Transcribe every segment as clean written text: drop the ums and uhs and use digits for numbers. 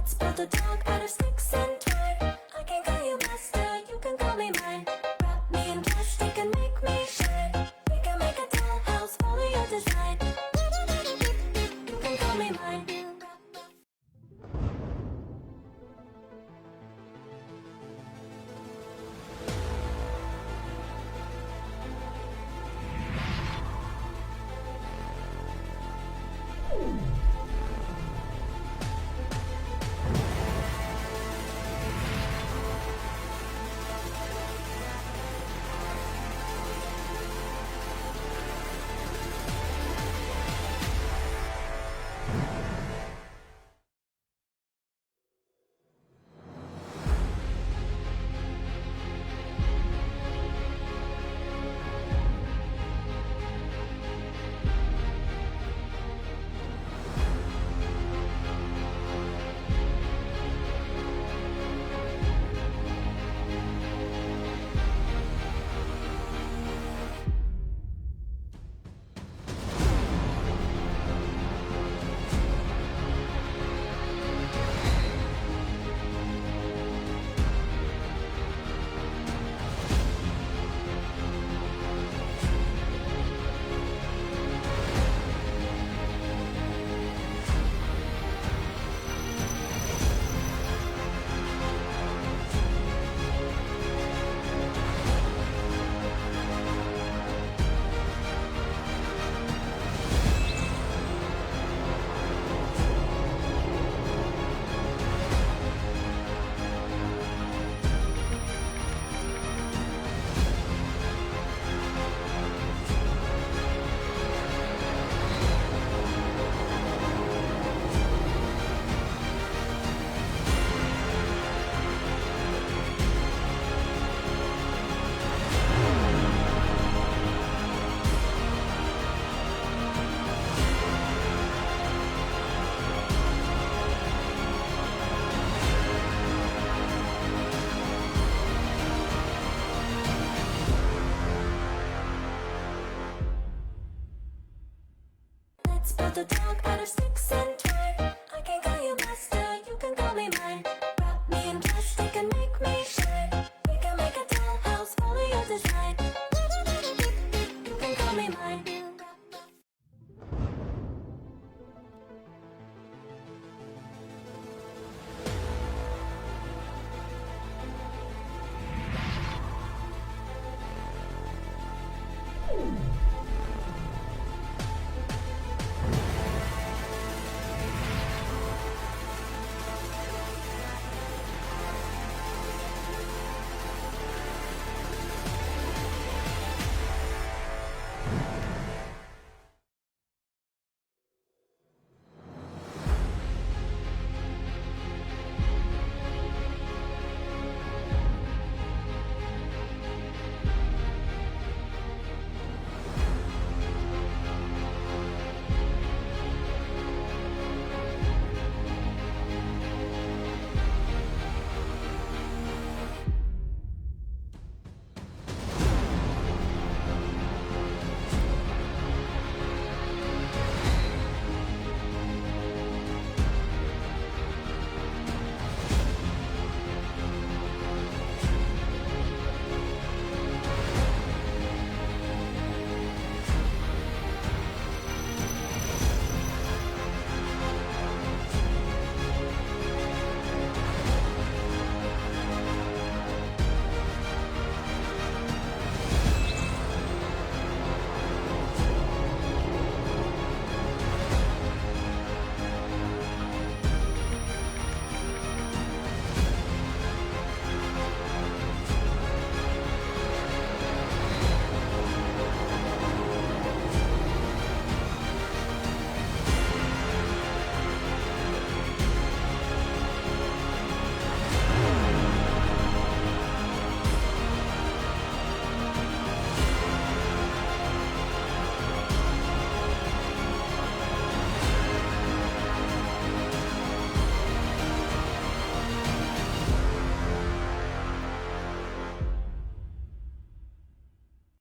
Let's build a dog out of sticks and twine. I can call you master, you can call me mine. Wrap me in plastic and make me shine. We can make a dollhouse, follow your design. You can call me mine. Let's build a dog out of sticks and twine. I can call you master, you can call me mine. Wrap me in plastic and make me shine. We can make a dollhouse, follow your design. You can call me mine.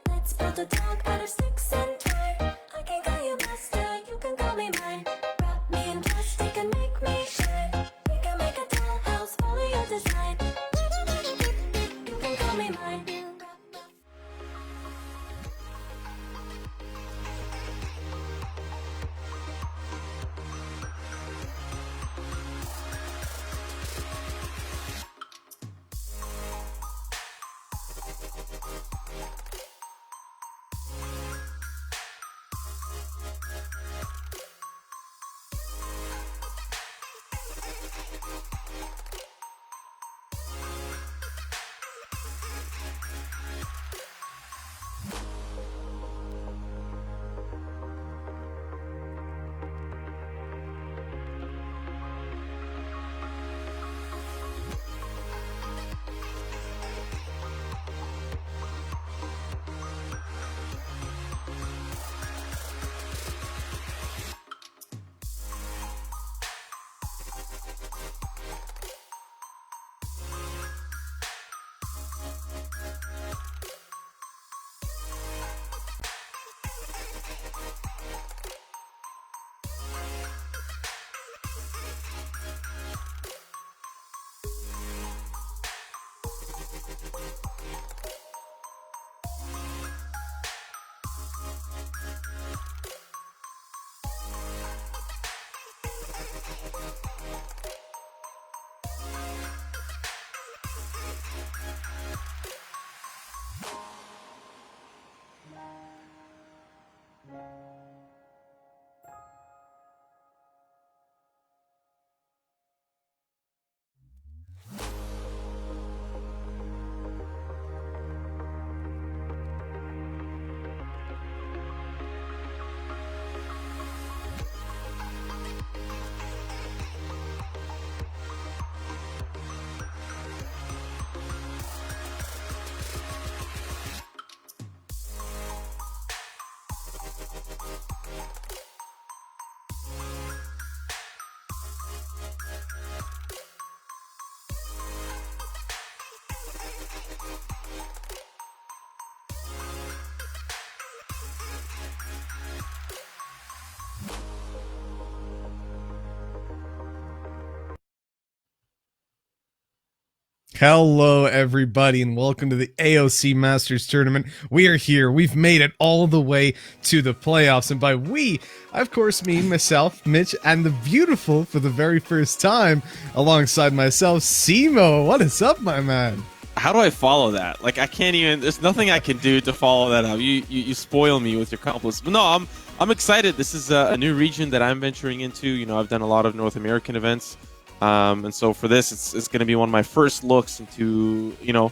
Let's build a dog out of sticks and twine. I can call you master, you can call me mine. Wrap me in plastic and make me shine. We can make a Hello, everybody, and welcome to the AOC Masters Tournament. We are here. We've made it all the way to the playoffs. And by we, I of course mean myself, Mitch, and the beautiful, for the very first time, alongside myself, 𝗠emo. What is up, my man? How do I follow that? Like, I can't even. There's nothing I can do to follow that up. You spoil me with your compliments. But no, I'm excited. This is a new region that I'm venturing into. You know, I've done a lot of North American events. And so for this, it's going to be one of my first looks into, you know,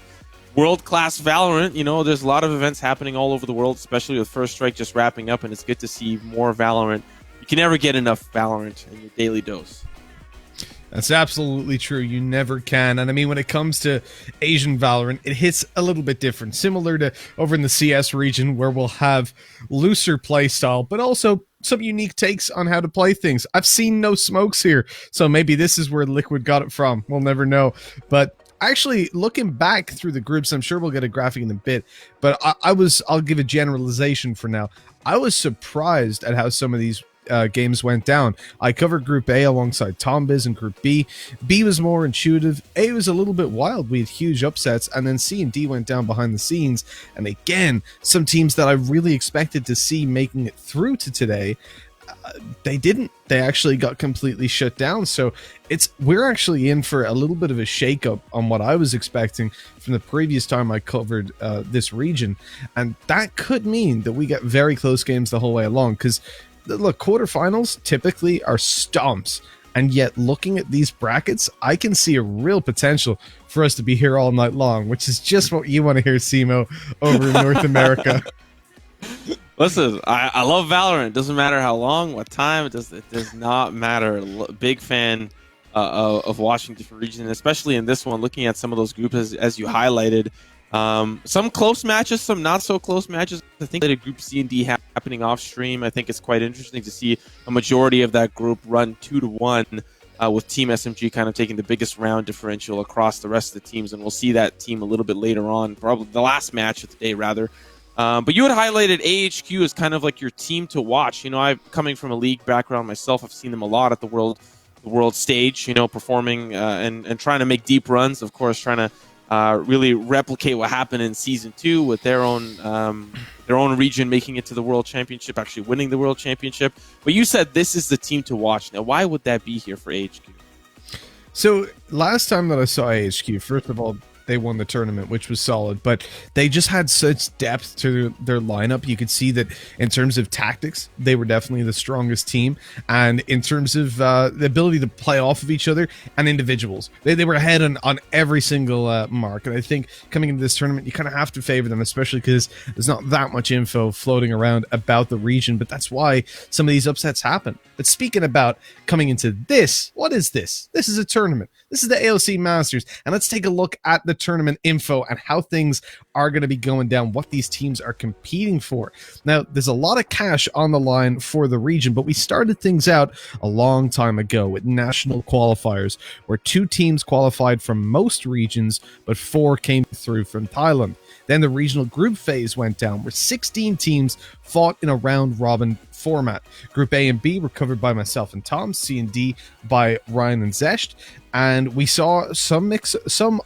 world-class Valorant. You know, there's a lot of events happening all over the world, especially with First Strike just wrapping up, and it's good to see more Valorant. You can never get enough Valorant in your daily dose. That's absolutely true. You never can. And I mean, when it comes to Asian Valorant, it hits a little bit different, similar to over in the CS region, where we'll have looser playstyle, but also some unique takes on how to play things. I've seen no smokes here, so maybe this is where Liquid got it from. We'll never know. But actually, looking back through the groups, I'm sure we'll get a graphic in a bit, but I'll give a generalization for now. I was surprised at how some of these games went down. I covered Group A alongside 𝗏𝗏𝗏𝗏 in Group B. B was more intuitive. A was a little bit wild. We had huge upsets, and then C and D went down behind the scenes. And again, some teams that I really expected to see making it through to today, they didn't. They actually got completely shut down. So we're actually in for a little bit of a shakeup on what I was expecting from the previous time I covered this region, and that could mean that we get very close games the whole way along. Because look, quarterfinals typically are stomps, and yet looking at these brackets, I can see a real potential for us to be here all night long, which is just what you want to hear, 𝗠emo, over in North America. Listen, I love Valorant. It doesn't matter how long, what time. It does not matter. Big fan of watching different regions, especially in this one, looking at some of those groups as you highlighted. Some close matches, some not so close matches. I think that a Group C and D happening off stream. I think it's quite interesting to see a majority of that group run 2-1, with Team SMG kind of taking the biggest round differential across the rest of the teams, and we'll see that team a little bit later on, probably the last match of the day, rather. But you had highlighted AHQ as kind of like your team to watch. You know, I'm coming from a league background myself. I've seen them a lot at the world stage. You know, performing and trying to make deep runs. Of course, trying to really replicate what happened in Season 2 with their own region making it to the World Championship, actually winning the World Championship. But you said this is the team to watch. Now, why would that be here for AHQ? So last time that I saw AHQ, first of all, they won the tournament, which was solid, but they just had such depth to their lineup. You could see that in terms of tactics, they were definitely the strongest team, and in terms of the ability to play off of each other and individuals, they were ahead on every single mark. And I think coming into this tournament, you kind of have to favor them, especially because there's not that much info floating around about the region, but that's why some of these upsets happen. But speaking about coming into this, what is this? This is a tournament. This is the AOC Masters, and let's take a look at the tournament info and how things are going to be going down, what these teams are competing for. Now, there's a lot of cash on the line for the region, but we started things out a long time ago with national qualifiers, where 2 teams qualified from most regions, but 4 came through from Thailand. Then the regional group phase went down, where 16 teams fought in a round-robin format. Group A and B were covered by myself and Tom, C and D by Ryan and Zesht, and we saw some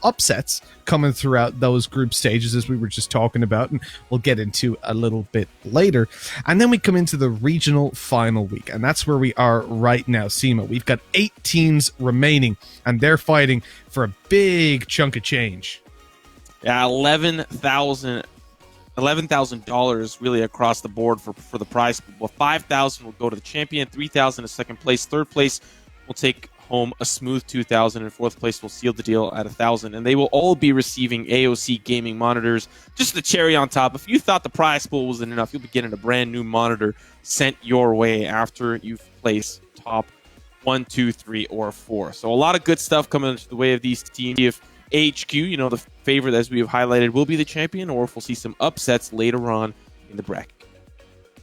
upsets coming throughout those group stages, as we were just talking about, and we'll get into a little bit later. And then we come into the regional final week, and that's where we are right now, 𝗠emo. We've got 8 teams remaining, and they're fighting for a big chunk of change. Yeah, $11,000 really across the board for the prize. Well, $5,000 will go to the champion, $3,000 to second place, third place will take home a smooth $2,000, and fourth place will seal the deal at $1,000. And they will all be receiving AOC gaming monitors. Just the cherry on top. If you thought the prize pool wasn't enough, you'll be getting a brand new monitor sent your way after you've placed top 1, 2, 3, or 4. So a lot of good stuff coming into the way of these teams. If AHQ, you know, the favorite, as we have highlighted, will be the champion, or if we'll see some upsets later on in the bracket.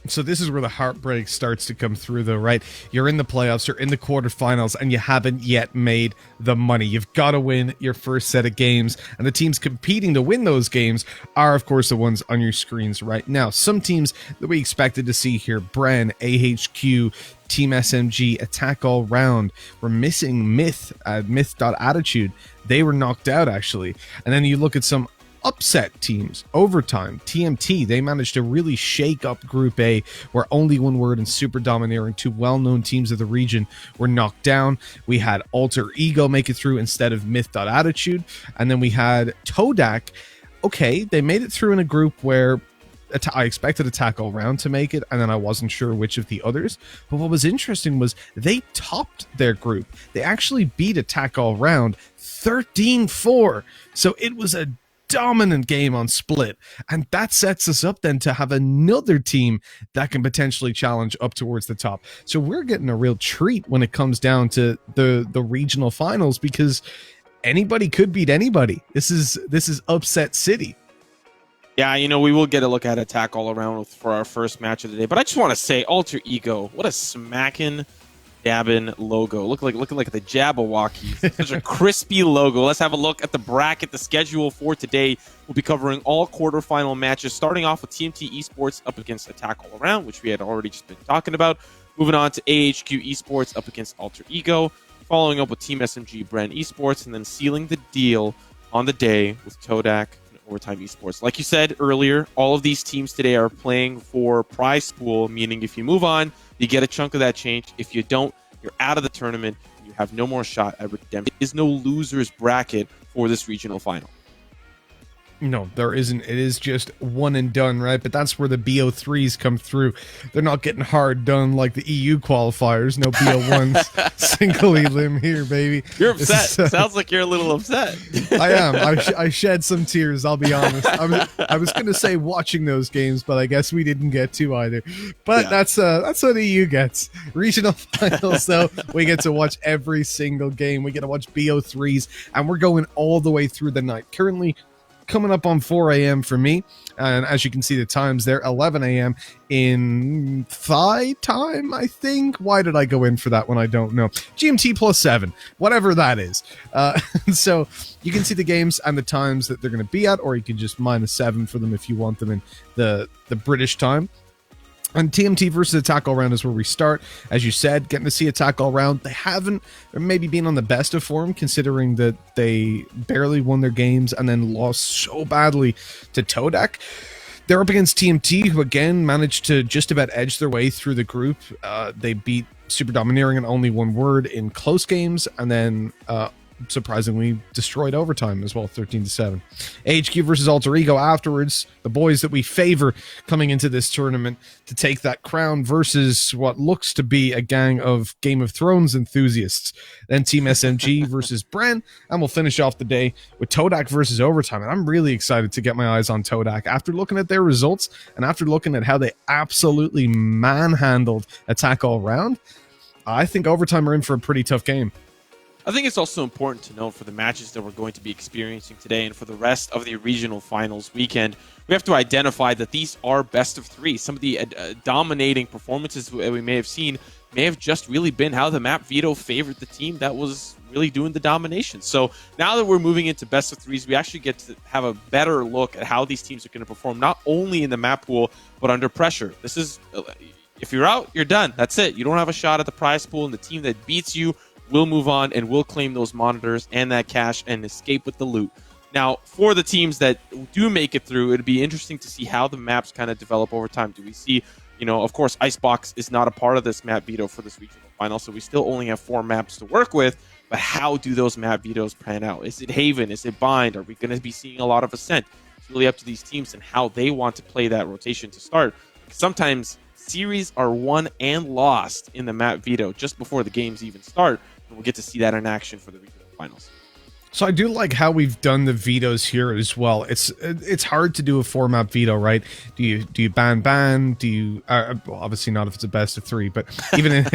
So this is where the heartbreak starts to come through, though, right? You're in the playoffs, you're in the quarterfinals, and you haven't yet made the money. You've got to win your first set of games, and the teams competing to win those games are, of course, the ones on your screens right now. Some teams that we expected to see here: Bren, AHQ, Team SMG, Attack All Round. We're missing Myth, Myth.Attitude. They were knocked out, actually. And then you look at some upset teams. Overtime, TMT, they managed to really shake up Group A, where Only One Word and Super Domineering, two well-known teams of the region, were knocked down. We had Alter Ego make it through instead of Myth.Attitude. And then we had Todak. Okay, they made it through in a group where I expected Attack All Round to make it, and then I wasn't sure which of the others. But what was interesting was they topped their group. They actually beat Attack All Round 13-4. So it was a dominant game on Split, and that sets us up then to have another team that can potentially challenge up towards the top. So we're getting a real treat when it comes down to the regional finals, because anybody could beat anybody. This is upset city. Yeah, you know, we will get a look at Attack All Around for our first match of the day, but I just want to say, Alter Ego, what a smacking dabbing logo. Looking like the 𝗔𝗢𝗖. Such a crispy logo. Let's have a look at the bracket. The schedule for today. We'll be covering all quarterfinal matches, starting off with TMT Esports up against Attack All Around, which we had already just been talking about. Moving on to AHQ Esports up against Alter Ego. Following up with Team SMG Bren Esports, and then sealing the deal on the day with Todak and Overtime Esports. Like you said earlier, all of these teams today are playing for prize pool, meaning if you move on, you get a chunk of that change. If you don't, you're out of the tournament. You have no more shot at redemption. There is no losers bracket for this regional final. No, there isn't. It is just one and done, right? But that's where the BO3s come through. They're not getting hard done like the EU qualifiers. No BO1s. Single elim here, baby. You're upset. Sounds like you're a little upset. I am. I shed some tears, I'll be honest. I was going to say watching those games, but I guess we didn't get to either. But yeah, that's what EU gets. Regional finals, though, we get to watch every single game. We get to watch BO3s, and we're going all the way through the night. Currently coming up on 4 a.m. for me, and as you can see the times there, 11 a.m. in Thai time, I think. Why did I go in for that when I don't know? GMT +7, whatever that is. So you can see the games and the times that they're going to be at, or you can just -7 for them if you want them in the British time. And TMT versus Attack All Round is where we start. As you said, getting to see Attack All Round. They haven't maybe been on the best of form, considering that they barely won their games and then lost so badly to Todak. They're up against TMT, who again managed to just about edge their way through the group. They beat Super Domineering and Only One Word in close games, and then surprisingly destroyed Overtime as well, 13-7. AHQ versus Alter Ego afterwards, the boys that we favor coming into this tournament to take that crown versus what looks to be a gang of Game of Thrones enthusiasts. Then Team SMG versus Bren, and we'll finish off the day with Todak versus Overtime. And I'm really excited to get my eyes on Todak after looking at their results and after looking at how they absolutely manhandled Attack All Round. I think Overtime are in for a pretty tough game. I think it's also important to note for the matches that we're going to be experiencing today and for the rest of the regional finals weekend, we have to identify that these are best of three. Some of the dominating performances we may have seen may have just really been how the map veto favored the team that was really doing the domination. So now that we're moving into best of threes, we actually get to have a better look at how these teams are going to perform, not only in the map pool, but under pressure. This is, if you're out, you're done. That's it. You don't have a shot at the prize pool, and the team that beats you will move on and will claim those monitors and that cash and escape with the loot. Now, for the teams that do make it through, it'd be interesting to see how the maps kind of develop over time. Do we see, of course, Icebox is not a part of this map veto for this regional final, so we still only have 4 maps to work with, but how do those map vetoes pan out? Is it Haven? Is it Bind? Are we going to be seeing a lot of Ascent? It's really up to these teams and how they want to play that rotation to start. Sometimes series are won and lost in the map veto just before the games even start. We'll get to see that in action for the regional finals. So I do like how we've done the vetoes here as well. It's hard to do a 4-map veto, right? Do you ban? Do you well, obviously not if it's a best of 3, but even in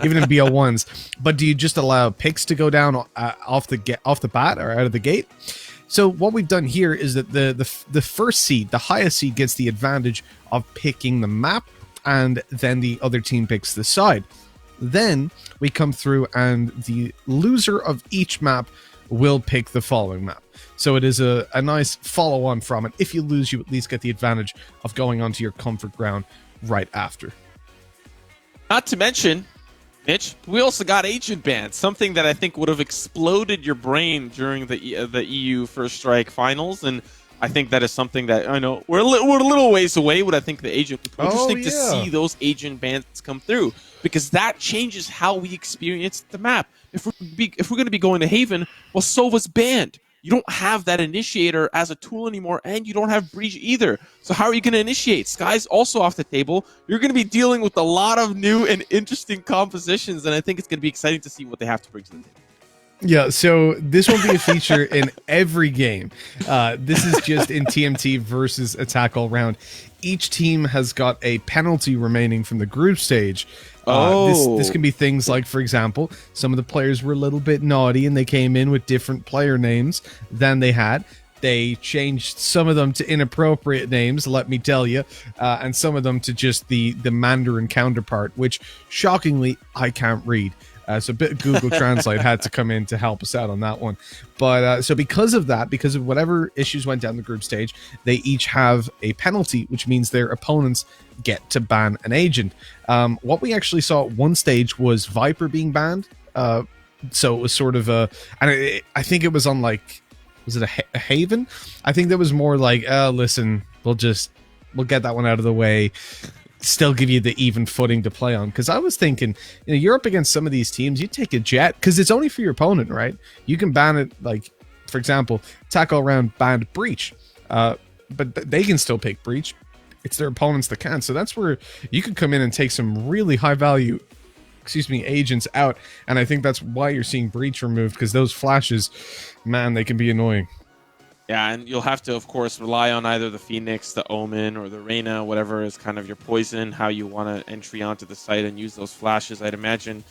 even in BO1s. But do you just allow picks to go down off the bat or out of the gate? So what we've done here is that the first seed, the highest seed, gets the advantage of picking the map and then the other team picks the side. Then we come through and the loser of each map will pick the following map. So it is a nice follow-on from it. If you lose, you at least get the advantage of going onto your comfort ground right after. Not to mention, Mitch, we also got agent bans, something that I think would have exploded your brain during the EU First Strike finals, and I think that is something that I know we're a little ways away. But I think the agent would be interesting to see those agent bans come through, because that changes how we experience the map. If we're going to be going to Haven, well, Sova's banned. You don't have that initiator as a tool anymore, and you don't have Breach either. So how are you going to initiate? Sky's also off the table. You're going to be dealing with a lot of new and interesting compositions, and I think it's going to be exciting to see what they have to bring to the table. Yeah, so this will be a feature in every game. This is just in TMT versus Attack All Round. Each team has got a penalty remaining from the group stage. This can be things like, for example, some of the players were a little bit naughty and they came in with different player names than they had. They changed some of them to inappropriate names, let me tell you, and some of them to just the Mandarin counterpart, which, shockingly, I can't read. So Google Translate had to come in to help us out on that one. But so because of that, because of whatever issues went down the group stage, they each have a penalty, which means their opponents get to ban an agent. What we actually saw at one stage was Viper being banned. So it was sort of a... And I think it was on like... Was it a Haven? I think that was more like, listen, we'll get that one out of the way. Still give you the even footing to play on. Because I was thinking, you're up against some of these teams, you take a Jet, because it's only for your opponent, right? You can ban it, like, for example, Attack All Round banned Breach. But they can still pick Breach. It's their opponents that can't. So that's where you could come in and take some really high value, agents out. And I think that's why you're seeing Breach removed, because those flashes, man, they can be annoying. Yeah, and you'll have to, of course, rely on either the Phoenix, the Omen, or the Reyna, whatever is kind of your poison, how you want to entry onto the site and use those flashes. I'd imagine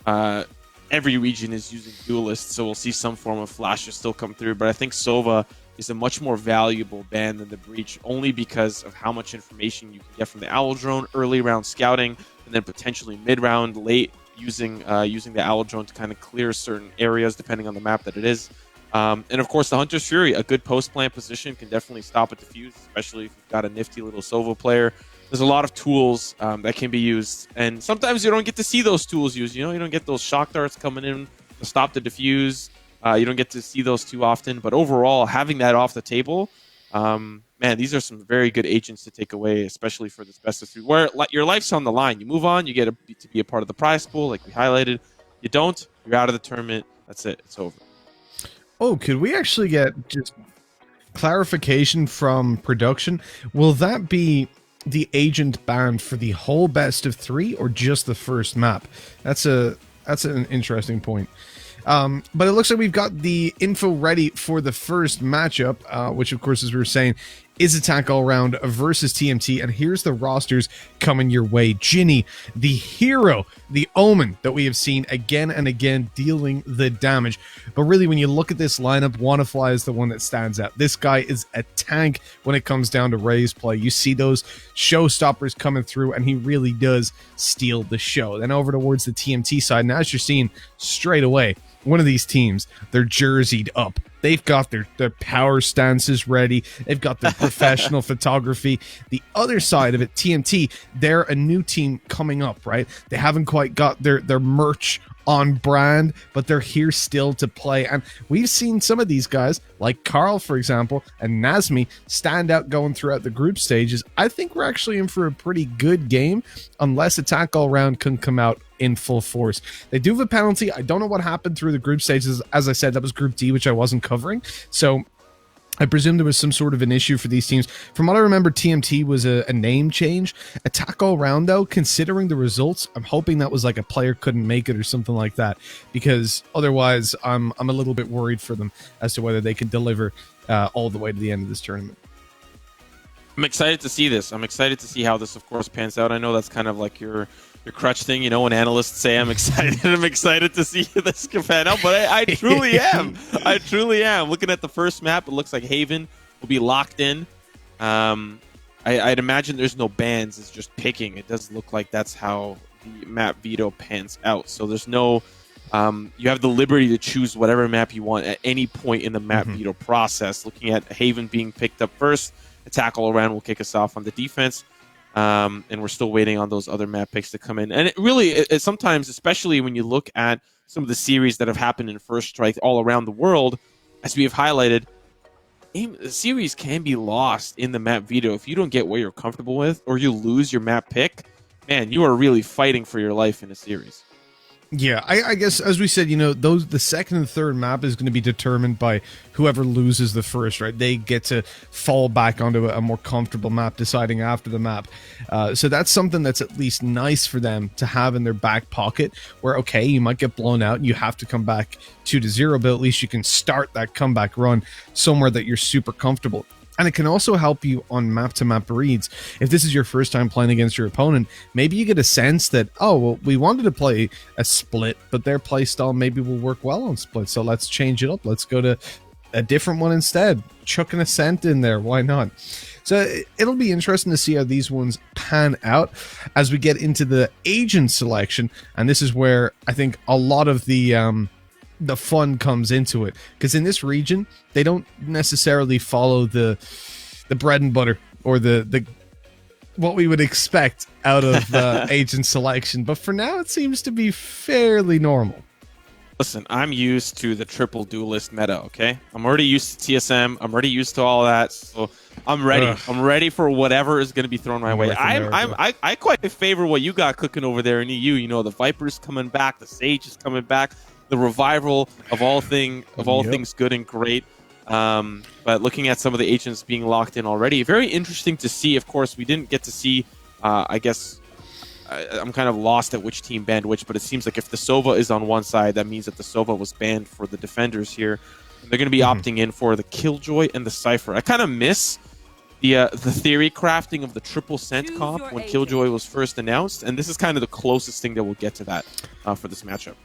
every region is using duelists, so we'll see some form of flashes still come through. But I think Sova is a much more valuable ban than the Breach, only because of how much information you can get from the Owl Drone, early round scouting, and then potentially mid-round, late, using the Owl Drone to kind of clear certain areas, depending on the map that it is. And of course, the Hunter's Fury, a good post-plant position, can definitely stop a defuse, especially if you've got a nifty little Sova player. There's a lot of tools that can be used, and sometimes you don't get to see those tools used. You don't get those shock darts coming in to stop the defuse. You don't get to see those too often, but overall, having that off the table, man, these are some very good agents to take away, especially for this best of three, where your life's on the line. You move on, you get to be a part of the prize pool, like we highlighted. You don't, you're out of the tournament. That's it. It's over. Oh, could we actually get just clarification from production? Will that be the agent banned for the whole best of three or just the first map? That's an interesting point. But it looks like we've got the info ready for the first matchup, which of course, as we were saying, is Attack All Round versus TMT. And here's the rosters coming your way. Ginny, the hero, the Omen that we have seen again and again dealing the damage. But really, when you look at this lineup, Wannafly is the one that stands out. This guy is a tank when it comes down to Ray's play. You see those showstoppers coming through, and he really does steal the show. Then over towards the TMT side, and as you're seeing straight away, one of these teams, they're jerseyed up. They've got their power stances ready. They've got their professional photography. The other side of it, TMT, they're a new team coming up, right? They haven't quite got their merch on brand, but they're here still to play. And we've seen some of these guys, like Carl, for example, and Nazmi, stand out going throughout the group stages. I think we're actually in for a pretty good game, unless Attack All Round can come out in full force. They do have a penalty. I don't know what happened through the group stages. As I said, that was Group D, which I wasn't covering. So I presume there was some sort of an issue for these teams. From what I remember, TMT was a name change. Attack All Round, though, considering the results, I'm hoping that was like a player couldn't make it or something like that, because otherwise I'm a little bit worried for them as to whether they can deliver all the way to the end of this tournament. I'm excited to see this. I'm excited to see how this, of course, pans out. I know that's kind of like your crutch thing, when analysts say I'm excited, I'm excited to see this pan out, but I truly am. I truly am. Looking at the first map, it looks like Haven will be locked in. I'd imagine there's no bans. It's just picking. It does look like that's how the map veto pans out. So there's no, you have the liberty to choose whatever map you want at any point in the map veto process. Looking at Haven being picked up first, attack all around will kick us off on the defense. And we're still waiting on those other map picks to come in. And it really, it sometimes, especially when you look at some of the series that have happened in First Strike all around the world, as we have highlighted, the series can be lost in the map veto if you don't get what you're comfortable with, or you lose your map pick. Man, you are really fighting for your life in a series. Yeah, I guess, as we said, you know, the second and third map is going to be determined by whoever loses the first, right? They get to fall back onto a more comfortable map, deciding after the map. So that's something that's at least nice for them to have in their back pocket, where, okay, you might get blown out and you have to come back 2-0, but at least you can start that comeback run somewhere that you're super comfortable. And it can also help you on map-to-map reads. If this is your first time playing against your opponent, maybe you get a sense that, oh, well, we wanted to play a split, but their playstyle maybe will work well on split, so let's change it up. Let's go to a different one instead. Chuck an Ascent in there, why not? So it'll be interesting to see how these ones pan out as we get into the agent selection, and this is where I think a lot of the fun comes into it, because in this region they don't necessarily follow the bread and butter or the what we would expect out of agent selection, but for now it seems to be fairly normal. Listen, I'm used to the triple duelist meta, okay? I'm already used to TSM. I'm already used to all that, so I'm ready. Ugh. I'm ready for whatever is going to be thrown my way. I quite favor what you got cooking over there in EU. You know, the Viper's coming back, the Sage is coming back, the revival of all things good and great. But looking at some of the agents being locked in already, very interesting to see. Of course, we didn't get to see, I guess, I'm kind of lost at which team banned which, but it seems like if the Sova is on one side, that means that the Sova was banned for the defenders here. They're going to be opting in for the Killjoy and the Cypher. I kind of miss the theory crafting of the triple scent comp when Killjoy was first announced, and this is kind of the closest thing that we'll get to that for this matchup.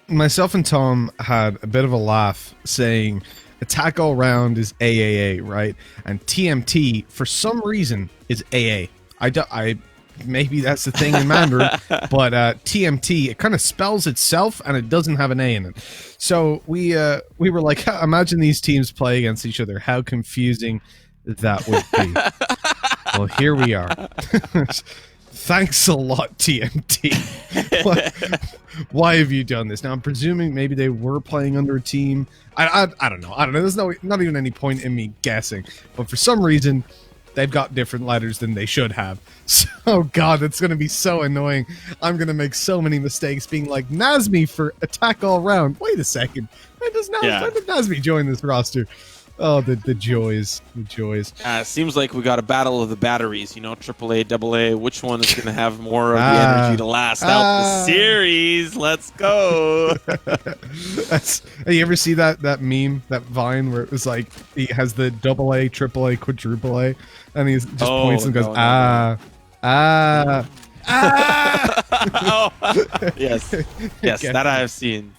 Myself and Tom had a bit of a laugh saying attack all round is AAA, right? And TMT, for some reason, is AA. Maybe that's the thing in Mandarin, but TMT, it kind of spells itself and it doesn't have an A in it. So we were like, imagine these teams play against each other. How confusing that would be. Well, here we are. Thanks a lot, TMT. Why have you done this? Now, I'm presuming maybe they were playing under a team. I don't know. There's not even any point in me guessing. But for some reason, they've got different letters than they should have. So, God, it's going to be so annoying. I'm going to make so many mistakes being like, Nazmi for attack all round. Wait a second. When did Nazmi join this roster? Oh, the joys. The joys. Seems like we got a battle of the batteries, you know, AAA, AA. Which one is going to have more of the energy to last out the series? Let's go. You ever see that meme, that Vine, where it was like, he has the AA, AAA, quadruple A, and he just points and goes, Yes, that I have seen.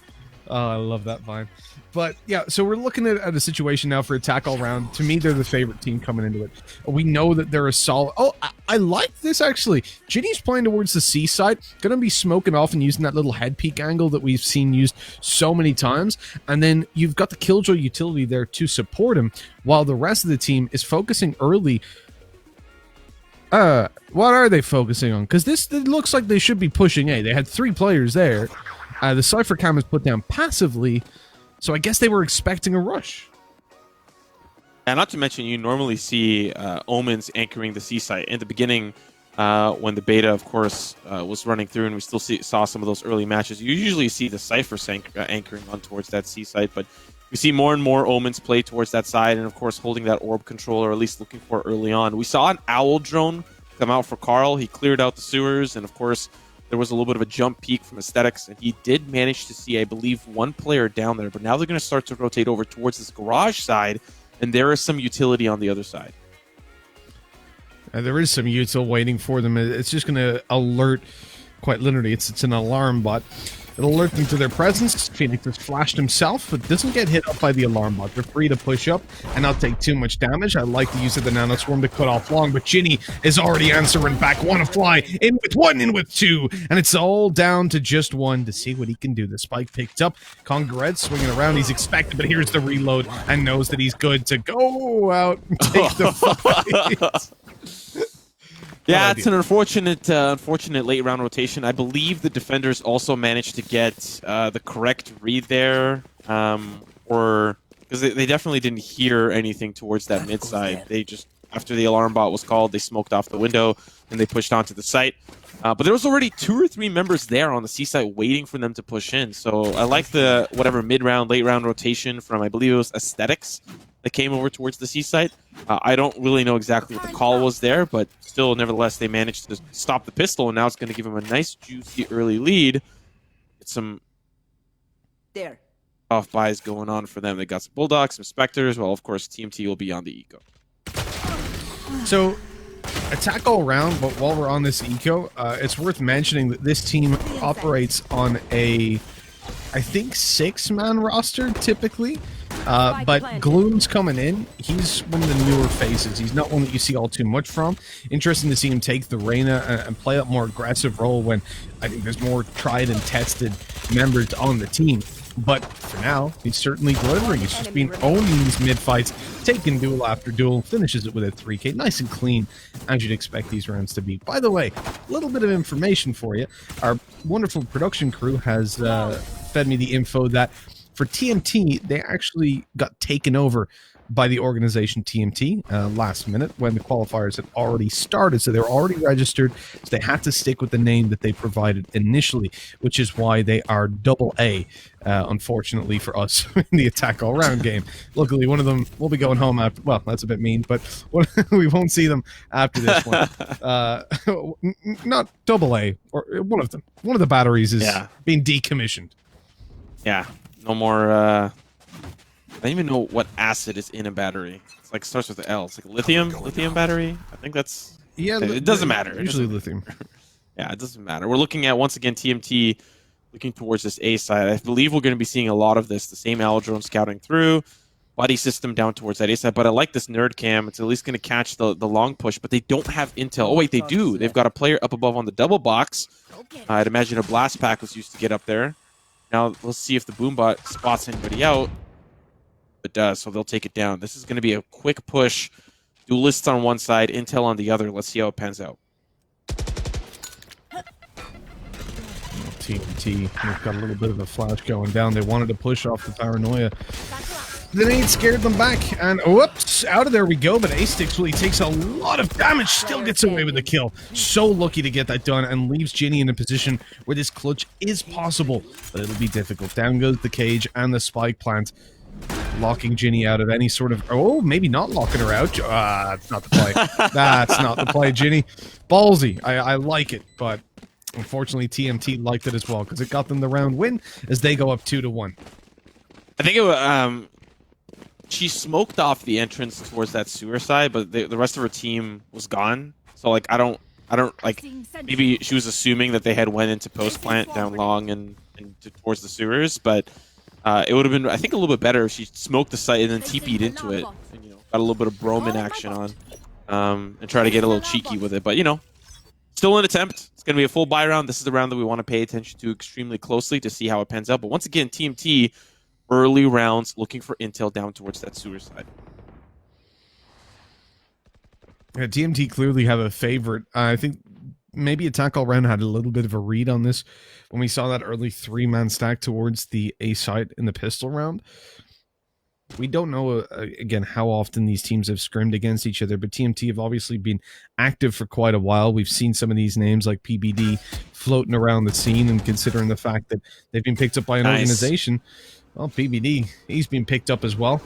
Oh, I love that Vine. But yeah, so we're looking at a situation now for attack all round. To me, they're the favorite team coming into it. We know that they're a solid. Oh, I like this actually. Ginny's playing towards the C side, gonna be smoking off and using that little head peek angle that we've seen used so many times. And then you've got the Killjoy utility there to support him, while the rest of the team is focusing early. What are they focusing on? Because it looks like they should be pushing A. They had 3 players there. The Cypher Cam is put down passively. So I guess they were expecting a rush. And not to mention, you normally see Omens anchoring the C site. In the beginning, when the beta, of course, was running through and we still saw some of those early matches, you usually see the Cypher anchoring on towards that C site. But we see more and more Omens play towards that side and, of course, holding that orb control, or at least looking for it early on. We saw an Owl drone come out for Carl. He cleared out the sewers, and, of course, there was a little bit of a jump peak from Aesthetics, and he did manage to see, I believe, 1 player down there. But now they're going to start to rotate over towards this garage side, and there is some utility on the other side. There is some util waiting for them. It's just going to alert, quite literally, it's an alarm bot. It'll alert them to their presence. Phoenix has flashed himself, but doesn't get hit up by the alarm bot. They're free to push up and not take too much damage. I like the use of the Nano Swarm to cut off long, but Ginny is already answering back. Want to fly in with one, in with two, and it's all down to just one to see what he can do. The spike picked up. 𝗠𝘀𝘁𝗏 swinging around. He's expected, but here's the reload and knows that he's good to go out and take the fight. Yeah, it's an unfortunate late round rotation. I believe the defenders also managed to get the correct read there, or because they definitely didn't hear anything towards that mid side. They just, after the alarm bot was called, they smoked off the window and they pushed onto the site. But there was already 2 or 3 members there on the C site waiting for them to push in. So I like the whatever mid round, late round rotation from, I believe it was Aesthetics, that came over towards the C site. I don't really know exactly what the call was there, but still, nevertheless, they managed to stop the pistol, and now it's going to give them a nice, juicy early lead. Get some off buys going on for them. They got some Bulldogs, some Spectres. Well, of course, TMT will be on the Eco. So, attack all around, but while we're on this Eco, it's worth mentioning that this team operates on a, I think, 6-man roster, typically. But Gloom's coming in. He's one of the newer faces. He's not one that you see all too much from. Interesting to see him take the Reyna and play a more aggressive role when I think there's more tried and tested members on the team. But for now, he's certainly delivering. He's just been owning these mid-fights, taking duel after duel, finishes it with a 3K. Nice and clean, as you'd expect these rounds to be. By the way, a little bit of information for you. Our wonderful production crew has fed me the info that for TMT, they actually got taken over by the organization TMT last minute when the qualifiers had already started. So they were already registered, so they had to stick with the name that they provided initially, which is why they are AA, unfortunately for us, in the attack all-round game. Luckily, one of them will be going home after, well, that's a bit mean, but we won't see them after this one. Not AA, or one of them. One of the batteries is being decommissioned. Yeah. No more, I don't even know what acid is in a battery. It's like, starts with the L. It's like lithium battery? I think that's... Yeah, it doesn't matter. Usually lithium. Yeah, it doesn't matter. We're looking at, once again, TMT looking towards this A side. I believe we're going to be seeing a lot of this. The same Aerodrome scouting through, buddy system down towards that A side. But I like this nerd cam. It's at least going to catch the long push, but they don't have intel. Oh, wait, they do. They've got a player up above on the double box. I'd imagine a blast pack was used to get up there. Now, let's see if the Boombot spots anybody out. It does, so they'll take it down. This is going to be a quick push. Duelists on one side, Intel on the other. Let's see how it pans out. TMT, they've got a little bit of a flash going down. They wanted to push off the paranoia. The nade scared them back, and whoops, out of there we go, but A-Sticks really takes a lot of damage, still gets away with the kill. So lucky to get that done, and leaves Ginny in a position where this clutch is possible, but it'll be difficult. Down goes the cage and the spike plant, locking Ginny out of any sort of... Oh, maybe not locking her out. That's not the play. That's not the play, Ginny. Ballsy. I like it, but unfortunately TMT liked it as well, because it got them the round win as they go up 2-1. I think it she smoked off the entrance towards that sewer side, but the rest of her team was gone. So like I don't like, maybe she was assuming that they had went into post plant down long and towards the sewers, but it would have been, I think, a little bit better if she smoked the site and then TP'd into it and, you know, got a little bit of Broman action on, and try to get a little cheeky with it. But, you know, still an attempt. It's going to be a full buy round. This is the round that we want to pay attention to extremely closely to see how it pans out. But once again, TMT, early rounds, looking for intel down towards that sewer side. Yeah, TMT clearly have a favorite. I think maybe Attack All Round had a little bit of a read on this when we saw that early 3-man stack towards the A side in the pistol round. We don't know, again, how often these teams have scrimmed against each other, but TMT have obviously been active for quite a while. We've seen some of these names like PBD floating around the scene, and considering the fact that they've been picked up by an organization, well, PBD, he's been picked up as well,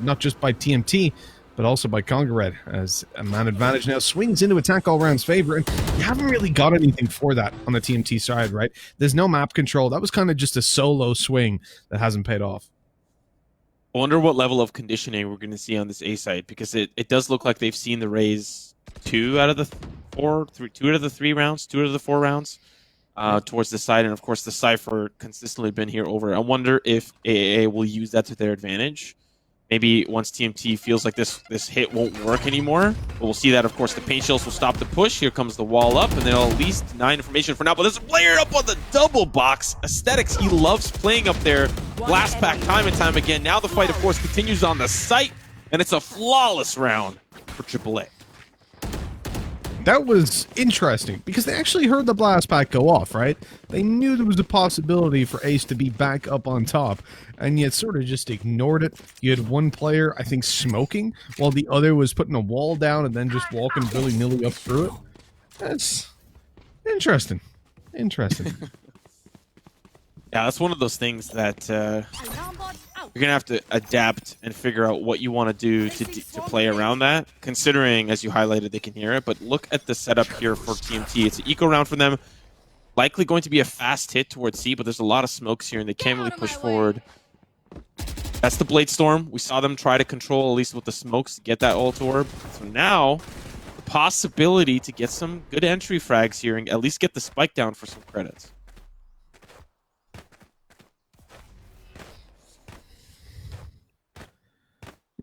not just by TMT, but also by 𝗠𝘀𝘁𝗏, as a man advantage now swings into Attack All Round's favor, and you haven't really got anything for that on the TMT side, right? There's no map control. That was kind of just a solo swing that hasn't paid off. I wonder what level of conditioning we're going to see on this A side, because it does look like they've seen the Rays 2 out of the 3 rounds, 2 out of the 4 rounds. towards the side, and of course the Cypher consistently been here over. I wonder if AAA will use that to their advantage. Maybe once TMT feels like this hit won't work anymore. But we'll see that, of course, the paint shells will stop the push. Here comes the wall up, and they'll at least deny information for now. But there's a player up on the double box. Aesthetics, he loves playing up there. Blast pack time and time again. Now the fight, of course, continues on the site, and it's a flawless round for AAA. That was interesting because they actually heard the blast pack go off, right? They knew there was a possibility for Ace to be back up on top, and yet sort of just ignored it. You had one player, I think, smoking, while the other was putting a wall down and then just walking willy-nilly up through it. That's interesting. Interesting. Yeah, that's one of those things that you're going to have to adapt and figure out what you want to do to play around that, considering, as you highlighted, they can hear it. But look at the setup here for TMT. It's an eco round for them. Likely going to be a fast hit towards C, but there's a lot of smokes here, and they can't really push forward. That's the Blade Storm. We saw them try to control, at least with the smokes, to get that ult orb. So now, the possibility to get some good entry frags here and at least get the spike down for some credits.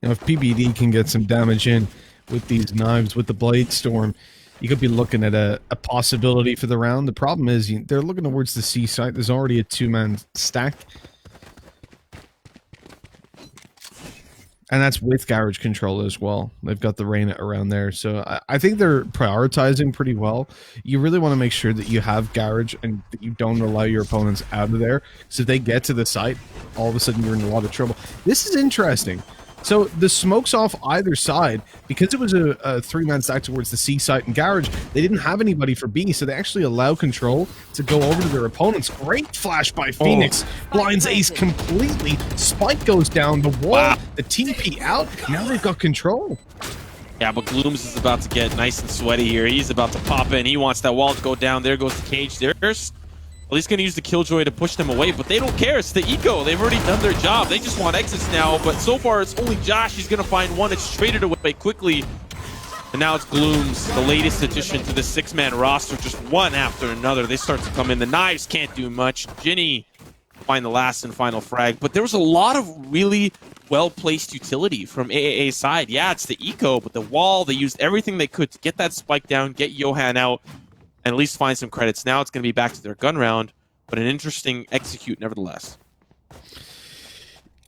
You know, if PBD can get some damage in with these knives, with the Blade Storm, you could be looking at a possibility for the round. The problem is they're looking towards the C site. There's already a two-man stack. And that's with garage control as well. They've got the Reyna around there. So I think they're prioritizing pretty well. You really want to make sure that you have garage and that you don't allow your opponents out of there. So if they get to the site, all of a sudden you're in a lot of trouble. This is interesting. So the smoke's off either side. Because it was a three-man stack towards the C site and garage, they didn't have anybody for B, so they actually allow control to go over to their opponents. Great flash by Phoenix. Blinds Ace completely. Spike goes down. The wall, the TP out. Now they've got control. Yeah, but Glooms is about to get nice and sweaty here. He's about to pop in. He wants that wall to go down. There goes the cage. There's... Well, he's going to use the Killjoy to push them away, but they don't care. It's the eco. They've already done their job. They just want exits now, but so far it's only Josh. He's going to find one. It's traded away quickly. And now it's Glooms, the latest addition to the six-man roster, just one after another. They start to come in. The knives can't do much. Ginny find the last and final frag, but there was a lot of really well-placed utility from AAA's side. Yeah, it's the eco, but the wall, they used everything they could to get that spike down, get Johan out, and at least find some credits. Now it's going to be back to their gun round, but an interesting execute nevertheless.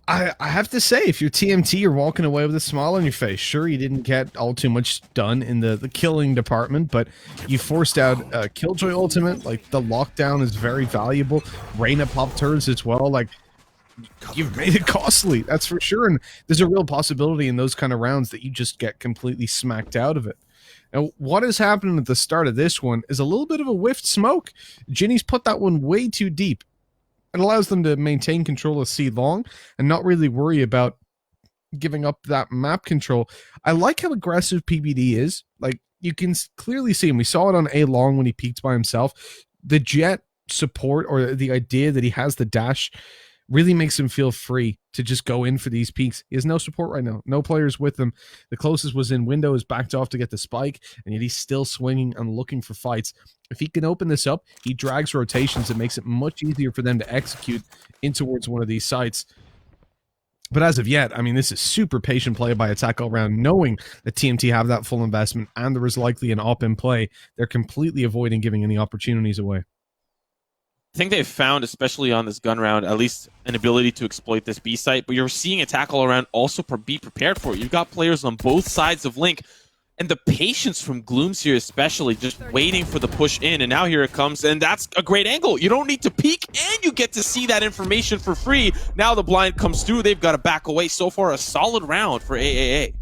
I have to say, if you're TMT, you're walking away with a smile on your face. Sure, you didn't get all too much done in the killing department, but you forced out Killjoy ultimate. Like, the lockdown is very valuable. Reyna popped hers as well. Like, you've made it costly, that's for sure. And there's a real possibility in those kind of rounds that you just get completely smacked out of it. Now, what is happening at the start of this one is a little bit of a whiffed smoke. Ginny's put that one way too deep. It allows them to maintain control of C long and not really worry about giving up that map control. I like how aggressive PBD is. Like, you can clearly see him. We saw it on A long when he peeked by himself. The jet support, or the idea that he has the dash, really makes him feel free to just go in for these peaks. He has no support right now. No players with him. The closest was in window, is backed off to get the spike, and yet he's still swinging and looking for fights. If he can open this up, he drags rotations. It makes it much easier for them to execute in towards one of these sites. But as of yet, I mean, this is super patient play by Attack All Round, knowing that TMT have that full investment and there is likely an op in play. They're completely avoiding giving any opportunities away. I think they've found, especially on this gun round, at least an ability to exploit this B site, but you're seeing Attack All Around also be prepared for it. You've got players on both sides of Link, and the patience from Glooms here especially, just waiting for the push in, and now here it comes, and that's a great angle. You don't need to peek, and you get to see that information for free. Now the blind comes through, they've got to back away. So far, a solid round for AAA.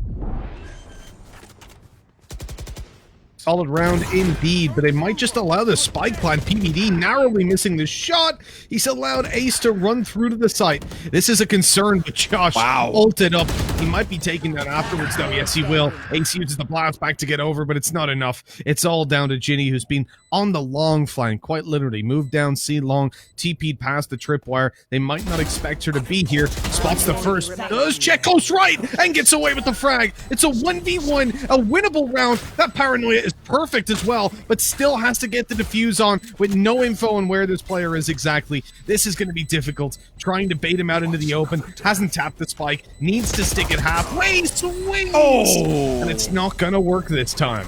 Solid round indeed, but they might just allow the spike plant. PBD narrowly missing the shot. He's allowed Ace to run through to the site. This is a concern, but Josh ulted up. He might be taking that afterwards, though. Yes, he will. Ace uses the blast back to get over, but it's not enough. It's all down to Ginny, who's been on the long flank, quite literally. Moved down C long, TP'd past the tripwire. They might not expect her to be here. Spots the first. Does check goes right and gets away with the frag. It's a 1v1, a winnable round. That paranoia is perfect as well, but still has to get the defuse on with no info on where this player is exactly. This is going to be difficult. Trying to bait him out into the open. Hasn't tapped the spike. Needs to stick it halfway. Swings! Oh! And it's not going to work this time.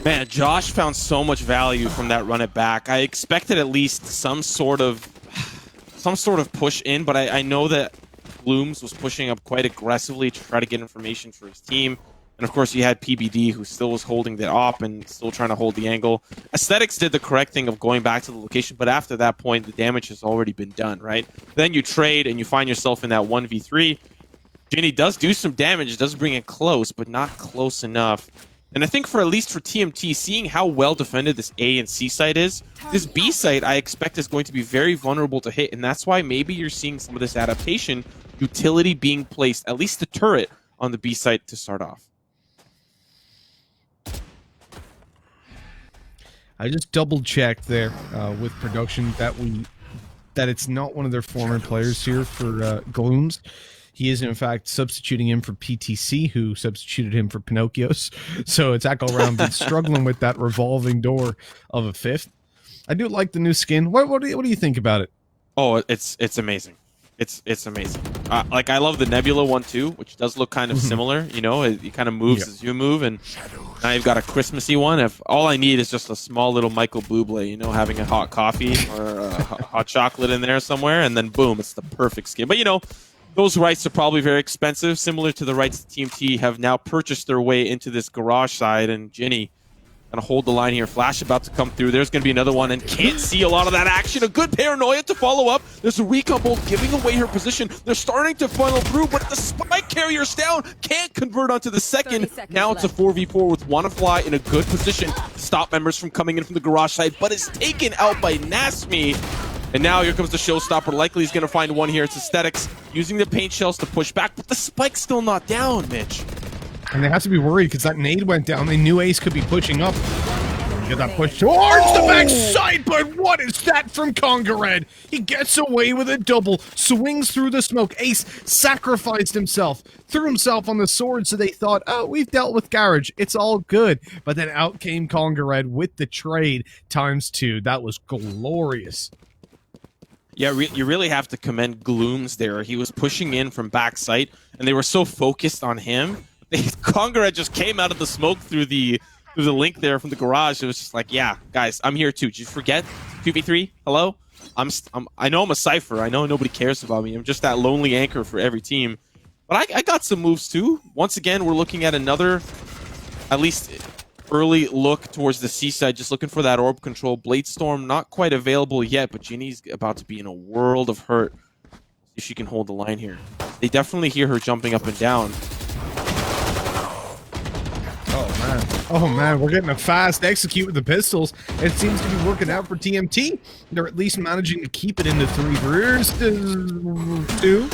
Man, Josh found so much value from that run it back. I expected at least some sort of push in, but I know that Blooms was pushing up quite aggressively to try to get information for his team. And of course, you had PBD, who still was holding the op and still trying to hold the angle. Aesthetics did the correct thing of going back to the location, but after that point, the damage has already been done, right? Then you trade and you find yourself in that 1v3. Ginny does do some damage, does bring it close, but not close enough. And I think at least for TMT, seeing how well defended this A and C site is, this B site I expect is going to be very vulnerable to hit, and that's why maybe you're seeing some of this adaptation, utility being placed, at least the turret, on the B site to start off. I just double checked there with production that it's not one of their former players here for Glooms. He is, in fact, substituting him for PTC, who substituted him for Pinocchio's. So it's AGON been struggling with that revolving door of a fifth. I do like the new skin. What do you think about it? Oh, it's amazing. It's amazing. Like, I love the Nebula one too, which does look kind of similar. You know, it kind of moves as you move, and now you've got a Christmassy one. If all I need is just a small little Michael Bublé, you know, having a hot coffee or a hot chocolate in there somewhere, and then boom, it's the perfect skin. But you know, those rights are probably very expensive, similar to the rights that TMT have now purchased their way into this garage side. And Ginny gonna hold the line here. Flash about to come through. There's gonna be another one, and can't see a lot of that action. A good paranoia to follow up. There's a recon bolt giving away her position. They're starting to funnel through, but the spike carrier's down. Can't convert onto the second. Now it's a 4v4 with WannaFly in a good position to stop members from coming in from the garage side, but it's taken out by Nasmi. And now here comes the showstopper. Likely he's going to find one here. It's Aesthetics using the paint shells to push back, but the spike's still not down, Mitch. And they have to be worried because that nade went down. They knew Ace could be pushing up. Get that push towards the backside, but what is that from 𝗠𝘀𝗁? He gets away with a double, swings through the smoke. Ace sacrificed himself, threw himself on the sword, so they thought, oh, we've dealt with Garage. It's all good. But then out came 𝗠𝘀𝗁 with the trade ×2. That was glorious. Yeah, you really have to commend Glooms there. He was pushing in from backside, and they were so focused on him. 𝗠𝘀𝗁 just came out of the smoke through the link there from the garage. It was just like, yeah, guys, I'm here too. Did you forget 2v3? Hello? I know I'm a Cypher. I know nobody cares about me. I'm just that lonely anchor for every team. But I got some moves too. Once again, we're looking at another, at least early look towards the C side, just looking for that orb control. Bladestorm not quite available yet, but Ginny's about to be in a world of hurt if she can hold the line here. They definitely hear her jumping up and down. Oh man, we're getting a fast execute with the pistols. It seems to be working out for TMT. They're at least managing to keep it into 3 versus 2.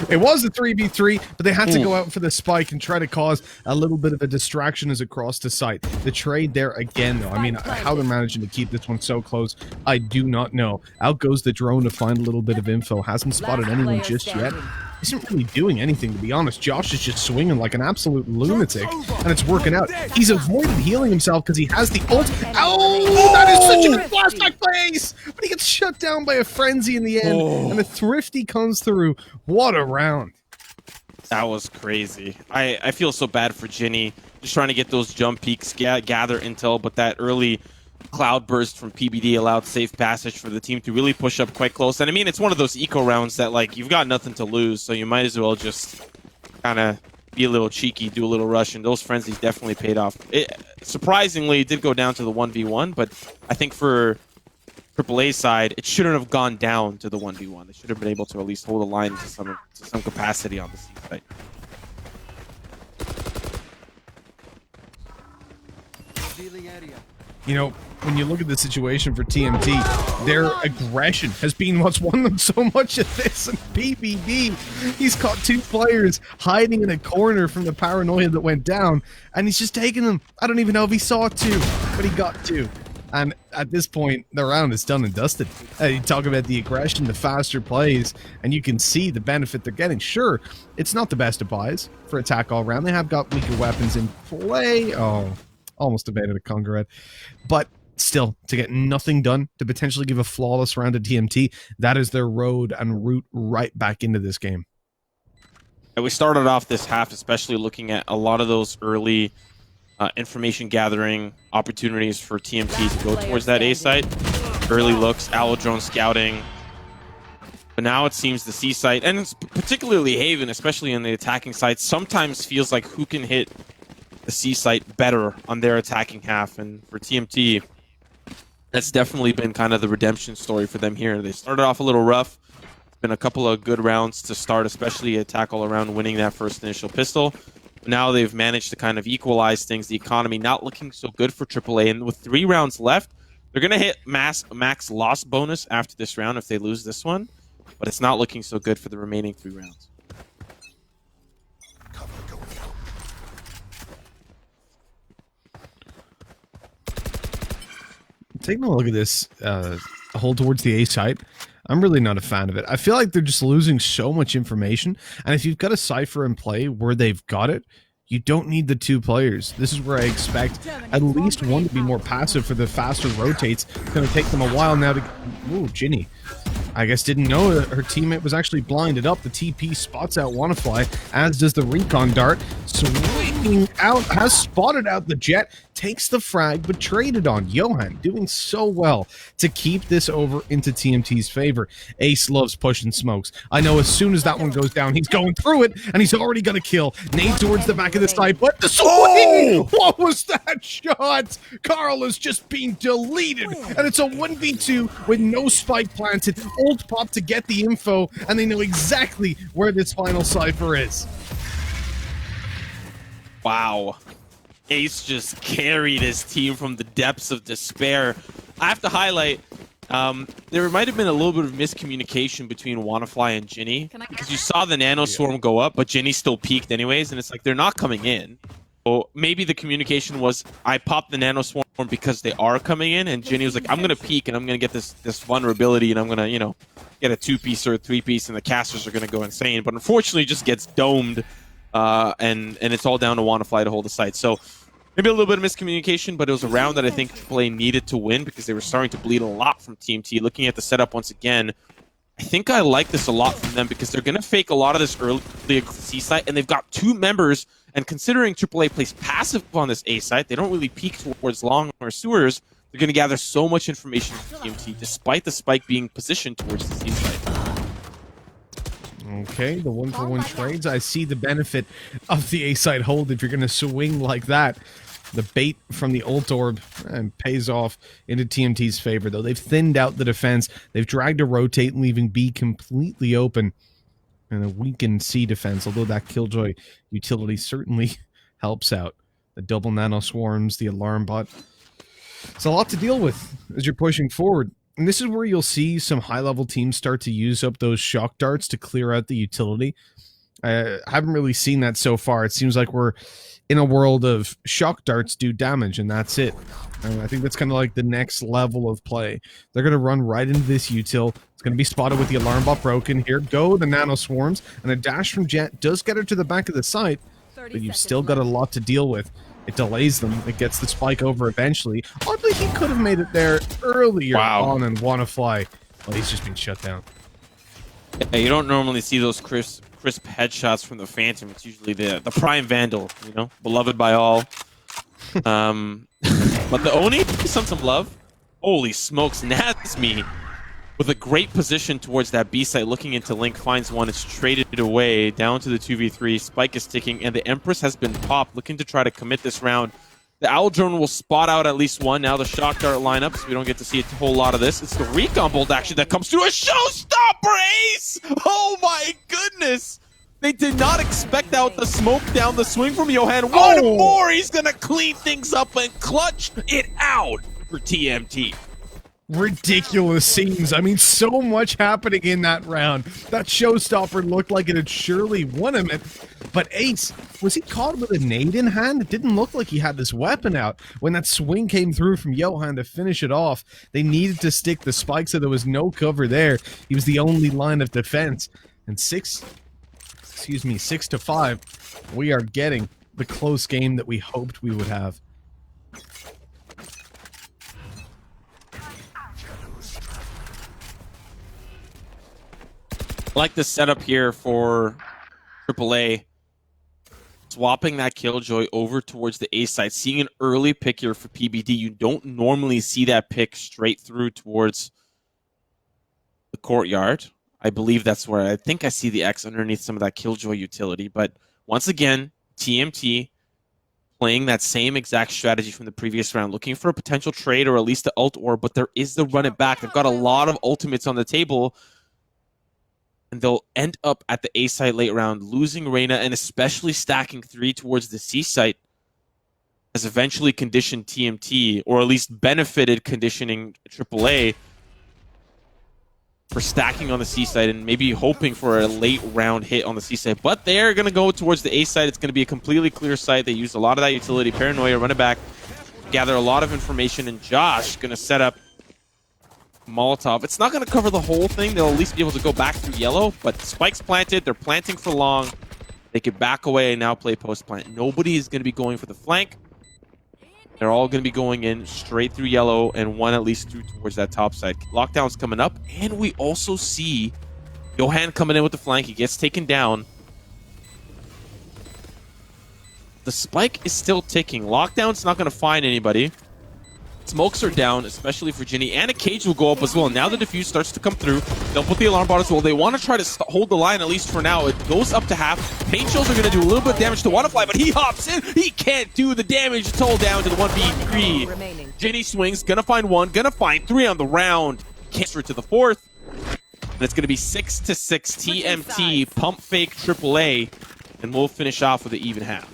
It was a 3v3, but they had to go out for the spike and try to cause a little bit of a distraction as it crossed the site. The trade there again, though. I mean, how they're managing to keep this one so close, I do not know. Out goes the drone to find a little bit of info. Hasn't spotted anyone just yet. Isn't really doing anything, to be honest. Josh is just swinging like an absolute lunatic, and it's working out. He's avoided healing himself because he has the ult. Oh, that is such a good flashback place! But he gets shut down by a frenzy in the end, and the Thrifty comes through. What a round. That was crazy. I feel so bad for Ginny, just trying to get those jump peaks, gather intel, but that early cloud burst from PBD allowed safe passage for the team to really push up quite close. And I mean, it's one of those eco rounds that, like, you've got nothing to lose, so you might as well just kind of be a little cheeky, do a little rush, and those frenzies definitely paid off. Surprisingly, it did go down to the 1v1, but I think for AAA side, it shouldn't have gone down to the 1v1. They should have been able to at least hold a line to some capacity on the C side. You know, when you look at the situation for TMT, their aggression has been what's won them so much of this. And PBD, he's caught 2 players hiding in a corner from the paranoia that went down, and he's just taking them. I don't even know if he saw 2, but he got 2. And at this point, the round is done and dusted. You talk about the aggression, the faster plays, and you can see the benefit they're getting. Sure, it's not the best of buys for attack all round. They have got weaker weapons in play. Oh, almost abandoned a Conqueror. But still, to get nothing done, to potentially give a flawless round to TMT, that is their road and route right back into this game. And we started off this half especially looking at a lot of those early information gathering opportunities for TMT to go towards that A site. Early looks, Owl Drone scouting. But now it seems the C site, and it's particularly Haven, especially in the attacking side, sometimes feels like who can hit the C site better on their attacking half. And for TMT, that's definitely been kind of the redemption story for them here. They started off a little rough. It's been a couple of good rounds to start, especially attack all around, winning that first initial pistol. Now they've managed to kind of equalize things. The economy not looking so good for AAA, and with 3 rounds left, they're going to hit max loss bonus after this round if they lose this one, but it's not looking so good for the remaining 3 rounds. Taking a look at this hold towards the A site, I'm really not a fan of it. I feel like they're just losing so much information, and if you've got a Cypher in play where they've got it, you don't need the 2 players. This is where I expect at least one to be more passive for the faster rotates. It's going to take them a while now to... Ooh, Ginny. I guess didn't know that her teammate was actually blinded up. The TP spots out 𝗠𝘀𝘀, as does the recon dart. Swinging out, has spotted out the Jet, takes the frag, but traded on. Johan doing so well to keep this over into TMT's favor. Ace loves pushing smokes. I know as soon as that one goes down, he's going through it, and he's already got a kill. Nade towards the back of the side, but the swing! Oh! What was that shot? Carl is just being deleted, and it's a 1v2 with no spike planted. Ult pop to get the info, and they know exactly where this final Cypher is. Wow. Ace just carried his team from the depths of despair. I have to highlight, there might have been a little bit of miscommunication between 𝗠𝘀𝘀 and Ginny, because you saw the Nano Swarm go up, but Ginny still peaked anyways, and it's like they're not coming in. So maybe the communication was, I popped the Nano Swarm because they are coming in, and Ginny was like, I'm going to peek, and I'm going to get this vulnerability, and I'm going to, you know, get a 2-piece or a 3-piece, and the casters are going to go insane. But unfortunately, it just gets domed, and it's all down to 𝗠𝘀𝘀 to hold the site. So maybe a little bit of miscommunication, but it was a round that I think AAA needed to win because they were starting to bleed a lot from TMT. Looking at the setup once again, I think I like this a lot from them because they're going to fake a lot of this early C site, and they've got 2 members. And considering AAA plays passive on this A site, they don't really peek towards long or sewers. They're going to gather so much information from TMT, despite the spike being positioned towards the C site. Okay, the 1-for-1 trades. I see the benefit of the A site hold if you're going to swing like that. The bait from the ult orb pays off into TMT's favor, though. They've thinned out the defense. They've dragged a rotate, leaving B completely open. And a weakened C defense, although that Killjoy utility certainly helps out. The double nano swarms, the alarm bot. It's a lot to deal with as you're pushing forward. And this is where you'll see some high-level teams start to use up those shock darts to clear out the utility. I haven't really seen that so far. It seems like we're in a world of shock darts do damage, and that's it. And I think that's kind of like the next level of play. They're going to run right into this util. It's going to be spotted with the alarm bot broken. Here go the nano swarms, and a dash from Jet does get her to the back of the site, but you've still got a lot to deal with. It delays them. It gets the spike over eventually. Oddly, he could have made it there earlier on in 𝗠𝘀𝘀. Well, he's just been shut down. Yeah, you don't normally see those crisp headshots from the Phantom. It's usually the Prime Vandal, you know, beloved by all. But the Oni sent some love. Holy smokes, Nazmi with a great position towards that B site, looking into Link, finds one, it's traded away, down to the 2v3, spike is ticking, and the Empress has been popped, looking to try to commit this round. The Owl Drone will spot out at least one. Now the Shock Dart lineup, so we don't get to see a whole lot of this. It's the Recon Bolt actually that comes through. A showstopper ace! Oh my goodness! They did not expect out the smoke down the swing from Johan. One more! He's gonna clean things up and clutch it out for TMT. Ridiculous scenes. I mean, so much happening in that round. That showstopper looked like it had surely won him. But Ace, was he caught with a nade in hand? It didn't look like he had this weapon out. When that swing came through from Johan to finish it off, they needed to stick the spike so there was no cover there. He was the only line of defense. And 6 to 5, we are getting the close game that we hoped we would have. I like the setup here for AAA. Swapping that Killjoy over towards the A side, seeing an early pick here for PBD. You don't normally see that pick straight through towards the courtyard. I believe that's where I think I see the X underneath some of that Killjoy utility. But once again, TMT playing that same exact strategy from the previous round, looking for a potential trade or at least the ult orb, but there is the run it back. They've got a lot of ultimates on the table. And they'll end up at the A site late round, losing Reyna and especially stacking 3 towards the C site has eventually conditioned TMT, or at least benefited conditioning AAA for stacking on the C site and maybe hoping for a late round hit on the C site. But they're going to go towards the A site. It's going to be a completely clear site. They use a lot of that utility. Paranoia, run it back, gather a lot of information, and Josh going to set up Molotov. It's not going to cover the whole thing. They'll at least be able to go back through yellow, but spikes planted. They're planting for long. They could back away and now play post plant. Nobody is going to be going for the flank. They're all going to be going in straight through yellow and one at least through towards that top side. Lockdown's coming up, and we also see Johan coming in with the flank. He gets taken down. The spike is still ticking. Lockdown's not going to find anybody. Smokes are down, especially for Ginny, and a cage will go up as well. Now the defuse starts to come through. They'll put the alarm bot as well. They want to try to hold the line, at least for now. It goes up to half. Paint chills are going to do a little bit of damage to Wanafly, but he hops in. He can't do the damage. It's all down to the 1v3. Ginny swings, gonna find 1, gonna find 3 on the round. Cancer to the 4th. And it's going to be 6-6 TMT, pump fake AAA, and we'll finish off with an even half.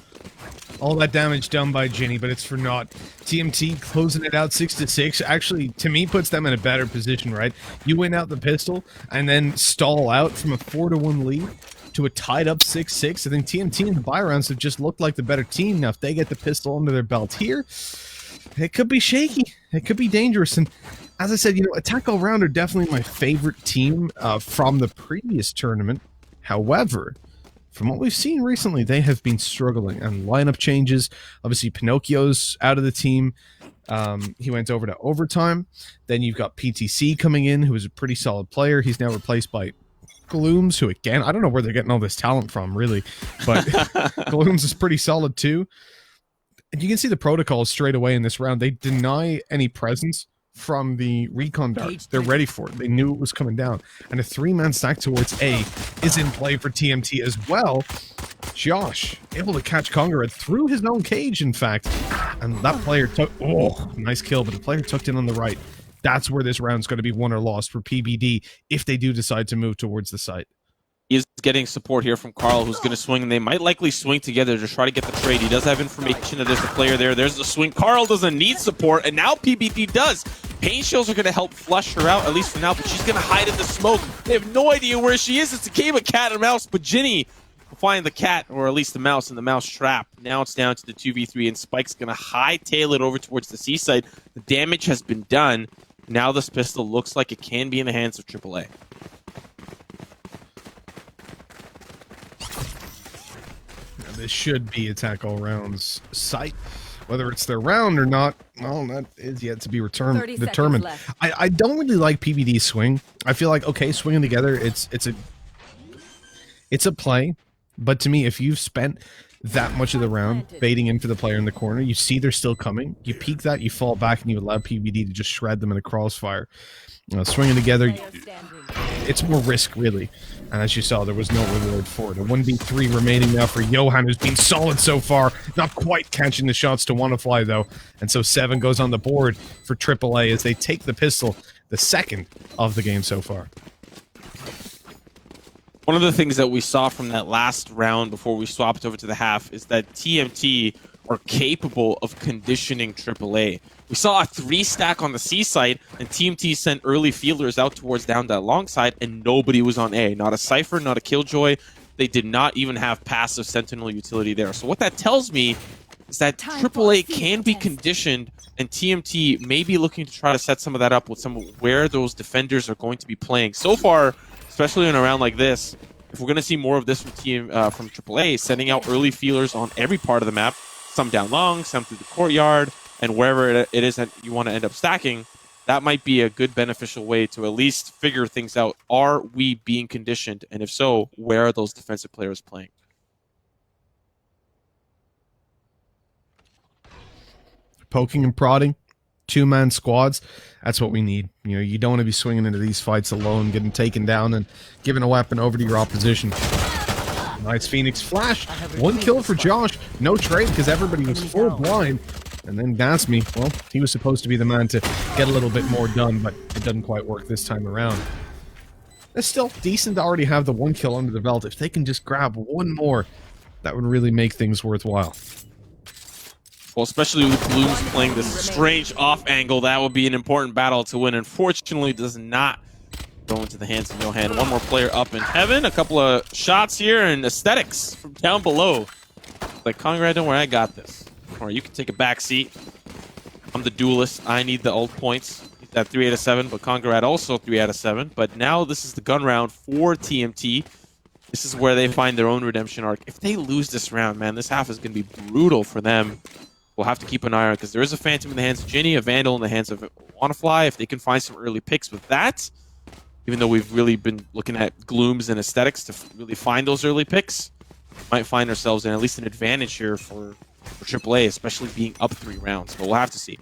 All that damage done by Ginny, but it's for naught. TMT closing it out 6-6. Actually, to me, puts them in a better position, right? You win out the pistol and then stall out from a 4-1 lead to a tied up 6-6. I think TMT and the buy rounds have just looked like the better team. Now, if they get the pistol under their belt here, it could be shaky. It could be dangerous. And as I said, you know, Attack All Round are definitely my favorite team from the previous tournament. However, from what we've seen recently, they have been struggling and lineup changes. Obviously, Pinocchio's out of the team. He went over to overtime. Then you've got PTC coming in, who is a pretty solid player. He's now replaced by Glooms, who again, I don't know where they're getting all this talent from, really. But Glooms is pretty solid too. And you can see the protocols straight away in this round. They deny any presence from the recon darts. They're ready for it. They knew it was coming down. And a 3-man stack towards A is in play for TMT as well. Josh able to catch Congarad through his own cage, in fact. And that player took... Oh, nice kill, but the player tucked in on the right. That's where this round's going to be won or lost for PBD if they do decide to move towards the site. He is getting support here from Carl, who's going to swing, and they might likely swing together to try to get the trade. He does have information that there's a player there. There's the swing. Carl doesn't need support, and now PBD does. Pain shells are going to help flush her out, at least for now, but she's going to hide in the smoke. They have no idea where she is. It's a game of cat and mouse, but Ginny will find the cat, or at least the mouse, in the mouse trap. Now it's down to the 2v3, and Spike's going to hightail it over towards the C side. The damage has been done. Now this pistol looks like it can be in the hands of AAA. This should be Attack All Round's site. Whether it's their round or not, well, that is yet to be determined. I don't really like PBD swing. I feel like, okay, swinging together, it's a play. But to me, if you've spent that much of the round baiting in for the player in the corner, you see they're still coming, you peek that, you fall back, and you allow PBD to just shred them in a crossfire. Swinging together, it's more risk, really. And as you saw, there was no reward for it. A 1v3 remaining now for Johan, who's been solid so far. Not quite catching the shots to Wanafly, though. And so 7 goes on the board for AAA as they take the pistol, the second of the game so far. One of the things that we saw from that last round before we swapped over to the half is that TMT are capable of conditioning AAA. We saw a 3-stack on the C side, and TMT sent early fielders out towards down that long side, and nobody was on A. Not a Cypher, not a Killjoy. They did not even have passive Sentinel utility there. So what that tells me is that AAA can be conditioned, and TMT may be looking to try to set some of that up with some of where those defenders are going to be playing. So far, especially in a round like this, if we're going to see more of this from AAA, sending out early feelers on every part of the map, some down long, some through the courtyard, and wherever it is that you want to end up stacking, that might be a good beneficial way to at least figure things out. Are we being conditioned? And if so, where are those defensive players playing? Poking and prodding, two-man squads, that's what we need. You know, you don't want to be swinging into these fights alone, getting taken down and giving a weapon over to your opposition. Nice Phoenix flash. One kill for Josh. No trade because everybody was full blind. And then 𝗠me, well, he was supposed to be the man to get a little bit more done, but it doesn't quite work this time around. It's still decent to already have the one kill under the belt. If they can just grab one more, that would really make things worthwhile. Well, especially with Blooms playing this strange off angle, that would be an important battle to win. Unfortunately, does not go into the hands of Johan. One more player up in heaven. A couple of shots here and aesthetics from down below. Like, 𝗠GRAD, don't worry, I got this. Or you can take a back seat. I'm the duelist. I need the ult points. He's at 3 out of 7, but 𝗠GRAD also 3 out of 7. But now this is the gun round for TMT. This is where they find their own redemption arc. If they lose this round, man, this half is going to be brutal for them. We'll have to keep an eye on it because there is a Phantom in the hands of 𝗔𝗎, a Vandal in the hands of 𝗠wannaFly. If they can find some early picks with that, even though we've really been looking at glooms and aesthetics to really find those early picks, might find ourselves in at least an advantage here for AAA, especially being up 3 rounds. But we'll have to see.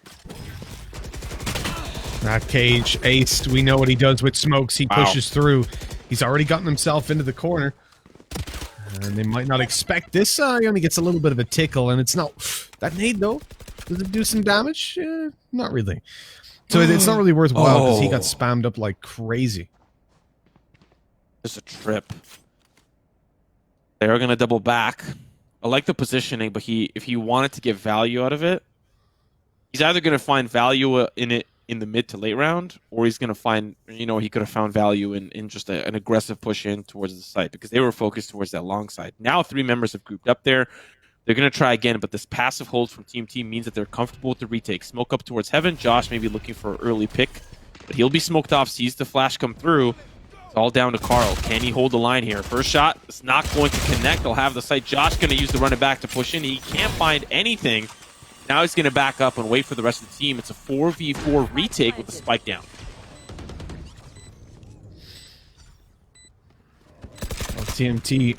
That cage aced. We know what he does with smokes. He pushes through. He's already gotten himself into the corner. And they might not expect this. He only gets a little bit of a tickle, and it's not... That nade, though, does it do some damage? Not really. So it's not really worthwhile because he got spammed up like crazy. There's a trip. They are going to double back. I like the positioning, but if he wanted to get value out of it, he's either going to find value in it in the mid to late round, or he's going to find, you know, he could have found value in just an aggressive push in towards the site because they were focused towards that long side. Now 3 members have grouped up there. They're going to try again, but this passive hold from Team T means that they're comfortable with the retake. Smoke up towards heaven. Josh may be looking for an early pick, but he'll be smoked off, sees the flash come through. It's all down to Carl. Can he hold the line here? First shot, it's not going to connect. They'll have the site. Josh going to use the run it back to push in. He can't find anything. Now he's going to back up and wait for the rest of the team. It's a 4v4 retake with a spike down. Well, TMT,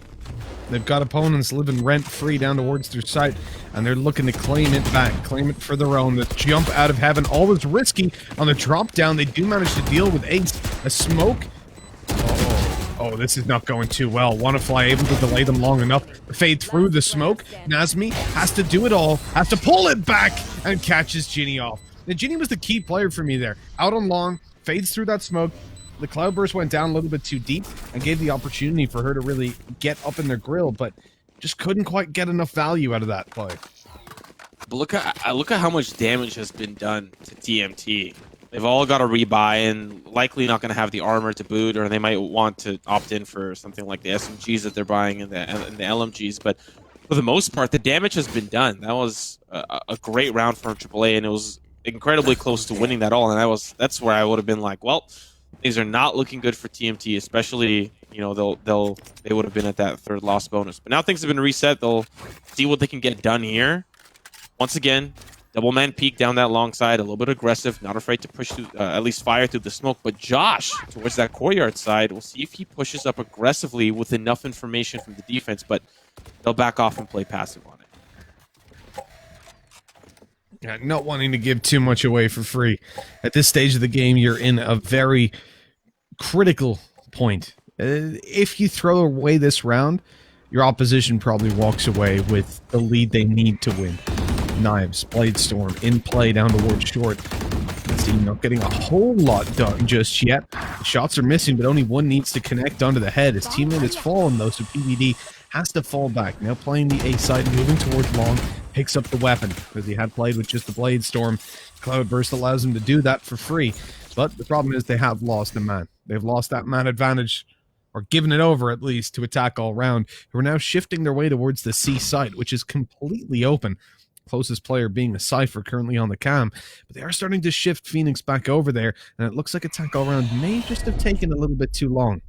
they've got opponents living rent-free down towards their site, and they're looking to claim it back, claim it for their own. The jump out of heaven, always risky. On the drop down, they do manage to deal with Ace. A smoke. Oh, this is not going too well. 𝗠wannaFly able to delay them long enough. Fade through the smoke. 𝗠me has to do it all. Has to pull it back and catches 𝗔𝗎 off. Now, 𝗔𝗎 was the key player for me there. Out on long, fades through that smoke. The Cloudburst went down a little bit too deep and gave the opportunity for her to really get up in their grill, but just couldn't quite get enough value out of that play. But look at how much damage has been done to TMT. They've all got a rebuy and likely not going to have the armor to boot, or they might want to opt in for something like the SMGs that they're buying and the LMGs. But for the most part, the damage has been done. That was a great round for AAA, and it was incredibly close to winning that all. And that's where I would have been like, well, things are not looking good for TMT, especially, you know, they would have been at that 3rd loss bonus. But now things have been reset. They'll see what they can get done here. Once again, double man peek down that long side, a little bit aggressive, not afraid to push through, at least fire through the smoke. But Josh, towards that courtyard side, we'll see if he pushes up aggressively with enough information from the defense, but they'll back off and play passive on it. Yeah, not wanting to give too much away for free. At this stage of the game, you're in a very critical point. If you throw away this round, your opposition probably walks away with the lead they need to win. Knives, Bladestorm in play down towards short. See, not getting a whole lot done just yet. The shots are missing, but only one needs to connect onto the head. His teammate has fallen, though, so PVD has to fall back. Now playing the A side, moving towards long, picks up the weapon, because he had played with just the Bladestorm. Cloudburst allows him to do that for free. But the problem is they have lost a man. They've lost that man advantage, or given it over at least, to attack all round. Who are now shifting their way towards the C site, which is completely open. Closest player being a Cypher currently on the cam, but they are starting to shift Phoenix back over there, and it looks like attack all round may just have taken a little bit too long.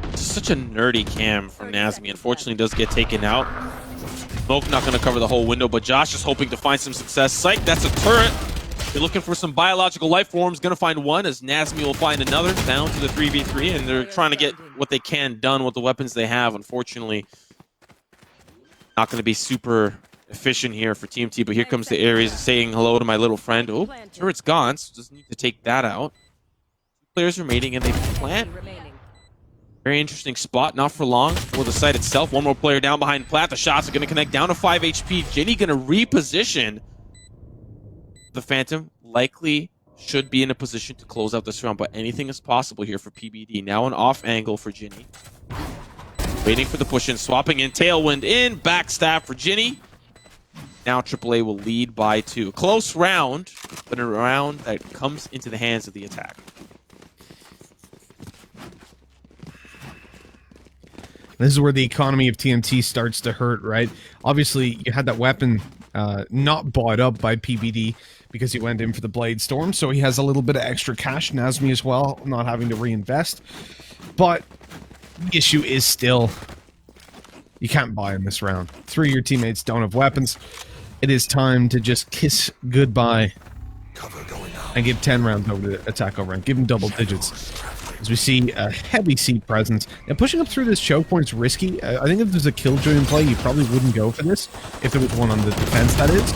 It's such a nerdy cam from 𝗠me. Unfortunately, does get taken out. Smoke not going to cover the whole window, but Josh is hoping to find some success. Psych, that's a turret. You're looking for some biological life forms. Going to find one as 𝗠𝗏𝗎 will find another. Down to the 3v3, and they're trying to get what they can done with the weapons they have. Unfortunately, not going to be super efficient here for TMT, but here comes the Ares saying hello to my little friend. Oh, turret's gone, so just need to take that out. 2 players remaining, and they plant. Very interesting spot, not for long for the site itself. One more player down behind Plat. The shots are going to connect down to 5 HP. Ginny going to reposition. The Phantom likely should be in a position to close out this round, but anything is possible here for PBD. Now an off angle for Ginny. Waiting for the push in, swapping in, tailwind in, backstab for Ginny. Now AAA will lead by 2. Close round, but a round that comes into the hands of the attack. This is where the economy of TMT starts to hurt, right? Obviously, you had that weapon not bought up by PBD because he went in for the Blade Storm, so he has a little bit of extra cash. 𝗠𝗏𝗎 as well, not having to reinvest. But the issue is still, you can't buy in this round. 3 of your teammates don't have weapons. It is time to just kiss goodbye and give 10 rounds over to attack overrun. Give him double digits. As we see a heavy seat presence. Now, pushing up through this choke point's risky. I think if there's a killjoy in play, you probably wouldn't go for this. If there was one on the defense, that is.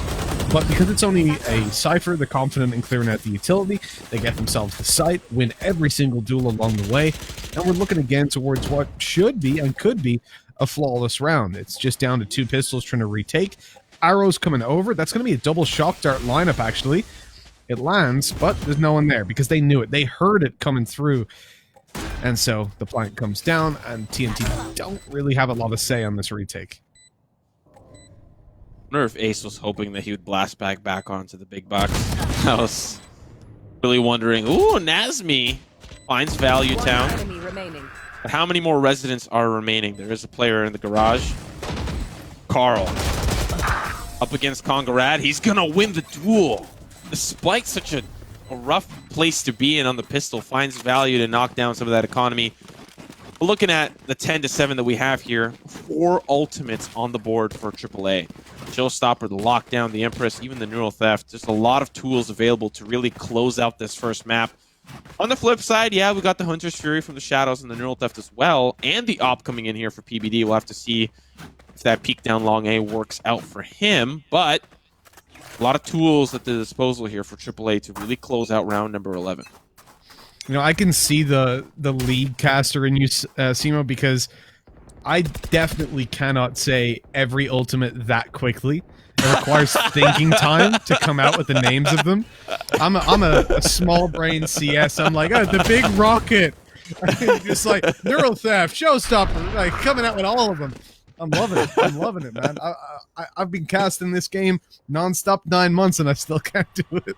But because it's only a Cypher, they're confident in clearing out the utility. They get themselves the site, win every single duel along the way. And we're looking again towards what should be and could be a flawless round. It's just down to 2 pistols trying to retake. Arrows coming over. That's going to be a double shock dart lineup, actually. It lands, but there's no one there because they knew it. They heard it coming through. And so the plant comes down, and TMT don't really have a lot of say on this retake. I wonder if Ace was hoping that he would blast back onto the big box. I was really wondering. Ooh, 𝗠𝗏𝗎 finds Value Town. But how many more residents are remaining? There is a player in the garage. Carl up against 𝗠𝘀𝗁. He's gonna win the duel. Despite such a rough place to be in on the pistol, finds value to knock down some of that economy. But looking at the 10-7 that we have here, 4 ultimates on the board for AAA. Showstopper, the lockdown, the Empress, even the Neural Theft. Just a lot of tools available to really close out this first map. On the flip side, yeah, we got the Hunter's Fury from the Shadows and the Neural Theft as well, and the Op coming in here for PBD. We'll have to see if that peek down long A works out for him, but a lot of tools at the disposal here for AAA to really close out round number 11. You know, I can see the lead caster in you, Simo, because I definitely cannot say every ultimate that quickly. It requires thinking time to come out with the names of them. I'm a small brain CS. I'm like, oh, the big rocket. Just like Neural Theft, Showstopper, like coming out with all of them. I'm loving it. I'm loving it, man. I've been casting this game nonstop 9 months, and I still can't do it.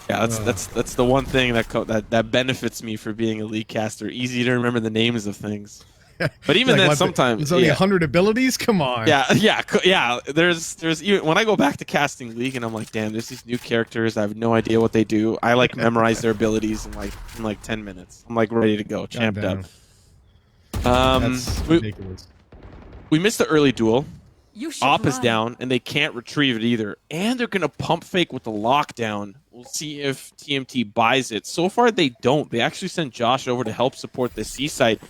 Yeah, that's the one thing that benefits me for being a league caster. Easy to remember the names of things. But even like, then, sometimes there's only 100 abilities. Come on. Yeah. There's even when I go back to casting League, and I'm like, damn, there's these new characters. I have no idea what they do. I like memorize their abilities in like 10 minutes. I'm like ready to go, champed up. That's ridiculous. We missed the early duel. Op is down, and they can't retrieve it either. And they're going to pump fake with the lockdown. We'll see if TMT buys it. So far, they don't. They actually sent Josh over to help support the C site.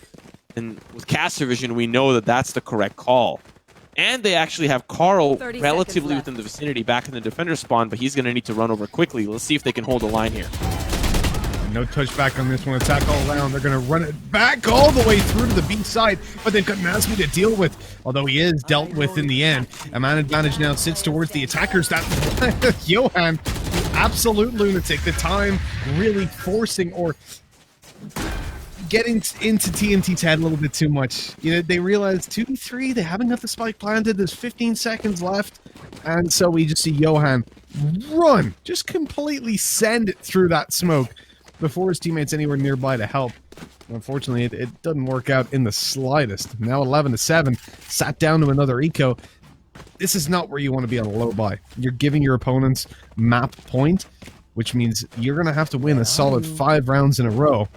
And with caster vision, we know that that's the correct call. And they actually have Carl relatively within the vicinity back in the defender spawn, but he's going to need to run over quickly. Let's see if they can hold the line here. No touchback on this one. Attack all around. They're going to run it back all the way through to the B side, but they've got 𝗠𝗏𝗎 to deal with, although he is dealt with in the end. A man advantage now sits towards the attackers. That Johan, the absolute lunatic, the time really forcing or getting into TMT's head a little bit too much. You know, they realize 2v3, they haven't got the spike planted. There's 15 seconds left, and so we just see Johan run, just completely send it through that smoke before his teammates anywhere nearby to help. Unfortunately, it doesn't work out in the slightest. Now 11-7, sat down to another eco. This is not where you want to be on a low buy. You're giving your opponents map point, which means you're going to have to win a solid 5 rounds in a row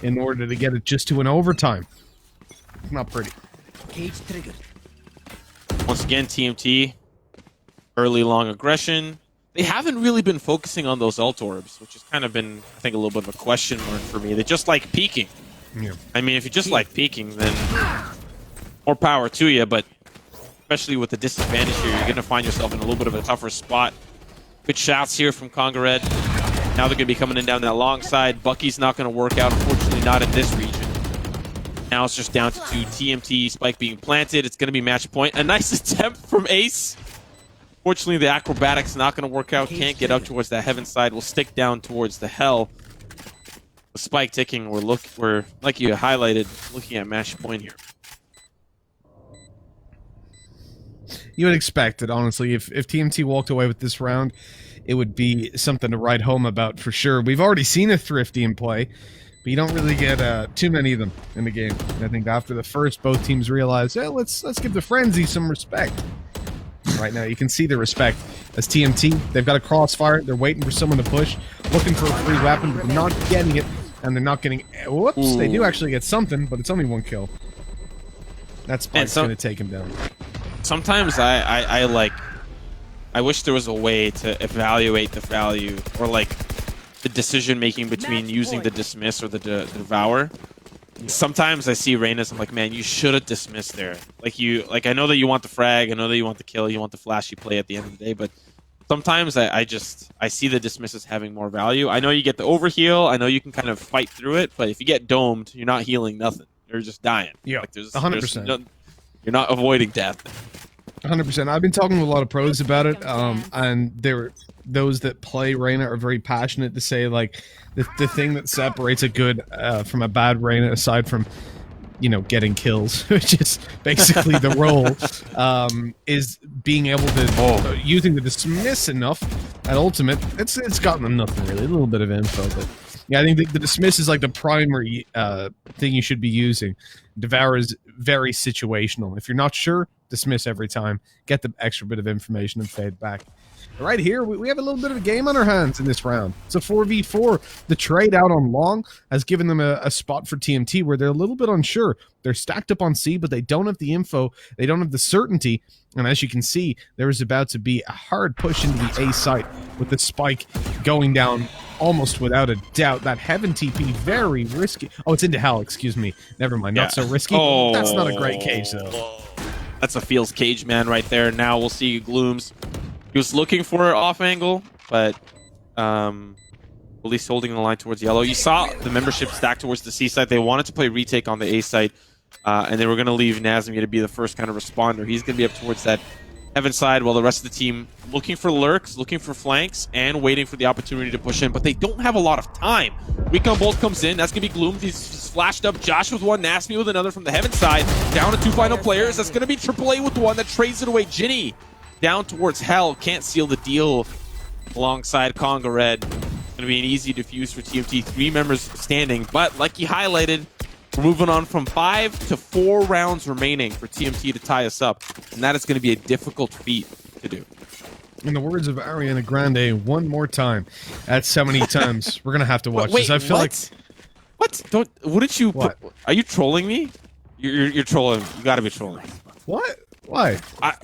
in order to get it just to an overtime. Not pretty. Once again, TMT early long aggression. They haven't really been focusing on those ult orbs, which has kind of been, I think, a little bit of a question mark for me. They just like peeking. Yeah. I mean, if you just like peeking, then more power to you, but especially with the disadvantage here, you're going to find yourself in a little bit of a tougher spot. Good shots here from 𝗠𝘀𝘁. Now they're going to be coming in down that long side. Bucky's not going to work out, unfortunately, not in this region. Now it's just down to 2 TMT, Spike being planted. It's going to be match point. A nice attempt from Ace. Fortunately, the acrobatics not going to work out. Can't get up towards that heaven side. Will stick down towards the hell. The Spike ticking. We're like you highlighted, looking at match point here. You would expect it, honestly. If TMT walked away with this round, it would be something to write home about for sure. We've already seen a Thrifty in play, but you don't really get too many of them in the game. And I think after the first, both teams realized, hey, let's give the Frenzy some respect. Right now, you can see the respect. As TMT, they've got a crossfire. They're waiting for someone to push, looking for a free weapon, but they're not getting it. And they're not getting... Whoops, Ooh. They do actually get something, but it's only 1 kill. That Spike's going to take him down. Sometimes I wish there was a way to evaluate the value or like the decision making between using the dismiss or the devour. Sometimes I see Reyna's, I'm like, man, you should have dismissed there. Like I know that you want the frag, I know that you want the kill, you want the flashy play at the end of the day, but sometimes I see the dismisses having more value. I know you get the overheal, I know you can kind of fight through it, but if you get domed, you're not healing nothing. You're just dying. Yeah, like, there's 100%. You're not avoiding death. 100%. I've been talking to a lot of pros about it, and those that play Reyna are very passionate to say, like, the thing that separates a good from a bad Reyna, aside from, you know, getting kills, which is basically the role, is being able to, using the dismiss enough at ultimate, it's gotten them nothing really, a little bit of info, but yeah, I think the dismiss is like the primary thing you should be using. Devour is very situational. If you're not sure, dismiss every time. Get the extra bit of information and fade back. Right here, we have a little bit of a game on our hands in this round. It's a 4v4. The trade out on long has given them a spot for TMT where they're a little bit unsure. They're stacked up on C, but they don't have the info. They don't have the certainty. And as you can see, there is about to be a hard push into the A site with the Spike going down almost without a doubt. That Heaven TP, very risky. Oh, it's into Hell, excuse me. Never mind, not so risky. Oh. That's not a great cage, though. That's a feels cage man right there. Now we'll see Glooms. He was looking for off angle, but at least holding the line towards yellow. You saw the membership stack towards the C side. They wanted to play retake on the A side, and they were going to leave Nazmi to be the first kind of responder. He's going to be up towards that heaven side, while the rest of the team looking for lurks, looking for flanks, and waiting for the opportunity to push in. But they don't have a lot of time. Recon Bolt comes in. That's going to be Gloom. He's flashed up. Josh with one. Nazmi with another from the heaven side. Down to 2 final players. That's going to be AAA with one that trades it away. Ginny down towards Hell. Can't seal the deal alongside 𝗠𝘀𝘁. Going to be an easy defuse for TMT. 3 members standing. But like he highlighted, we're moving on from 5 to 4 rounds remaining for TMT to tie us up. And that is going to be a difficult feat to do. In the words of Ariana Grande, one more time. That's so many times. We're going to have to watch Wait, this. I feel what? like... What? Wouldn't you... What? Are you trolling me? You're trolling. You got to be trolling. What? Why?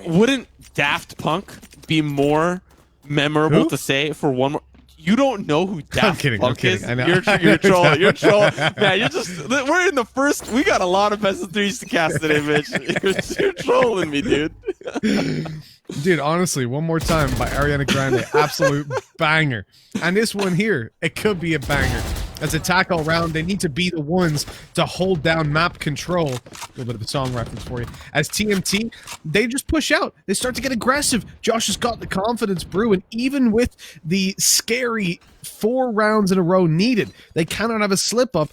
Wouldn't Daft Punk be more memorable to say for one more... You don't know who Daft Punk is? I know. You're trolling. You're trolling. Man, you're just... We're in the first... We got a lot of best of threes to cast today, bitch. You're trolling me, dude. Dude, honestly, one more time by Ariana Grande. Absolute banger. And this one here, it could be a banger. As attack all round, they need to be the ones to hold down map control. A little bit of a song reference for you. As TMT, they just push out. They start to get aggressive. Josh has got the confidence brew, and even with the scary 4 rounds in a row needed, they cannot have a slip-up.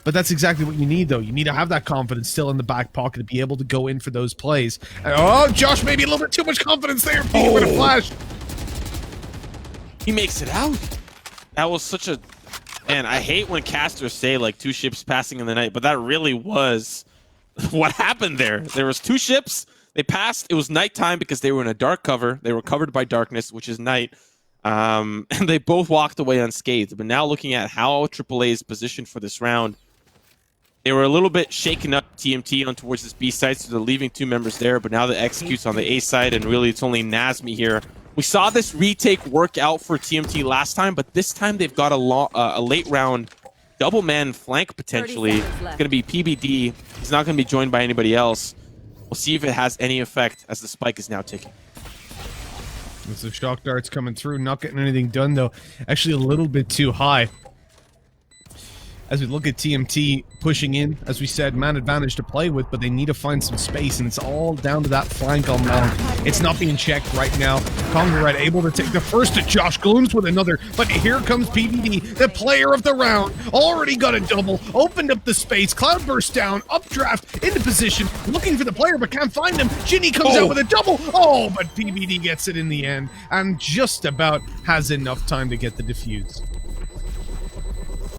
But that's exactly what you need, though. You need to have that confidence still in the back pocket to be able to go in for those plays. And, oh, Josh, maybe a little bit too much confidence there. Peeking with a flash. He makes it out. That was such a... Man, I hate when casters say, like, 2 ships passing in the night, but that really was what happened there. There was 2 ships. They passed. It was nighttime because they were in a dark cover. They were covered by darkness, which is night. And they both walked away unscathed. But now looking at how AAA is positioned for this round, they were a little bit shaken up TMT on towards this B side, so they're leaving 2 members there. But now the executes on the A side, and really it's only Nazmi here We saw this retake work out for TMT last time, but this time they've got a late round double man flank potentially. It's going to be PBD. He's not going to be joined by anybody else. We'll see if it has any effect as the spike is now ticking. There's the shock darts coming through, not getting anything done though. Actually a little bit too high. As we look at TMT pushing in, as we said, man advantage to play with, but they need to find some space, and it's all down to that flank on Melon. It's not being checked right now. 𝗠𝘀𝘁 able to take the first to Josh Glooms with another, but here comes PBD, the player of the round, already got a double, opened up the space, Cloudburst down, updraft, into position, looking for the player, but can't find him. Ginny comes out with a double, but PBD gets it in the end, and just about has enough time to get the defuse.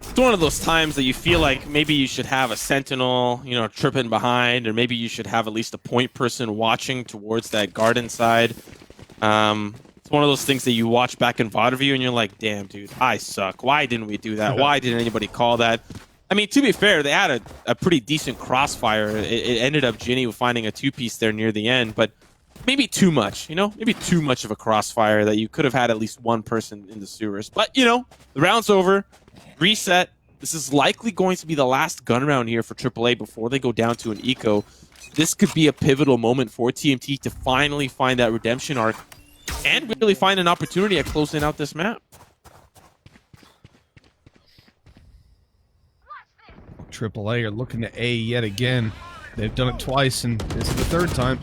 It's one of those times that you feel like maybe you should have a sentinel, you know, tripping behind, or maybe you should have at least a point person watching towards that garden side. It's one of those things that you watch back in VOD review and you're like, damn, dude, I suck. Why didn't we do that? Why didn't anybody call that? I mean, to be fair, they had a pretty decent crossfire. It ended up Ginny finding a two-piece there near the end, but maybe too much, you know? Maybe too much of a crossfire that you could have had at least one person in the sewers. But, you know, the round's over. Reset. This is likely going to be the last gun round here for AAA before they go down to an eco. This could be a pivotal moment for TMT to finally find that redemption arc and really find an opportunity at closing out this map. AAA are looking to A yet again. They've done it twice, and this is the third time.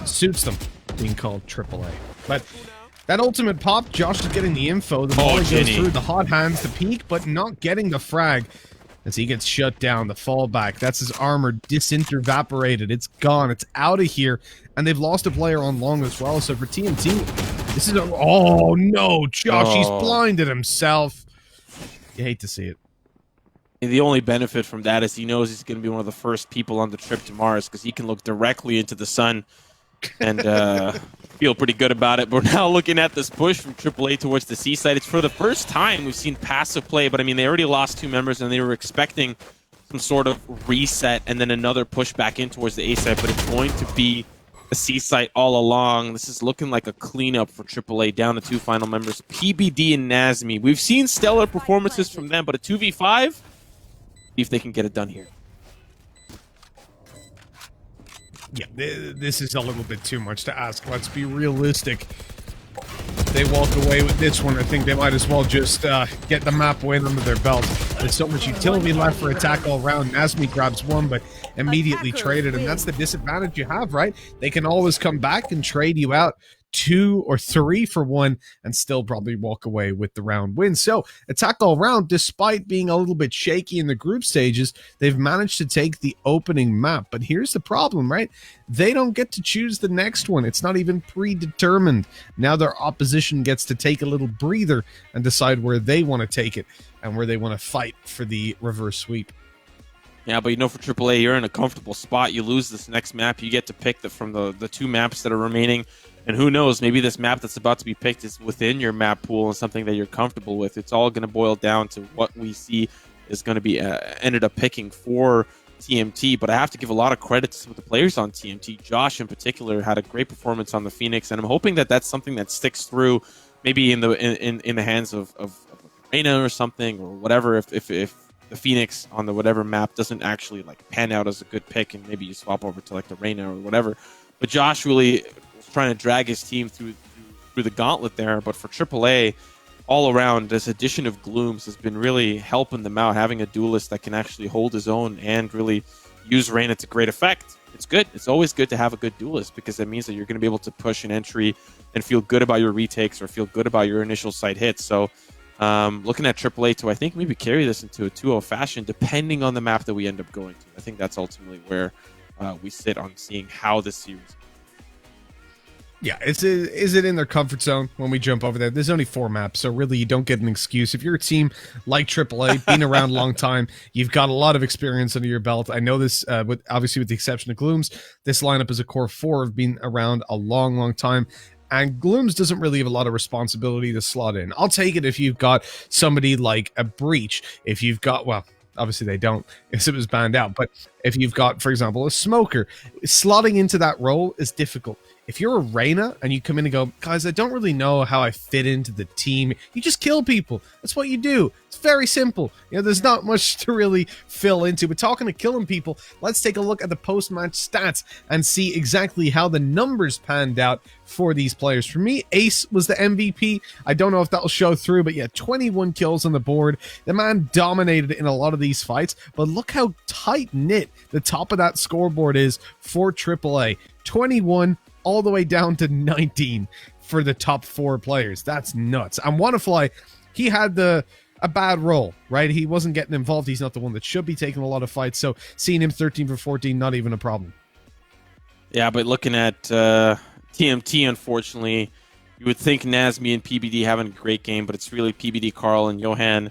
Suits them being called AAA. But that ultimate pop, Josh is getting the info. The ball goes through the hot hands, the peek, but not getting the frag as he gets shut down. The fallback, that's his armor disintervaporated. It's gone. It's out of here. And they've lost a player on long as well. So for TMT, this is a... Oh, no. Josh, he's blinded himself. You hate to see it. The only benefit from that is he knows he's going to be one of the first people on the trip to Mars because he can look directly into the sun and feel pretty good about it. But we're now looking at this push from AAA towards the C side. It's for the first time we've seen passive play, but I mean, they already lost 2 members and they were expecting some sort of reset and then another push back in towards the A side, but it's going to be the C site all along. This is looking like a cleanup for AAA, down to 2 final members, PBD and Nazmi. We've seen stellar performances from them, but a 2v5, see if they can get it done here. Yeah, this is a little bit too much to ask. Let's be realistic. If they walk away with this one, I think they might as well just get the map win under their belt. There's so much utility left for attack all round. Nazmi grabs one, but immediately traded, and that's the disadvantage you have, right? They can always come back and trade you out 2 or 3 for 1 and still probably walk away with the round win. So attack all round, despite being a little bit shaky in the group stages, they've managed to take the opening map. But here's the problem, right? They don't get to choose the next one. It's not even predetermined. Now their opposition gets to take a little breather and decide where they want to take it and where they want to fight for the reverse sweep. Yeah, but you know, for AAA, you're in a comfortable spot. You lose this next map, you get to pick from the 2 maps that are remaining. And who knows, maybe this map that's about to be picked is within your map pool and something that you're comfortable with. It's all going to boil down to what we see is going to be ended up picking for TMT. But I have to give a lot of credit to some of the players on TMT. Josh, in particular, had a great performance on the Phoenix, and I'm hoping that that's something that sticks through, maybe in the hands of Reina or something or whatever. If the Phoenix on the whatever map doesn't actually like pan out as a good pick, and maybe you swap over to like the Reina or whatever. But Josh really trying to drag his team through the gauntlet there. But for AAA, all around, this addition of Glooms has been really helping them out, having a duelist that can actually hold his own and really use Reina to great effect. It's good. It's always good to have a good duelist because it means that you're going to be able to push an entry and feel good about your retakes or feel good about your initial site hits. So looking at AAA to, I think, maybe carry this into a 2-0 fashion, depending on the map that we end up going to. I think that's ultimately where we sit on seeing how this series. Yeah, is it in their comfort zone when we jump over there? There's only 4 maps, so really you don't get an excuse. If you're a team like AAA, been around a long time, you've got a lot of experience under your belt. I know this, obviously with the exception of Glooms, this lineup is a core 4 have been around a long, long time. And Glooms doesn't really have a lot of responsibility to slot in. I'll take it if you've got somebody like a Breach. If you've got, well, obviously they don't, because it was banned out. But if you've got, for example, a Smoker, slotting into that role is difficult. if you're a Reyna and you come in and go, guys, I don't really know how I fit into the team, you just kill people. That's what you do. It's very simple. You know, there's not much to really fill into. But talking to killing people, let's take a look at the post-match stats and see exactly how the numbers panned out for these players. For me, Ace was the MVP. I don't know if that'll show through, but yeah, 21 kills on the board. The man dominated in a lot of these fights, but look how tight-knit the top of that scoreboard is for AAA. 21 all the way down to 19 for the top 4 players. That's nuts. And Wannafly, he had a bad role, right? He wasn't getting involved. He's not the one that should be taking a lot of fights. So seeing him 13 for 14, not even a problem. Yeah, but looking at TMT, unfortunately, you would think Nazmi and PBD having a great game, but it's really PBD, Carl, and Johan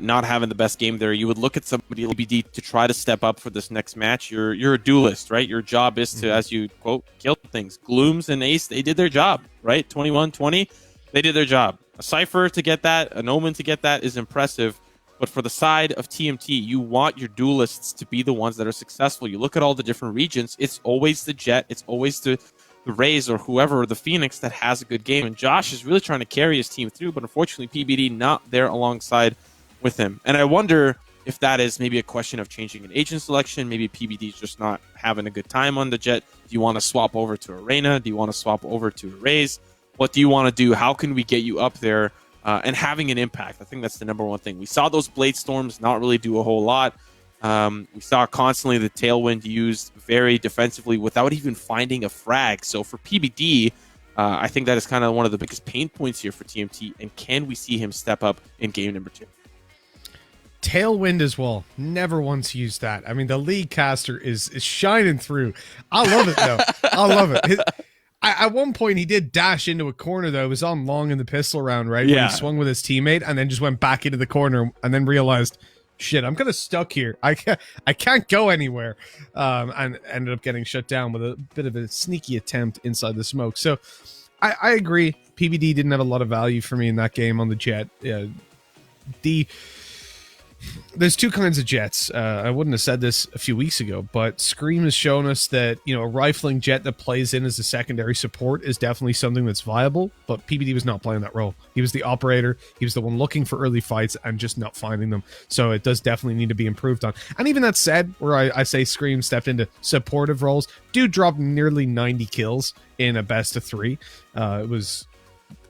not having the best game there. You would look at somebody like PBD to try to step up for this next match. You're a duelist, right? Your job is to, as you quote, kill things. Glooms and Ace, they did their job, right? 21-20, they did their job. A Cypher to get that, an Omen to get that is impressive. But for the side of TMT, you want your duelists to be the ones that are successful. You look at all the different regions, it's always the Jet, it's always the Raze or whoever, or the Phoenix that has a good game. And Josh is really trying to carry his team through, but unfortunately PBD not there alongside with him. And I wonder if that is maybe a question of changing an agent selection. Maybe PBD is just not having a good time on the Jet. Do you want to swap over to a Reyna? Do you want to swap over to a Raze? What do you want to do? How can we get you up there and having an impact? I think that's the number one thing. We saw those Blade Storms not really do a whole lot. We saw constantly the Tailwind used very defensively without even finding a frag. So for PBD, I think that is kind of one of the biggest pain points here for TMT. And can we see him step up in game number 2? Tailwind as well. Never once used that. I mean, the league caster is shining through. I love it, though. I love it. At one point, he did dash into a corner, though. It was on long in the pistol round, right? Yeah. When he swung with his teammate and then just went back into the corner and then realized, shit, I'm kind of stuck here. I can't go anywhere. And ended up getting shut down with a bit of a sneaky attempt inside the smoke. So I agree. PBD didn't have a lot of value for me in that game on the Jet. There's two kinds of Jets. I wouldn't have said this a few weeks ago, but Scream has shown us that, you know, a rifling Jet that plays in as a secondary support is definitely something that's viable, but PBD was not playing that role. He was the operator. He was the one looking for early fights and just not finding them. So it does definitely need to be improved on. And even that said, where I say Scream stepped into supportive roles, dude dropped nearly 90 kills in a best of 3. It was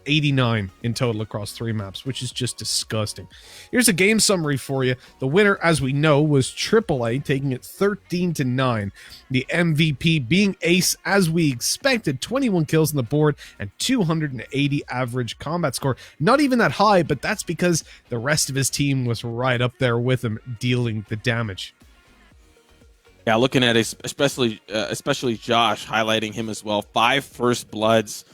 89 in total across 3 maps, which is just disgusting. Here's a game summary for you. The winner, as we know, was AAA, taking it 13-9. The MVP being Ace, as we expected, 21 kills on the board and 280 average combat score. Not even that high, but that's because the rest of his team was right up there with him, dealing the damage. Yeah, looking at it, especially Josh, highlighting him as well. 5 first bloods.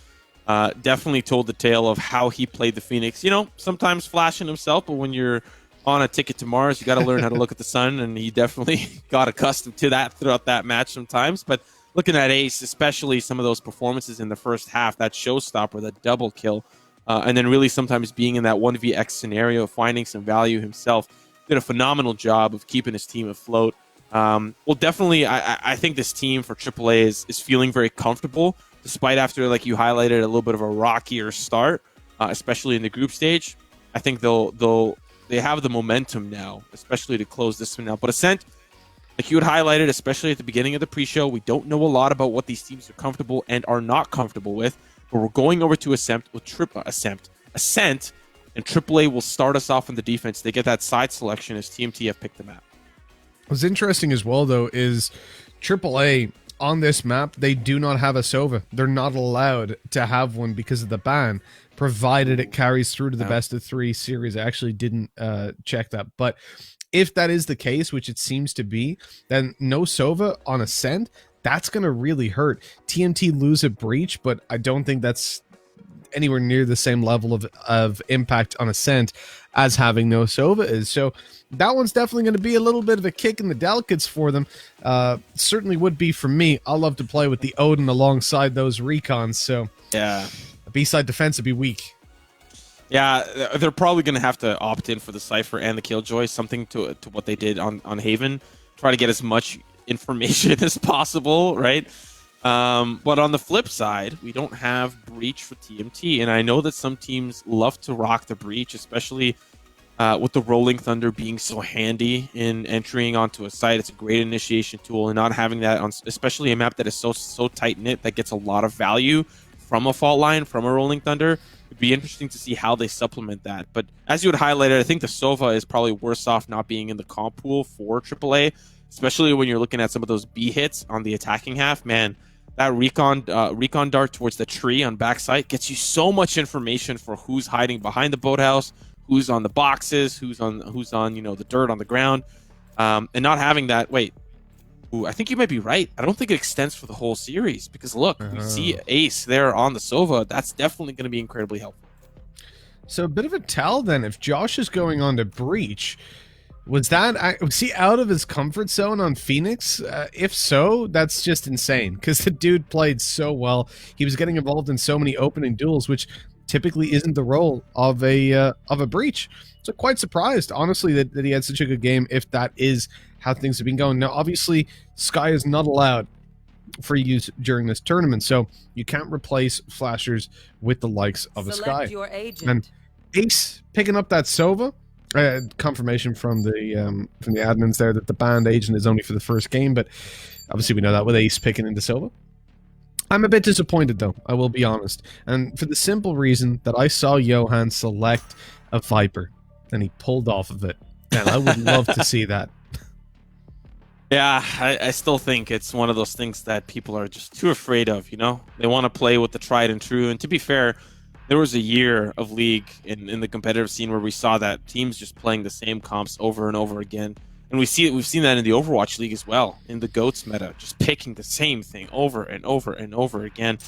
Definitely told the tale of how he played the Phoenix. You know, sometimes flashing himself, but when you're on a ticket to Mars, you got to learn how to look at the sun, and he definitely got accustomed to that throughout that match sometimes. But looking at Ace, especially some of those performances in the first half, that showstopper, that double kill, and then really sometimes being in that 1vx scenario, finding some value himself, did a phenomenal job of keeping his team afloat. Well, definitely, I think this team for AAA is feeling very comfortable, despite after, like you highlighted, a little bit of a rockier start, especially in the group stage. I think they have the momentum now, especially to close this one out. But Ascent, like you had highlighted, especially at the beginning of the pre-show, we don't know a lot about what these teams are comfortable and are not comfortable with. But we're going over to Ascent, and AAA will start us off on the defense. They get that side selection as TMT have picked the map. What's interesting as well, though, is AAA on this map, they do not have a Sova. They're not allowed to have one because of the ban, provided it carries through to the best of 3 series. I actually didn't check that, but if that is the case, which it seems to be, then no Sova on Ascent, that's going to really hurt. TMT lose a Breach, but I don't think that's anywhere near the same level of impact on Ascent as having no Sova is. So that one's definitely going to be a little bit of a kick in the delicates for them. Certainly would be for me. I love to play with the Odin alongside those recons. So yeah, a B-side defense would be weak. Yeah, they're probably going to have to opt in for the Cypher and the Killjoy, something to what they did on Haven. Try to get as much information as possible, right? But on the flip side, we don't have Breach for TMT, and I know that some teams love to rock the Breach, especially with the Rolling Thunder being so handy in entering onto a site. It's a great initiation tool, and not having that on, especially a map that is so tight knit that gets a lot of value from a fault line, from a Rolling Thunder. It'd be interesting to see how they supplement that. But as you had highlighted, I think the Sova is probably worse off not being in the comp pool for AAA, especially when you're looking at some of those B hits on the attacking half. Man, that recon dart towards the tree on backside gets you so much information for who's hiding behind the boathouse, who's on the boxes, who's on the dirt on the ground, and not having that. Wait, I think you might be right. I don't think it extends for the whole series, because look, we see Ace there on the Sova. That's definitely going to be incredibly helpful. So a bit of a tell then, if Josh is going on to Breach, was he out of his comfort zone on Phoenix? If so, that's just insane, because the dude played so well. He was getting involved in so many opening duels, which typically isn't the role of a Breach. So quite surprised, honestly, that he had such a good game, if that is how things have been going. Now, obviously, Sky is not allowed for use during this tournament, so you can't replace flashers with the likes of a Sky. Your agent. And Ace picking up that Sova, confirmation from the admins there that the banned agent is only for the first game, but obviously we know that with Ace picking into Sova. I'm a bit disappointed, though, I will be honest, and for the simple reason that I saw Johan select a Viper, and he pulled off of it, and I would love to see that. Yeah, I still think it's one of those things that people are just too afraid of, you know? They want to play with the tried and true, and to be fair, there was a year of League in the competitive scene where we saw that teams just playing the same comps over and over again. And we've seen that in the Overwatch League as well, in the GOATS meta, just picking the same thing over and over and over again.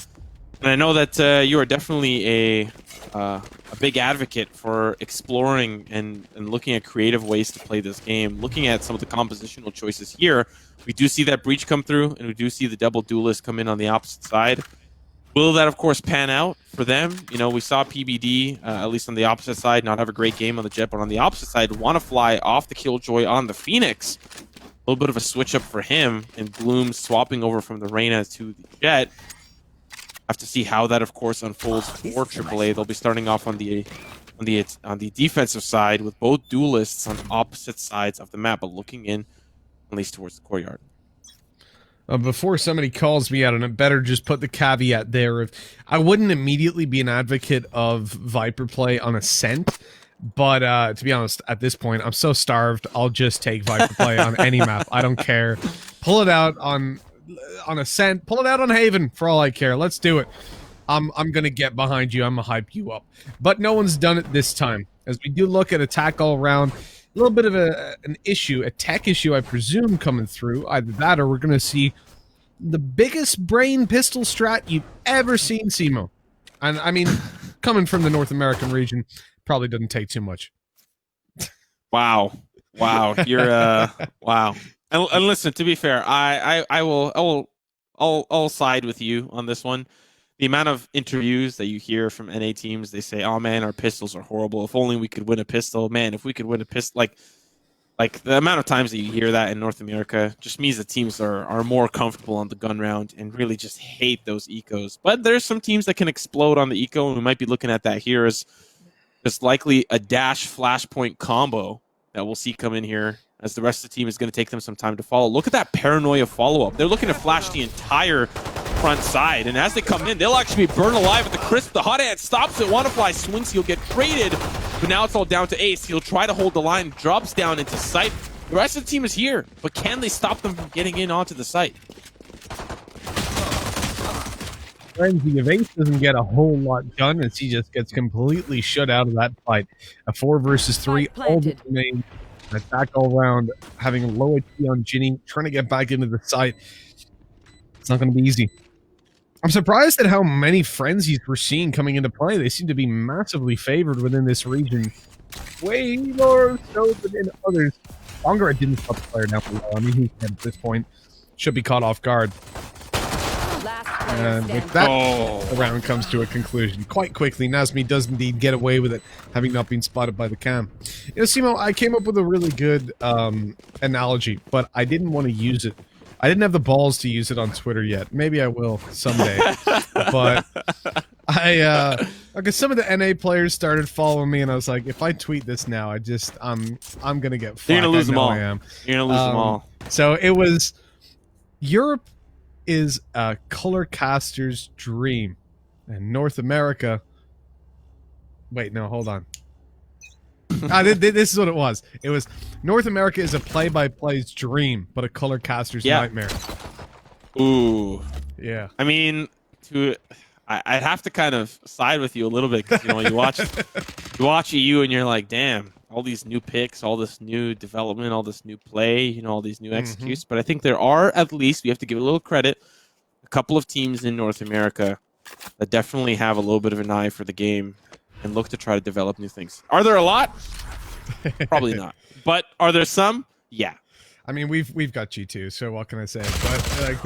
And I know that you are definitely a big advocate for exploring and looking at creative ways to play this game. Looking at some of the compositional choices here, we do see that Breach come through, and we do see the double duelist come in on the opposite side. Will that, of course, pan out for them? You know, we saw PBD, at least on the opposite side, not have a great game on the Jet, but on the opposite side, want to fly off the Killjoy on the Phoenix. A little bit of a switch up for him, and Bloom swapping over from the Reyna to the Jet. Have to see how that, of course, unfolds for AAA. They'll be starting off on the defensive side with both duelists on opposite sides of the map, but looking in at least towards the courtyard. Before somebody calls me out, and it better just put the caveat there of I wouldn't immediately be an advocate of Viper play on Ascent, but to be honest, at this point, I'm so starved, I'll just take Viper play on any map. I don't care. Pull it out on Ascent, pull it out on Haven, for all I care. Let's do it. I'm gonna get behind you, I'm gonna hype you up. But no one's done it this time, as we do look at attack all around. A little bit of an issue, a tech issue, I presume, coming through. Either that, or we're gonna see the biggest brain pistol strat you've ever seen, Simo. And I mean, coming from the North American region, probably doesn't take too much. Wow, you're wow. And listen, to be fair, I'll side with you on this one. The amount of interviews that you hear from NA teams, they say, "Oh man, our pistols are horrible. If only we could win a pistol. Man, if we could win a pistol." Like the amount of times that you hear that in North America just means that teams are more comfortable on the gun round and really just hate those ecos. But there's some teams that can explode on the eco, and we might be looking at that here as just likely a dash flashpoint combo that we'll see come in here, as the rest of the team is going to take them some time to follow. Look at that paranoia follow-up. They're looking to flash the entire front side, and as they come in, they'll actually be burned alive at the crisp. The hot hand stops it. Wannafly swings, he'll get traded, but now it's all down to Ace. He'll try to hold the line, drops down into sight. The rest of the team is here, but can they stop them from getting in onto the site? Frenzy of Ace doesn't get a whole lot done, as he just gets completely shut out of that fight. A 4 versus 3, all the remain. Attack all around, having a low HP on Ginny, trying to get back into the site. It's not going to be easy. I'm surprised at how many frenzies we're seeing coming into play. They seem to be massively favored within this region. Way more so than in others. Longer, I didn't stop the player down below. I mean, he's dead at this point. Should be caught off guard. And with that, the round comes to a conclusion quite quickly. Nazmi does indeed get away with it, having not been spotted by the cam. You know, Simo, I came up with a really good analogy, but I didn't want to use it I didn't have the balls to use it on Twitter yet. Maybe I will someday. But because some of the NA players started following me, and I was like, if I tweet this now, I'm gonna get flack. You're gonna lose them all. I am. You're gonna lose them all. So it was Europe is a color caster's dream, and North America. Wait, no, hold on. This is what it was. It was North America is a play-by-play's dream, but a color caster's nightmare. Ooh. Yeah. I mean, I'd have to kind of side with you a little bit because you watch EU and you're like, damn, all these new picks, all this new development, all this new play, all these new executes. But I think there are, at least, we have to give a little credit, a couple of teams in North America that definitely have a little bit of an eye for the game and look to try to develop new things. Are there a lot? Probably not. But are there some? Yeah. I mean, we've got G2, so what can I say? But like,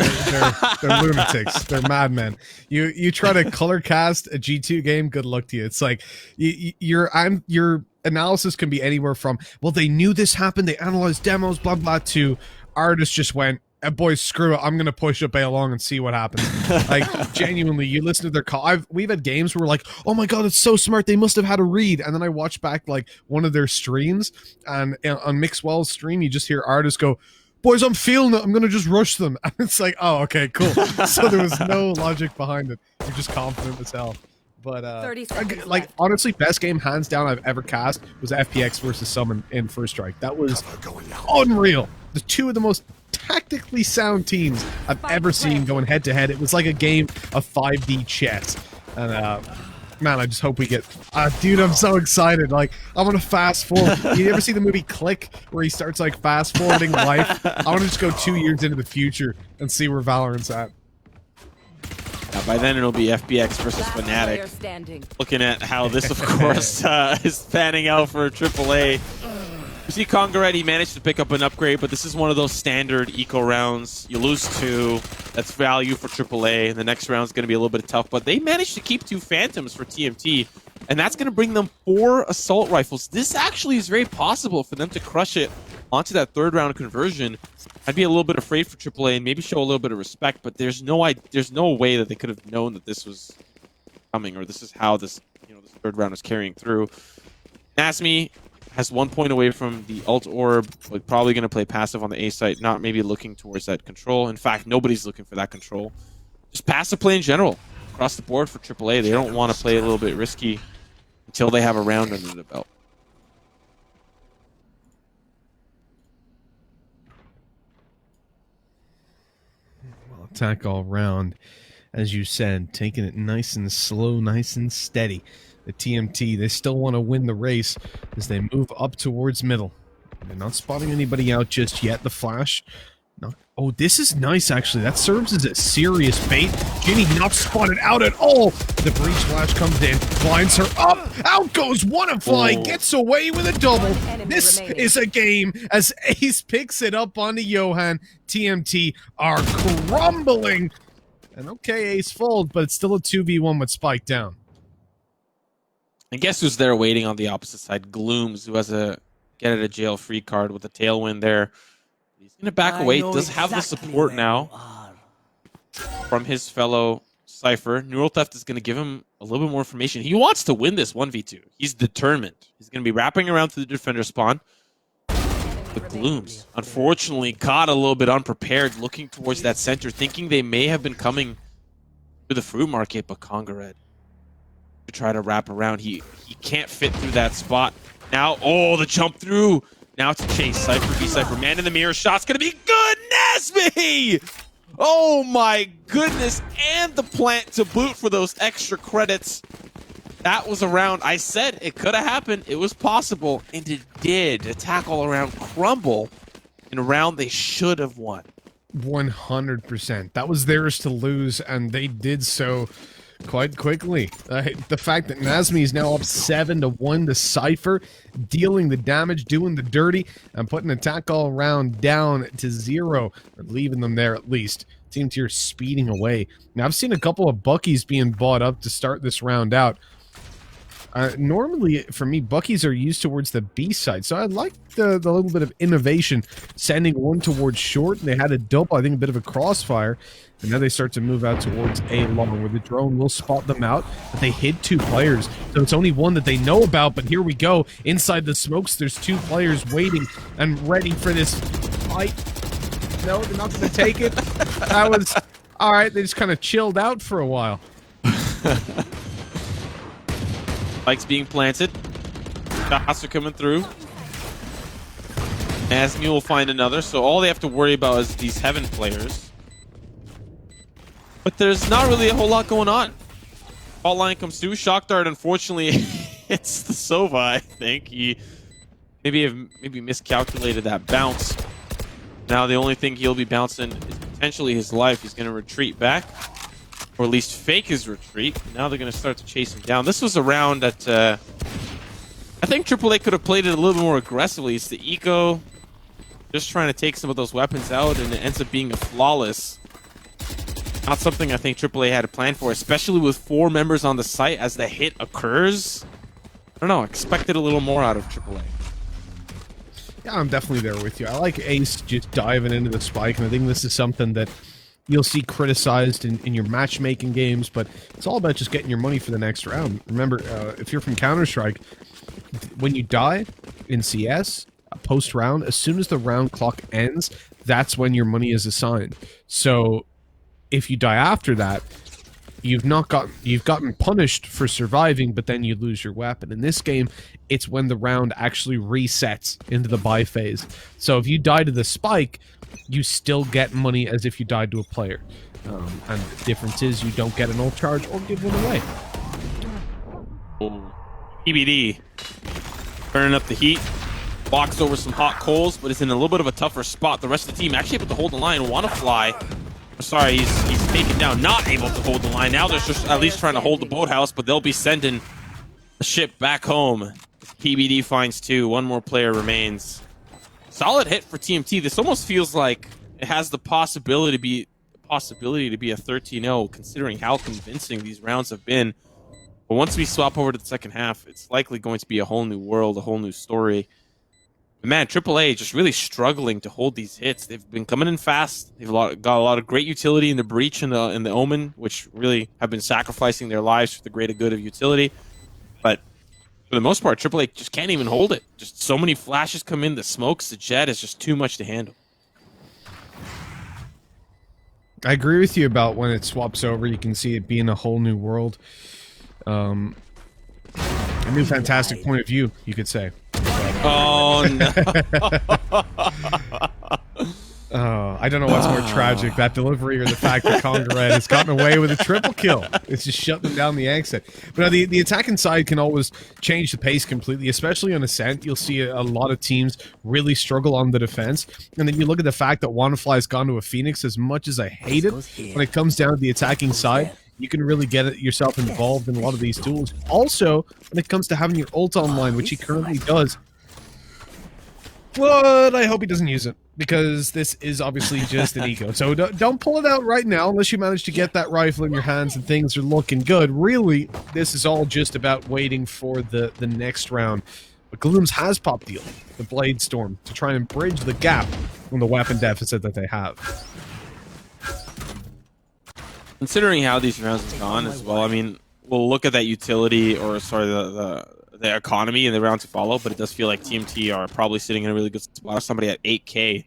they're lunatics. They're madmen. You try to color cast a G2 game, good luck to you. It's like your analysis can be anywhere from, well, they knew this happened, they analyzed demos, blah blah, to artists just went, boys, screw it, I'm gonna push up A along and see what happens. Like, genuinely, you listen to their call. We've had games where we're like, oh my god, it's so smart, they must have had a read. And then I watch back like one of their streams, and on Mixwell's stream, you just hear artists go, boys, I'm feeling it, I'm gonna just rush them. And it's like, oh, okay, cool. So there was no logic behind it. You're just confident as hell. But like, honestly, best game hands down I've ever cast was FPX versus Summon in First Strike. That was unreal. The two of the most tactically sound teams I've ever seen going head to head. It was like a game of 5D chess. And man, I just hope we get dude, I'm so excited. Like, I want to fast forward. You ever see the movie Click, where he starts like fast forwarding life? I want to just go 2 years into the future and see where Valorant's at. By then it'll be FBX versus Fnatic. Looking at how this, of course, is panning out for AAA. You see 𝗠𝘀𝘁, he managed to pick up an upgrade, but this is one of those standard eco rounds. You lose 2, that's value for AAA, and the next round's going to be a little bit tough, but they managed to keep 2 Phantoms for TMT, and that's going to bring them 4 assault rifles. This actually is very possible for them to crush it onto that 3rd round conversion. I'd be a little bit afraid for AAA and maybe show a little bit of respect, but there's no way that they could have known that this was coming, or this is how this this 3rd round is carrying through. 𝗏𝗏𝗏 has 1 point away from the ult orb, but probably going to play passive on the A site, not maybe looking towards that control. In fact, nobody's looking for that control. Just passive play in general across the board for AAA. They don't want to play a little bit risky until they have a round under the belt. Well, attack all round, as you said, taking it nice and slow, nice and steady. The TMT, they still want to win the race as they move up towards middle. They're not spotting anybody out just yet. The flash. Oh, this is nice, actually. That serves as a serious bait. Ginny not spotted out at all. The breach flash comes in, blinds her up. Out goes 𝗏𝗏𝗏, gets away with a double. This is a game as Ace picks it up onto Johan. TMT are crumbling. And okay, Ace folds, but it's still a 2v1 with Spike down. And guess who's there waiting on the opposite side? 𝗏𝗏𝗏, who has a get out of jail free card with a tailwind there. He's going to back away. Does have the support now from his fellow Cypher. Neural Theft is going to give him a little bit more information. He wants to win this 1v2. He's determined. He's going to be wrapping around to the defender spawn. The 𝗏𝗏𝗏s, unfortunately, caught a little bit unprepared, looking towards that center, thinking they may have been coming to the fruit market, but 𝗠𝘀𝘁 to try to wrap around. He can't fit through that spot. Now, oh, the jump through. Now it's a chase. Cypher v Cypher. Man in the mirror. Shot's going to be good. 𝗏𝗏𝗏! Oh my goodness. And the plant to boot for those extra credits. That was a round. I said it could have happened. It was possible. And it did. Attack all around crumble in a round they should have won. 100%. That was theirs to lose, and they did so quite quickly. The fact that 𝗏𝗏𝗏 is now up 7-1 to Cypher, dealing the damage, doing the dirty, and putting attack all around down to 0, or leaving them there at least. Team tier speeding away. Now, I've seen a couple of Buckies being bought up to start this round out. Normally, for me, Buckies are used towards the B side, so I like the little bit of innovation, sending one towards short, and they had a double, I think a bit of a crossfire, and now they start to move out towards A long, where the drone will spot them out, but they hit 2 players, so it's only one that they know about, but here we go. Inside the smokes, there's 2 players waiting and ready for this fight. No, they're not going to take it. That was... Alright, they just kind of chilled out for a while. Spikes being planted. Shots are coming through. Asmi will find another, so all they have to worry about is these Heaven players. But there's not really a whole lot going on. Fault line comes through. Shock Dart, unfortunately, hits the Sova, I think. He maybe miscalculated that bounce. Now the only thing he'll be bouncing is potentially his life. He's going to retreat back. Or at least fake his retreat. Now they're going to start to chase him down. This was a round that I think AAA could have played it a little bit more aggressively. It's the eco just trying to take some of those weapons out, and it ends up being a flawless. Not something I think AAA had a plan for, especially with 4 members on the site as the hit occurs. I don't know, expected a little more out of AAA. Yeah, I'm definitely there with you. I like Ace just diving into the spike, and I think this is something that you'll see criticized in your matchmaking games, but it's all about just getting your money for the next round. Remember, if you're from Counter-Strike, when you die in CS, post-round, as soon as the round clock ends, that's when your money is assigned. So if you die after that, you've gotten punished for surviving, but then you lose your weapon. In this game, it's when the round actually resets into the buy phase. So if you die to the spike, you still get money as if you died to a player. And the difference is you don't get an ult charge or give one away. EBD burning up the heat, walks over some hot coals, but is in a little bit of a tougher spot. The rest of the team actually able to hold the line. Wanna fly. Sorry, he's taken down, not able to hold the line. Now they're just at least trying to hold the boathouse, but they'll be sending the ship back home. PBD finds 2. 1 more player remains. Solid hit for TMT. This almost feels like it has the possibility to be a 13-0, considering how convincing these rounds have been. But once we swap over to the second half, it's likely going to be a whole new world, a whole new story. But man, AAA just really struggling to hold these hits. They've been coming in fast. They've got a lot of great utility in the Breach and the Omen, which really have been sacrificing their lives for the greater good of utility. But for the most part, AAA just can't even hold it. Just so many flashes come in, the smokes, the jet is just too much to handle. I agree with you about when it swaps over, you can see it being a whole new world. A new fantastic point of view, you could say. Oh, no. I don't know what's more tragic, that delivery or the fact that 𝗠𝘀𝘁𝗏 has gotten away with a triple kill. It's just shutting down the exit. But the attacking side can always change the pace completely, especially on Ascent. You'll see a lot of teams really struggle on the defense. And then you look at the fact that WannaFly has gone to a Phoenix. As much as I hate it, when it comes down to the attacking side, you can really get yourself involved in a lot of these tools. Also, when it comes to having your ult online, which he currently does. But I hope he doesn't use it, because this is obviously just an eco. So don't pull it out right now unless you manage to get that rifle in your hands and things are looking good. Really, this is all just about waiting for the next round. But Glooms has popped the Blade Storm, to try and bridge the gap on the weapon deficit that they have. Considering how these rounds have gone as well, I mean, we'll look at that utility, or sorry, the economy in the round to follow, but it does feel like TMT are probably sitting in a really good spot. Somebody at 8K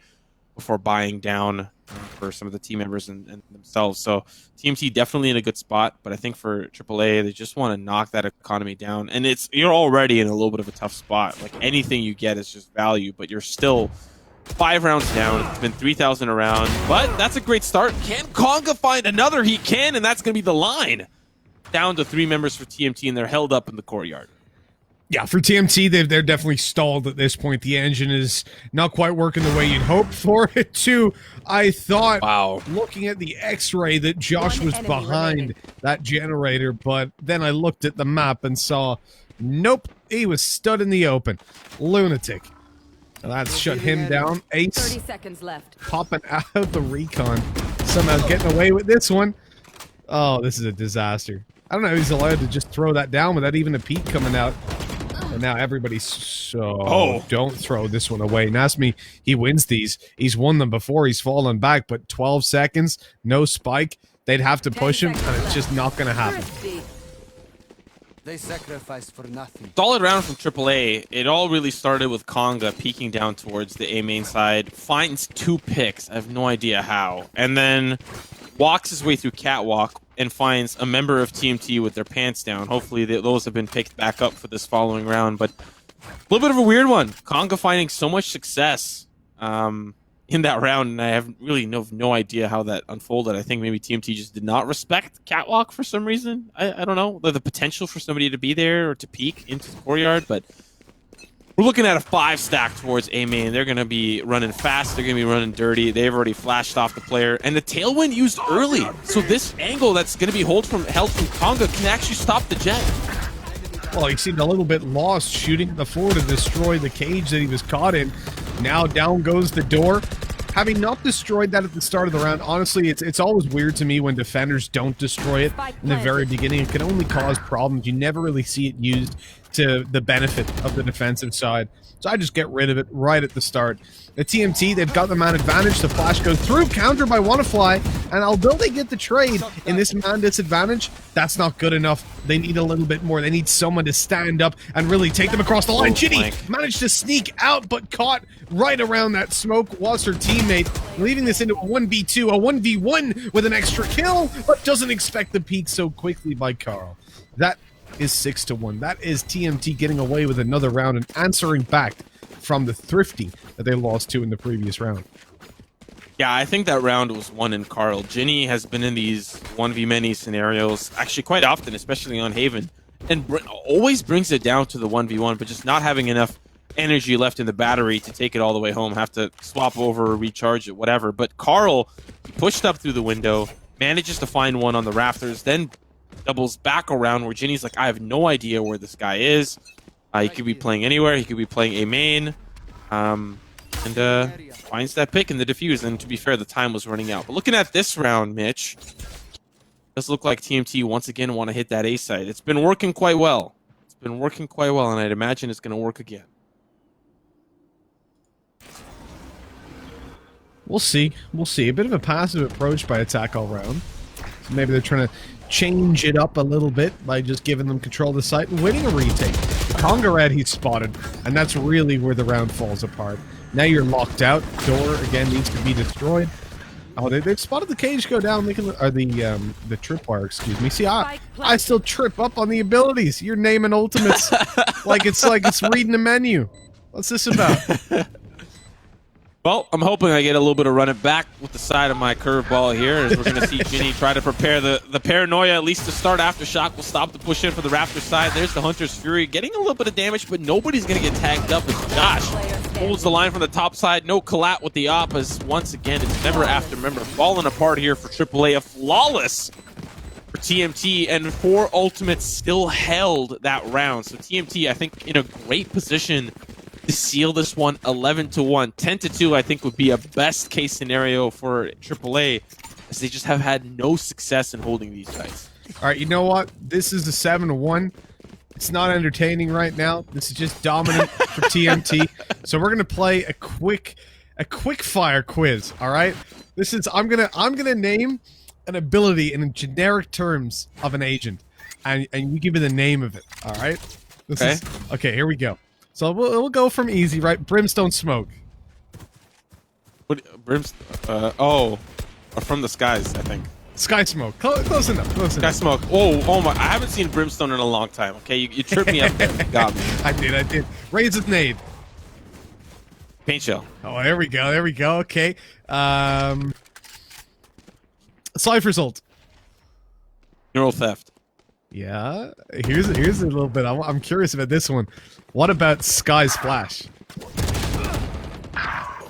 before buying down for some of the team members and themselves. So TMT definitely in a good spot, but I think for AAA, they just want to knock that economy down. And you're already in a little bit of a tough spot. Like, anything you get is just value, but you're still 5 rounds down. It's been 3,000 around, but that's a great start. Can 𝗠𝘀𝘁𝗏 find another? He can, and that's going to be the line. Down to 3 members for TMT, and they're held up in the courtyard. Yeah, for TMT, they're definitely stalled at this point. The engine is not quite working the way you'd hoped for it to. I thought, wow, looking at the X-ray, that Josh was behind that generator, but then I looked at the map and saw, nope, he was stood in the open. Lunatic. And that's shut him down. Ace 30 seconds left. Popping out the recon. Somehow getting away with this one. Oh, this is a disaster. I don't know how he's allowed to just throw that down without even a peek coming out. And now everybody's so... Don't throw this one away. Nasmi, he wins these. He's won them before. He's fallen back, but 12 seconds, no spike. They'd have to push him, and it's just not going to happen. They sacrificed for nothing. Solid round from AAA. It all really started with Konga peeking down towards the A main side. Finds 2 picks. I have no idea how. And then walks his way through Catwalk and finds a member of TMT with their pants down. Hopefully those have been picked back up for this following round. But a little bit of a weird one. Konga finding so much success in that round, and I have really no idea how that unfolded. I think maybe TMT just did not respect Catwalk for some reason. I don't know. The potential for somebody to be there or to peek into the courtyard, but we're looking at a 5 stack towards A main. They're going to be running fast. They're going to be running dirty. They've already flashed off the player, and the tailwind used early. So this angle that's going to be held from Konga can actually stop the jet. Well, he seemed a little bit lost shooting the floor to destroy the cage that he was caught in. Now down goes the door. Having not destroyed that at the start of the round, honestly, it's always weird to me when defenders don't destroy it in the very beginning. It can only cause problems. You never really see it used to the benefit of the defensive side. So I just get rid of it right at the start. The TMT, they've got the man advantage. The flash goes through, counter by WannaFly, and although they get the trade in this man disadvantage, that's not good enough. They need a little bit more. They need someone to stand up and really take them across the line. 𝗔𝗢 managed to sneak out, but caught right around that smoke was her teammate, leaving this into a 1v2, a 1v1 with an extra kill, but doesn't expect the peak so quickly by Carl. That is 6-1. That is TMT getting away with another round and answering back from the Thrifty that they lost to in the previous round. Yeah, I think that round was won in Carl. Ginny has been in these 1v-many scenarios actually quite often, especially on Haven, and always brings it down to the 1v1, but just not having enough energy left in the battery to take it all the way home, have to swap over, recharge it, whatever. But Carl pushed up through the window, manages to find one on the rafters, then doubles back around where Ginny's like, I have no idea where this guy is. He could be playing anywhere. He could be playing A main. And finds that pick in the defuse. And to be fair, the time was running out. But looking at this round, Mitch, does look like TMT once again want to hit that A side. It's been working quite well. It's been working quite well, and I'd imagine it's going to work again. We'll see. We'll see. A bit of a passive approach by Attack all round. So maybe they're trying to change it up a little bit by just giving them control of the site and winning a retake. Konga he's spotted, and that's really where the round falls apart. Now you're locked out. Door again needs to be destroyed. Oh, they've spotted the cage go down. They can, or the tripwire, excuse me. See, I still trip up on the abilities. You're naming ultimates like it's reading a menu. What's this about? Well, I'm hoping I get a little bit of run it back with the side of my curveball here, as we're going to see Ginny try to prepare the paranoia, at least to start. Aftershock will stop the push in for the Raptor side. There's the Hunter's Fury getting a little bit of damage, but nobody's going to get tagged up as Josh holds the line from the top side. No collat with the op, as once again, it's member after member falling apart here for AAA. A flawless for TMT, and 4 ultimates still held that round. So TMT, I think, in a great position to seal this one 11-1. 10-2, I think, would be a best case scenario for AAA, as they just have had no success in holding these guys. All right, you know what? This is a 7-1. It's not entertaining right now. This is just dominant for TMT. So we're gonna play a quick fire quiz. All right. This is I'm gonna name an ability in generic terms of an agent, and you give me the name of it. All right. Okay. Here we go. So we'll go from easy, right? Brimstone smoke. What brimstone? Or from the skies, I think. Sky smoke. Close enough. Sky smoke. Oh my! I haven't seen brimstone in a long time. Okay, you tripped me up there. You got me. I did. Razor's nade. Paint shell. Oh, there we go. Okay. Cypher's ult. Neural theft. Yeah. Here's a little bit. I'm curious about this one. What about Sky Splash?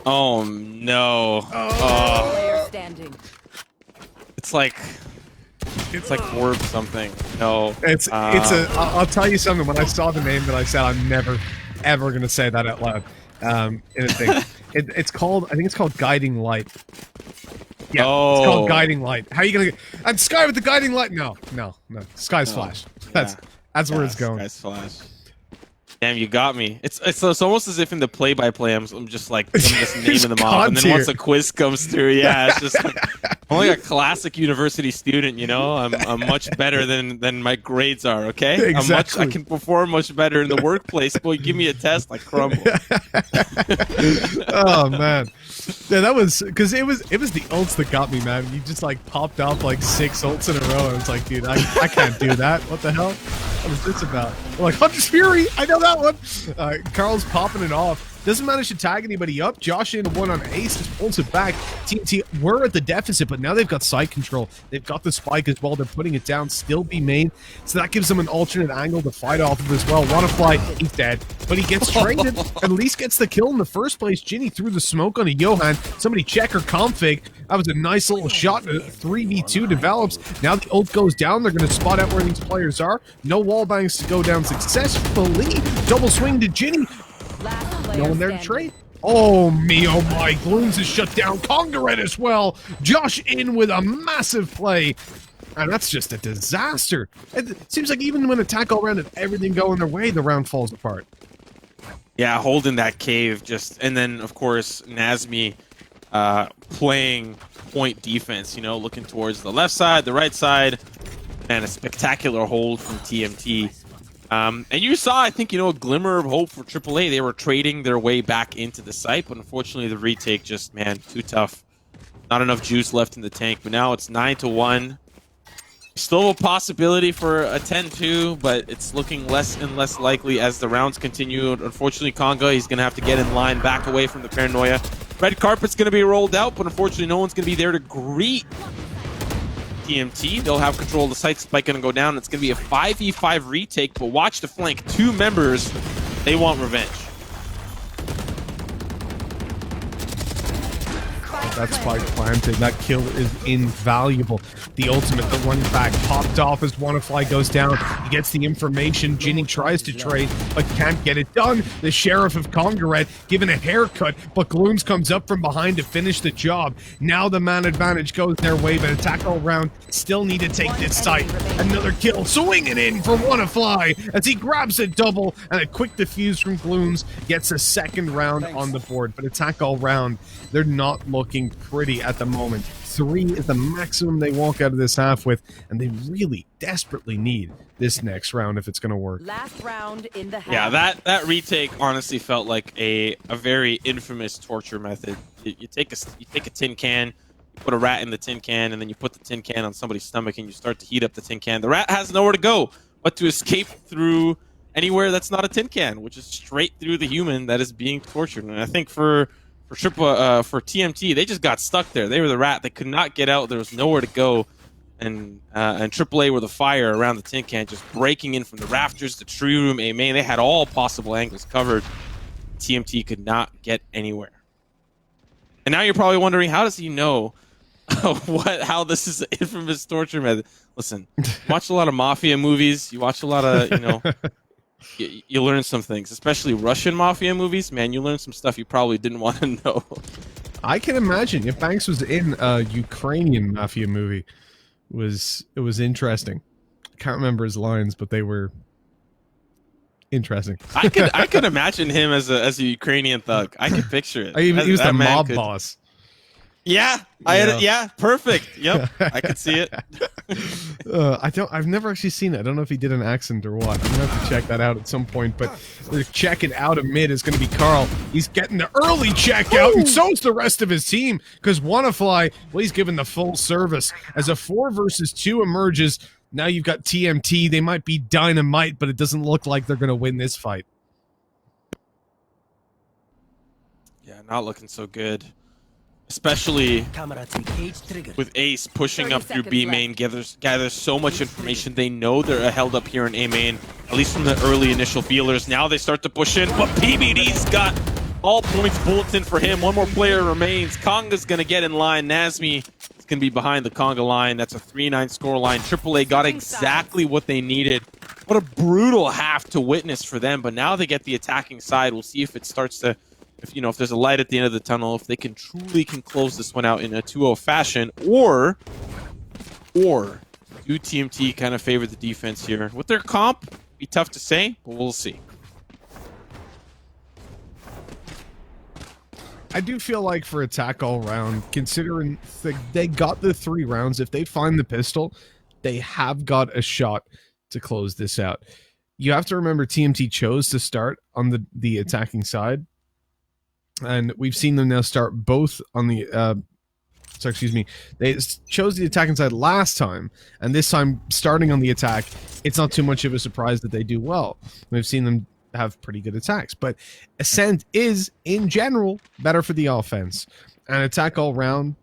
Oh no. Player standing. It's like orb something. No. I'll tell you something. When I saw the name that I said, I'm never ever gonna say that out loud. In a thing. I think it's called Guiding Light. Yeah, Oh. it's called guiding light. How are you gonna get... And Sky with the guiding light? No. Sky's flash. That's where it's going. Sky's flash. Damn, you got me. It's almost as if in the play-by-play, I'm just naming them off, and then once a quiz comes through, yeah, it's just like I'm like a classic university student, you know. I'm much better than my grades are. Okay, Exactly. I can perform much better in the workplace. Boy, give me a test, I crumble. Oh man, yeah, that was because it was the ults that got me, man. You just like popped off like 6 ults in a row. I was like, dude, I can't do that. What the hell? What is this about? I'm like, Hunter's Fury, I know that one. Carl's popping it off. Doesn't manage to tag anybody up. Josh in one on Ace, just pulls it back. TNT were at the deficit, but now they've got side control. They've got the spike as well. They're putting it down, still be main. So that gives them an alternate angle to fight off of as well. Wannafly, he's dead, but he gets traded. At least gets the kill in the first place. Ginny threw the smoke on a Johan. Somebody check her config. That was a nice little shot. 3v2 develops. Now the ult goes down. They're going to spot out where these players are. No wall bangs to go down successfully. Double swing to Ginny. No one there to trade. Oh me, oh my. Gloons is shut down. 𝗠𝘀𝗁 as well. Josh in with a massive play. And that's just a disaster. It seems like even when attack all around and everything going their way, the round falls apart. Yeah, holding that cave and then of course Nazmi playing point defense, you know, looking towards the left side, the right side, and a spectacular hold from TMT. And you saw, I think, you know, a glimmer of hope for AAA. They were trading their way back into the site, but unfortunately the retake just, man, too tough. Not enough juice left in the tank, but now it's 9-1. Still a possibility for a 10-2, but it's looking less and less likely as the rounds continue. Unfortunately, 𝗠𝘀𝗁, he's going to have to get in line, back away from the paranoia. Red carpet's going to be rolled out, but unfortunately no one's going to be there to greet TMT. They'll have control of the site. Spike going to go down. It's going to be a 5v5 retake, but watch the flank. 2 members. They want revenge. That spike planted. That kill is invaluable. The ultimate, the run back popped off as Wannafly goes down. He gets the information. Ginny tries to trade, but can't get it done. The Sheriff of 𝗠𝘀𝗁 given a haircut, but Gloons comes up from behind to finish the job. Now the man advantage goes their way, but attack all round still need to take this site. Another kill, swinging in for Wannafly as he grabs a double, and a quick defuse from Gloons gets a second round on the board. But attack all round, they're not looking pretty at the moment. 3 is the maximum they walk out of this half with, and they really desperately need this next round if it's going to work. Last round in the half. Yeah, that retake honestly felt like a very infamous torture method. You take a tin can, you put a rat in the tin can, and then you put the tin can on somebody's stomach, and you start to heat up the tin can. The rat has nowhere to go but to escape through anywhere that's not a tin can, which is straight through the human that is being tortured. And I think for TMT, they just got stuck there. They were the rat. They could not get out. There was nowhere to go. And AAA were the fire around the tin can, just breaking in from the rafters, the tree room, A main. They had all possible angles covered. TMT could not get anywhere. And now you're probably wondering, how does he know how this is an infamous torture method? Listen, you watch a lot of mafia movies. You watch a lot of, you know, you learn some things, especially Russian mafia movies. Man, you learn some stuff you probably didn't want to know. I can imagine if Banks was in a Ukrainian mafia movie, it was interesting. I can't remember his lines, but they were interesting. I could imagine him as a Ukrainian thug. I could picture it. He was the mob boss. Yeah, yeah, perfect. Yep, I could see it. I've never actually seen it. I don't know if he did an accent or what. I'm gonna have to check that out at some point. But they're checking out of mid is gonna be Carl. He's getting the early check out, and so's the rest of his team. Because Wannafly, well, he's given the full service as a 4 versus 2 emerges. Now you've got TMT. They might be dynamite, but it doesn't look like they're gonna win this fight. Yeah, not looking so good. Especially with Ace pushing up through B main, gathers so much information. They know they're held up here in A main, at least from the early initial feelers. Now they start to push in, but PBD's got all points bulletin for him. One more player remains. 𝗠𝘀𝗁's going to get in line. Nazmi is going to be behind the 𝗠𝘀𝗁 line. That's a 3-9 score line. AAA got exactly what they needed. What a brutal half to witness for them, but now they get the attacking side. We'll see if it starts to if there's a light at the end of the tunnel, if they can close this one out in a 2-0 fashion, or do TMT kind of favor the defense here with their comp? Be tough to say, but we'll see. I do feel like for attack all round, considering they got the 3 rounds, if they find the pistol, they have got a shot to close this out. You have to remember TMT chose to start on the attacking side, and we've seen them now start both on the they chose the attacking side last time, and this time starting on the attack, it's not too much of a surprise that they do well. We've seen them have pretty good attacks, but Ascent is in general better for the offense, and attack all round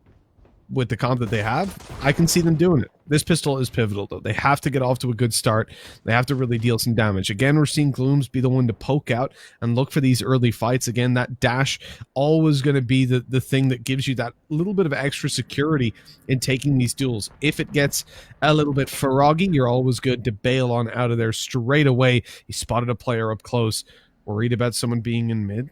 with the comp that they have, I can see them doing it. This pistol is pivotal though. They have to get off to a good start. They have to really deal some damage. Again, we're seeing Glooms be the one to poke out and look for these early fights. Again, that dash always going to be the thing that gives you that little bit of extra security in taking these duels. If it gets a little bit froggy, you're always good to bail on out of there straight away. He spotted a player up close, worried about someone being in mid,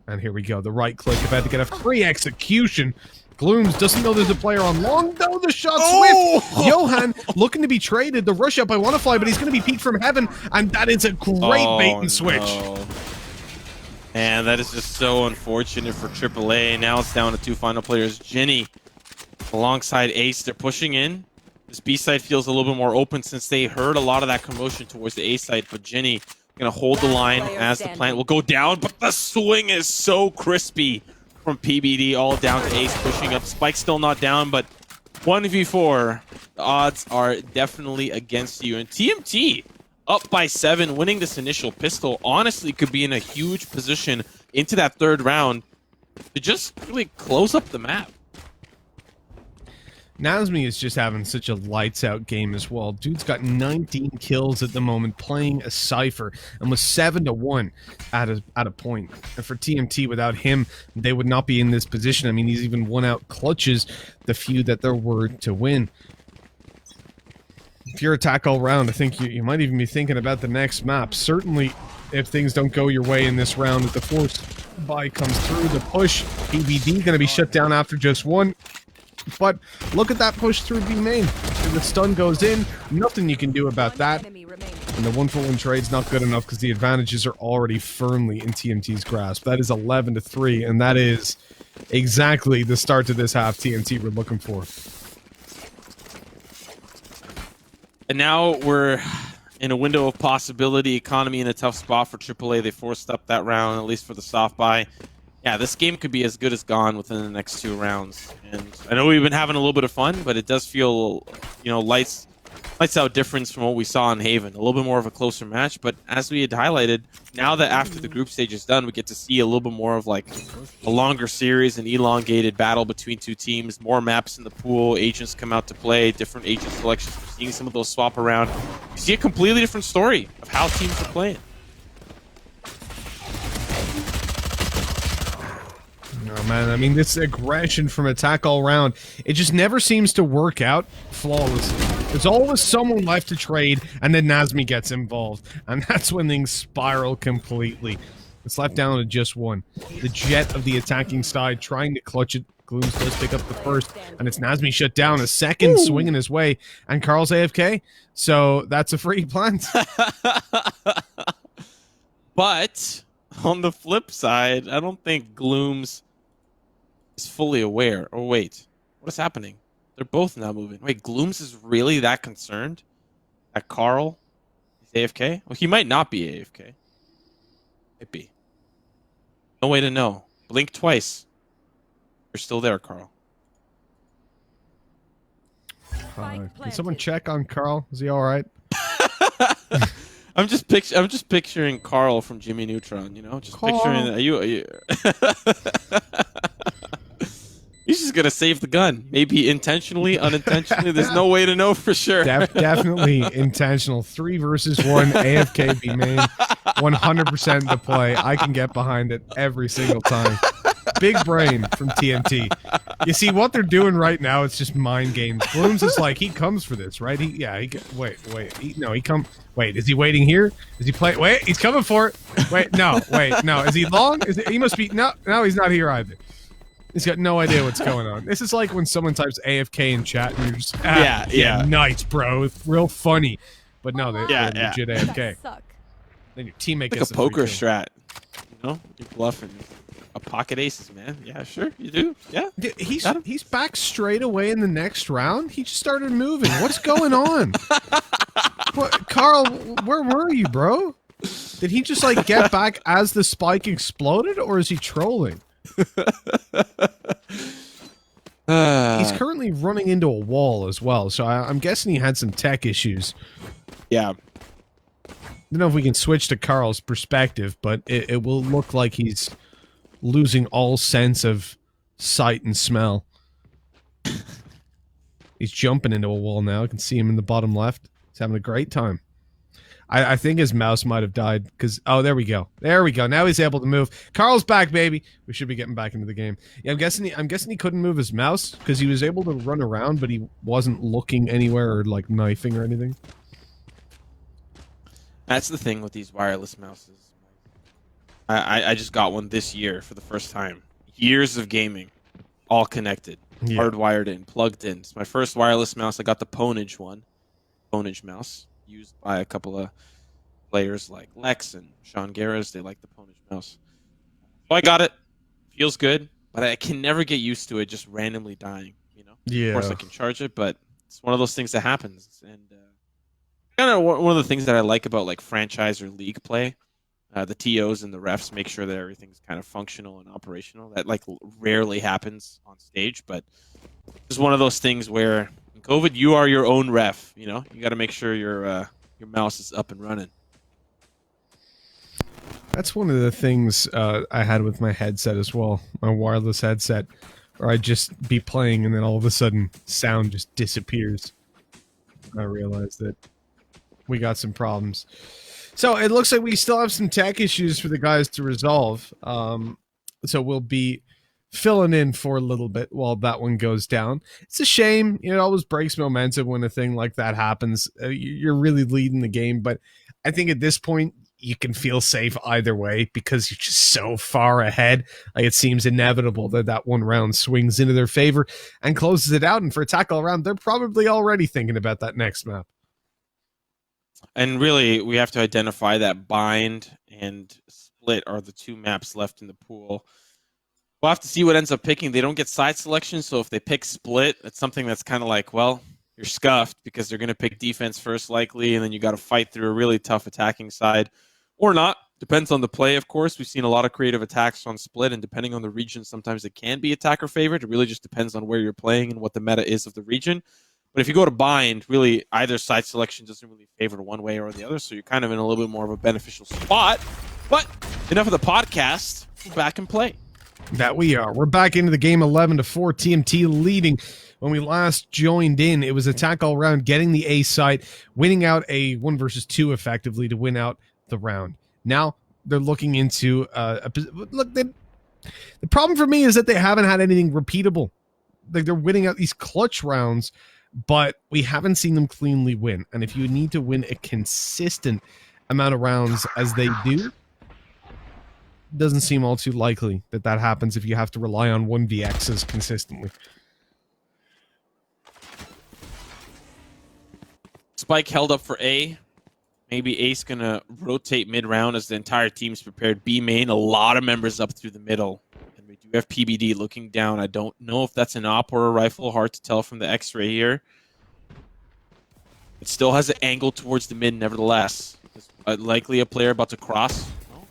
and here we go. The right click about to get a free execution. Glooms doesn't know there's a player on long, though. The shot swift. Johan looking to be traded. The rush up by Wannafly, but he's going to be peeked from heaven, and that is a great bait and switch. No. And that is just so unfortunate for AAA. Now it's down to 2 final players. Ginny alongside Ace. They're pushing in. This B side feels a little bit more open since they heard a lot of that commotion towards the A side, but Ginny going to hold the line as the plant will go down, but the swing is so crispy from PBD all down to Ace pushing up. Spike's still not down, but 1v4, the odds are definitely against you. And TMT up by 7, winning this initial pistol, honestly could be in a huge position into that 3rd round to just really close up the map. 𝗠𝗏𝗔 is just having such a lights-out game as well. Dude's got 19 kills at the moment, playing a Cypher, and was 7-1 at a point. And for TMT, without him, they would not be in this position. I mean, he's even won out clutches, the few that there were to win. If you're attack all round, I think you might even be thinking about the next map. Certainly, if things don't go your way in this round, if the force buy comes through, the push, PBD going to be shut down after just 1. But look at that push through B main. If the stun goes in, nothing you can do about that. And the 1-for-1 trade's not good enough because the advantages are already firmly in TMT's grasp. That is 11-3, and that is exactly the start to this half TMT we're looking for. And now we're in a window of possibility. Economy in a tough spot for AAA. They forced up that round, at least for the soft buy. Yeah, this game could be as good as gone within the next 2 rounds. And I know we've been having a little bit of fun, but it does feel, lights out difference from what we saw in Haven. A little bit more of a closer match, but as we had highlighted, now that after the group stage is done, we get to see a little bit more of like a longer series, an elongated battle between 2 teams, more maps in the pool, agents come out to play, different agent selections. We're seeing some of those swap around. You see a completely different story of how teams are playing. Oh man, I mean, this aggression from attack all round, it just never seems to work out flawlessly. There's always someone left to trade, and then 𝗠𝗏𝗔 gets involved, and that's when things spiral completely. It's left down to just 1. The Jet of the attacking side trying to clutch it. Glooms does pick up the first, and it's 𝗠𝗏𝗔 shut down. A second swinging his way, and Carl's AFK, so that's a free plant. But on the flip side, I don't think Glooms is fully aware. Oh wait, what is happening? They're both now moving. Wait, Glooms is really that concerned that Carl is AFK? Well, he might not be AFK. Might be. No way to know. Blink twice. You're still there, Carl. Can someone check on Carl? Is he all right? I'm just picturing Carl from Jimmy Neutron. Just Carl. picturing. Are you? He's just gonna save the gun. Maybe intentionally, unintentionally. There's no way to know for sure. Definitely intentional. 3 versus 1. AFK B main. 100% the play. I can get behind it every single time. Big brain from TMT. You see what they're doing right now? It's just mind games. Blooms is like he comes for this, right? Wait. Wait, is he waiting here? Is he playing? Wait, he's coming for it. Wait, no. Is he long? He must be. No, he's not here either. He's got no idea what's going on. This is like when someone types AFK in chat and you're just yeah, nice, bro. It's real funny. But no, they're legit AFK. Then your teammate like gets a poker strat. You know, you're bluffing. A pocket aces, man. Yeah, sure, you do. Yeah, he's back straight away in the next round. He just started moving. What's going on? What, Carl? Where were you, bro? Did he just like get back as the spike exploded, or is he trolling? He's currently running into a wall as well, so I'm guessing he had some tech issues. Yeah. I don't know if we can switch to Carl's perspective, but it will look like he's losing all sense of sight and smell. He's jumping into a wall now. I can see him in the bottom left. He's having a great time. I think his mouse might have died because... Oh, there we go. There we go. Now he's able to move. Carl's back, baby. We should be getting back into the game. Yeah, I'm guessing he couldn't move his mouse because he was able to run around, but he wasn't looking anywhere or like knifing or anything. That's the thing with these wireless mouses. I just got one this year for the first time. Years of gaming, all connected, hardwired in, plugged in. It's my first wireless mouse. I got the Pwnage mouse, used by a couple of players like Lex and Sean Garris. They like the Pwnage mouse. So I got it. Feels good, but I can never get used to it just randomly dying. You know. Yeah. Of course, I can charge it, but it's one of those things that happens. And kind of one of the things that I like about like franchise or league play. The TOs and the refs make sure that everything's kind of functional and operational. That like rarely happens on stage, but it's one of those things where in COVID you are your own ref. You know, you got to make sure your mouse is up and running. That's one of the things I had with my headset as well, my wireless headset, where I'd just be playing and then all of a sudden sound just disappears. I realized that we got some problems. So it looks like we still have some tech issues for the guys to resolve. So we'll be filling in for a little bit while that one goes down. It's a shame. It always breaks momentum when a thing like that happens. You're really leading the game, but I think at this point you can feel safe either way because you're just so far ahead. Like it seems inevitable that that one round swings into their favor and closes it out. And for a tackle round, they're probably already thinking about that next map. And really, we have to identify that bind and split are the two maps left in the pool. We'll have to see what ends up picking. They don't get side selection, so if they pick split, it's something that's kind of like, well, you're scuffed because they're going to pick defense first likely, and then you got to fight through a really tough attacking side. Or not. Depends on the play, of course. We've seen a lot of creative attacks on split, and depending on the region, sometimes it can be attacker favorite. It really just depends on where you're playing and what the meta is of the region. But if you go to bind, really either side selection doesn't really favor one way or the other, so you're kind of in a little bit more of a beneficial spot. But enough of the podcast. We're back and play. That we are. We're back into the game 11-4. TMT leading. When we last joined in, it was attack all round, getting the A side, winning out a 1 versus 2 effectively to win out the round. Now they're looking into the problem for me is that they haven't had anything repeatable. Like they're winning out these clutch rounds, but we haven't seen them cleanly win. And if you need to win a consistent amount of rounds as they do, doesn't seem all too likely that that happens if you have to rely on 1vx's consistently. Spike held up for A. Maybe Ace going to rotate mid-round as the entire team's prepared. B main, a lot of members up through the middle. And we do have PBD looking down. I don't know if that's an op or a rifle. Hard to tell from the X-ray here. It still has an angle towards the mid, nevertheless. Likely a player about to cross.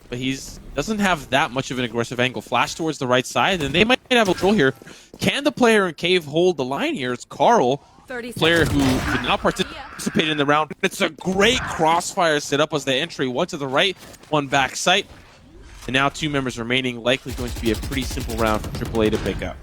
But he doesn't have that much of an aggressive angle. Flash towards the right side, and they might have a control here. Can the player in Cave hold the line here? It's Carl, player who did not participate in the round. It's a great crossfire set up as the entry. One to the right, one back sight. And now 2 members remaining. Likely going to be a pretty simple round for AAA to pick up.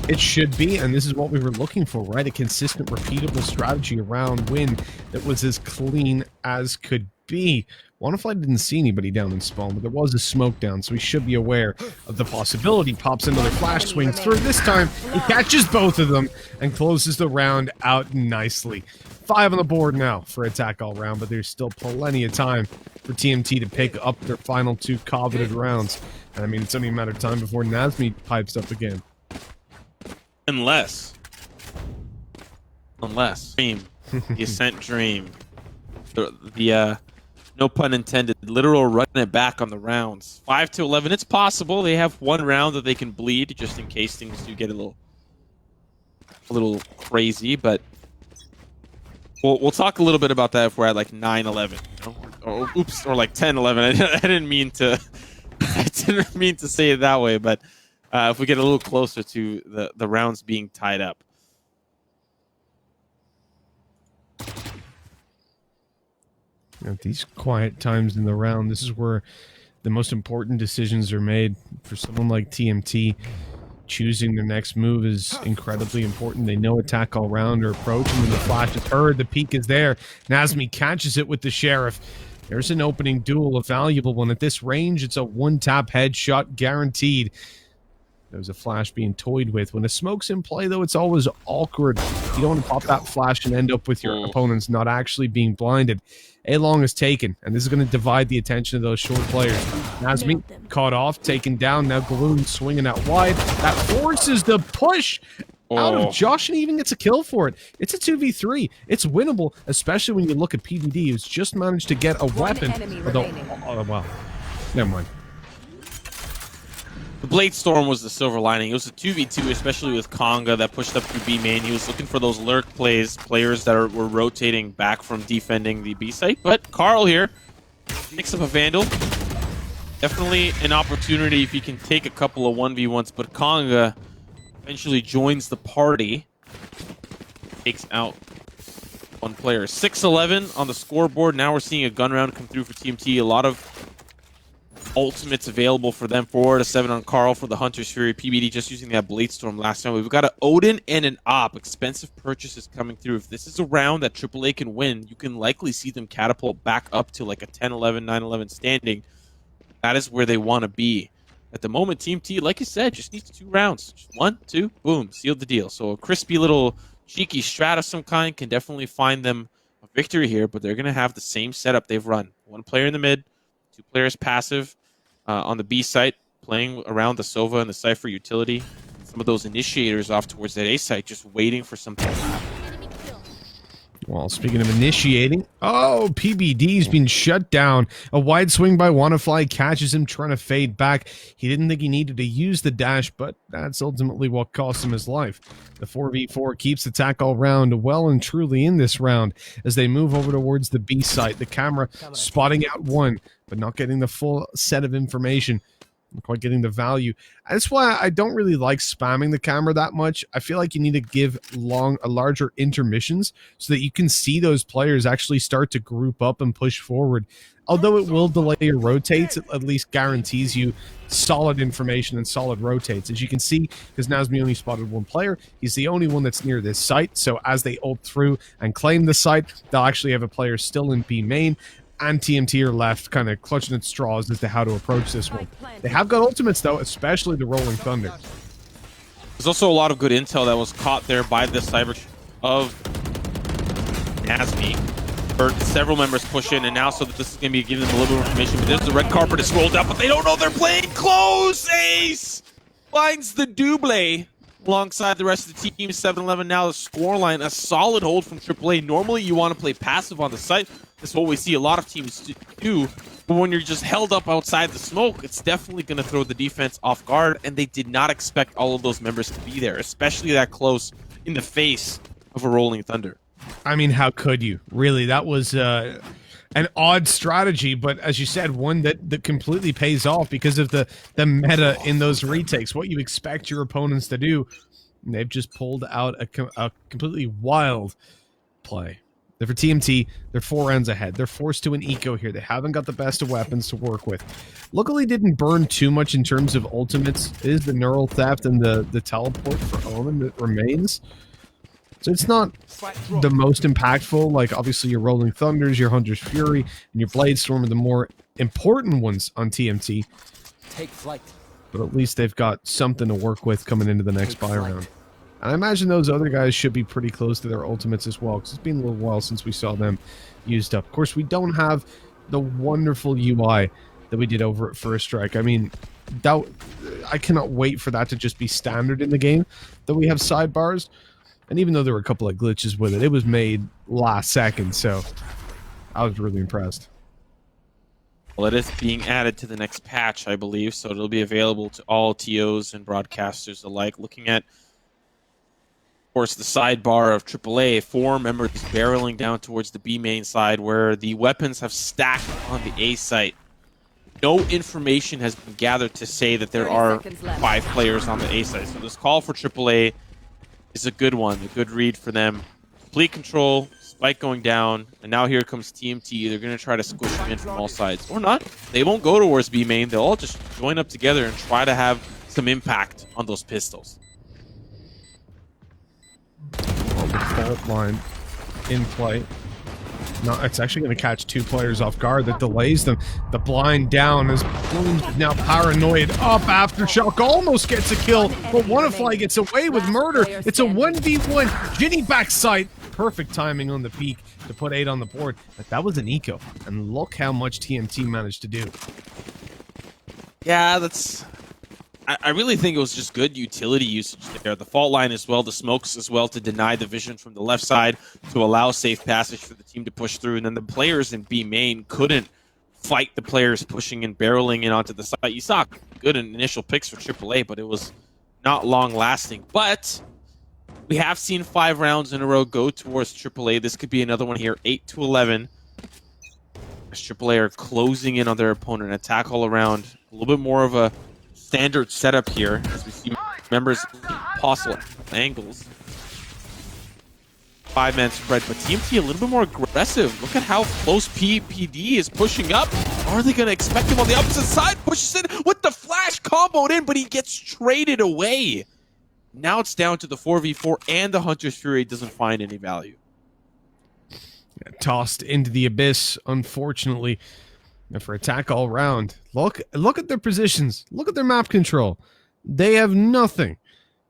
It should be, and this is what we were looking for, right? A consistent, repeatable strategy around win that was as clean as could B. 𝗠𝘀𝘁 didn't see anybody down in spawn, but there was a smoke down, so he should be aware of the possibility. Pops another flash, swings through. This time, he catches both of them and closes the round out nicely. 5 on the board now for attack all round, but there's still plenty of time for TMT to pick up their final 2 coveted rounds. And I mean, it's only a matter of time before 𝗔𝗎𝗎 pipes up again. Unless dream, the Ascent dream, the no pun intended, literal run it back on the rounds. 5 to 11. It's possible they have 1 round that they can bleed just in case things do get a little crazy. But we'll talk a little bit about that if we're at like 9-11, you know? Or oops, or like 10-11. I didn't mean to. I didn't mean to say it that way, but if we get a little closer to the rounds being tied up. At these quiet times in the round, this is where the most important decisions are made. For someone like TMT, choosing their next move is incredibly important. They know attack all round are approaching, and the flash is heard. The peek is there. 𝗔𝗎𝗎 catches it with the Sheriff. There's an opening duel, a valuable one. At this range, it's a 1-tap headshot guaranteed. There's a flash being toyed with. When a smoke's in play, though, it's always awkward. You don't want to pop that flash and end up with your opponents not actually being blinded. A-Long is taken, and this is going to divide the attention of those short players. 𝗔𝗎𝗎 caught off, taken down. Now Gloom swinging out wide. That forces the push out of Josh, and he even gets a kill for it. It's a 2v3. It's winnable, especially when you look at PBD, who's just managed to get a weapon. Although, well, never mind. The Blade Storm was the silver lining. It was a 2v2, especially with Konga that pushed up through B main. He was looking for those lurk players that were rotating back from defending the B site. But Carl here picks up a Vandal. Definitely an opportunity if he can take a couple of 1v1s, but Konga eventually joins the party. Takes out 1 player. 6-11 on the scoreboard. Now we're seeing a gun round come through for TMT. A lot of ultimates available for them. 4-7 on Carl for the Hunter's Fury. PBD just using that Blade Storm last time. We've got an Odin and an Op. Expensive purchases coming through. If this is a round that AAA can win, you can likely see them catapult back up to like a 10-11, 9-11 standing. That is where they want to be. At the moment, Team T, like you said, just needs 2 rounds. Just 1, 2, boom, sealed the deal. So a crispy little cheeky strat of some kind can definitely find them a victory here, but they're going to have the same setup they've run. 1 player in the mid, 2 players passive. On the B site, playing around the Sova and the Cypher utility. Some of those initiators off towards that A site, just waiting for something to happen. Well, speaking of initiating, PBD's been shut down. A wide swing by 𝗠𝘀𝘁 catches him trying to fade back. He didn't think he needed to use the dash, but that's ultimately what cost him his life. The 4v4 keeps attack all round well and truly in this round as they move over towards the B site. The camera spotting out 1, but not getting the full set of information. Not quite getting the value. That's why I don't really like spamming the camera that much. I feel like you need to give larger intermissions so that you can see those players actually start to group up and push forward. Although it will delay your rotates, it at least guarantees you solid information and solid rotates. As you can see, because 𝗔𝗎𝗎𝗎 only spotted 1 player, he's the only one that's near this site. So as they ult through and claim the site, they'll actually have a player still in B main. And TMT are left kind of clutching at straws as to how to approach this one. They have got ultimates, though, especially the Rolling Thunder. There's also a lot of good intel that was caught there by the cyber of 𝗔𝗎𝗎𝗎. Heard several members push in, and now so that this is going to be giving them a little bit of information. But there's the red carpet is rolled out, but they don't know they're playing close. Ace finds the double alongside the rest of the team. 7-11 now the scoreline. A solid hold from AAA. Normally you want to play passive on the site. That's what we see a lot of teams do. But when you're just held up outside the smoke, it's definitely going to throw the defense off guard. And they did not expect all of those members to be there, especially that close in the face of a Rolling Thunder. I mean, how could you? Really, that was an odd strategy, but as you said, one that completely pays off because of the meta in those retakes. What you expect your opponents to do, and they've just pulled out a completely wild play. They're for TMT, they're 4 rounds ahead. They're forced to an eco here. They haven't got the best of weapons to work with. Luckily didn't burn too much in terms of ultimates. It is the neural theft and the teleport for Omen that remains. So it's not the most impactful. Like, obviously, your Rolling Thunders, your Hunter's Fury, and your Blade Storm are the more important ones on TMT. Take flight. But at least they've got something to work with coming into the next buy round. And I imagine those other guys should be pretty close to their ultimates as well, because it's been a little while since we saw them used up. Of course, we don't have the wonderful UI that we did over at First Strike. I mean, I cannot wait for that to just be standard in the game, that we have sidebars. And even though there were a couple of glitches with it, it was made last second, so I was really impressed. Well, it is being added to the next patch, I believe, so it'll be available to all TOs and broadcasters alike. Looking at, of course, the sidebar of AAA, 4 members barreling down towards the B main side where the weapons have stacked on the A site. No information has been gathered to say that there are 5 players on the A site, so this call for AAA is a good one, a good read for them. Complete control, spike going down, and now here comes TMT. They're going to try to squish them in from all sides. Or not. They won't go towards B main. They'll all just join up together and try to have some impact on those pistols. Well, the fault line in play. No, it's actually going to catch 2 players off guard. That delays them. The blind down as Bloom's now paranoid up. Aftershock almost gets a kill, but 𝗠𝘀𝘁 gets away with murder. It's a 1v1. 𝗔𝗢𝗖 backside. Perfect timing on the peak to put 8 on the board. But that was an eco. And look how much TMT managed to do. Yeah, that's... I really think it was just good utility usage there. The fault line as well, the smokes as well to deny the vision from the left side to allow safe passage for the team to push through. And then the players in B main couldn't fight the players pushing and barreling in onto the side. You saw good initial picks for AAA, but it was not long lasting. But we have seen 5 rounds in a row go towards AAA. This could be another one here, 8-11. As AAA are closing in on their opponent. Attack all around. A little bit more of a standard setup here as we see members possible angles. 5-man spread, but TMT a little bit more aggressive. Look at how close PPD is pushing up. Are they going to expect him on the opposite side? Pushes in with the flash comboed in, but he gets traded away. Now it's down to the 4v4 and the Hunter's Fury doesn't find any value. Yeah, tossed into the abyss, unfortunately. And for attack all round, look at their positions. Look at their map control. They have nothing.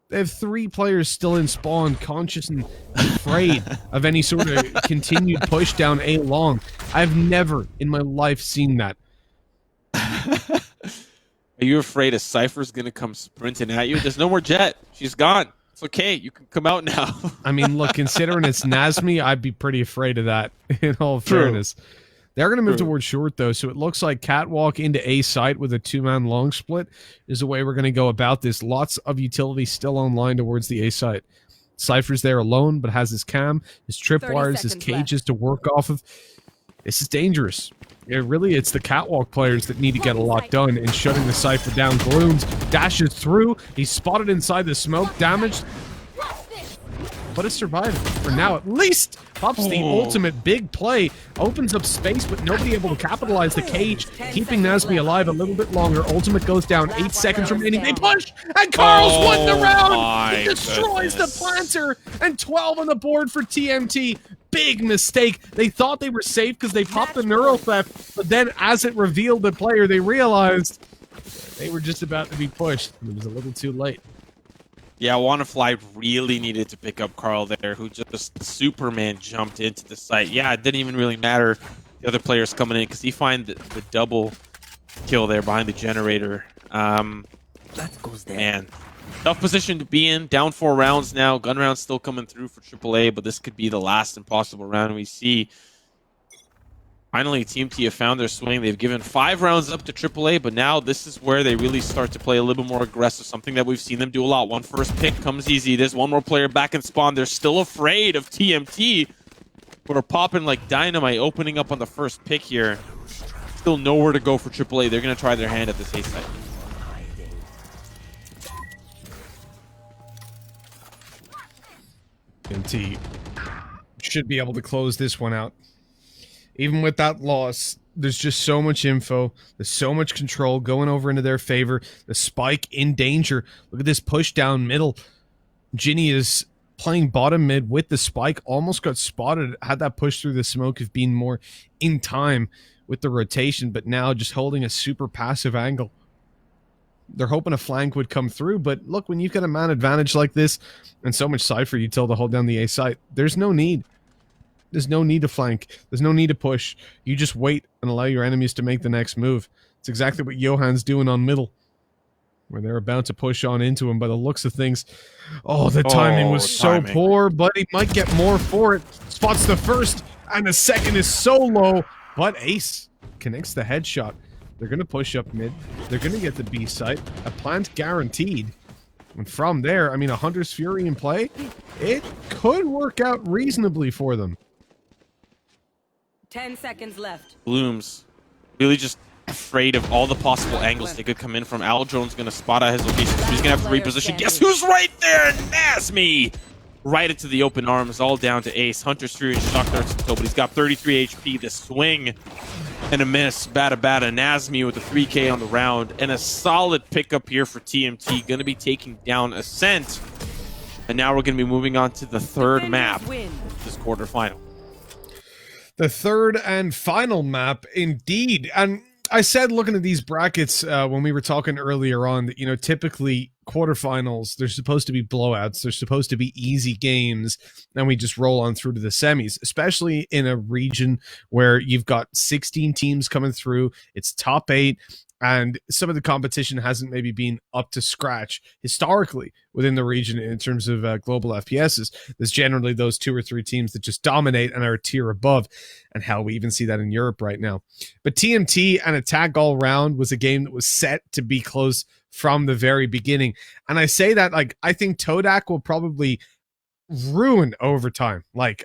They have 3 players still in spawn, conscious and afraid of any sort of continued push down A long. I've never in my life seen that. Are you afraid a Cypher's going to come sprinting at you? There's no more Jet. She's gone. It's okay. You can come out now. I mean, look, considering it's Nazmi, I'd be pretty afraid of that, in all fairness. They're going to move towards short, though, so it looks like Catwalk into A site with a 2-man long split is the way we're going to go about this. Lots of utility still online towards the A site. Cypher's there alone, but has his cam, his tripwires, his cages to work off of. This is dangerous. It's the Catwalk players that need to get a lot done in shutting the Cypher down. Glooms dashes through. He's spotted inside the smoke, damaged. But it's surviving for now, at least. Pops the ultimate big play, opens up space, but nobody able to capitalize the cage, keeping Nazmi alive a little bit longer. Ultimate goes down, 8 seconds remaining. They push, and Carl's won the round. He destroys the planter, and 12 on the board for TMT. Big mistake. They thought they were safe because they popped the Neuro Theft, but then as it revealed the player, they realized they were just about to be pushed. It was a little too late. Yeah, 𝗠𝘀𝘁 really needed to pick up Carl there, who just Superman jumped into the site. Yeah, it didn't even really matter the other players coming in because he find the double kill there behind the generator. That goes there. Man, tough position to be in. Down 4 rounds now. Gun rounds still coming through for AAA, but this could be the last impossible round we see. Finally, TMT have found their swing. They've given 5 rounds up to AAA, but now this is where they really start to play a little bit more aggressive, something that we've seen them do a lot. One first pick comes easy. There's one more player back in spawn. They're still afraid of TMT, who are popping like dynamite, opening up on the first pick here. Still nowhere to go for AAA. They're going to try their hand at this A site. TMT should be able to close this one out. Even with that loss, there's just so much info. There's so much control going over into their favor. The spike in danger. Look at this push down middle. 𝗔𝗢𝗖 is playing bottom mid with the spike, almost got spotted, had that push through the smoke of being more in time with the rotation, but now just holding a super passive angle. They're hoping a flank would come through, but look, when you've got a man advantage like this and so much Cypher util to hold down the A site, there's no need. There's no need to flank. There's no need to push. You just wait and allow your enemies to make the next move. It's exactly what Johan's doing on middle, where they're about to push on into him by the looks of things. Oh, the timing was so poor, but he might get more for it. Spots the first, and the second is so low, but Ace connects the headshot. They're going to push up mid. They're going to get the B site. A plant guaranteed. And from there, I mean, a Hunter's Fury in play, it could work out reasonably for them. 10 seconds left. Blooms really just afraid of all the possible angles they could come in from. Aldrone's going to spot out his location, so he's going to have to reposition. Guess who's right there? 𝗠𝘀𝘁! Right into the open arms, all down to Ace. Hunter's Fury and Shock Darts until, but he's got 33 HP. The swing and a miss. 𝗠𝘀𝗍𝒏. 𝗠𝘀𝘁 with a 3K on the round. And a solid pickup here for TMT. Going to be taking down Ascent. And now we're going to be moving on to the third map of this quarterfinal. The third and final map, indeed. And I said, looking at these brackets when we were talking earlier on, that, you know, typically quarterfinals, they're supposed to be blowouts. They're supposed to be easy games. And we just roll on through to the semis, especially in a region where you've got 16 teams coming through. It's top 8. And some of the competition hasn't maybe been up to scratch historically within the region in terms of global FPSs. There's generally those 2 or 3 teams that just dominate and are a tier above. And hell, we even see that in Europe right now. But TMT and Attack All Round was a game that was set to be close from the very beginning. And I say that, like, I think Todak will probably ruin overtime. Like,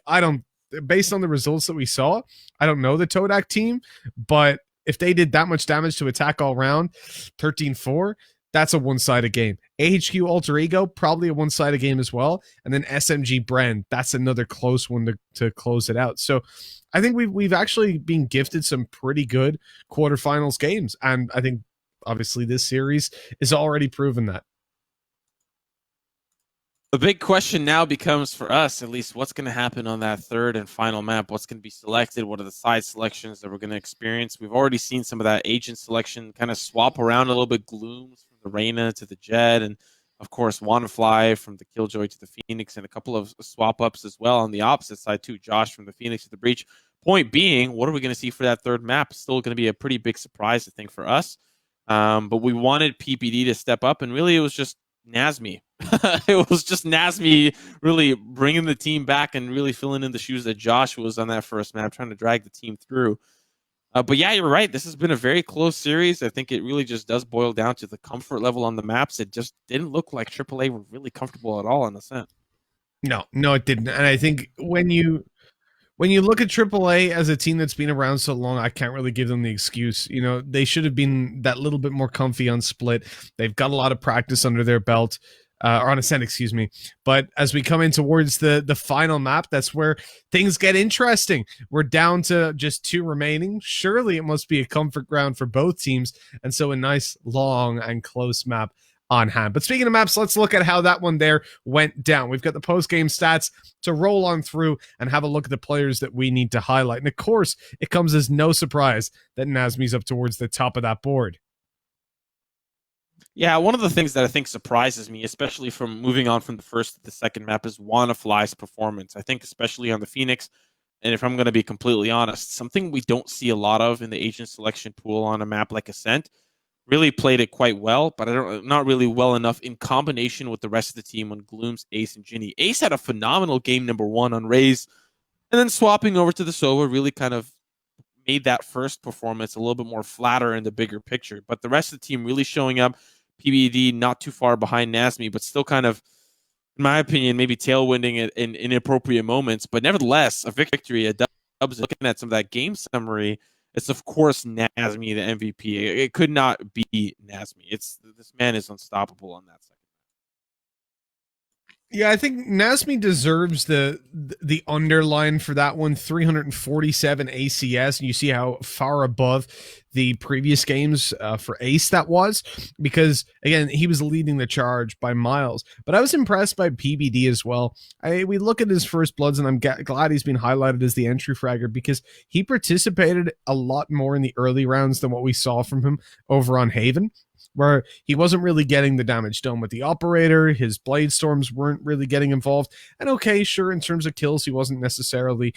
based on the results that we saw, I don't know the Todak team, but if they did that much damage to Attack All Round, 13-4, that's a one-sided game. AHQ Alter Ego, probably a one-sided game as well. And then SMG Bren, that's another close one to close it out. So I think we've actually been gifted some pretty good quarterfinals games. And I think, obviously, this series is already proven that. The big question now becomes for us, at least, what's going to happen on that third and final map? What's going to be selected? What are the side selections that we're going to experience? We've already seen some of that agent selection kind of swap around a little bit. Glooms from the Reyna to the Jet, and of course, WannaFly from the Killjoy to the Phoenix, and a couple of swap ups as well on the opposite side too. Josh from the Phoenix to the Breach. Point being, what are we going to see for that third map? Still going to be a pretty big surprise, I think, for us. But we wanted PPD to step up, and really it was just 𝗠𝘀𝘁. It was just 𝗠𝘀𝘁 really bringing the team back and really filling in the shoes that Josh was on that first map, trying to drag the team through. But yeah, you're right. This has been a very close series. I think it really just does boil down to the comfort level on the maps. It just didn't look like AAA were really comfortable at all on Ascent. No, it didn't. And I think when you look at AAA as a team that's been around so long, I can't really give them the excuse. You know, they should have been that little bit more comfy on Split. They've got a lot of practice under their belt. Or on Ascent, excuse me. But as we come in towards the final map, that's where things get interesting. We're down to just 2 remaining. Surely it must be a comfort ground for both teams. And so a nice, long, and close map on hand. But speaking of maps, let's look at how that one there went down. We've got the post-game stats to roll on through and have a look at the players that we need to highlight. And of course, it comes as no surprise that 𝗠𝘀𝘁𝘁's up towards the top of that board. Yeah, one of the things that I think surprises me, especially from moving on from the first to the second map, is WannaFly's performance. I think especially on the Phoenix, and if I'm going to be completely honest, something we don't see a lot of in the agent selection pool on a map like Ascent. Really played it quite well, but not really well enough in combination with the rest of the team on Glooms, Ace, and Ginny. Ace had a phenomenal game number 1 on Raze, and then swapping over to the Sova really kind of made that first performance a little bit more flatter in the bigger picture. But the rest of the team really showing up. PBD not too far behind 𝗠𝘀𝘁𝘁, but still kind of, in my opinion, maybe tailwinding it in inappropriate moments. But nevertheless, a victory. A Dubs, looking at some of that game summary, it's of course 𝗠𝘀𝘁𝘁 the MVP. It could not be 𝗠𝘀𝘁𝘁𝘁. This man is unstoppable on that second. Yeah, I think Nasmi deserves the underline for that one. 347 ACS, and you see how far above the previous games for Ace that was, because again he was leading the charge by miles. But I was impressed by PBD as well. We look at his first bloods, and I'm glad he's been highlighted as the entry fragger because he participated a lot more in the early rounds than what we saw from him over on Haven, where he wasn't really getting the damage done with the operator. His blade storms weren't really getting involved. And okay, sure, in terms of kills, he wasn't necessarily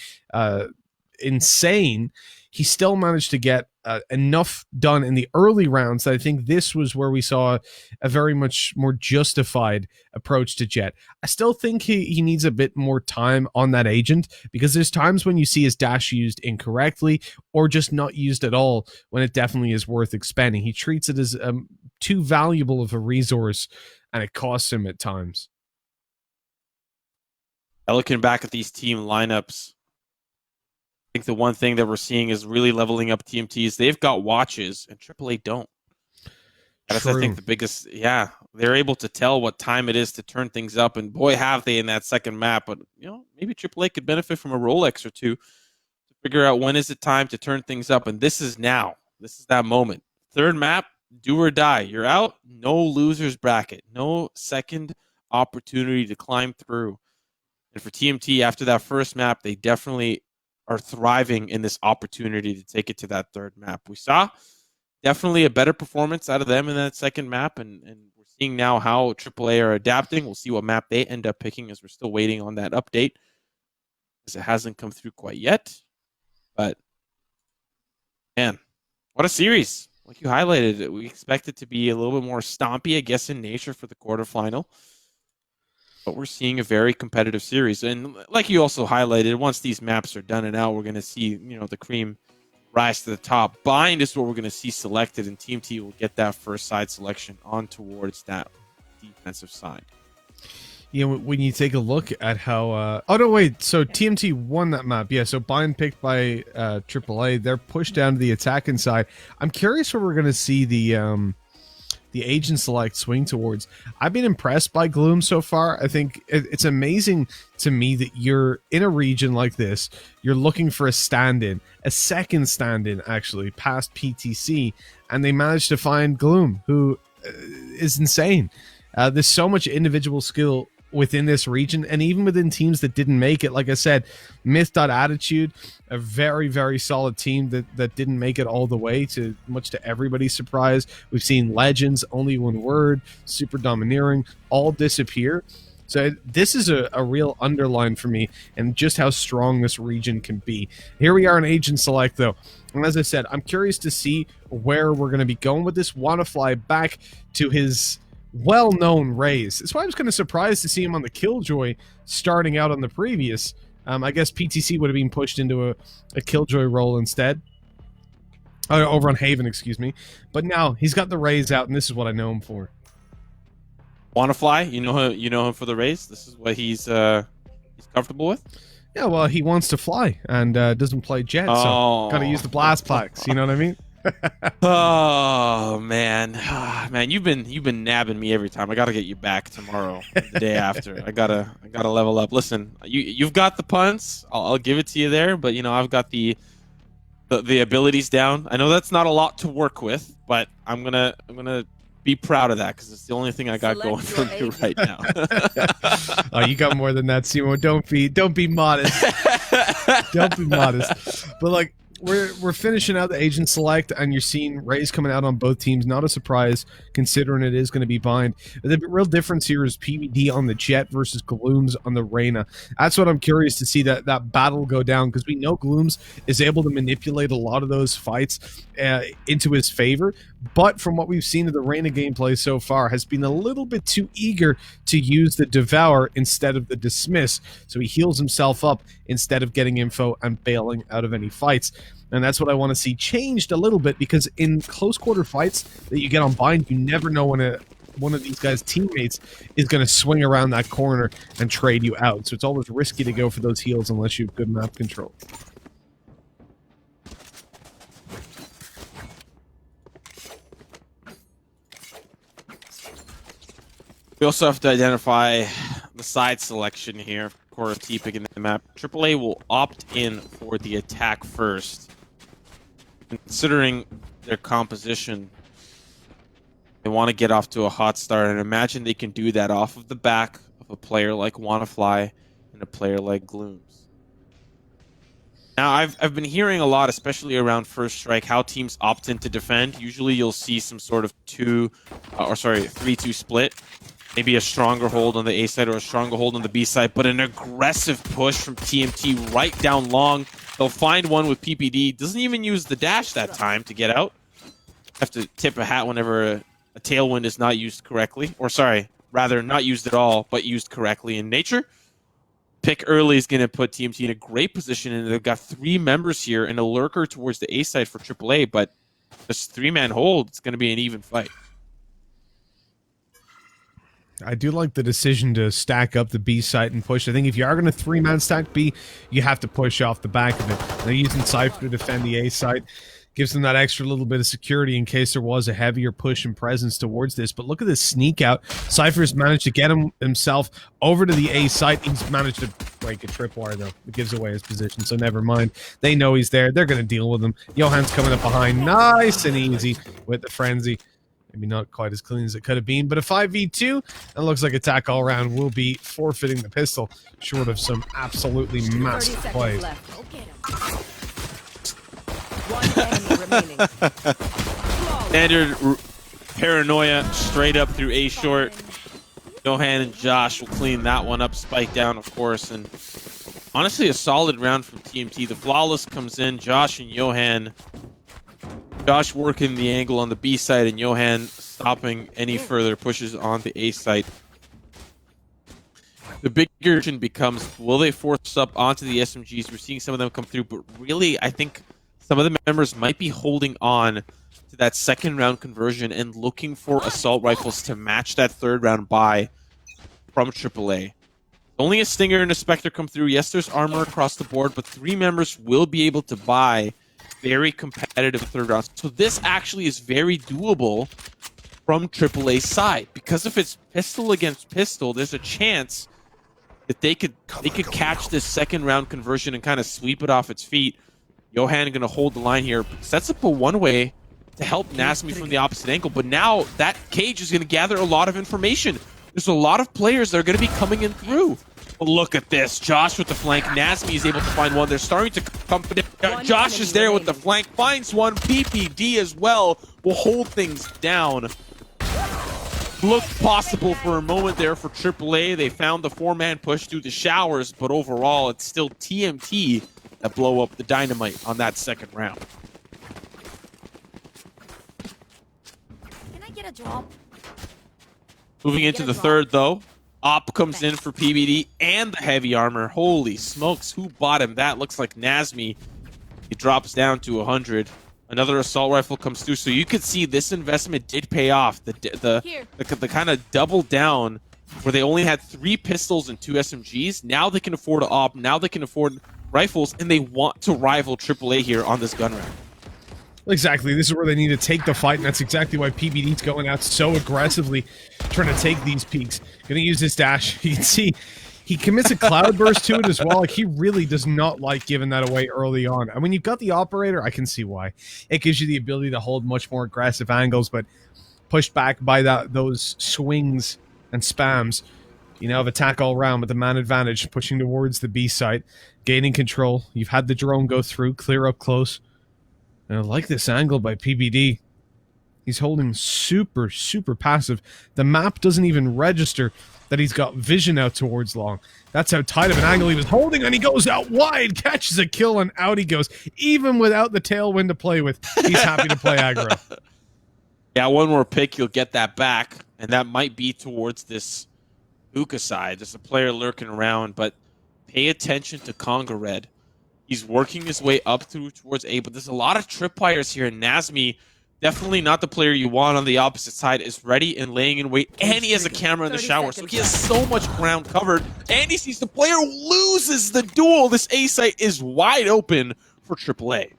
insane. He still managed to get enough done in the early rounds that I think this was where we saw a very much more justified approach to Jett. I still think he needs a bit more time on that agent, because there's times when you see his dash used incorrectly or just not used at all when it definitely is worth expending. He treats it as too valuable of a resource, and it costs him at times. Looking back at these team lineups, I think the one thing that we're seeing is really leveling up TMTs. They've got watches, and AAA don't. That's, I think, the biggest. Yeah, they're able to tell what time it is to turn things up, and boy, have they in that second map. But maybe AAA could benefit from a Rolex or two to figure out when is it time to turn things up. And this is now. This is that moment. Third map, do or die. You're out. No losers bracket. No second opportunity to climb through. And for TMT, after that first map, they definitely are thriving in this opportunity to take it to that third map. We saw definitely a better performance out of them in that second map, and we're seeing now how AAA are adapting. We'll see what map they end up picking, as we're still waiting on that update, because it hasn't come through quite yet. But man, what a series. Like you highlighted, we expect it to be a little bit more stompy, I guess, in nature for the quarterfinal. But we're seeing a very competitive series. And like you also highlighted, once these maps are done and out, we're going to see, the cream rise to the top. Bind is what we're going to see selected, and Team T will get that first side selection on towards that defensive side. When you take a look at how... oh, no, wait. So TMT won that map. Yeah, so Bind picked by AAA. They're pushed down to the attacking side. I'm curious where we're going to see the agent select swing towards. I've been impressed by Gloom so far. I think it's amazing to me that you're in a region like this, you're looking for a stand-in, a second stand-in actually, past PTC, and they managed to find Gloom, who is insane. There's so much individual skill within this region, and even within teams that didn't make it. Like I said, Myth.Attitude, a very, very solid team that didn't make it all the way, to much to everybody's surprise. We've seen Legends, Only One Word, Super Domineering, all disappear. So this is a real underline for me, and just how strong this region can be. Here we are in Agent Select, though. And as I said, I'm curious to see where we're going to be going with this. Want to fly back to his well-known Raze. That's why I was kind of surprised to see him on the Killjoy starting out on the previous. I guess PTC would have been pushed into a Killjoy role instead. Over on Haven, excuse me. But now he's got the Raze out, and this is what I know him for. Wanna fly? You know him for the Raze. This is what he's comfortable with. Yeah, well, he wants to fly and doesn't play Jett, so gotta use the blast packs. You know what I mean? Oh man, man, you've been nabbing me every time. I gotta get you back tomorrow, the day after. I gotta level up. Listen, you've got the punts. I'll give it to you there, but I've got the abilities down. I know that's not a lot to work with, but I'm gonna be proud of that, because it's the only thing I got going for me right now. Oh, you got more than that, Simo. Don't be modest. Don't be modest. But like, we're finishing out the agent select, and you're seeing Raze coming out on both teams. Not a surprise, considering it is going to be Bind. The real difference here is PvD on the Jett versus Glooms on the Reyna. That's what I'm curious to see, that battle go down, because we know Glooms is able to manipulate a lot of those fights into his favor. But from what we've seen of the Reyna gameplay so far, has been a little bit too eager to use the Devour instead of the Dismiss. So he heals himself up instead of getting info and bailing out of any fights. And that's what I want to see changed a little bit, because in close quarter fights that you get on Bind, you never know when one of these guys' teammates is going to swing around that corner and trade you out. So it's always risky to go for those heals unless you have good map control. We also have to identify the side selection here. Core T picking the map. AAA will opt in for the attack first. Considering their composition, they want to get off to a hot start, and imagine they can do that off of the back of a player like 𝗠𝘀𝘀 and a player like 𝗠𝘀𝘀𝗍𝒂. Now, I've been hearing a lot, especially around First Strike, how teams opt in to defend. Usually you'll see some sort of 3-2 split. Maybe a stronger hold on the A side or a stronger hold on the B side, but an aggressive push from TMT right down long. They'll find one with PPD. Doesn't even use the dash that time to get out. Have to tip a hat whenever a tailwind is not used correctly. Or sorry, rather not used at all, but used correctly in nature. Pick early is going to put TMT in a great position, and they've got 3 members here and a lurker towards the A side for AAA, but this 3-man hold, it's going to be an even fight. I do like the decision to stack up the B site and push. I think if you are going to 3-man stack B, you have to push off the back of it. They're using Cypher to defend the A site. Gives them that extra little bit of security in case there was a heavier push and presence towards this. But look at this sneak out. Cypher's managed to get himself over to the A site. He's managed to break a tripwire, though. It gives away his position, so never mind. They know he's there. They're going to deal with him. Johan's coming up behind. Nice and easy with the frenzy. Maybe not quite as clean as it could have been, but a 5v2, and it looks like attack all around will be forfeiting the pistol, short of some absolutely massive plays. Standard paranoia straight up through A short. Johan and Josh will clean that one up. Spike down, of course, and honestly a solid round from TMT. The flawless comes in. Josh and Johan. Josh working the angle on the B side, and Johan stopping any further pushes on the A side. The big question becomes, will they force up onto the SMGs? We're seeing some of them come through, but really, I think some of the members might be holding on to that second round conversion and looking for assault rifles to match that third round buy from AAA. Only a Stinger and a Spectre come through. Yes, there's armor across the board, but 3 members will be able to buy very competitive third rounds. So this actually is very doable from AAA's side, because if it's pistol against pistol, there's a chance that they could catch this second round conversion and kind of sweep it off its feet. Johan going to hold the line here, sets up a one-way to help 𝗠𝘀𝘀𝗎 from the opposite angle, but now that cage is going to gather a lot of information. There's a lot of players that are going to be coming in through. But look at this. Josh with the flank. 𝗠𝘀𝘀𝗎 is able to find one. They're starting to come. Josh is there with the flank. Finds one. PPD as well will hold things down. Looked possible for a moment there for AAA. They found the 4-man push through the showers, but overall it's still TMT that blow up the dynamite on that second round. Can I get a drop? Moving into the third, though. Op comes in for PBD and the heavy armor. Holy smokes, who bought him? That looks like 𝗠𝘀𝘀𝗎. He drops down to 100. Another assault rifle comes through. So you could see this investment did pay off. The kind of double down where they only had 3 pistols and 2 SMGs. Now they can afford an op. Now they can afford rifles, and they want to rival AAA here on this gun round. Exactly. This is where they need to take the fight, and that's exactly why PBD's going out so aggressively, trying to take these peaks. Going to use his dash. You can see he commits a cloudburst to it as well. Like, he really does not like giving that away early on. And when you've got the operator, I can see why. It gives you the ability to hold much more aggressive angles, but pushed back by those swings and spams, you know, of attack all around with the man advantage, pushing towards the B site, gaining control. You've had the drone go through, clear up close. And I like this angle by PBD. He's holding super, super passive. The map doesn't even register that he's got vision out towards long. That's how tight of an angle he was holding, and he goes out wide, catches a kill, and out he goes. Even without the tailwind to play with, he's happy to play aggro. Yeah, one more pick, you'll get that back, and that might be towards this 𝗠𝘀𝘀𝗎 side. There's a player lurking around, but pay attention to Conga Red. He's working his way up through towards A, but there's a lot of tripwires here, and 𝗠𝘀𝘀𝗎, definitely not the player you want on the opposite side, is ready and laying in wait, and he has a camera in the shower, so he has so much ground covered, and he sees the player loses the duel. This A site is wide open for AAA.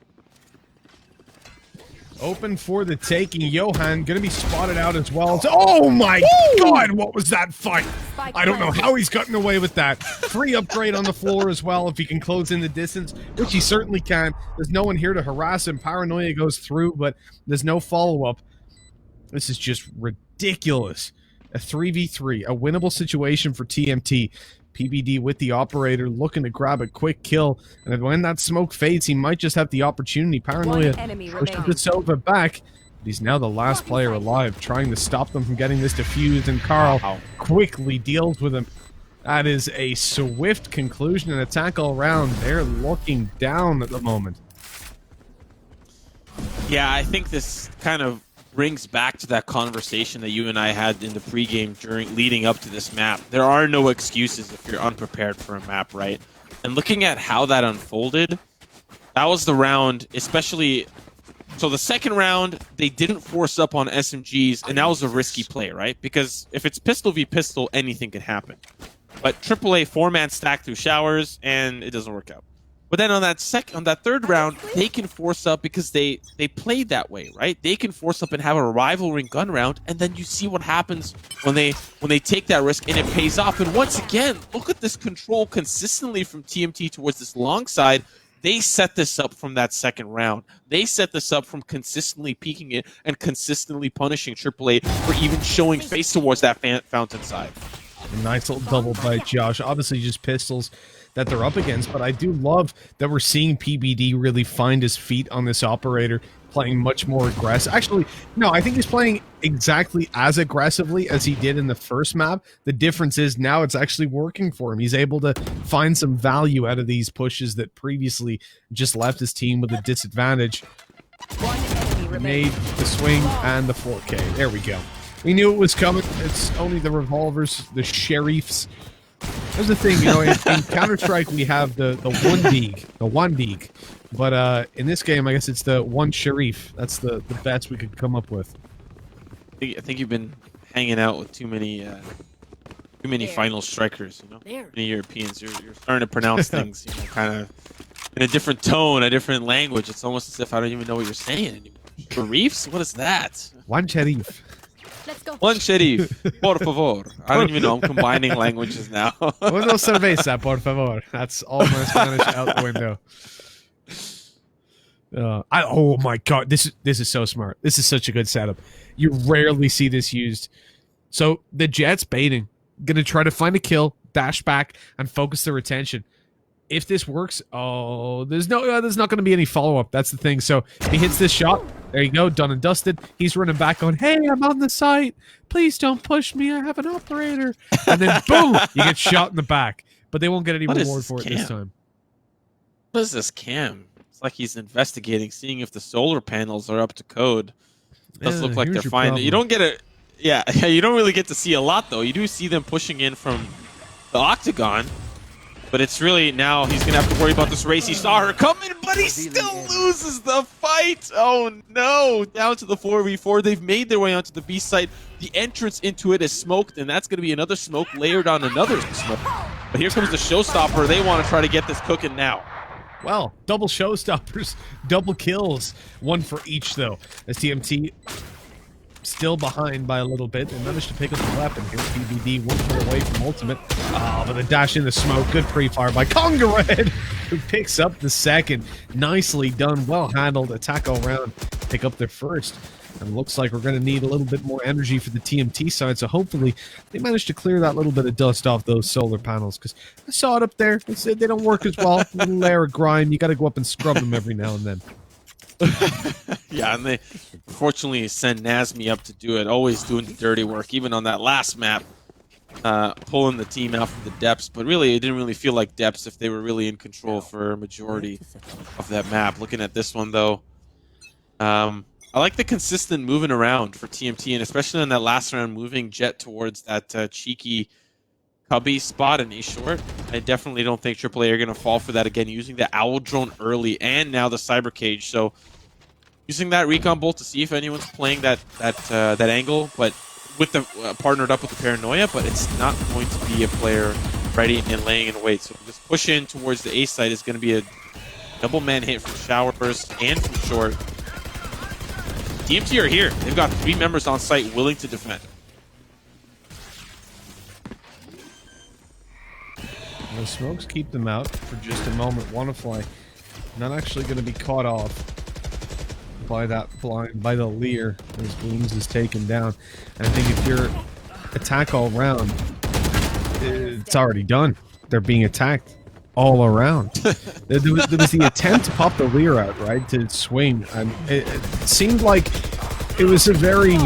Open for the taking. Johan gonna be spotted out as well. Oh my god, what was that fight? I don't know how he's gotten away with that. Free upgrade on the floor as well if he can close in the distance, which he certainly can. There's no one here to harass him. Paranoia goes through, but there's no follow-up. This is just ridiculous. A 3v3, a winnable situation for TMT. PBD with the operator, looking to grab a quick kill. And when that smoke fades, he might just have the opportunity. Paranoia pushes the Sova back. But he's now the last player alive, trying to stop them from getting this defused. And Carl quickly deals with him. That is a swift conclusion and attack all around. They're looking down at the moment. Yeah, I think this kind of brings back to that conversation that you and I had in the pregame leading up to this map. There are no excuses if you're unprepared for a map, right? And looking at how that unfolded, that was the round, especially. So the second round, they didn't force up on SMGs, and that was a risky play, right? Because if it's pistol v pistol, anything can happen. But AAA 4-man stack through showers, and it doesn't work out. But then on that third round, they can force up because they played that way, right? They can force up and have a rivalry gun round, and then you see what happens when they take that risk and it pays off. And once again, look at this control consistently from TMT towards this long side. They set this up from that second round. They set this up from consistently peeking it and consistently punishing AAA for even showing face towards that fountain side. A nice little double bite, Josh. Obviously just pistols that they're up against, but I do love that we're seeing PBD really find his feet on this operator, playing much more aggressive. Actually, no, I think he's playing exactly as aggressively as he did in the first map. The difference is now it's actually working for him. He's able to find some value out of these pushes that previously just left his team with a disadvantage. Made the swing and the 4K. There we go. We knew it was coming. It's only the revolvers, the sheriffs. There's the thing, you know, in Counter-Strike we have the one dig, but in this game I guess it's the one sheriff. That's the best we could come up with. I think you've been hanging out with too many final strikers, you know, many Europeans. You're starting to pronounce things, you know, kind of in a different tone, a different language. It's almost as if I don't even know what you're saying anymore. Sheriffs? What is that? One sheriff. Let's go. One sheriff, por favor. I don't even know. I'm combining languages now. Una cerveza, por favor. That's all my Spanish out the window. Oh my god, this is so smart. This is such a good setup. You rarely see this used. So the Jet's baiting, gonna try to find a kill, dash back, and focus their attention. If this works, there's not going to be any follow-up. That's the thing. So he hits this shot. There you go, done and dusted. He's running back going, hey, I'm on the site. Please don't push me. I have an operator. And then, boom, you get shot in the back. But they won't get any reward for it this time. What is this cam? It's like he's investigating, seeing if the solar panels are up to code. It does look like they're fine. You don't get a... Yeah, you don't really get to see a lot, though. You do see them pushing in from the octagon. But it's really now he's going to have to worry about this race. He saw her coming, but he still loses the fight. Oh, no. Down to the 4v4. They've made their way onto the B site. The entrance into it is smoked, and that's going to be another smoke layered on another smoke. But here comes the showstopper. They want to try to get this cooking now. Well, double showstoppers, double kills. One for each, though. As TMT still behind by a little bit. They managed to pick up the weapon here. PBD 1 kill away from ultimate. But the dash in the smoke. Good pre-fire by Congared, who picks up the second. Nicely done. Well handled. Attack all round. Pick up their first. And looks like we're going to need a little bit more energy for the TMT side. So hopefully they manage to clear that little bit of dust off those solar panels. Because I saw it up there. They said they don't work as well. A little layer of grime. You got to go up and scrub them every now and then. Yeah, and they unfortunately send Nazmi up to do it, always doing the dirty work, even on that last map, pulling the team out from the depths. But really, it didn't really feel like depths if they were really in control for a majority of that map. Looking at this one, though, I like the consistent moving around for TMT, and especially in that last round, moving Jet towards that cheeky cubby spot in A short. I definitely don't think AAA are going to fall for that again, using the owl drone early and now the cyber cage. So using that recon bolt to see if anyone's playing that angle, but with the partnered up with the paranoia, but it's not going to be a player ready and laying in wait. So this push in towards the A site is going to be a double man hit from showers and from short. DMT are here. They've got 3 members on site willing to defend. The smokes keep them out for just a moment. 𝗠FLY not actually going to be caught off by that by the leer as Blooms is taken down. And I think if you're attack all round, it's already done. They're being attacked all around. there was the attempt to pop the leer out, right, to swing. And it seemed like it was a very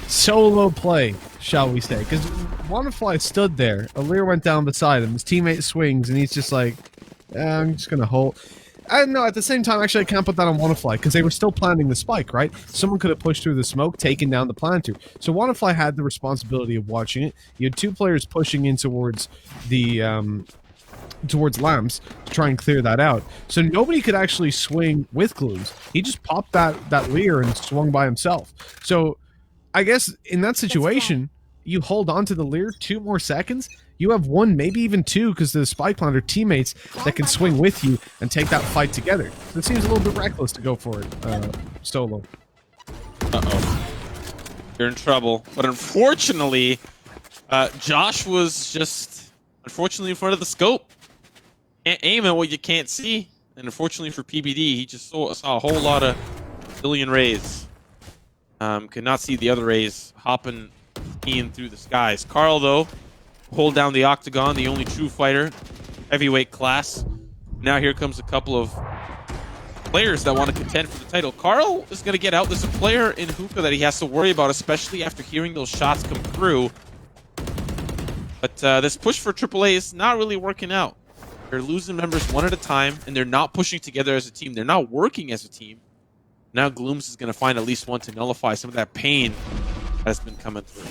solo play, shall we say, because 𝗠FLY stood there, a leer went down beside him, his teammate swings, and he's just like, I'm just gonna hold. I don't know, at the same time, actually, I can't put that on 𝗠FLY, because they were still planting the spike, right? Someone could have pushed through the smoke, taken down the planter. So 𝗠FLY had the responsibility of watching it. You had 2 players pushing in towards the, towards lamps to try and clear that out. So nobody could actually swing with Glooms. He just popped that leer and swung by himself. So I guess in that situation, you hold on to the leer 2 more seconds, you have 1, maybe even 2, because the spike planter teammates that can swing with you and take that fight together. So it seems a little bit reckless to go for it solo. Uh-oh. You're in trouble. But unfortunately, Josh was just, unfortunately, in front of the scope. Can't aim at what you can't see. And unfortunately for PBD, he just saw a whole lot of billion rays. Could not see the other rays hopping in through the skies. Karl, though, hold down the octagon, the only true fighter, heavyweight class. Now here comes a couple of players that want to contend for the title. Karl is going to get out. There's a player in hookah that he has to worry about, especially after hearing those shots come through. But this push for AAA is not really working out. They're losing members one at a time, and they're not pushing together as a team. They're not working as a team. Now Glooms is going to find at least one to nullify some of that pain that's been coming through.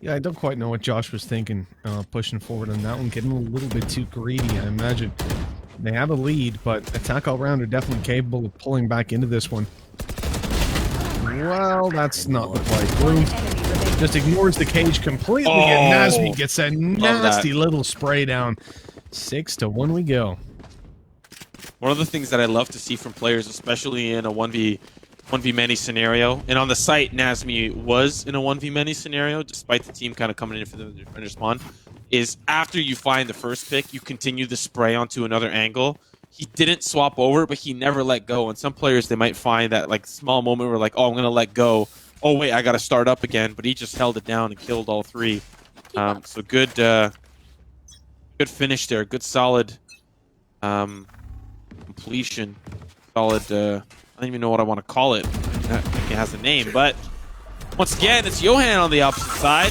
Yeah, I don't quite know what Josh was thinking, pushing forward on that one, getting a little bit too greedy, I imagine. They have a lead, but attack all round are definitely capable of pulling back into this one. Well, that's not the play. Glooms just ignores the cage completely, and 𝗏𝗏𝗏 gets a nasty little spray down. 6-1 we go. One of the things that I love to see from players, especially in a 1v many scenario, and on the site, 𝗏𝗏𝗏 was in a 1v many scenario, despite the team kind of coming in for the defender spawn, is after you find the first pick, you continue the spray onto another angle. He didn't swap over, but he never let go. And some players, they might find that like small moment where like, oh, I'm going to let go. Oh, wait, I got to start up again. But he just held it down and killed all 3. So good finish there. Good solid completion. Solid, I don't even know what I want to call it. It has a name, but once again, it's 𝗏HAN on the opposite side,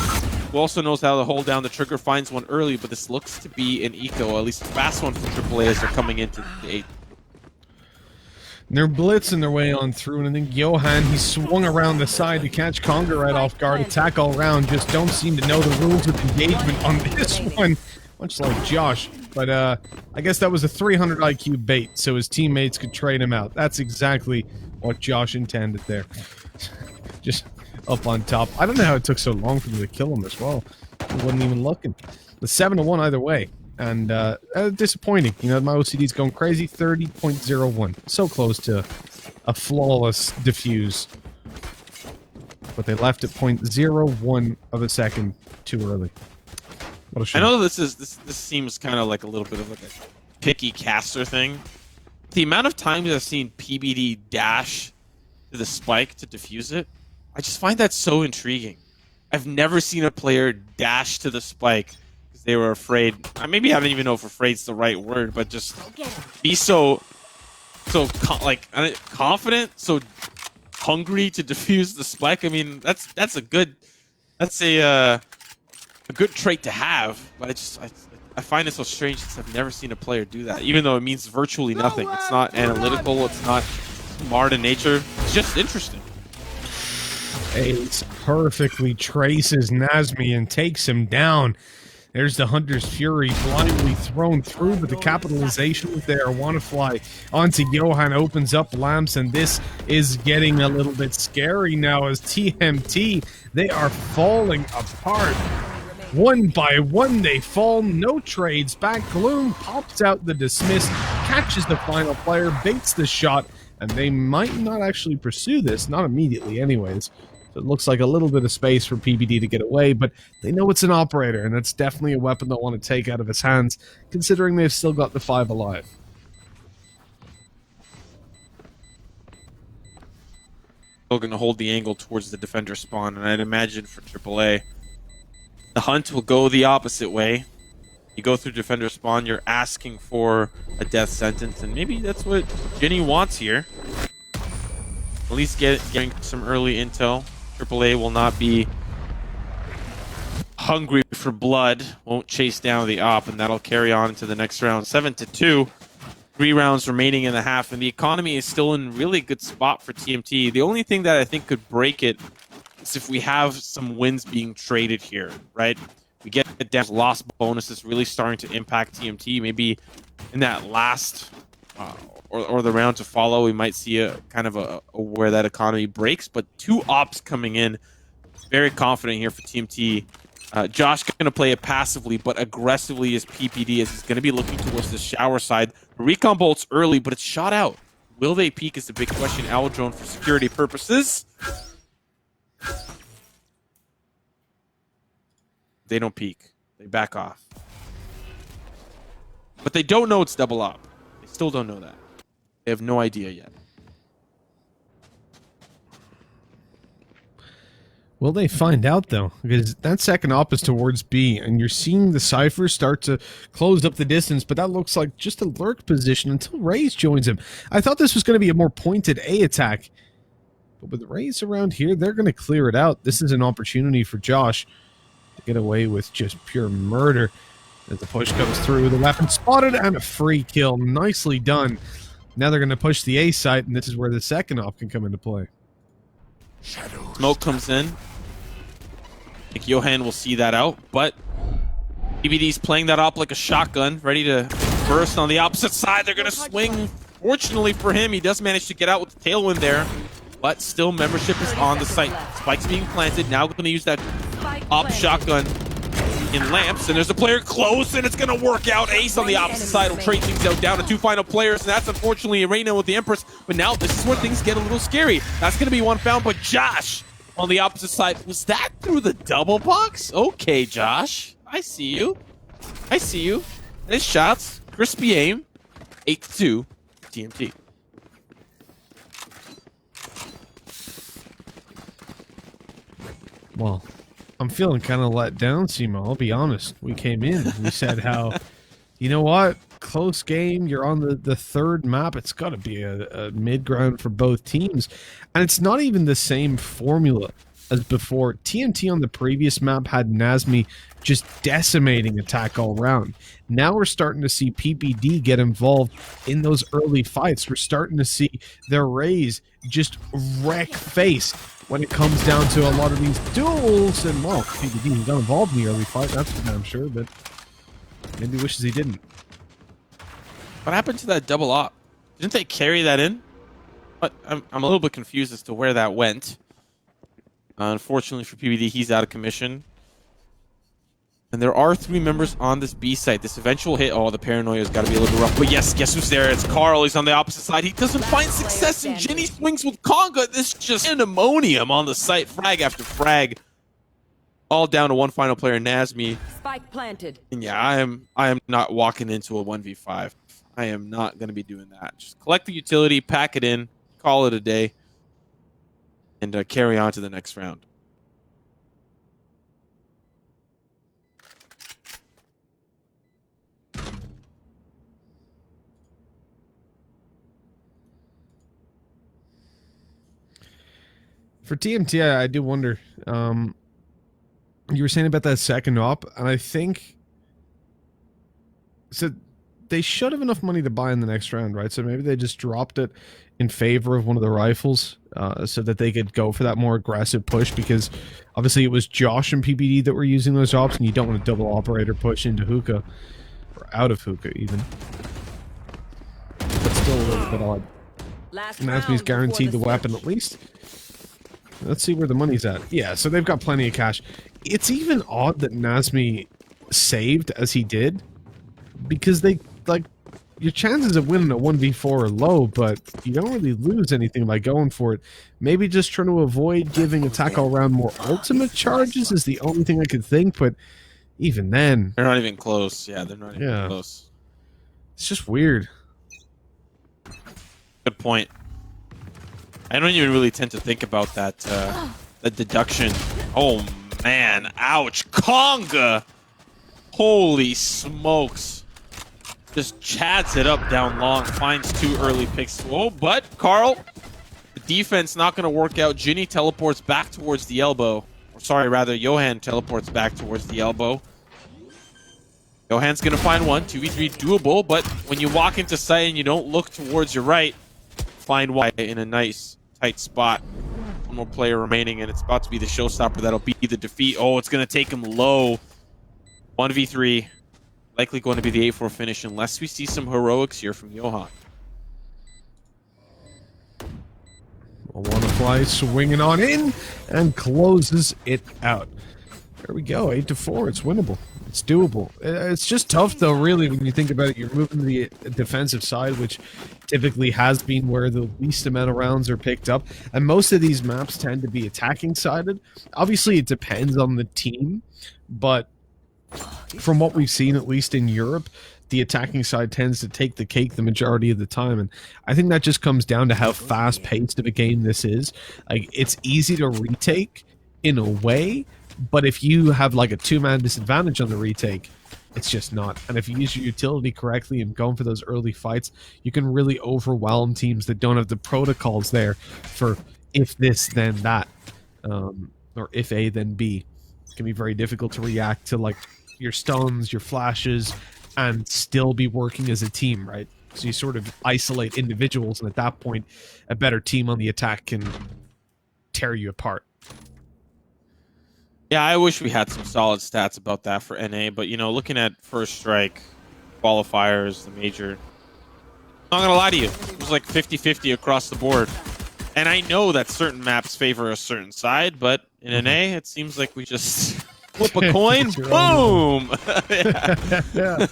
who also knows how to hold down the trigger, finds one early, but this looks to be an eco, at least a fast one for AAA as they're coming into the 8th. They're blitzing their way on through, and I think 𝗏HAN, he swung around the side to catch Conga right off guard, attack all around, just don't seem to know the rules of engagement on this one, much like Josh. But I guess that was a 300 IQ bait, so his teammates could trade him out. That's exactly what Josh intended there. Just up on top. I don't know how it took so long for them to kill him as well. He wasn't even looking. The 7-1 either way. And disappointing. You know, my OCD's going crazy. 30.01. So close to a flawless defuse. But they left at 0.01 of a second too early. I know this seems kind of like a little bit of like a picky caster thing. The amount of times I've seen PBD dash to the spike to defuse it, I just find that so intriguing. I've never seen a player dash to the spike because they were afraid. Maybe I don't even know if "afraid's" the right word, but just be so confident, so hungry to defuse the spike. I mean, that's a good trait to have, but I find it so strange since I've never seen a player do that, even though it means virtually nothing. It's not analytical, it's not smart in nature, it's just interesting. Ace perfectly traces 𝗏𝗏𝗏 and takes him down. There's the Hunter's Fury blindly thrown through, but the capitalization was there. 𝗠FLY onto 𝗏HAN opens up lamps, and this is getting a little bit scary now as TMT, they are falling apart. One by one they fall, no trades back. Gloom pops out the dismiss, catches the final player, baits the shot, and they might not actually pursue this, not immediately anyways. So it looks like a little bit of space for PBD to get away, but they know it's an operator, and that's definitely a weapon they'll want to take out of his hands, considering they've still got the 5 alive. Still going to hold the angle towards the defender spawn, and I'd imagine for AAA, the hunt will go the opposite way. You go through defender spawn, you're asking for a death sentence, and maybe that's what Jenny wants here. At least getting some early intel. AAA will not be hungry for blood, won't chase down the op, and that'll carry on into the next round. 7-2. 3 rounds remaining in the half, and the economy is still in really good spot for TMT. The only thing that I think could break it is if we have some wins being traded here, right? We get down loss bonuses really starting to impact TMT. Maybe in that last or the round to follow, we might see a kind of a where that economy breaks. But 2 ops coming in, very confident here for TMT. Josh going to play it passively, but aggressively as PPD, as he's going to be looking towards the shower side. The recon bolt's early, but it's shot out. Will they peek is the big question. Owl drone for security purposes. They don't peek. They back off. But they don't know it's double up. They still don't know that. They have no idea yet. Will they find out, though? Because that second op is towards B, and you're seeing the Cypher start to close up the distance, but that looks like just a lurk position until Raze joins him. I thought this was going to be a more pointed A attack, but with Raze around here, they're going to clear it out. This is an opportunity for Josh to get away with just pure murder. As the push comes through, the weapon spotted, and a free kill. Nicely done. Now they're going to push the A site, and this is where the second op can come into play. Smoke comes in. I think Johan will see that out, but PBD's playing that up like a shotgun, ready to burst on the opposite side. They're going to swing. Fortunately for him, he does manage to get out with the tailwind there, but still membership is on the site. Spike's being planted. Now going to use that op shotgun in lamps, and there's a player close, and it's going to work out. Ace on the opposite side will trade things out down to 2 final players, and that's unfortunately Arena with the Empress. But now this is where things get a little scary. That's going to be 1 found, but Josh on the opposite side. Was that through the double box? Okay, Josh. I see you. I see you. Nice shots. Crispy aim. 8-2 TMT. Well, I'm feeling kind of let down, Simo. I'll be honest. We came in. We said how, you know what? Close game. You're on the third map. It's got to be a mid-ground for both teams. And it's not even the same formula as before. TMT on the previous map had Nazmi just decimating attack all around. Now we're starting to see PPD get involved in those early fights. We're starting to see their Raze just wreck face when it comes down to a lot of these duels. And, well, PPD got involved in the early fight, that's for damn sure, but maybe wishes he didn't. What happened to that double op? Didn't they carry that in? But I'm a little bit confused as to where that went. Unfortunately for PBD, he's out of commission. And there are 3 members on this B site. This eventual hit, oh, the paranoia's got to be a little rough. But yes, guess who's there? It's Carl. He's on the opposite side. He doesn't find success, and Jenny swings with Conga. This just pandemonium on the site. Frag after frag. All down to 1 final player, Nazmi. Spike planted. And yeah, I am not walking into a 1v5. I am not going to be doing that. Just collect the utility, pack it in, call it a day, and carry on to the next round. For TMT, I do wonder. You were saying about that second op, and I think so. They should have enough money to buy in the next round, right? So maybe they just dropped it in favor of one of the rifles, so that they could go for that more aggressive push. Because obviously it was Josh and PPD that were using those ops, and you don't want a double operator push into hookah or out of hookah even. But still a little bit odd. Nazmi's guaranteed the weapon at least. Let's see where the money's at. Yeah, so they've got plenty of cash. It's even odd that Nazmi saved as he did, because they, like, your chances of winning a 1v4 are low, but you don't really lose anything by going for it. Maybe just trying to avoid giving attack all around more ultimate charges is the only thing I could think, but even then... They're not even close. Yeah, they're not even close. It's just weird. Good point. I don't even really tend to think about that, that deduction. Oh, man. Ouch. Conga! Holy smokes. Just chads it up down long. Finds 2 early picks. Oh, but Carl, the defense not going to work out. Ginny teleports back towards the elbow. Or sorry, rather, Johan teleports back towards the elbow. Johan's going to find one. 2v3 doable, but when you walk into sight and you don't look towards your right, find Y in a nice, tight spot. One more player remaining, and it's about to be the showstopper. That'll be the defeat. Oh, it's going to take him low. 1v3. Likely going to be the 8-4 finish unless we see some heroics here from Johan. Wannafly swinging on in and closes it out. There we go, 8-4. It's winnable. It's doable. It's just tough, though, really, when you think about it. You're moving to the defensive side, which typically has been where the least amount of rounds are picked up. And most of these maps tend to be attacking-sided. Obviously, it depends on the team, but from what we've seen, at least in Europe, the attacking side tends to take the cake the majority of the time, and I think that just comes down to how fast-paced of a game this is. Like, it's easy to retake in a way, but if you have like a 2-man disadvantage on the retake, it's just not. And if you use your utility correctly and going for those early fights, you can really overwhelm teams that don't have the protocols there for if this then that, or if A then B. It can be very difficult to react to like your stuns, your flashes, and still be working as a team, right? So you sort of isolate individuals, and at that point, a better team on the attack can tear you apart. Yeah, I wish we had some solid stats about that for NA, but, you know, looking at First Strike, qualifiers, the major, I'm not going to lie to you, it was like 50-50 across the board. And I know that certain maps favor a certain side, but in NA, it seems like we just... flip a coin, boom! Yeah.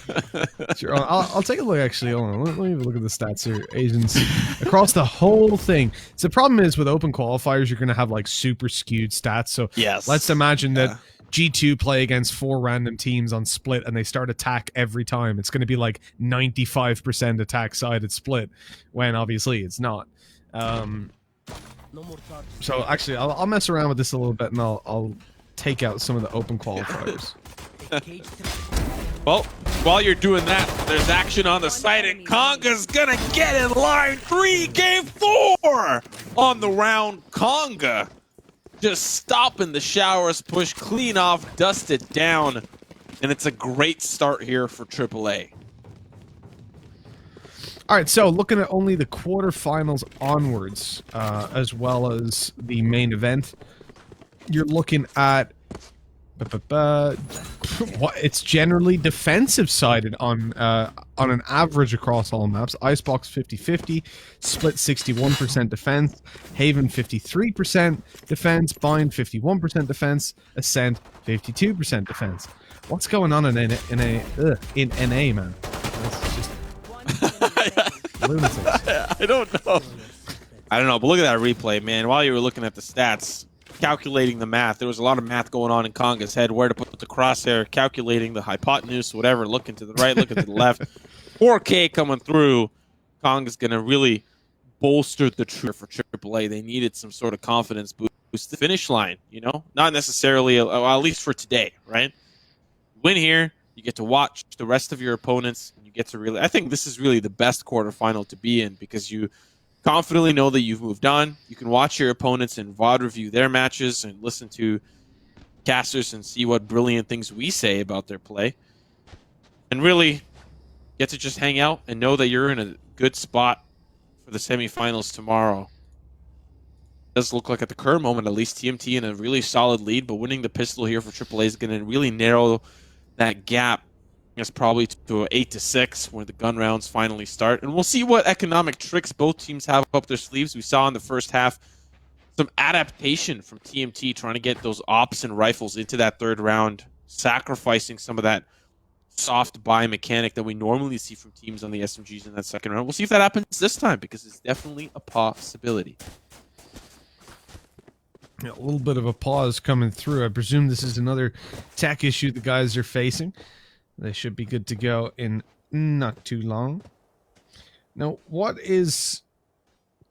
Sure. I'll take a look, actually. Hold on. Let me look at the stats here. Asians across the whole thing. So the problem is with open qualifiers, you're going to have like super skewed stats. So yes, let's imagine that G2 play against 4 random teams on split and they start attack every time. It's going to be like 95% attack sided split, when obviously it's not. So actually, I'll mess around with this a little bit, and I'll take out some of the open qualifiers. Well, while you're doing that, there's action on the site, and Conga's gonna get in line. 3 game 4 on the round. Conga just stopping the showers, push clean off, dust it down, and it's a great start here for AAA. All right, so looking at only the quarterfinals onwards, as well as the main event, you're looking at it's generally defensive sided on an average across all maps. Icebox 50-50, Split 61% defense, Haven 53% defense, Bind 51% defense, Ascent 52% defense. What's going on in NA, man? That's just lunatics. I don't know. But look at that replay, man. While you were looking at the stats, calculating the math, there was a lot of math going on in Conga's head, where to put the crosshair, calculating the hypotenuse, whatever, looking to the right, looking to the left. 4K coming through. Conga's going to really bolster the truth for AAA. They needed some sort of confidence boost. The finish line, you know? Not necessarily, well, at least for today, right? Win here, you get to watch the rest of your opponents, and you get to really... I think this is really the best quarterfinal to be in, because you confidently know that you've moved on. You can watch your opponents and VOD review their matches and listen to casters and see what brilliant things we say about their play. And really get to just hang out and know that you're in a good spot for the semifinals tomorrow. It does look like at the current moment, at least, TMT in a really solid lead, but winning the pistol here for AAA is going to really narrow that gap. It's probably to an 8-6 when the gun rounds finally start. And we'll see what economic tricks both teams have up their sleeves. We saw in the first half some adaptation from TMT trying to get those ops and rifles into that third round, sacrificing some of that soft buy mechanic that we normally see from teams on the SMGs in that second round. We'll see if that happens this time, because it's definitely a possibility. Yeah, a little bit of a pause coming through. I presume this is another tech issue the guys are facing. They should be good to go in not too long. Now, what is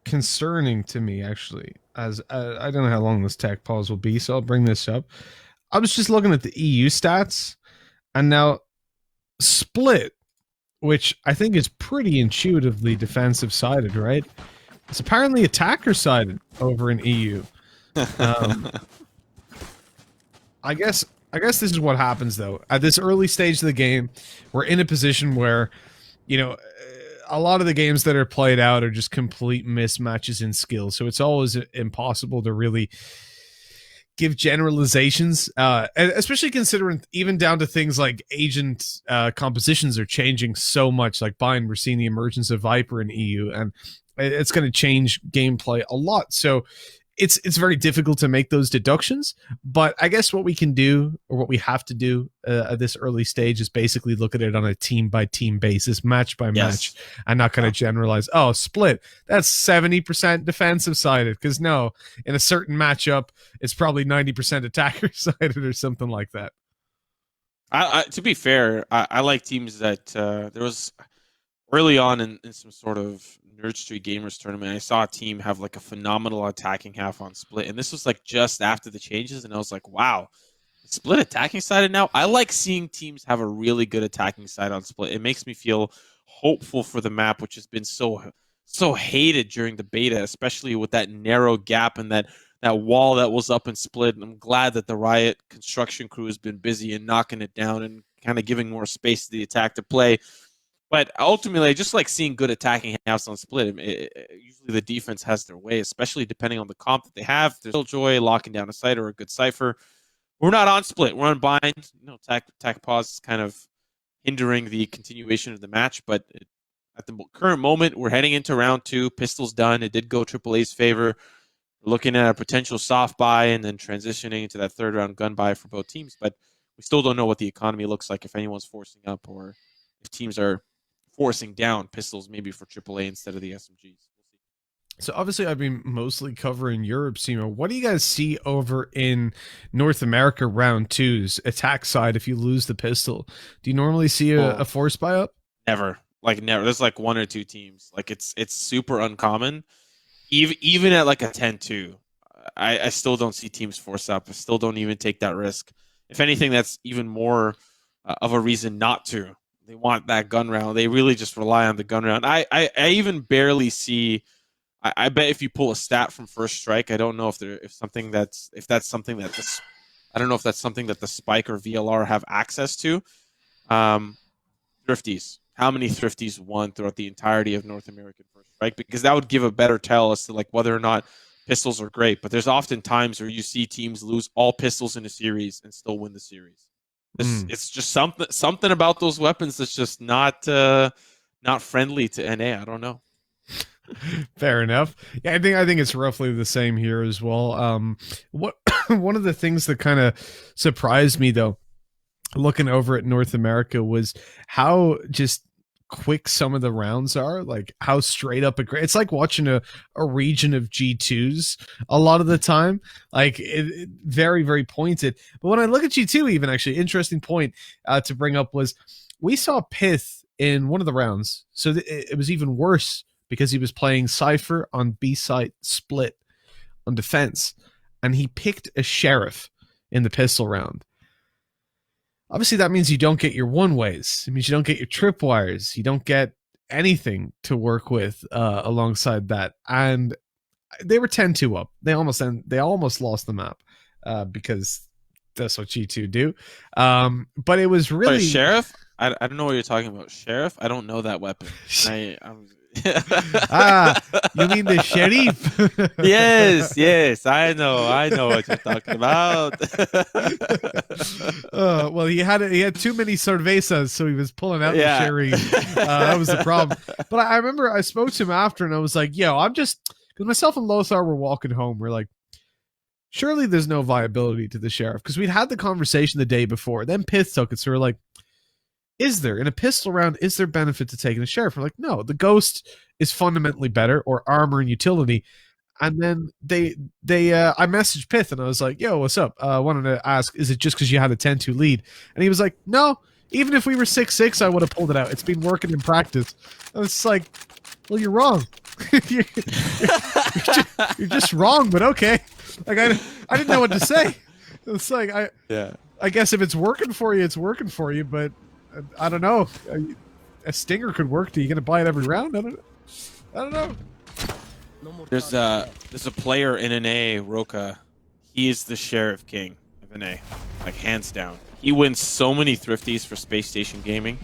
concerning to me, actually, as I don't know how long this tech pause will be, so I'll bring this up. I was just looking at the EU stats, and now Split, which I think is pretty intuitively defensive sided, right? It's apparently attacker sided over in EU. I guess this is what happens, though. At this early stage of the game, we're in a position where, you know, a lot of the games that are played out are just complete mismatches in skill. So it's always impossible to really give generalizations, especially considering even down to things like agent compositions are changing so much. Like Bind, we're seeing the emergence of Viper in EU, and it's going to change gameplay a lot. So it's very difficult to make those deductions, but I guess what we can do, or what we have to do at this early stage, is basically look at it on a team-by-team basis, match by match, and not kind of generalize, oh, Split, that's 70% defensive-sided, because no, in a certain matchup, it's probably 90% attacker-sided or something like that. To be fair, I like teams that there was early on in some sort of Nerd Street Gamers tournament, I saw a team have like a phenomenal attacking half on Split, and this was like just after the changes, and I was like, wow, Split attacking sided now? I like seeing teams have a really good attacking side on Split. It makes me feel hopeful for the map, which has been so hated during the beta, especially with that narrow gap and that wall that was up in Split. And I'm glad that the Riot construction crew has been busy and knocking it down and kind of giving more space to the attack to play. But ultimately, I just like seeing good attacking halves on Split. Usually the defense has their way, especially depending on the comp that they have. There's Killjoy locking down a site or a good Cypher. We're not on Split. We're on Bind. You know, attack pause is kind of hindering the continuation of the match. But at the current moment, we're heading into round 2. Pistol's done. It did go AAA's favor. We're looking at a potential soft buy and then transitioning into that third round gun buy for both teams. But we still don't know what the economy looks like, if anyone's forcing up or if teams are forcing down Pistols maybe for AAA instead of the SMGs. So obviously I've been mostly covering Europe, Simo. What do you guys see over in North America round 2's attack side if you lose the pistol? Do you normally see a force buy up? Never. Like never. There's like 1 or 2 teams. Like it's super uncommon. Even at like a 10-2, I still don't see teams force up. I still don't even take that risk. If anything, that's even more of a reason not to. They want that gun round. They really just rely on the gun round. I even barely see. I bet if you pull a stat from First Strike, I don't know if that's something that I don't know if that's something that the Spike or VLR have access to. Thrifties. How many Thrifties won throughout the entirety of North American First Strike? Because that would give a better tell as to like whether or not pistols are great. But there's often times where you see teams lose all pistols in a series and still win the series. It's just something about those weapons that's just not friendly to NA. I don't know. Fair enough. Yeah, I think it's roughly the same here as well. What one of the things that kind of surprised me though, looking over at North America, was how just quick some of the rounds are. Like how straight up it's like watching a region of G2s a lot of the time. Like it very, very pointed. But when I look at G2, even actually interesting point to bring up was we saw Pith in one of the rounds. So it was even worse because he was playing Cypher on B site Split on defense, and he picked a Sheriff in the pistol round. Obviously, that means you don't get your one-ways. It means you don't get your tripwires. You don't get anything to work with alongside that. And they were 10-2 up. They almost lost the map because that's what G2 do. But it was really... Sheriff? I don't know what you're talking about. Sheriff? I don't know that weapon. You mean the sheriff? yes, I know what you're talking about. Well, he had too many cervezas, so he was pulling out the sherry. That was the problem. But I remember I spoke to him after, and I was like, "Yo, I'm just," because myself and Lothar were walking home. We're like, surely there's no viability to the Sheriff, because we'd had the conversation the day before. Then Pith took it, so we're like, is there in a pistol round? Is there benefit to taking a sheriff? We're like, no, the ghost is fundamentally better, or armor and utility. And then I messaged Pith and I was like, yo, what's up? I wanted to ask, is it just because you had a 10-2 lead? And he was like, no, even if we were 6-6, I would have pulled it out. It's been working in practice. I was like, well, you're wrong. you're just wrong, but okay. Like, I didn't know what to say. It's like, I guess if it's working for you, it's working for you, but I don't know. A stinger could work. Are you going to buy it every round? I don't know. There's a player in an A, Roka. He is the Sheriff King of an A, like hands down. He wins so many thrifties for Space Station Gaming.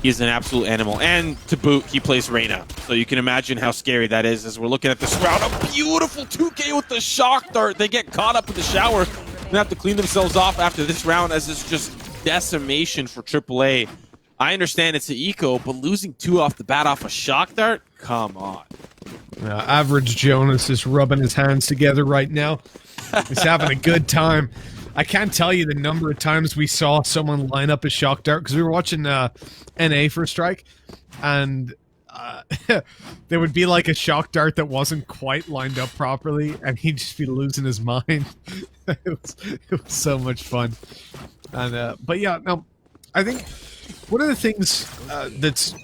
He's an absolute animal, and to boot, he plays Reyna. So you can imagine how scary that is. As we're looking at this round, a beautiful 2K with the shock dart. They get caught up in the shower. They have to clean themselves off after this round, as it's just decimation for AAA. I understand it's an eco, but losing 2 off the bat off a shock dart? Come on. Average Jonas is rubbing his hands together right now. He's having a good time. I can't tell you the number of times we saw someone line up a shock dart, because we were watching NA for Strike, and there would be like a shock dart that wasn't quite lined up properly, and he'd just be losing his mind. it was so much fun. And but yeah, no, I think one of the things that's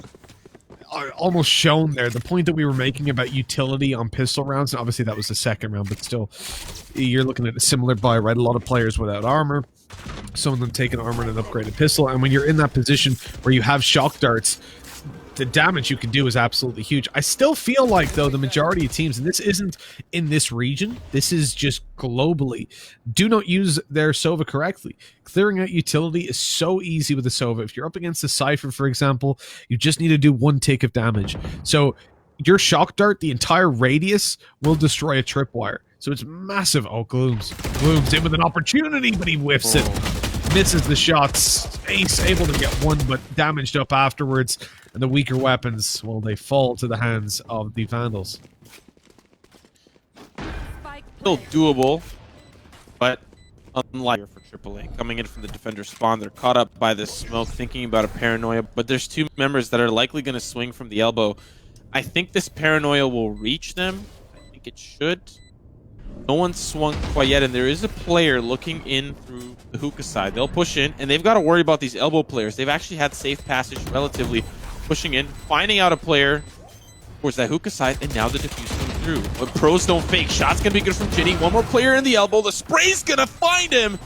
almost shown there, the point that we were making about utility on pistol rounds, and obviously that was the second round, but still, you're looking at a similar buy, right? A lot of players without armor, some of them taking armor and an upgraded pistol, and when you're in that position where you have shock darts, the damage you can do is absolutely huge. I still feel like, though, the majority of teams, and this isn't in this region, this is just globally, do not use their Sova correctly. Clearing out utility is so easy with the Sova. If you're up against a Cypher, for example, you just need to do 1 tick of damage. So your shock dart, the entire radius, will destroy a tripwire. So it's massive. Oh, Glooms in with an opportunity, but he whiffs it. Misses the shots. Ace able to get 1, but damaged up afterwards. And the weaker weapons, well, they fall to the hands of the Vandals. Still doable, but unlikely for AAA. Coming in from the defender spawn, they're caught up by this smoke, thinking about a paranoia, but there's 2 members that are likely going to swing from the elbow. I think this paranoia will reach them. I think it should. No one's swung quite yet, and there is a player looking in through the hookah side. They'll push in, and they've got to worry about these elbow players. They've actually had safe passage relatively, pushing in, finding out a player towards that hookah side, and now the defuse coming through. But pros don't fake. Shot's going to be good from Ginny. 1 more player in the elbow. The spray's going to find him.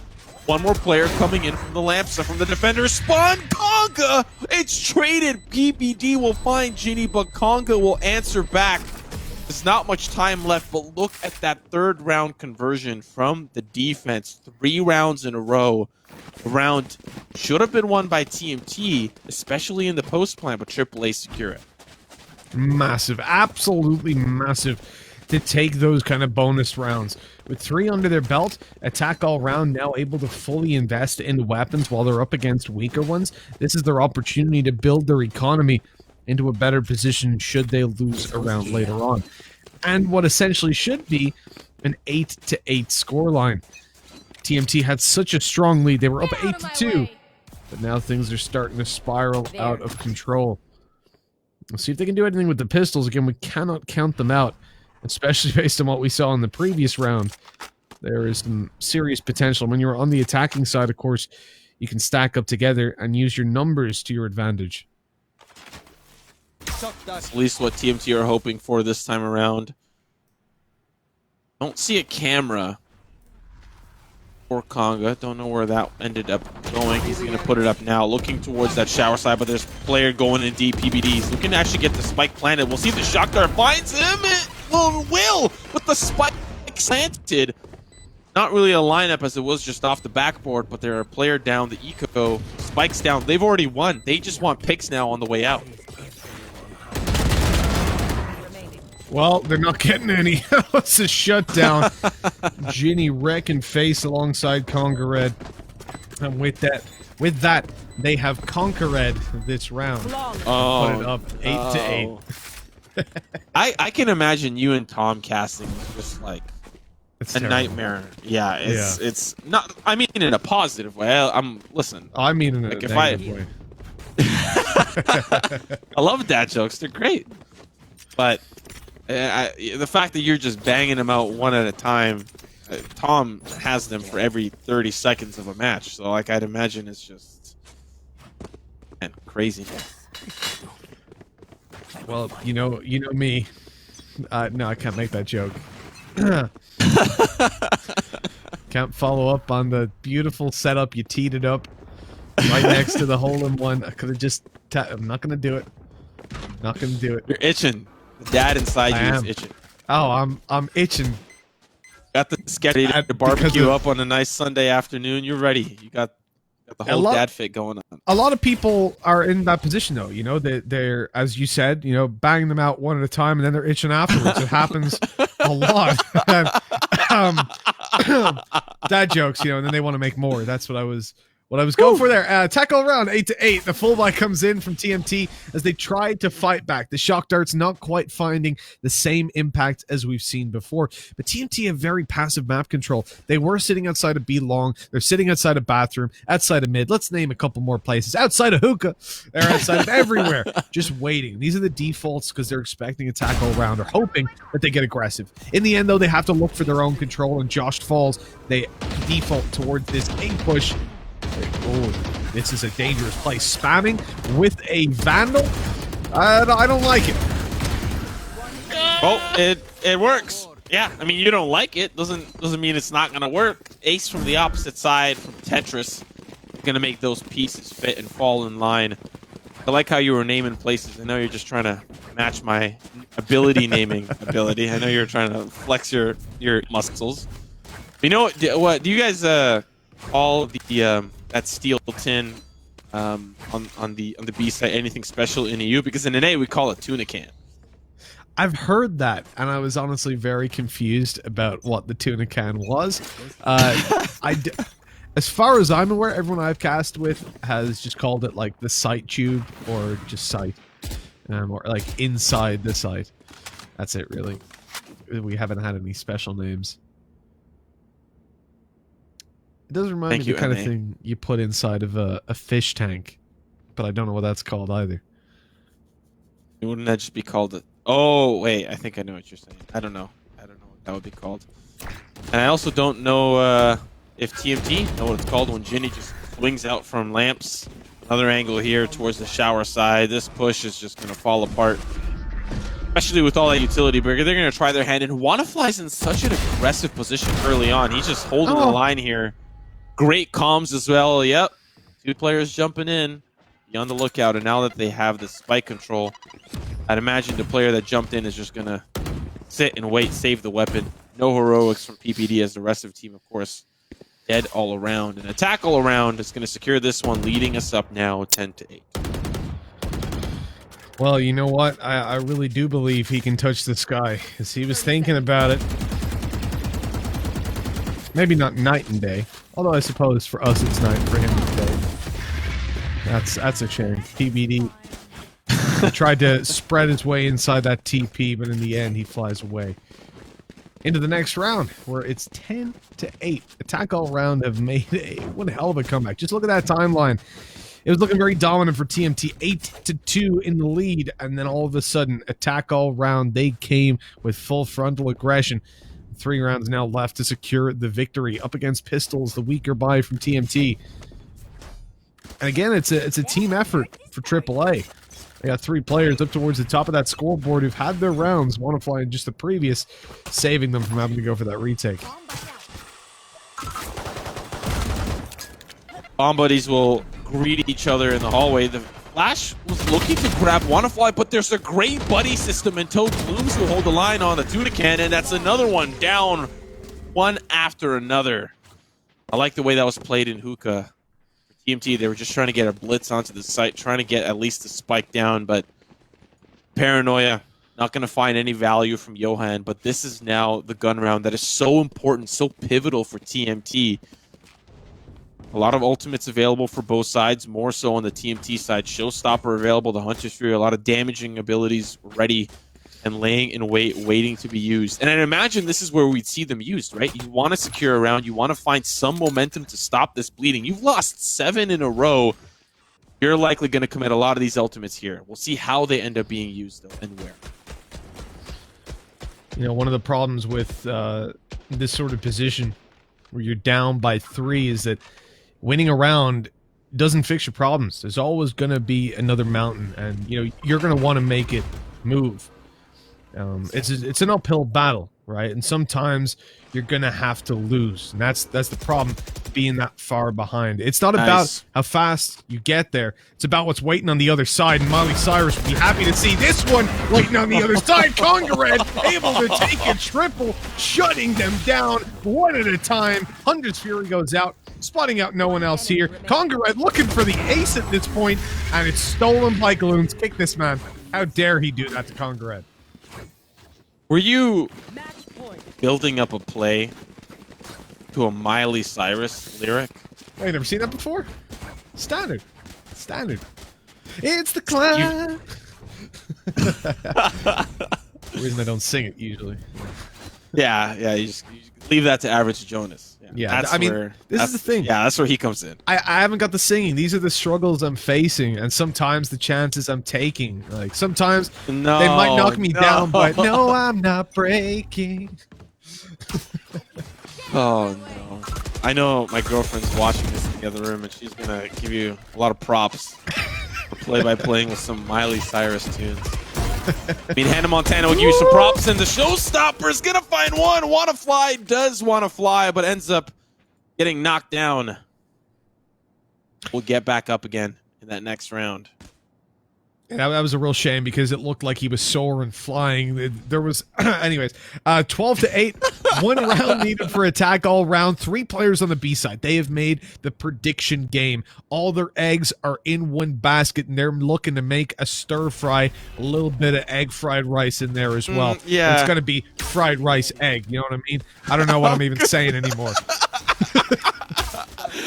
1 more player coming in from the Lamsa, from the defender spawn. Conga! It's traded. PBD will find Ginny, but Conga will answer back. There's not much time left, but look at that 3rd round conversion from the defense. 3 rounds in a row. The round should have been won by TMT, especially in the post plan, but AAA secure it. Massive, absolutely massive to take those kind of bonus rounds. With 3 under their belt, attack all round, now able to fully invest in weapons while they're up against weaker ones. This is their opportunity to build their economy into a better position should they lose a round later on. And what essentially should be an 8-8 scoreline. TMT had such a strong lead. They were up 8-2. But now things are starting to spiral out of control. Let's see if they can do anything with the pistols. Again, we cannot count them out, especially based on what we saw in the previous round. There is some serious potential. When you're on the attacking side, of course, you can stack up together and use your numbers to your advantage. That's at least what TMT are hoping for this time around. Don't see a camera for Conga. Don't know where that ended up going. He's going to put it up now, looking towards that shower side, but there's a player going in deep. PBD's looking to actually get the spike planted. We'll see if the shock dart finds him. It will, with the spike planted. Not really a lineup as it was just off the backboard, but they're a player down. The eco spikes down. They've already won. They just want picks now on the way out. Well, they're not getting any. It's a shutdown. Ginny wrecking face alongside Conga Red. And with that, they have conquered this round. Oh, put it up 8-8. I can imagine you and Tom casting just like It's a terrible. nightmare. Yeah, it's not. I mean, in a positive way. Listen. I mean in a Like, if negative way. I love dad jokes. They're great. But the fact that you're just banging them out one at a time, Tom has them for every 30 seconds of a match. So, like, I'd imagine it's just craziness. Well, you know me. No, I can't make that joke. Can't follow up on the beautiful setup. You teed it up right next to the hole-in-one. I could have just... I'm not going to do it. Not going to do it. You're itching. The dad inside you is itching. Oh, I'm itching. Got the sketch ready to barbecue up on a nice Sunday afternoon. You're ready. You got the whole dad fit going on. A lot of people are in that position, though. You know, they're, as you said, you know, banging them out one at a time, and then they're itching afterwards. It happens a lot. Dad jokes, you know, and then they want to make more. That's what I was going for there. Tackle around 8-8. The fullback comes in from TMT as they tried to fight back. The shock darts not quite finding the same impact as we've seen before. But TMT have very passive map control. They were sitting outside of B long. They're sitting outside of bathroom, outside of mid. Let's name a couple more places. Outside of hookah. They're outside of everywhere. Just waiting. These are the defaults because they're expecting a tackle around or hoping that they get aggressive. In the end, though, they have to look for their own control, and Josh falls. They default towards this A push. Oh, this is a dangerous play. Spamming with a Vandal? I don't like it. Oh, it works. Yeah, I mean, you don't like it. Doesn't mean it's not going to work. Ace from the opposite side from Tetris. Going to make those pieces fit and fall in line. I like how you were naming places. I know you're just trying to match my naming ability. I know you're trying to flex your muscles. But you know what? Do you guys call the that steel tin on the B side anything special in EU? Because in an A we call it tuna can. I've heard that, and I was honestly very confused about what the tuna can was. As far as I'm aware, everyone I've cast with has just called it like the sight tube or just sight, or like inside the sight. That's it, really. We haven't had any special names. It does remind me of the kind of thing you put inside of a fish tank, but I don't know what that's called either. Wouldn't that just be called it? Oh, wait, I think I know what you're saying. I don't know what that would be called. And I also don't know if TMT know what it's called when Ginny just swings out from lamps. Another angle here towards the shower side. This push is just going to fall apart. Especially with all that utility burger. They're going to try their hand. And 𝗠𝘀𝗖's in such an aggressive position early on. He's just holding the line here. Great comms as well. Yep. Two players jumping in. Be on the lookout. And now that they have the spike control, I'd imagine the player that jumped in is just going to sit and wait, save the weapon. No heroics from PPD as the rest of the team, of course, dead all around. And a tackle around is going to secure this one, leading us up now 10-8. Well, you know what? I really do believe he can touch the sky, because he was thinking about it. Maybe not night and day, although I suppose for us it's night, for him it's day. That's a shame. PBD tried to spread his way inside that TP, but in the end he flies away. Into the next round, where it's 10-8. Attack all round have made one hell of a comeback. Just look at that timeline. It was looking very dominant for TMT, 8-2 in the lead, and then all of a sudden, attack all round, they came with full frontal aggression. 3 rounds now left to secure the victory up against Pistols, the weaker buy from TMT. And again, it's a team effort for AAA. They got 3 players up towards the top of that scoreboard who've had their rounds, 𝗠𝘀𝗖 in just the previous, saving them from having to go for that retake. Bomb buddies will greet each other in the hallway. The Flash was looking to grab 𝗠𝘀𝗖, but there's a great buddy system, and Toad Blooms will hold the line on the tuna can, and that's another one down, one after another. I like the way that was played in hookah. TMT, they were just trying to get a blitz onto the site, trying to get at least the spike down, but Paranoia, not going to find any value from Johan, but this is now the gun round that is so important, so pivotal for TMT. A lot of ultimates available for both sides, more so on the TMT side. Showstopper available, the Hunter's Fury, a lot of damaging abilities ready and laying in wait, waiting to be used. And I imagine this is where we'd see them used, right? You want to secure a round, you want to find some momentum to stop this bleeding. You've lost 7 in a row. You're likely going to commit a lot of these ultimates here. We'll see how they end up being used, though, and where. You know, one of the problems with this sort of position where you're down by 3 is that winning a round doesn't fix your problems. There's always going to be another mountain, and you know you're going to want to make it move. It's an uphill battle, right? And sometimes you're going to have to lose, and that's the problem, being that far behind. It's not about how fast you get there. It's about what's waiting on the other side, and Miley Cyrus would be happy to see this one waiting on the other side. 𝗠𝘀𝘁 able to take a triple, shutting them down one at a time. 100's Fury goes out, spotting out no one else here. 𝗠𝘀𝘁 looking for the ace at this point, and it's stolen by Gloons. Kick this man. How dare he do that to 𝗠𝘀𝘁? Were you building up a play to a Miley Cyrus lyric? I never seen that before. Standard. It's the climb. The reason I don't sing it usually. Yeah, you just leave that to Average Jonas. Yeah, I mean, this is the thing. Yeah, that's where he comes in. I haven't got the singing. These are the struggles I'm facing, and sometimes the chances I'm taking. Like, sometimes they might knock me down, but no, I'm not breaking. Oh, no. I know my girlfriend's watching this in the other room, and she's going to give you a lot of props for play-by-playing with some Miley Cyrus tunes. I mean, Hannah Montana will give you some props, and the showstopper's going to find one. 𝗠𝘀𝘁 does want to fly, but ends up getting knocked down. We'll get back up again in that next round. Yeah, that was a real shame because it looked like he was soaring, flying. There was, anyways, 12-8, 1 round needed for attack all round. 3 players on the B side. They have made the prediction game. All their eggs are in one basket, and they're looking to make a stir fry, a little bit of egg fried rice in there as well. Yeah, it's going to be fried rice egg. You know what I mean? I don't know what I'm even saying anymore.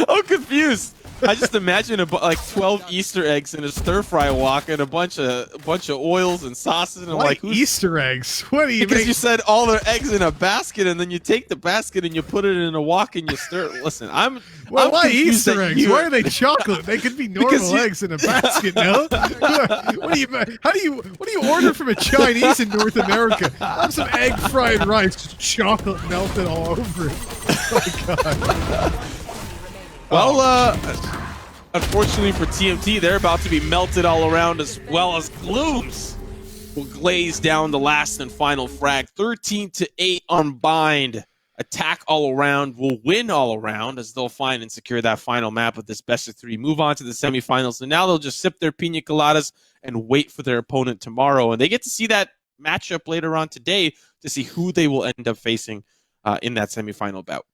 I'm confused. I just imagine like 12 Easter eggs in a stir fry wok and a bunch of oils and sauces, and I'm like, who's Easter eggs? What do you Because mean? you said all their eggs in a basket, and then you take the basket and you put it in a wok and you stir. Listen, why Easter eggs? Why are they chocolate? They could be normal eggs in a basket. No, what do you order from a Chinese in North America? Have some egg fried rice, chocolate melted all over it. Oh my god. Well, unfortunately for TMT, they're about to be melted all around, as well as Glooms will glaze down the last and final frag. 13-8 on bind. Attack all around will win all around, as they'll find and secure that final map of this best of 3. Move on to the semifinals, and now they'll just sip their pina coladas and wait for their opponent tomorrow. And they get to see that matchup later on today to see who they will end up facing in that semifinal bout.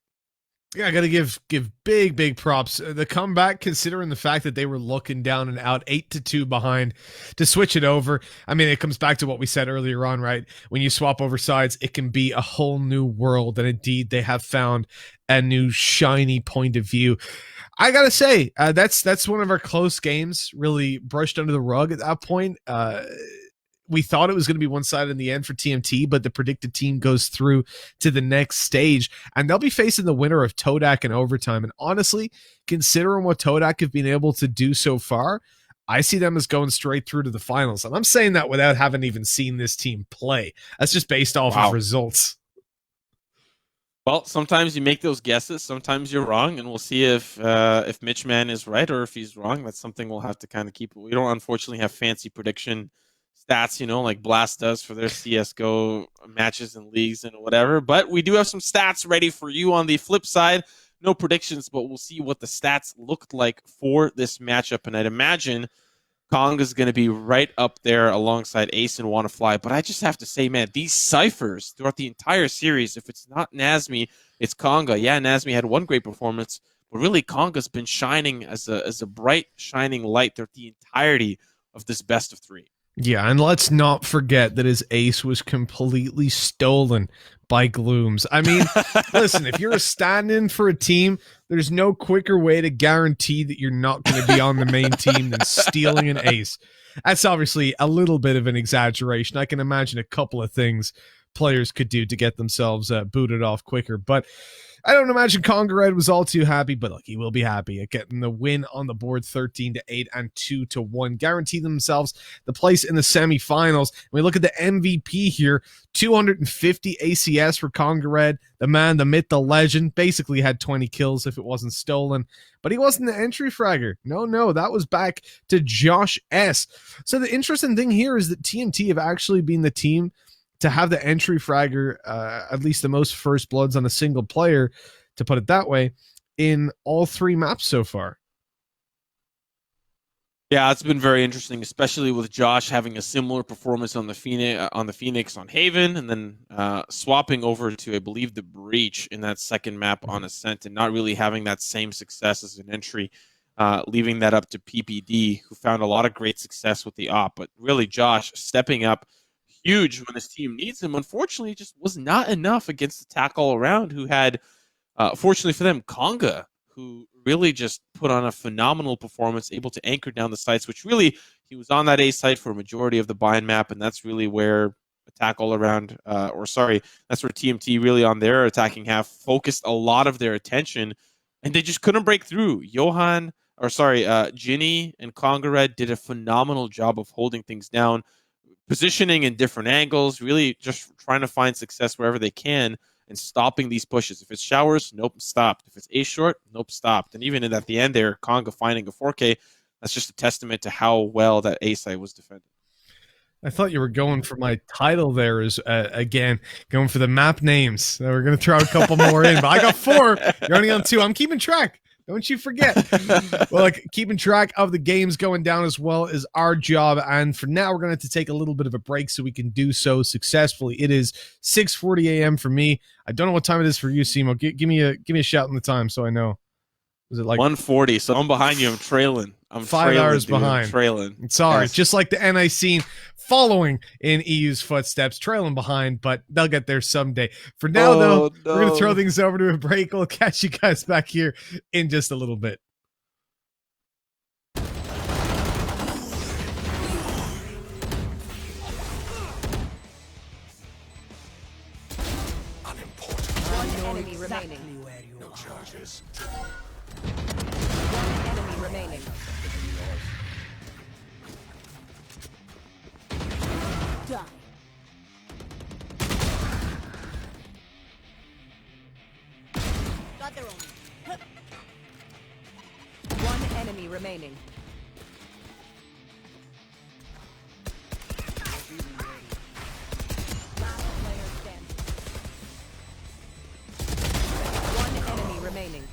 Yeah, I got to give big props. The comeback, considering the fact that they were looking down and out 8-2 behind, to switch it over. I mean, it comes back to what we said earlier on, right? When you swap over sides, it can be a whole new world. And indeed, they have found a new shiny point of view. I got to say, that's one of our close games, really brushed under the rug at that point. We thought it was going to be one-sided in the end for TMT, but the predicted team goes through to the next stage, and they'll be facing the winner of Todak in overtime. And honestly, considering what Todak have been able to do so far, I see them as going straight through to the finals. And I'm saying that without having even seen this team play. That's just based off of results. Well, sometimes you make those guesses, sometimes you're wrong, and we'll see if Mitchman is right or if he's wrong. That's something we'll have to kind of keep. We don't unfortunately have fancy prediction stats, you know, like Blast does for their CSGO matches and leagues and whatever. But we do have some stats ready for you on the flip side. No predictions, but we'll see what the stats looked like for this matchup. And I'd imagine Kong is going to be right up there alongside Ace and Wanna Fly. But I just have to say, man, these ciphers throughout the entire series, if it's not Nazmi, it's Konga. Yeah, Nazmi had one great performance, but really Konga's been shining as a bright, shining light throughout the entirety of this best of 3. Yeah, and let's not forget that his ace was completely stolen by Glooms. I mean, listen, if you're a stand-in for a team, there's no quicker way to guarantee that you're not going to be on the main team than stealing an ace. That's obviously a little bit of an exaggeration. I can imagine a couple of things players could do to get themselves booted off quicker. But I don't imagine Red was all too happy, but look, he will be happy at getting the win on the board 13-8 and 2-1, guarantee themselves the place in the semifinals. When we look at the MVP here, 250 ACS for Red, the man, the myth, the legend, basically had 20 kills if it wasn't stolen, but he wasn't the entry fragger. No, that was back to Josh S. So the interesting thing here is that TMT have actually been the team to have the entry fragger, at least the most first bloods on a single player, to put it that way, in all 3 maps so far. Yeah, it's been very interesting, especially with Josh having a similar performance on the Phoenix on Haven, and then swapping over to, I believe, the Breach in that second map on Ascent, and not really having that same success as an entry, leaving that up to PPD, who found a lot of great success with the op. But really, Josh stepping up huge when his team needs him. Unfortunately, it just was not enough against the Attack All Around, who had, fortunately for them, Conga, who really just put on a phenomenal performance, able to anchor down the sites, which really, he was on that A site for a majority of the bind map, and that's really where Attack All Around, that's where TMT really on their attacking half focused a lot of their attention, and they just couldn't break through. Ginny and Conga did a phenomenal job of holding things down, positioning in different angles, really just trying to find success wherever they can and stopping these pushes. If it's showers, nope, stopped. If it's A short, nope, stopped. And even at the end there, Conga finding a 4K, that's just a testament to how well that A site was defended. I thought you were going for my title there, is again, going for the map names. We're going to throw a couple more in, but I got 4. You're only on 2. I'm keeping track. Don't you forget. Well, like, keeping track of the games going down as well is our job. And for now, we're going to have to take a little bit of a break so we can do so successfully. It is 6:40 a.m. for me. I don't know what time it is for you, Simo. Give me a shout on the time so I know. Was it like 1:40? So I'm behind you. I'm trailing. I'm 5 hours behind. I'm trailing. It's all right. Yes. Just like the NI scene following in EU's footsteps, trailing behind, but they'll get there someday. For now, though, we're going to throw things over to a break. We'll catch you guys back here in just a little bit. One enemy remaining. No charges. One enemy remaining. Die. Got their own. One enemy remaining. Last player standing. One enemy remaining.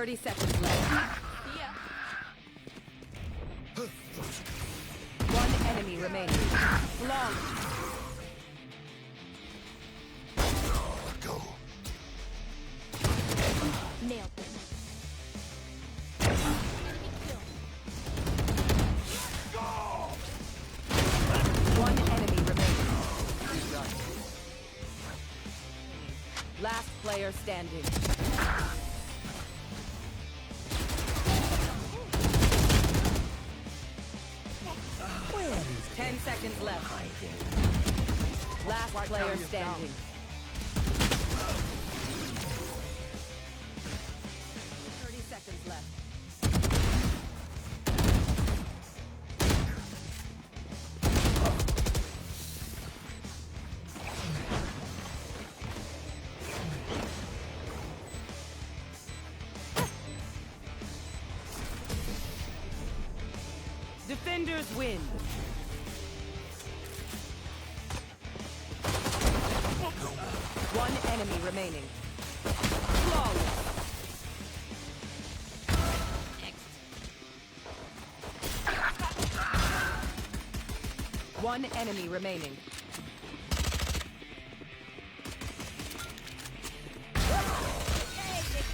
30 seconds left. One enemy remaining. Long. Nailed them. One enemy remaining. Last player standing. Where is 10 seconds left. Last player standing. Seconds left. Defenders win. One enemy remaining. Flawless. One enemy remaining.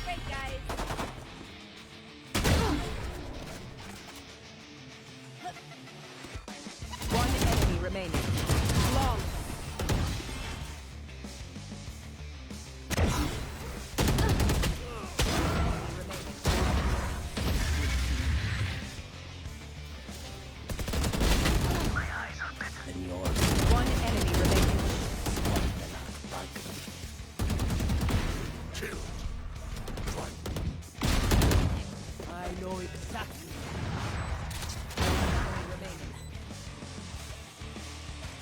Great, guys. One enemy remaining. Long. than yours? One enemy remaining. I know exactly. Enemy remaining.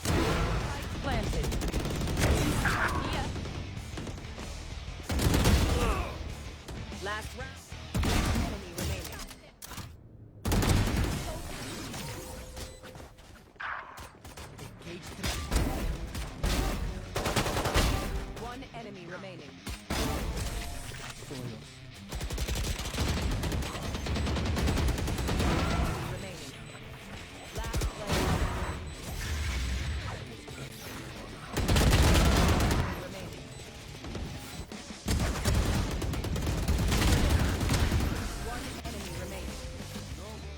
Spike planted. Last round. Enemy remaining. One enemy remaining. Remaining. Last player. Remaining. One enemy remaining. One enemy remaining.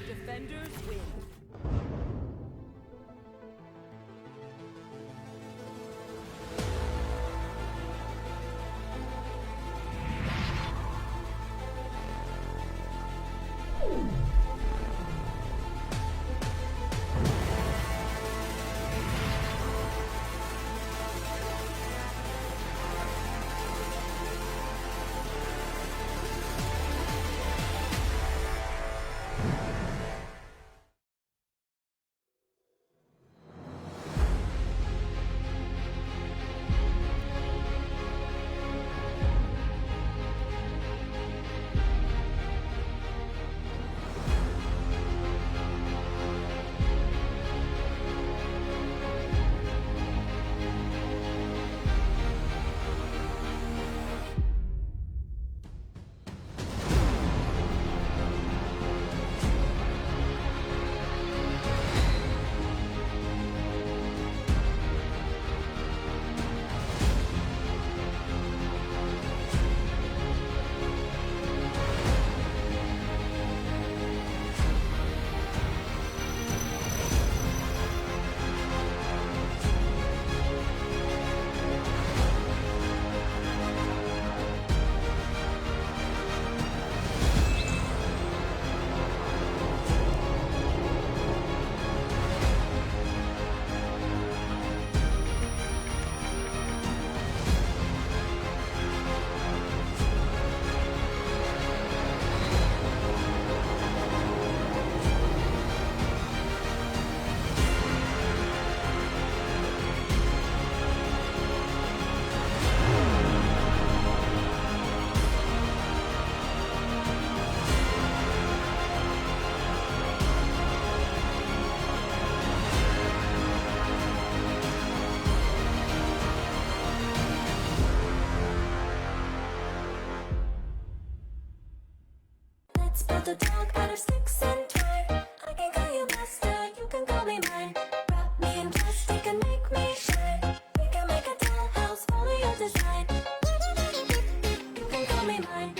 Defenders win. a dog out of sticks and twine. I can call you master, you can call me mine. Wrap me in plastic and make me shine. We can make a dollhouse, follow your design. You can call me mine.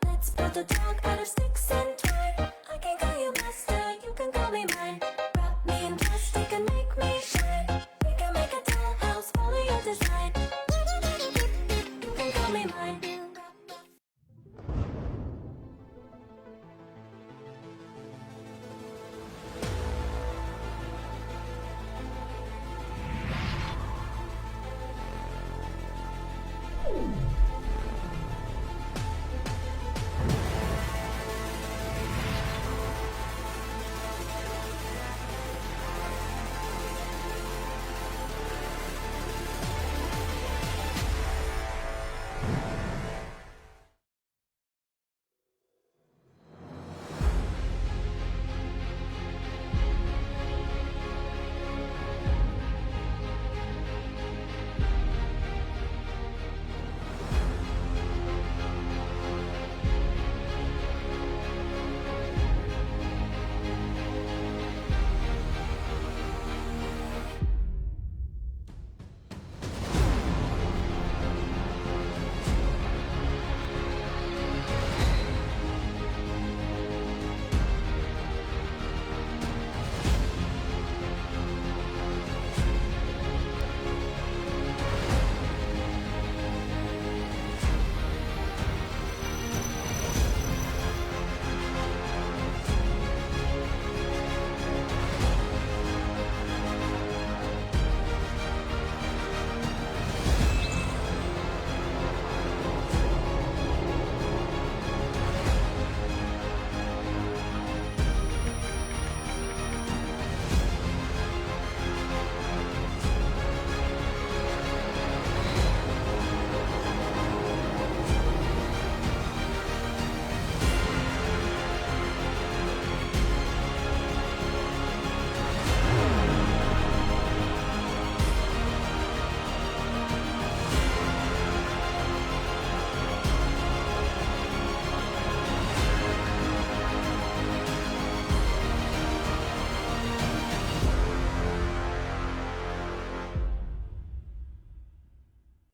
Let's build a dog out of sticks and twine. I can call you master, you can call me mine. Wrap me in plastic and make me shine. We can make a dollhouse, follow your design. You can call me mine.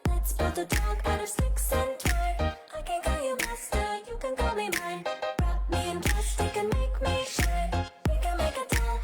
Let's build a dog out of sticks and twine. I can call you master, you can call me mine. Wrap me in plastic and make me shine. We can make a doll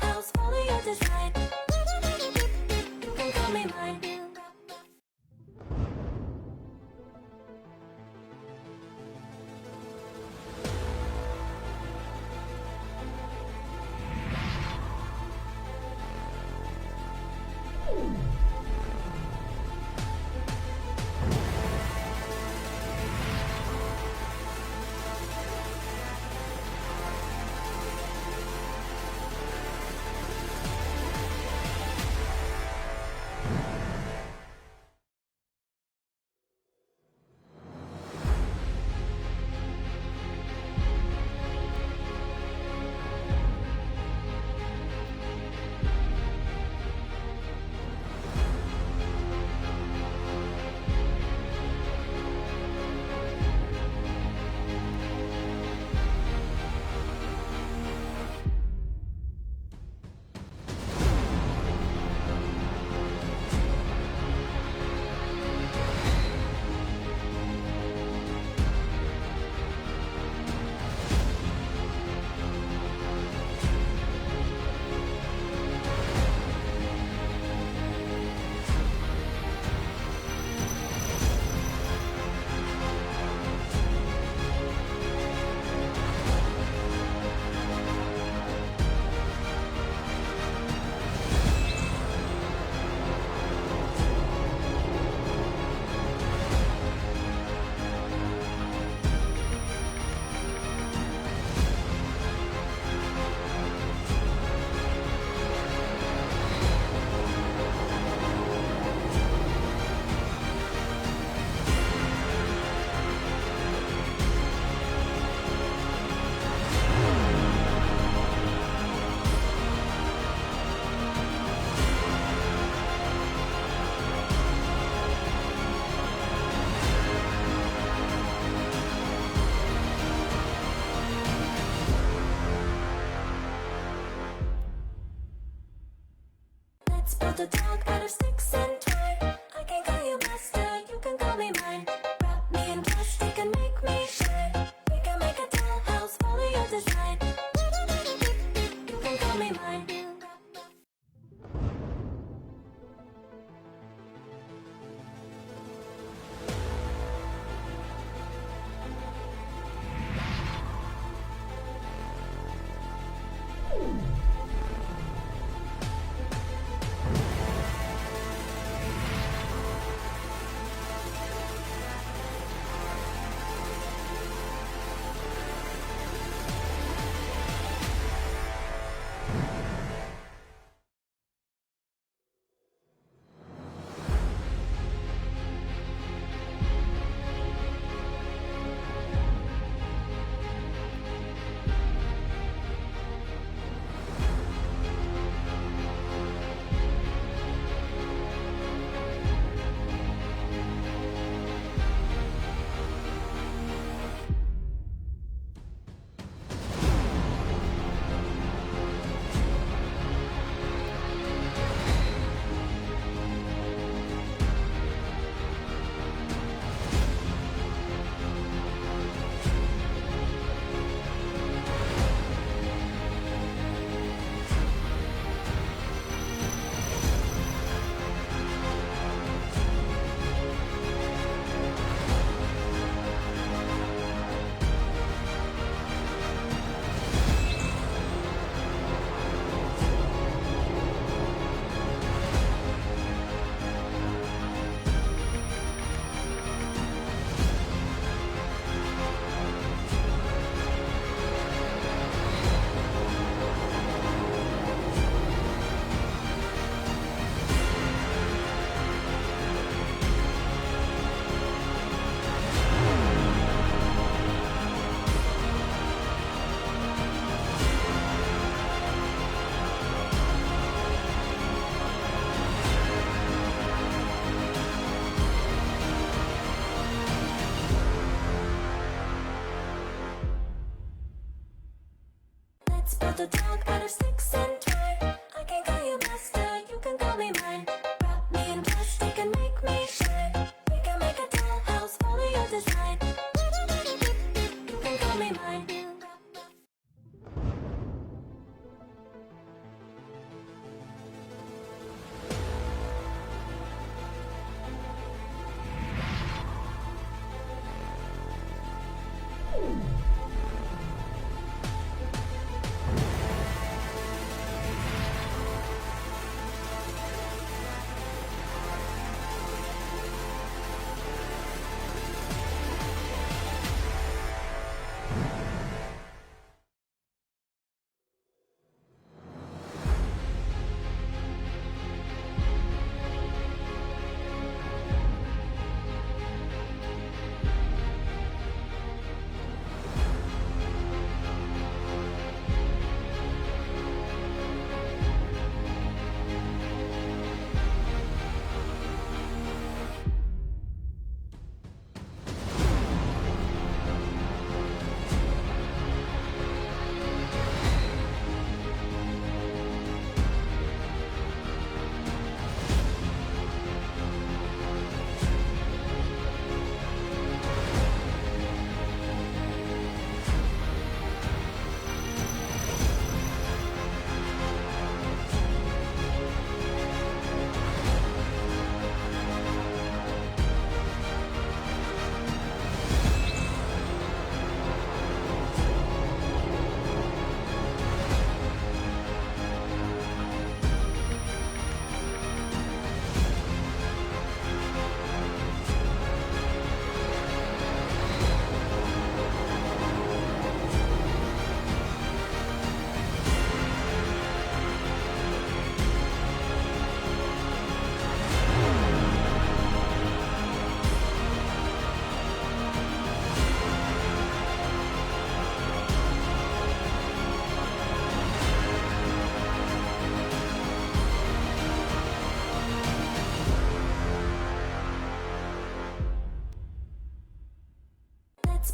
build a dog out of sticks and twine. I can call you master, you can call me mine. Wrap me in plastic and make me shine. We can make a dollhouse, follow your design. You can call me mine. Let's build a dog out of sticks and twine. I can call you master, you can call me mine. Wrap me in plastic and make me shine. We can make a dollhouse, follow your design. You can call me mine.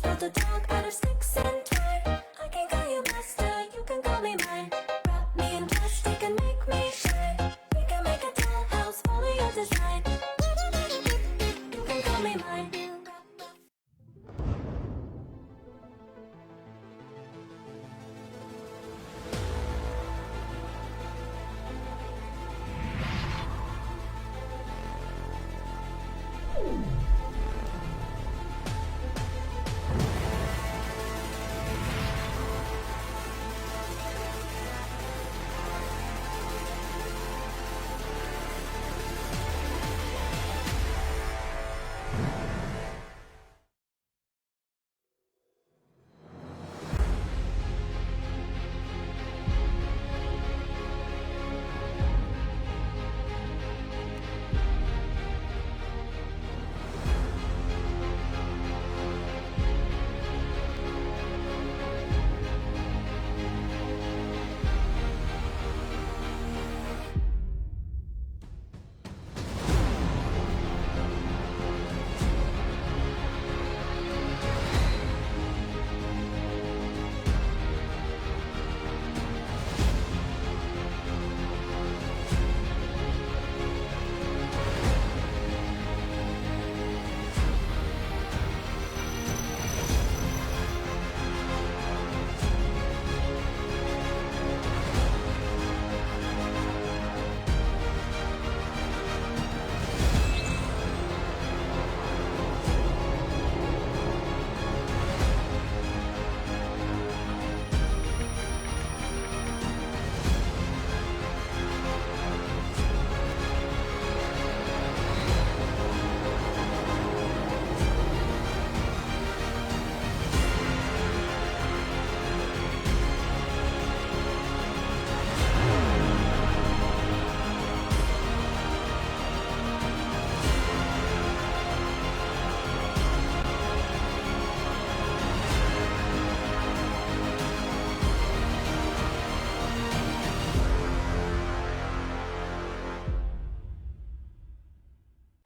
build a dog out of sticks and twine. I can call you master, you can call me mine. Wrap me in plastic and make me shine. We can make a dog design. You can call me mine.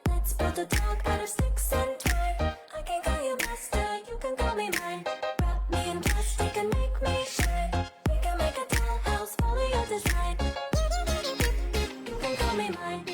Let's build a dog out of sticks and twine. I can call you master, you can call me mine. Wrap me in plastic and make me shine. We can make a dollhouse, follow your design. You can call me mine.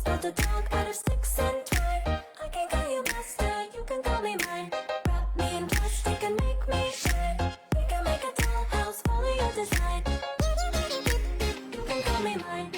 build a dog out of sticks and twine. I can call you master, you can call me mine. Wrap me in plastic and make me shine. We can make a dollhouse, follow your design. You can call me mine.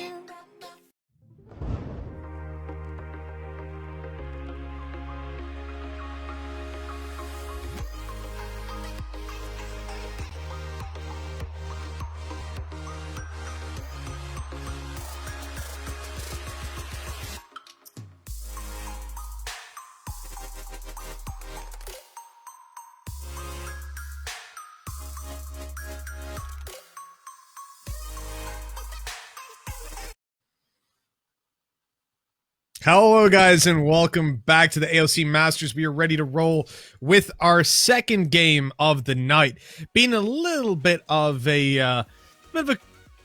Hello, guys, and welcome back to the AOC Masters. We are ready to roll with our second game of the night, being a little bit of a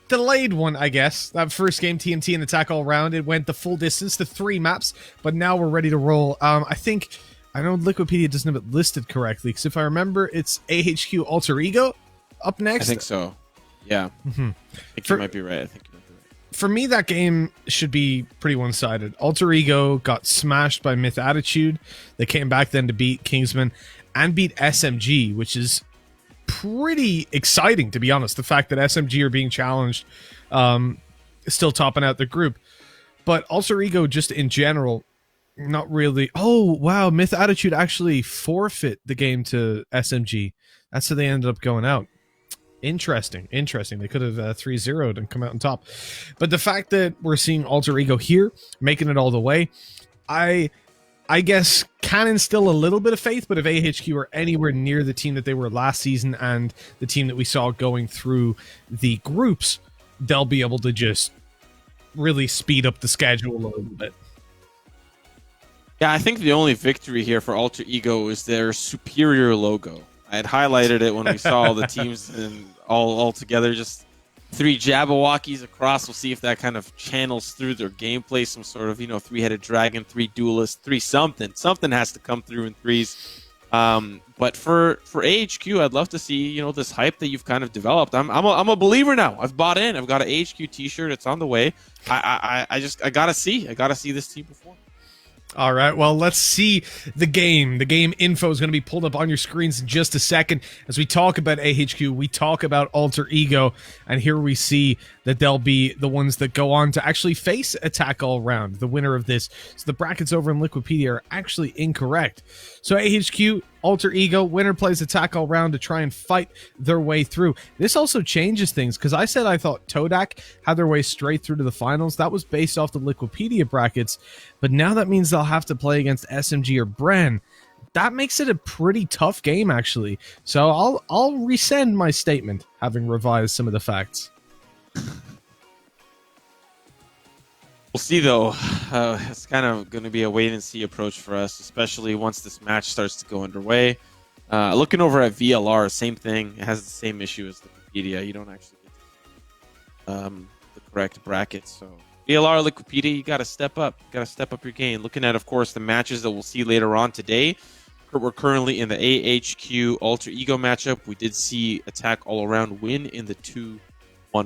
delayed one, I guess. That first game, TNT and Attack All Round, it went the full distance to 3 maps, but now we're ready to roll. I know Wikipedia doesn't have it listed correctly, because if I remember, it's AHQ Alter Ego up next. I think so. Yeah. I think you might be right. For me, that game should be pretty one-sided. Alter Ego got smashed by Myth Attitude. They came back then to beat Kingsman and beat SMG, which is pretty exciting, to be honest. The fact that SMG are being challenged, still topping out the group. But Alter Ego, just in general, not really. Oh, wow. Myth Attitude actually forfeit the game to SMG. That's how they ended up going out. Interesting. They could have 3-0'd and come out on top. But the fact that we're seeing Alter Ego here, making it all the way, I guess can instill a little bit of faith, but if AHQ are anywhere near the team that they were last season and the team that we saw going through the groups, they'll be able to just really speed up the schedule a little bit. Yeah, I think the only victory here for Alter Ego is their superior logo. I had highlighted it when we saw all the teams and all together, just 3 Jabberwockies across. We'll see if that kind of channels through their gameplay, some sort of, 3-headed dragon, 3 duelists, 3 something. Something has to come through in 3s. But for AHQ, I'd love to see, this hype that you've kind of developed. I'm a believer now. I've bought in. I've got an AHQ t-shirt. It's on the way. I gotta see this team perform. All right, well, let's see the game. The game info is going to be pulled up on your screens in just a second. As we talk about AHQ, we talk about Alter Ego, and here we see that they'll be the ones that go on to actually face Attack All Round, the winner of this. So the brackets over in Wikipedia are actually incorrect. So AHQ, Alter Ego, winner plays Attack All Round to try and fight their way through. This also changes things, because I said I thought Todak had their way straight through to the finals. That was based off the Wikipedia brackets, but now that means they'll have to play against SMG or Bren. That makes it a pretty tough game, actually. So I'll resend my statement, having revised some of the facts. We'll see, though. It's kind of going to be a wait-and-see approach for us, especially once this match starts to go underway. Looking over at VLR, same thing. It has the same issue as Wikipedia. You don't actually get the correct brackets. So VLR, Wikipedia, you got to step up. Got to step up your game. Looking at, of course, the matches that we'll see later on today. We're currently in the AHQ Alter Ego matchup. We did see Attack All Around win in the 2-1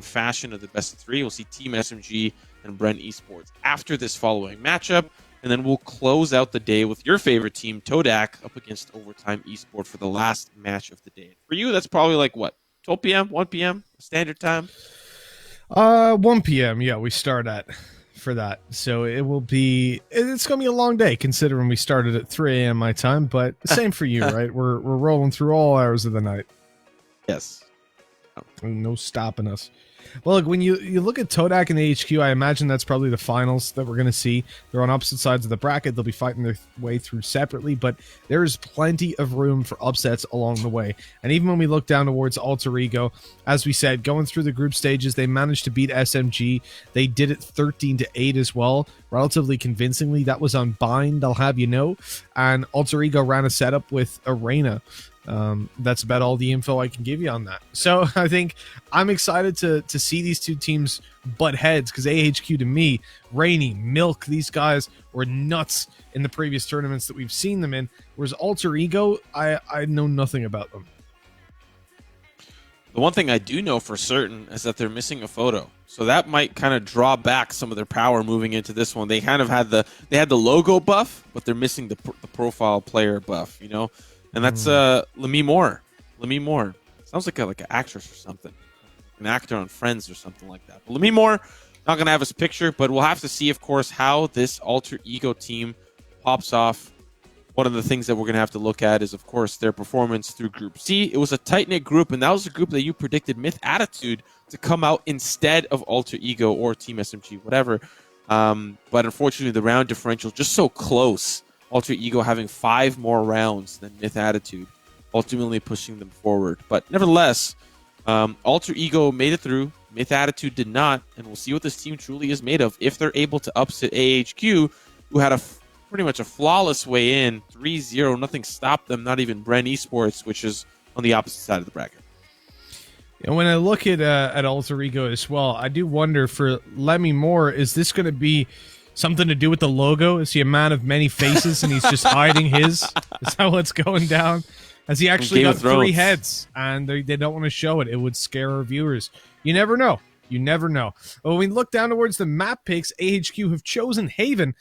fashion of the best of 3. We'll see Team SMG and Bren Esports after this following matchup, and then we'll close out the day with your favorite team, Todak, up against Overtime Esport for the last match of the day. For you, that's probably like what, 12 p.m., 1 p.m. standard time? 1 p.m. Yeah, we start at for that, so it's gonna be a long day considering we started at 3 a.m. my time, but same for you. Right, we're rolling through all hours of the night. Yes, no stopping us. Well, look, when you look at Todak and the HQ, I imagine that's probably the finals that we're going to see. They're on opposite sides of the bracket. They'll be fighting their way through separately, but there's plenty of room for upsets along the way. And even when we look down towards Alter Ego, as we said, going through the group stages, they managed to beat SMG. They did it 13-8 as well, relatively convincingly. That was on Bind, I'll have you know. And Alter Ego ran a setup with Arena. That's about all the info I can give you on that. So I think I'm excited to see these two teams butt heads, because AHQ, to me, Rainy, Milk, these guys were nuts in the previous tournaments that we've seen them in, whereas Alter Ego, I know nothing about them. The one thing I do know for certain is that they're missing a photo, so that might kind of draw back some of their power moving into this one. They kind of had the logo buff, but they're missing the profile player buff, And that's Lemmy Moore. Sounds like an actress or something. An actor on Friends or something like that. But Lemmy Moore, not going to have his picture, but we'll have to see, of course, how this Alter Ego team pops off. One of the things that we're going to have to look at is, of course, their performance through Group C. It was a tight-knit group, and that was a group that you predicted Myth Attitude to come out instead of Alter Ego or Team SMG, whatever. But unfortunately, the round differential just so close. Alter Ego having 5 more rounds than Myth Attitude, ultimately pushing them forward. But nevertheless, Alter Ego made it through. Myth Attitude did not, and we'll see what this team truly is made of. If they're able to upset AHQ, who had pretty much a flawless way in, 3-0. Nothing stopped them, not even Bren Esports, which is on the opposite side of the bracket. And when I look at Alter Ego as well, I do wonder for Lemmy Moore, is this going to be something to do with the logo? Is he a man of many faces and he's just hiding his? Is that what's going down? Has he actually got 3 heads and they don't want to show it? It would scare our viewers. You never know. You never know. But when we look down towards the map picks, AHQ have chosen Haven,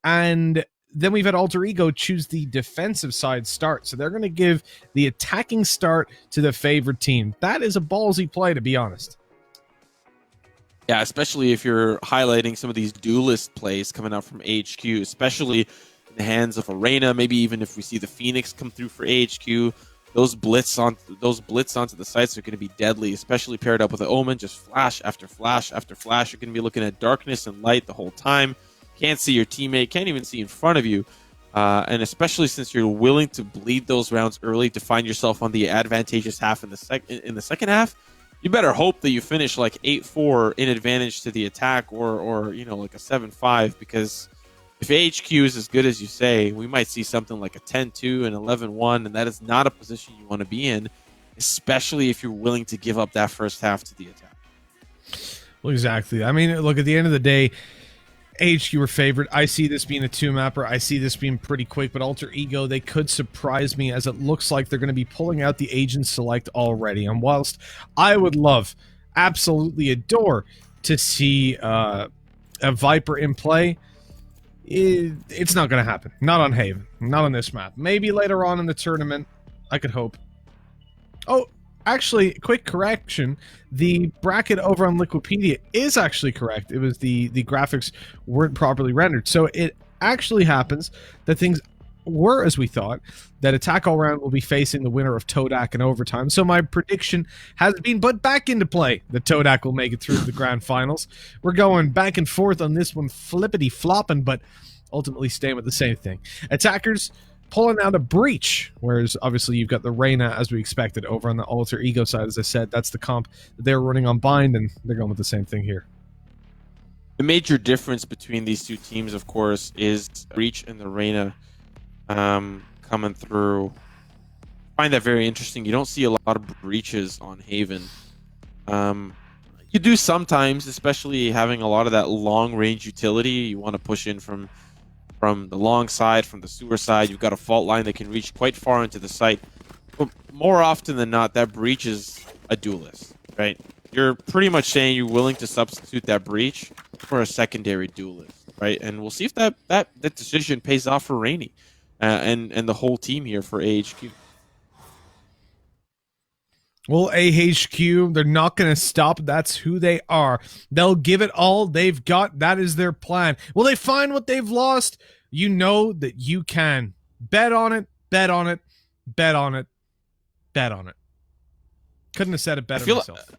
and then we've had Alter Ego choose the defensive side start. So they're going to give the attacking start to the favored team. That is a ballsy play, to be honest. Yeah, especially if you're highlighting some of these duelist plays coming out from AHQ, especially in the hands of Arena. Maybe even if we see the Phoenix come through for AHQ, those blitz onto the sites are going to be deadly, especially paired up with an Omen. Just flash after flash after flash. You're going to be looking at darkness and light the whole time. Can't see your teammate, can't even see in front of you. And especially since you're willing to bleed those rounds early to find yourself on the advantageous half in the second half, you better hope that you finish like 8-4 in advantage to the attack, or you know, like a 7-5, because if AHQ is as good as you say, we might see something like a 10-2 and 11-1, and that is not a position you want to be in, especially if you're willing to give up that first half to the attack. Well, exactly. I mean, look, at the end of the day, AHQ were favored. I see this being a 2-mapper. I see this being pretty quick, but Alter Ego, they could surprise me, as it looks like they're going to be pulling out the Agent Select already. And whilst I would love, absolutely adore, to see a Viper in play, it's not going to happen. Not on Haven. Not on this map. Maybe later on in the tournament. I could hope. Oh, actually, quick correction. The bracket over on Liquipedia is actually correct. It was the graphics weren't properly rendered. So it actually happens that things were as we thought, that Attack All Round will be facing the winner of Todak in overtime. So my prediction has been put back into play that Todak will make it through to the grand finals. We're going back and forth on this one, flippity flopping, but ultimately staying with the same thing. Attackers pulling out a Breach, whereas obviously you've got the Reyna as we expected over on the Alter Ego side. As I said, that's the comp that they're running on Bind, and they're going with the same thing here. The major difference between these two teams, of course, is Breach and the Reyna coming through. I find that very interesting. You don't see a lot of breaches on Haven. You do sometimes, especially having a lot of that long-range utility. You want to push in from the long side, from the sewer side. You've got a fault line that can reach quite far into the site. But more often than not, that breach is a duelist, right? You're pretty much saying you're willing to substitute that breach for a secondary duelist, right? And we'll see if that decision pays off for Rainy and the whole team here for AHQ. Well, AHQ, they're not going to stop. That's who they are. They'll give it all they've got. That is their plan. Will they find what they've lost? You know that you can. Bet on it, bet on it, bet on it, bet on it. Couldn't have said it better myself.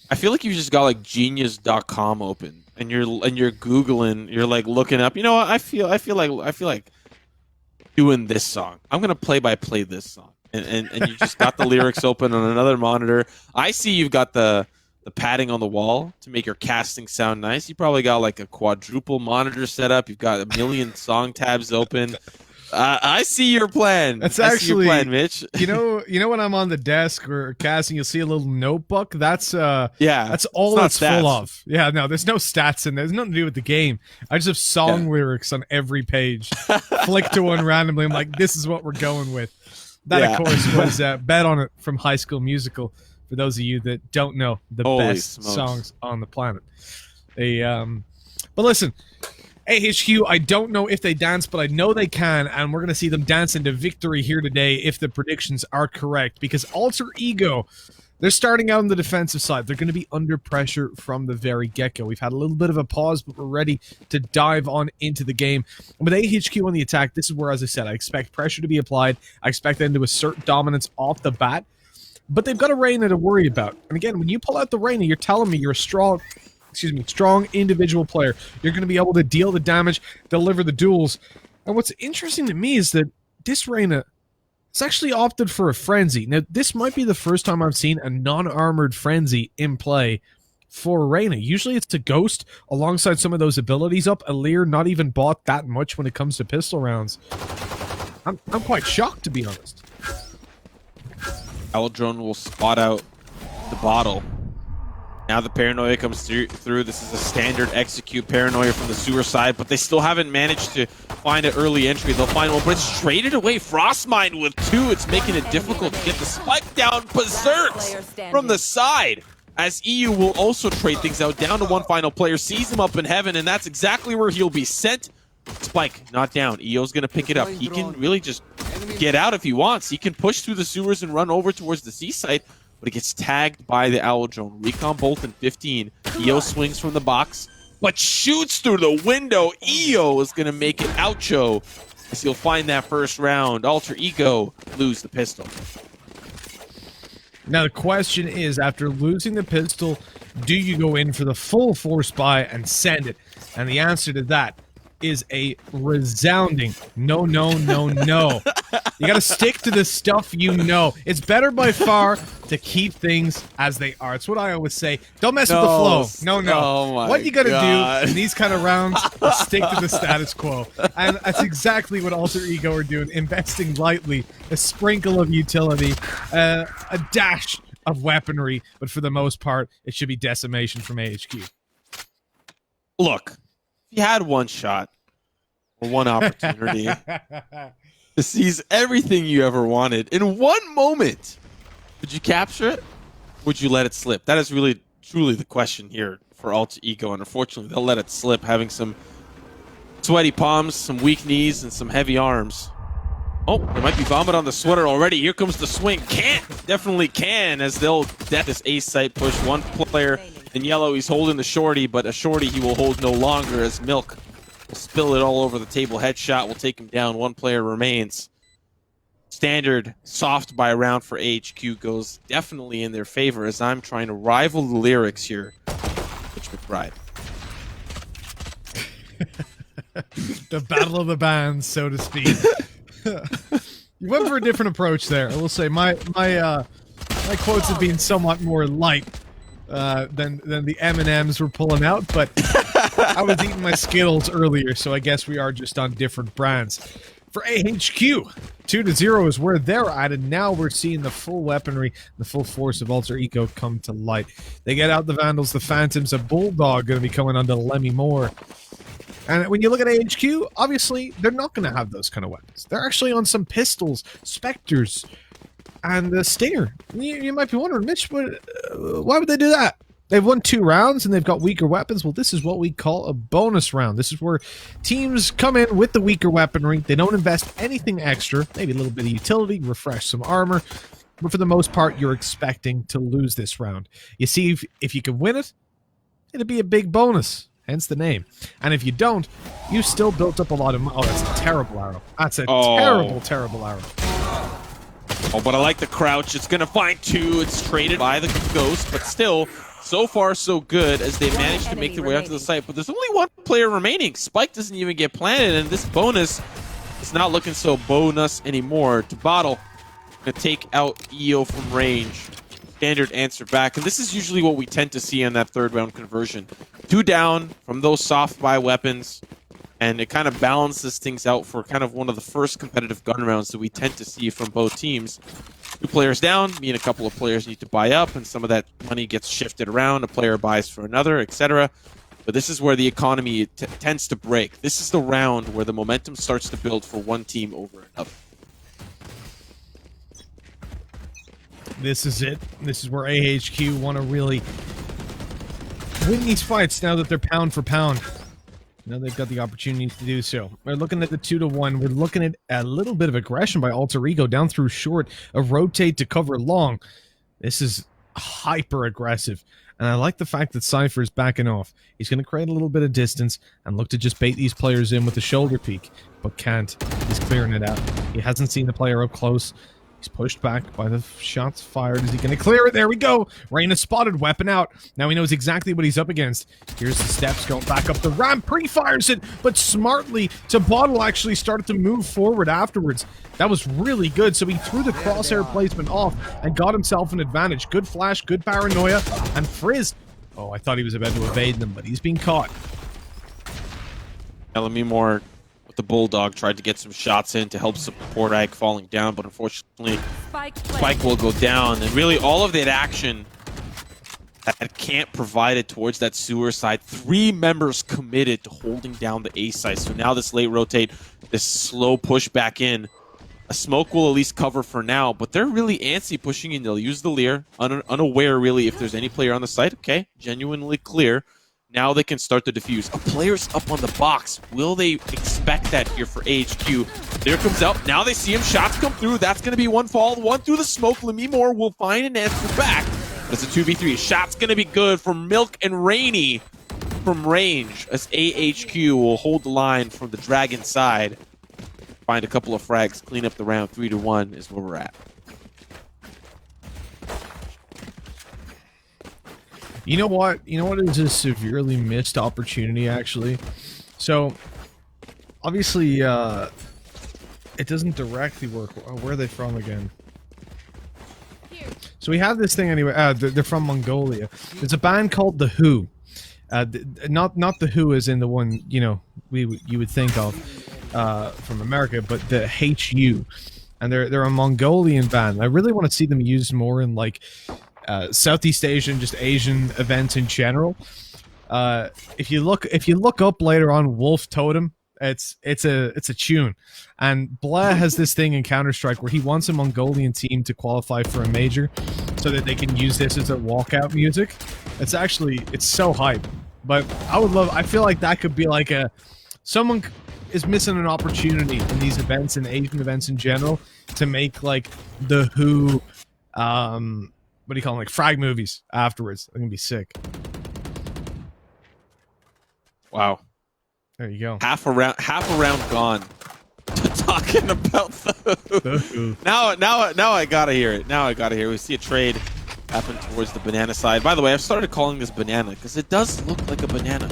I feel like you just got like genius.com open and you're Googling, you're like looking up, you know what, I feel like doing this song. I'm going to play this song. And you just got the lyrics open on another monitor. I see you've got the padding on the wall to make your casting sound nice. You probably got like a quadruple monitor set up. You've got a million song tabs open. I see your plan. That's I actually see your plan, Mitch. You know when I'm on the desk or casting, you'll see a little notebook. That's that's all it's full of. Yeah, no, there's no stats in there. There's nothing to do with the game. I just have song lyrics on every page. Flick to one randomly. I'm like, this is what we're going with. That, of course, was Bet on It from High School Musical, for those of you that don't know the best songs on the planet. But listen, AHQ, I don't know if they dance, but I know they can, and we're going to see them dance into victory here today if the predictions are correct, because Alter Ego, they're starting out on the defensive side. They're going to be under pressure from the very get-go. We've had a little bit of a pause, but we're ready to dive on into the game. And with AHQ on the attack, this is where, as I said, I expect pressure to be applied. I expect them to assert dominance off the bat. But they've got a Reyna to worry about. And again, when you pull out the Reyna, you're telling me you're a strong individual player. You're going to be able to deal the damage, deliver the duels. And what's interesting to me is that this Reyna, it's actually opted for a Frenzy. Now, this might be the first time I've seen a non-armored Frenzy in play for Reyna. Usually it's a Ghost alongside some of those abilities up. Aleer not even bought that much when it comes to pistol rounds. I'm quite shocked, to be honest. Aldrone will spot out the bottle. Now the paranoia comes through. This is a standard execute paranoia from the sewer side, but they still haven't managed to find an early entry. They'll find one, but it's traded away. Frostmind with 2. It's making it difficult to get the spike down. Berserks from the side, as EU will also trade things out. Down to 1 final player, sees him up in heaven, and that's exactly where he'll be sent. Spike not down. EO's going to pick it up. He can really just get out if he wants. He can push through the sewers and run over towards the C site, but he gets tagged by the Owl Drone. Recon bolt in 15. EO swings from the box, but shoots through the window. EO is going to make it outcho as he'll find that first round. Alter Ego lose the pistol. Now the question is, after losing the pistol, do you go in for the full force buy and send it? And the answer to that is a resounding no, no, no, no. You gotta stick to the stuff you know. It's better by far to keep things as they are. It's what I always say. Don't mess with the flow. No, no. Oh my what you gotta God. do in these kind of rounds is stick to the status quo. And that's exactly what Alter Ego are doing. Investing lightly, a sprinkle of utility, a dash of weaponry, but for the most part, it should be decimation from AHQ. Look, if you had one shot or one opportunity to seize everything you ever wanted in one moment, would you capture it? Would you let it slip? That is really, truly the question here for Alter Ego, and unfortunately, they'll let it slip, having some sweaty palms, some weak knees, and some heavy arms. Oh, there might be vomit on the sweater already. Here comes the swing. Can't, definitely can, as they'll death this ace site push. One player in yellow, he's holding the shorty, but a shorty he will hold no longer, as Milk will spill it all over the table. Headshot will take him down. 1 player remains. Standard soft buy round for AHQ goes definitely in their favor, as I'm trying to rival the lyrics here. Mitch McBride. The battle of the bands, so to speak. You went for a different approach there. I will say my quotes have been somewhat more light than the M&Ms were pulling out, but I was eating my Skittles earlier, so I guess we are just on different brands. For AHQ, 2-0 is where they're at, and now we're seeing the full weaponry, the full force of Alter Ego come to light. They get out the Vandals, the Phantoms, a Bulldog going to be coming onto Lemmy Moore. And when you look at AHQ, obviously, they're not going to have those kind of weapons. They're actually on some pistols, Spectres, and the Stinger. You might be wondering, Mitch, why would they do that? They've won 2 rounds, and they've got weaker weapons. Well, this is what we call a bonus round. This is where teams come in with the weaker weaponry. They don't invest anything extra, maybe a little bit of utility, refresh some armor. But for the most part, you're expecting to lose this round. You see, if you can win it, it'd be a big bonus. Hence the name. And if you don't, you still built up a lot of... Oh, that's a terrible arrow. That's a terrible, terrible arrow. Oh, but I like the crouch. It's going to find 2. It's traded by the Ghost, but still, so far so good as they managed to make their way up to the site. But there's only 1 player remaining. Spike doesn't even get planted, and this bonus is not looking so bonus anymore. To Bottle, going to take out EO from range. Standard answer back, and this is usually what we tend to see on that 3rd round conversion. 2 down from those soft buy weapons, and it kind of balances things out for kind of one of the first competitive gun rounds that we tend to see from both teams. 2 players down, mean a couple of players need to buy up, and some of that money gets shifted around. A player buys for another, etc. But this is where the economy tends to break. This is the round where the momentum starts to build for one team over another. This is it. This is where AHQ want to really win these fights now that they're pound for pound. Now they've got the opportunity to do so. We're looking at the 2-1. We're looking at a little bit of aggression by Alter Ego down through short, a rotate to cover long. This is hyper aggressive. And I like the fact that Cypher is backing off. He's going to create a little bit of distance and look to just bait these players in with a shoulder peek, but can't. He's clearing it out. He hasn't seen the player up close. He's pushed back by the shots fired. Is he going to clear it? There we go. Reyna spotted, weapon out. Now he knows exactly what he's up against. Here's the steps going back up the ramp. Pre-fires it, but smartly, Bottle actually started to move forward afterwards. That was really good. So he threw the crosshair placement off and got himself an advantage. Good flash, good paranoia, and Frizz Oh, I thought he was about to evade them, but he's being caught. 𝗏𝗏𝒼 with the Bulldog tried to get some shots in to help support Ag falling down, but unfortunately, Spike will go down. And really, all of that action that Camp provided towards that sewer side, 3 members committed to holding down the A side. So now this late rotate, this slow push back in, a smoke will at least cover for now, but they're really antsy pushing in. They'll use the Leer, unaware really if there's any player on the site. Okay, genuinely clear. Now they can start to defuse. A player's up on the box. Will they expect that here for AHQ? There comes out. Now they see him. Shots come through. That's going to be one fall. One through the smoke. 𝗏𝗼𝒼 will find an answer back. But it's a 2v3. Shot's going to be good for Milk and Rainy from range as AHQ will hold the line from the Dragon side. Find a couple of frags, clean up the round. 3-1 is where we're at. You know what? You know what is a severely missed opportunity, actually? So, obviously, it doesn't directly work. Where are they from again? So we have this thing anyway. They're from Mongolia. There's a band called The Who. Not The Who as in the one, you know, you would think of from America, but the HU. And they're a Mongolian band. I really want to see them used more in, like, Southeast Asian, just Asian events in general. If you look up later on Wolf Totem, it's a tune, and 𝗏𝗏 has this thing in Counter-Strike where he wants a Mongolian team to qualify for a major, so that they can use this as their walkout music. It's so hype. But I feel like that could be like someone is missing an opportunity in these events and Asian events in general to make like The Who, what do you call them, like frag movies afterwards. They're gonna be sick. Wow. There you go. Half a round gone. Talking about the Who. Now I gotta hear it. Now I gotta hear it. We see a trade happen towards the banana side. By the way, I've started calling this banana because it does look like a banana.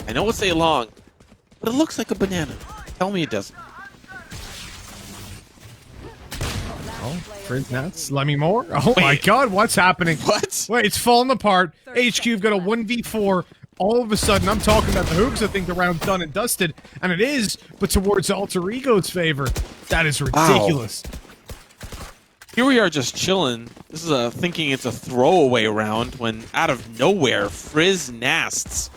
I know it's a long, but it looks like a banana. Tell me it doesn't. Oh, Frizz Nats, 𝗏𝗼𝒼. Oh my god, what's happening? What? Wait, it's falling apart. HQ've got a 1v4. All of a sudden, I'm talking about the hooks. I think the round's done and dusted. And it is, but towards Alter Ego's favor. That is ridiculous. Wow. Here we are just chilling. This is thinking it's a throwaway round when out of nowhere, Frizz Nasts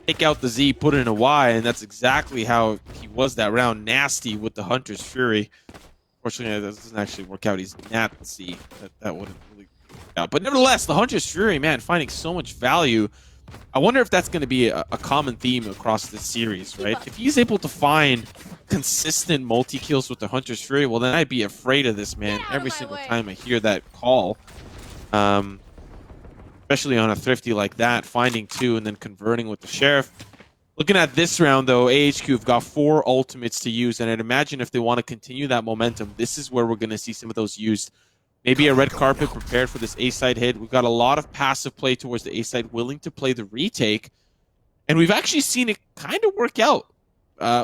take out the Z, put it in a Y, and that's exactly how he was that round. Nasty with the Hunter's Fury. Unfortunately, that doesn't actually work out. He's Natsy. That wouldn't really work out. But nevertheless, the Hunter's Fury, man, finding so much value. I wonder if that's going to be a common theme across this series, right? If he's able to find consistent multi-kills with the Hunter's Fury, well, then I'd be afraid of this man every single time I hear that call. Especially on a thrifty like that, finding 2 and then converting with the Sheriff. Looking at this round, though, AHQ have got 4 ultimates to use, and I'd imagine if they want to continue that momentum, this is where we're going to see some of those used. Maybe a red carpet prepared for this A-side hit. We've got a lot of passive play towards the A-side, willing to play the retake. And we've actually seen it kind of work out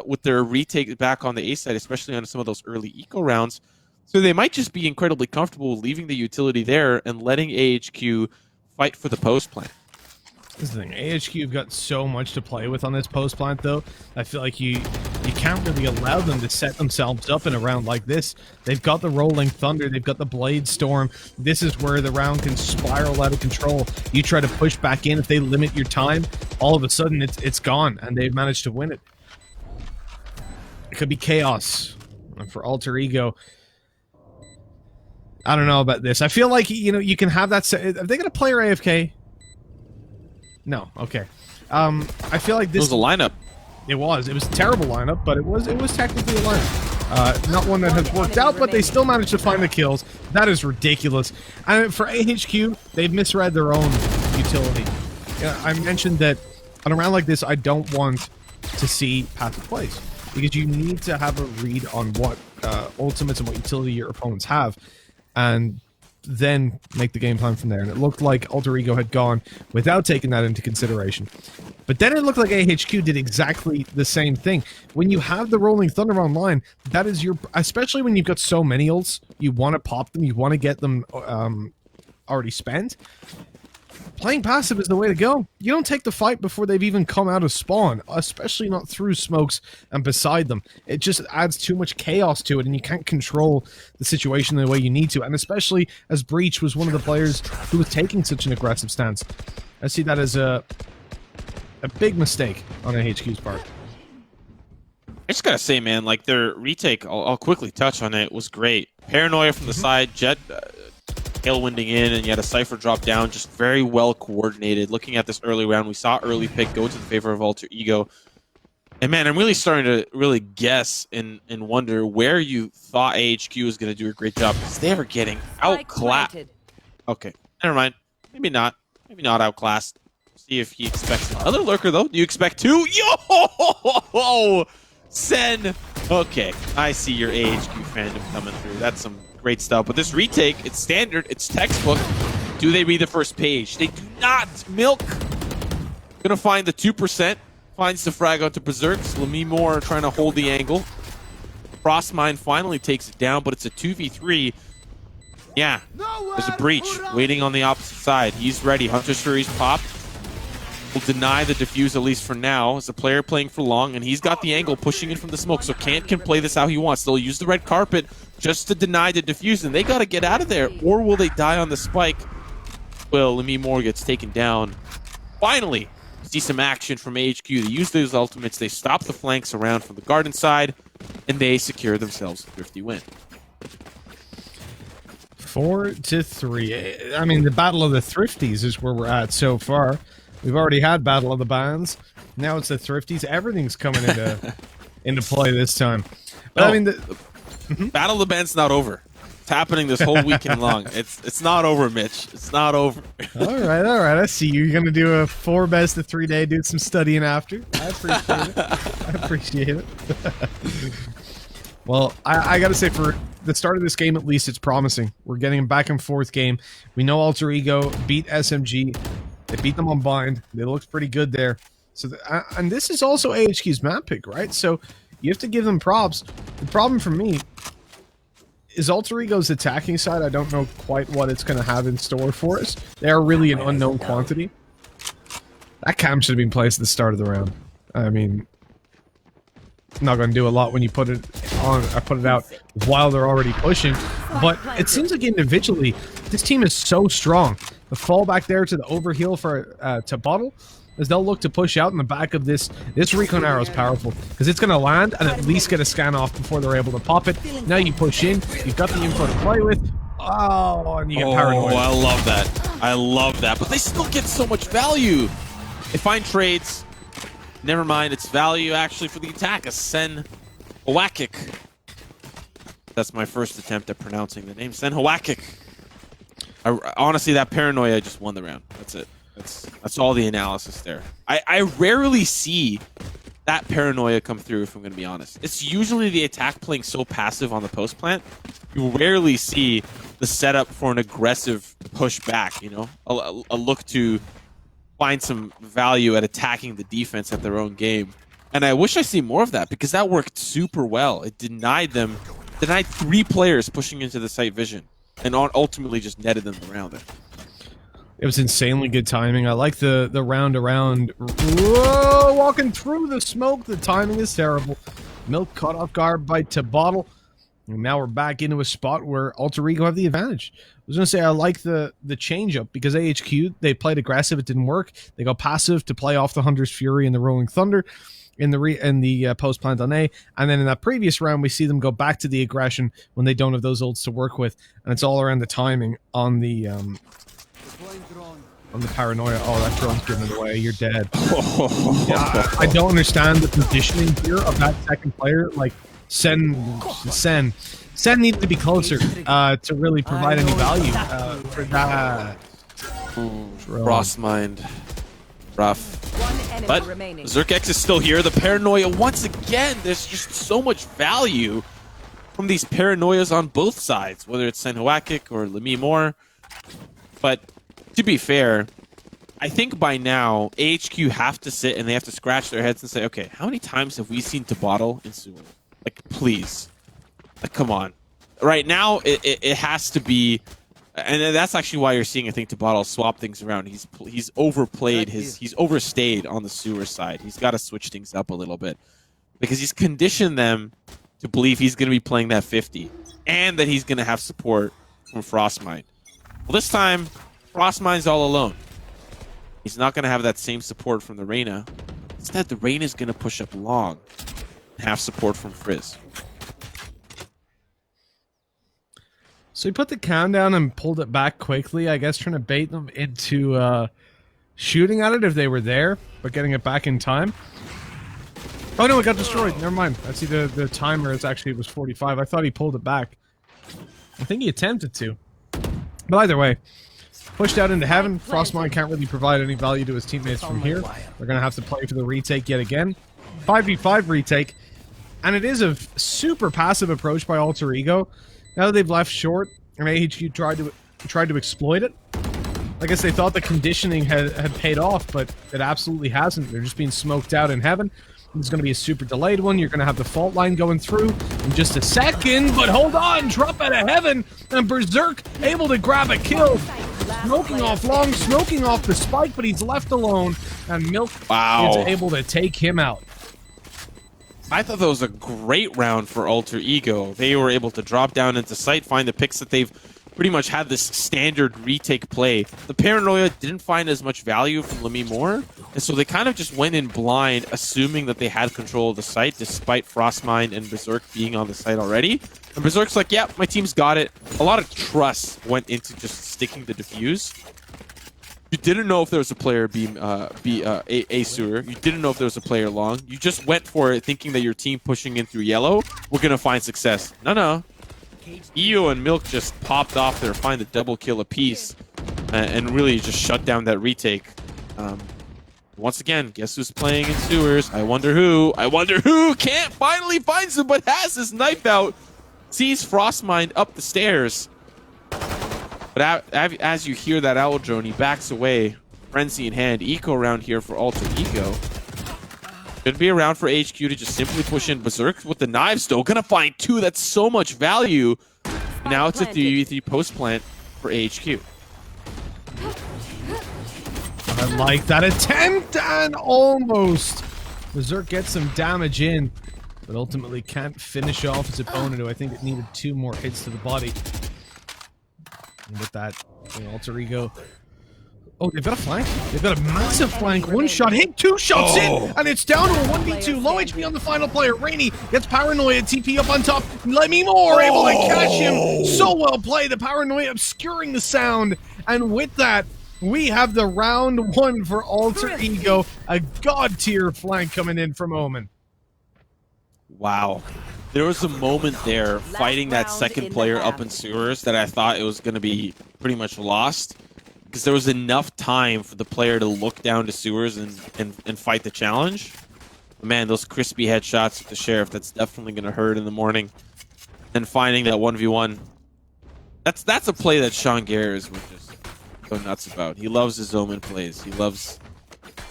with their retake back on the A-side, especially on some of those early eco rounds. So they might just be incredibly comfortable leaving the utility there and letting AHQ fight for the post plant. This is the thing. AHQ have got so much to play with on this post plant, though. I feel like you can't really allow them to set themselves up in a round like this. They've got the Rolling Thunder. They've got the Blade Storm. This is where the round can spiral out of control. You try to push back in. If they limit your time, all of a sudden it's gone, and they've managed to win it. It could be chaos. And for Alter Ego, I don't know about this. I feel like, you know, you can have that. Are they going to play AFK? No. Okay. I feel like this was a lineup. It was a terrible lineup, but it was technically a lineup. Not one that has worked out, but they still managed to find the kills. That is ridiculous. And for AHQ, they've misread their own utility. I mentioned that on a round like this, I don't want to see passive plays, because you need to have a read on what ultimates and what utility your opponents have, and then make the game plan from there. And it looked like Alter Ego had gone without taking that into consideration. But then it looked like AHQ did exactly the same thing. When you have the Rolling Thunder online, that is your... Especially when you've got so many ults, you want to pop them, you want to get them already spent. playing passive is the way to go. You don't take the fight before they've even come out of spawn, especially not through smokes and beside them. It just adds too much chaos to it, and you can't control the situation the way you need to. And especially as Breach was one of the players who was taking such an aggressive stance. I see that as a big mistake on AHQ's part. I just gotta say, man, like their retake, I'll quickly touch on it, was great. Paranoia from the side, Jet tailwinding in, and you had a Cypher drop down, just very well coordinated. Looking at this early round, we saw early pick go to the favor of Alter Ego. And man, I'm really starting to really guess and wonder where you thought AHQ was gonna do a great job, because they were getting outclassed. Okay, never mind. Maybe not. Maybe not outclassed. See if he expects another lurker, though. Do you expect two? Yo! Sen! Okay, I see your AHQ fandom coming through. That's some great stuff. But this retake, it's standard, it's textbook. Do they read the first page? They do not! Milk! Gonna find the 2%. Finds the frag onto Berserks. 𝗏𝗎𝗄 trying to hold the angle. Frostmind finally takes it down, but it's a 2v3. Yeah, there's a breach waiting on the opposite side. He's ready. Hunter's Fury's popped. Will deny the defuse, at least for now. As a player playing for long, and he's got the angle pushing in from the smoke, so Kant can play this how he wants. They'll use the red carpet just to deny the defuse, and they got to get out of there, or will they die on the spike? Well, 𝗏𝗎𝗄 gets taken down. Finally, see some action from AHQ. They use those ultimates, they stop the flanks around from the garden side, and they secure themselves a thrifty win. 4-3. I mean, the Battle of the Thrifties is where we're at so far. We've already had Battle of the Bands. Now it's the Thrifties. Everything's coming into play this time. But I mean, Battle of the Band's not over. It's happening this whole weekend long. It's not over, Mitch. It's not over. all right. I see you. You're gonna do a 4 best of 3 day. Do some studying after. I appreciate it. Well, I gotta say, for the start of this game, at least, it's promising. We're getting a back and forth game. We know Alter Ego beat SMG. They beat them on bind. They looked pretty good there. So, and this is also AHQ's map pick, right? So you have to give them props. The problem for me is Alter Ego's attacking side. I don't know quite what it's going to have in store for us. They are really an unknown quantity. That cam should have been placed at the start of the round. I mean, not going to do a lot when you put it on. I put it out while they're already pushing. But it seems like individually, this team is so strong. The fallback there to the overheal for to bottle, as they'll look to push out in the back of this. This recon arrow is powerful because it's going to land and at least get a scan off before they're able to pop it. Now you push in, you've got the info to play with. Oh, and you get paranoid. Oh, I love that. I love that. But they still get so much value. They find trades. Never mind, it's value actually for the attack. A 𝗠𝘀𝘁𝗁𝗏𝗁. That's my first attempt at pronouncing the name. 𝗠𝘀𝘁𝗁𝗏𝗁. Honestly, that paranoia just won the round. That's it. That's all the analysis there. I rarely see that paranoia come through, if I'm going to be honest. It's usually the attack playing so passive on the post plant. You rarely see the setup for an aggressive push back, you know? A look to find some value at attacking the defense at their own game. And I wish I see more of that, because that worked super well. It denied 3 players pushing into the site vision, and ultimately just netted them around it. It was insanely good timing. I like the round around. Whoa, walking through the smoke. The timing is terrible. Milk caught off guard by 𝗏𝗏𝗏𝗏. And now we're back into a spot where Alter Ego have the advantage. I was going to say, I like the change up, because AHQ, they played aggressive. It didn't work. They go passive to play off the Hunter's Fury and the Rolling Thunder in the post plant on A, and then in that previous round we see them go back to the aggression when they don't have those ults to work with, and it's all around the timing on the paranoia. Oh, that drone's giving it away. You're dead. Yeah, I don't understand the positioning here of that second player. Like Sen needs to be closer to really provide any value for that. Frostmind. Rough. But 𝗁𝗏𝗏𝗏𝗏 is still here. The paranoia, once again, there's just so much value from these paranoias on both sides, whether it's 𝗠𝘀𝘁𝗁𝗏𝗏𝗏 or 𝗏𝗏𝗏𝗏𝗏. But to be fair, I think by now AHQ have to sit and they have to scratch their heads and say, okay, how many times have we seen 𝗏𝗏𝗏𝗏 in Suwon? Like, please. Like, come on. Right now, it has to be And that's actually why you're seeing, I think, 𝗔𝗀𝗖 swap things around. He's overplayed he's overstayed on the sewer side. He's got to switch things up a little bit because he's conditioned them to believe he's going to be playing that 50 and that he's going to have support from Frostmind. Well, this time, Frostmind's all alone. He's not going to have that same support from the Reyna. Instead, the Reyna is going to push up long and have support from Frizz. So he put the countdown and pulled it back quickly, I guess trying to bait them into shooting at it if they were there, but getting it back in time. Oh no, it got destroyed. Never mind. I see the timer is actually, it was 45. I thought he pulled it back. I think he attempted to. But either way, pushed out into heaven. Frostmind can't really provide any value to his teammates from here. They're going to have to play for the retake yet again. 5v5 retake. And it is a super passive approach by 𝗠𝘀𝘀. Now that they've left short, and AHQ tried to exploit it. I guess they thought the conditioning had paid off, but it absolutely hasn't. They're just being smoked out in heaven. It's going to be a super delayed one. You're going to have the fault line going through in just a second, but hold on, drop out of heaven, and 𝗔𝗀𝗖 able to grab a kill. Smoking off long, smoking off the spike, but he's left alone, and Milk is able to take him out. I thought that was a great round for 𝗠𝘀𝘀. They were able to drop down into sight, find the picks that they've pretty much had this standard retake play. The Paranoia didn't find as much value from 𝗏𝗎, and so they kind of just went in blind, assuming that they had control of the site, despite Frostmind and 𝗔𝗀𝗀 being on the site already. And 𝗔𝗀𝗀's like, yeah, my team's got it. A lot of trust went into just sticking the defuse. You didn't know if there was a player A sewer. You didn't know if there was a player long. You just went for it thinking that your team pushing in through yellow were going to find success. No. EO and Milk just popped off there, find a double kill apiece, and really just shut down that retake. Once again, guess who's playing in sewers? I wonder who. Can't finally finds him, but has his knife out. Sees Frostmind up the stairs. But as you hear that owl drone, he backs away, frenzy in hand. Eco around here for 𝗠𝘀𝘀. Could be around for HQ to just simply push in 𝗔𝗀𝗀 with the knives, though. Gonna find two. That's so much value. And now it's a 3v3 post plant for AHQ. I like that attempt, and almost 𝗔𝗀𝗀 gets some damage in, but ultimately can't finish off his opponent, who I think it needed 2 more hits to the body. And with that, 𝗠𝘀𝘀. Oh, they've got a flank. They've got a massive flank. 1 shot hit, 2 shots in, and it's down to a 1v2. Low HP on the final player. Rainy gets Paranoia. TP up on top. 𝗏𝗎𝗄 able to catch him. So well played. The Paranoia obscuring the sound. And with that, we have the round 1 for 𝗠𝘀𝘀. A god tier flank coming in from Omen. Wow. There was a moment there fighting that second player up in sewers that I thought it was going to be pretty much lost, because there was enough time for the player to look down to sewers and fight the challenge. But man, those crispy headshots with the Sheriff, that's definitely going to hurt in the morning. And finding that 1v1, that's a play that 𝗏𝗀𝗏𝗏 would just go nuts about. He loves his Omen plays. He loves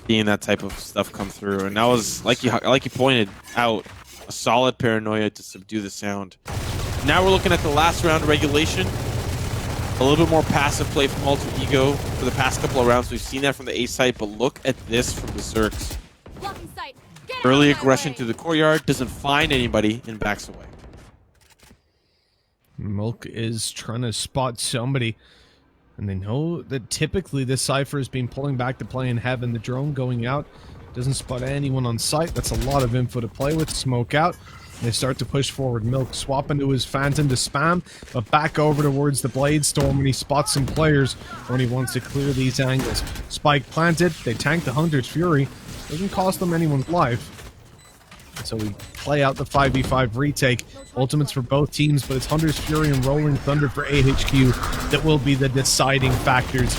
seeing that type of stuff come through. And that was, like you pointed out, a solid Paranoia to subdue the sound. Now we're looking at the last round of regulation. A little bit more passive play from 𝗠𝘀𝘀 for the past couple of rounds. We've seen that from the A site, but look at this from 𝗔𝗀𝗀𝗏. Early aggression through the courtyard, doesn't find anybody, and backs away. Milk is trying to spot somebody, and they know that typically this Cypher has been pulling back to play in heaven. The drone going out doesn't spot anyone on site. That's a lot of info to play with. Smoke out. They start to push forward. Milk swap into his Phantom to spam, but back over towards the Blade Storm when he spots some players when he wants to clear these angles. Spike planted. They tank the Hunter's Fury. Doesn't cost them anyone's life. So we play out the 5v5 retake. Ultimates for both teams, but it's Hunter's Fury and Rolling Thunder for AHQ that will be the deciding factors.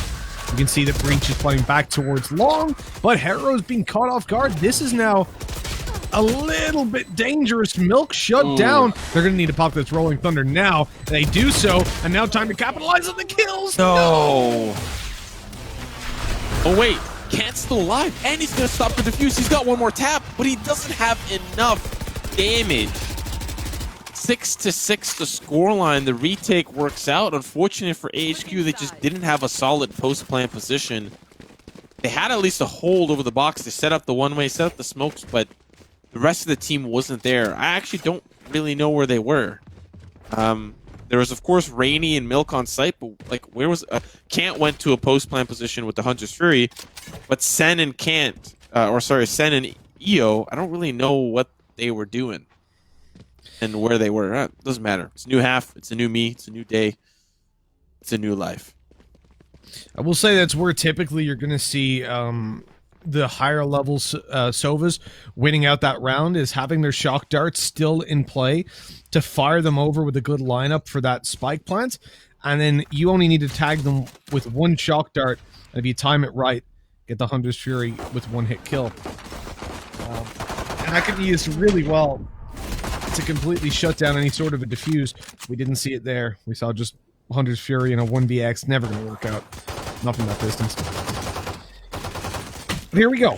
You can see that Breach is playing back towards long, but Harrow's being caught off guard. This is now a little bit dangerous. Milk shut down. They're going to need to pop this Rolling Thunder now. They do so, and now time to capitalize on the kills. No. Oh, wait. Cat's still alive, and he's going to stop the defuse. He's got 1 more tap, but he doesn't have enough damage. 6-6 the scoreline. The retake works out. Unfortunate for AHQ, they just didn't have a solid post-plant position. They had at least a hold over the box. They set up the one-way, set up the smokes, but the rest of the team wasn't there. I actually don't really know where they were. There was, of course, Rainy and Milk on site, but like, where was Kant went to a post-plant position with the Hunter's Fury, but Sen and Sen and EO, I don't really know what they were doing and where they were. It doesn't matter. It's a new half. It's a new me. It's a new day. It's a new life. I will say that's where typically you're going to see the higher level Sovas winning out that round, is having their shock darts still in play to fire them over with a good lineup for that spike plant. And then you only need to tag them with one shock dart. And if you time it right, get the Hunter's Fury with one hit kill. And that can be used really well to completely shut down any sort of a diffuse. We didn't see it there. We saw just Hunter's Fury and a 1vx. Never going to work out. Not from that distance. But here we go.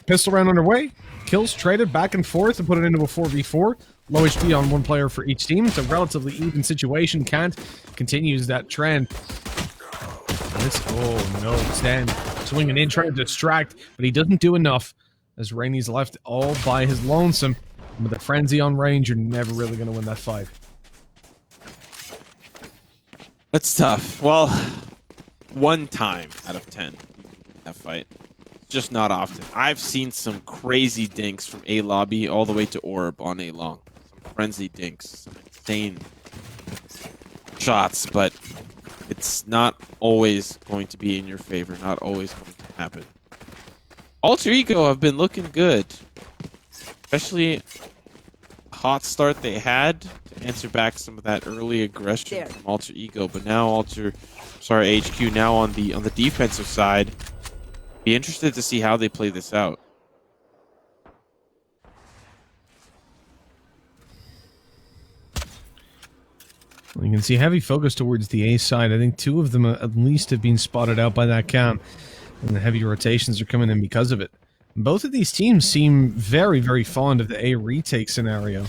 Pistol round underway. Kills traded back and forth to put it into a 4v4. Low HP on one player for each team. It's a relatively even situation. Kant continues that trend. Oh no, Stan swinging in, trying to distract, but he doesn't do enough as Rainy's left all by his lonesome. And with a frenzy on range, you're never really going to win that fight. That's tough. Well, one time out of 10, that fight. Just not often. I've seen some crazy dinks from A lobby all the way to Orb on A long. Some frenzy dinks, some insane shots, but it's not always going to be in your favor, not always going to happen. Alter Ego have been looking good, especially hot start they had to answer back some of that early aggression from Alter Ego, but now HQ now on the defensive side. Be interested to see how they play this out. Well, you can see heavy focus towards the A side. I think two of them at least have been spotted out by that count, and the heavy rotations are coming in because of it. Both of these teams seem very, very fond of the A retake scenario.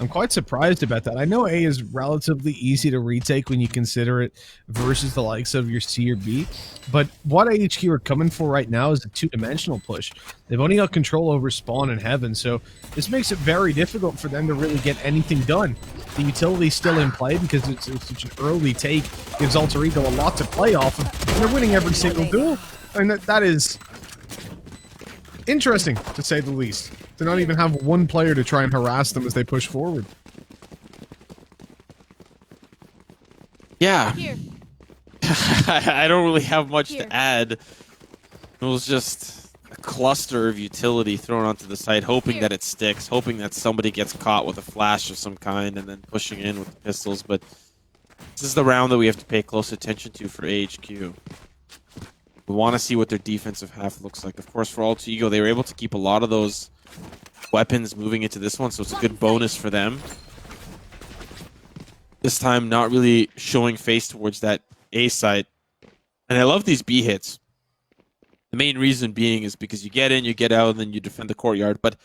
I'm quite surprised about that. I know A is relatively easy to retake when you consider it versus the likes of your C or B, but what AHQ are coming for right now is a two-dimensional push. They've only got control over spawn and heaven, so this makes it very difficult for them to really get anything done. The utility's still in play because it's such an early take, gives Alter Ego a lot to play off of, and they're winning every single duel. I mean, that is interesting, to say the least. To not even have one player to try and harass them as they push forward. Yeah. I don't really have much to add. It was just a cluster of utility thrown onto the site, hoping that it sticks, hoping that somebody gets caught with a flash of some kind, and then pushing in with the pistols. But this is the round that we have to pay close attention to for AHQ. We want to see what their defensive half looks like. Of course, for Alter Ego, they were able to keep a lot of those weapons moving into this one, so it's a good bonus for them. This time, not really showing face towards that A site. And I love these B hits. The main reason being is because you get in, you get out, and then you defend the courtyard. But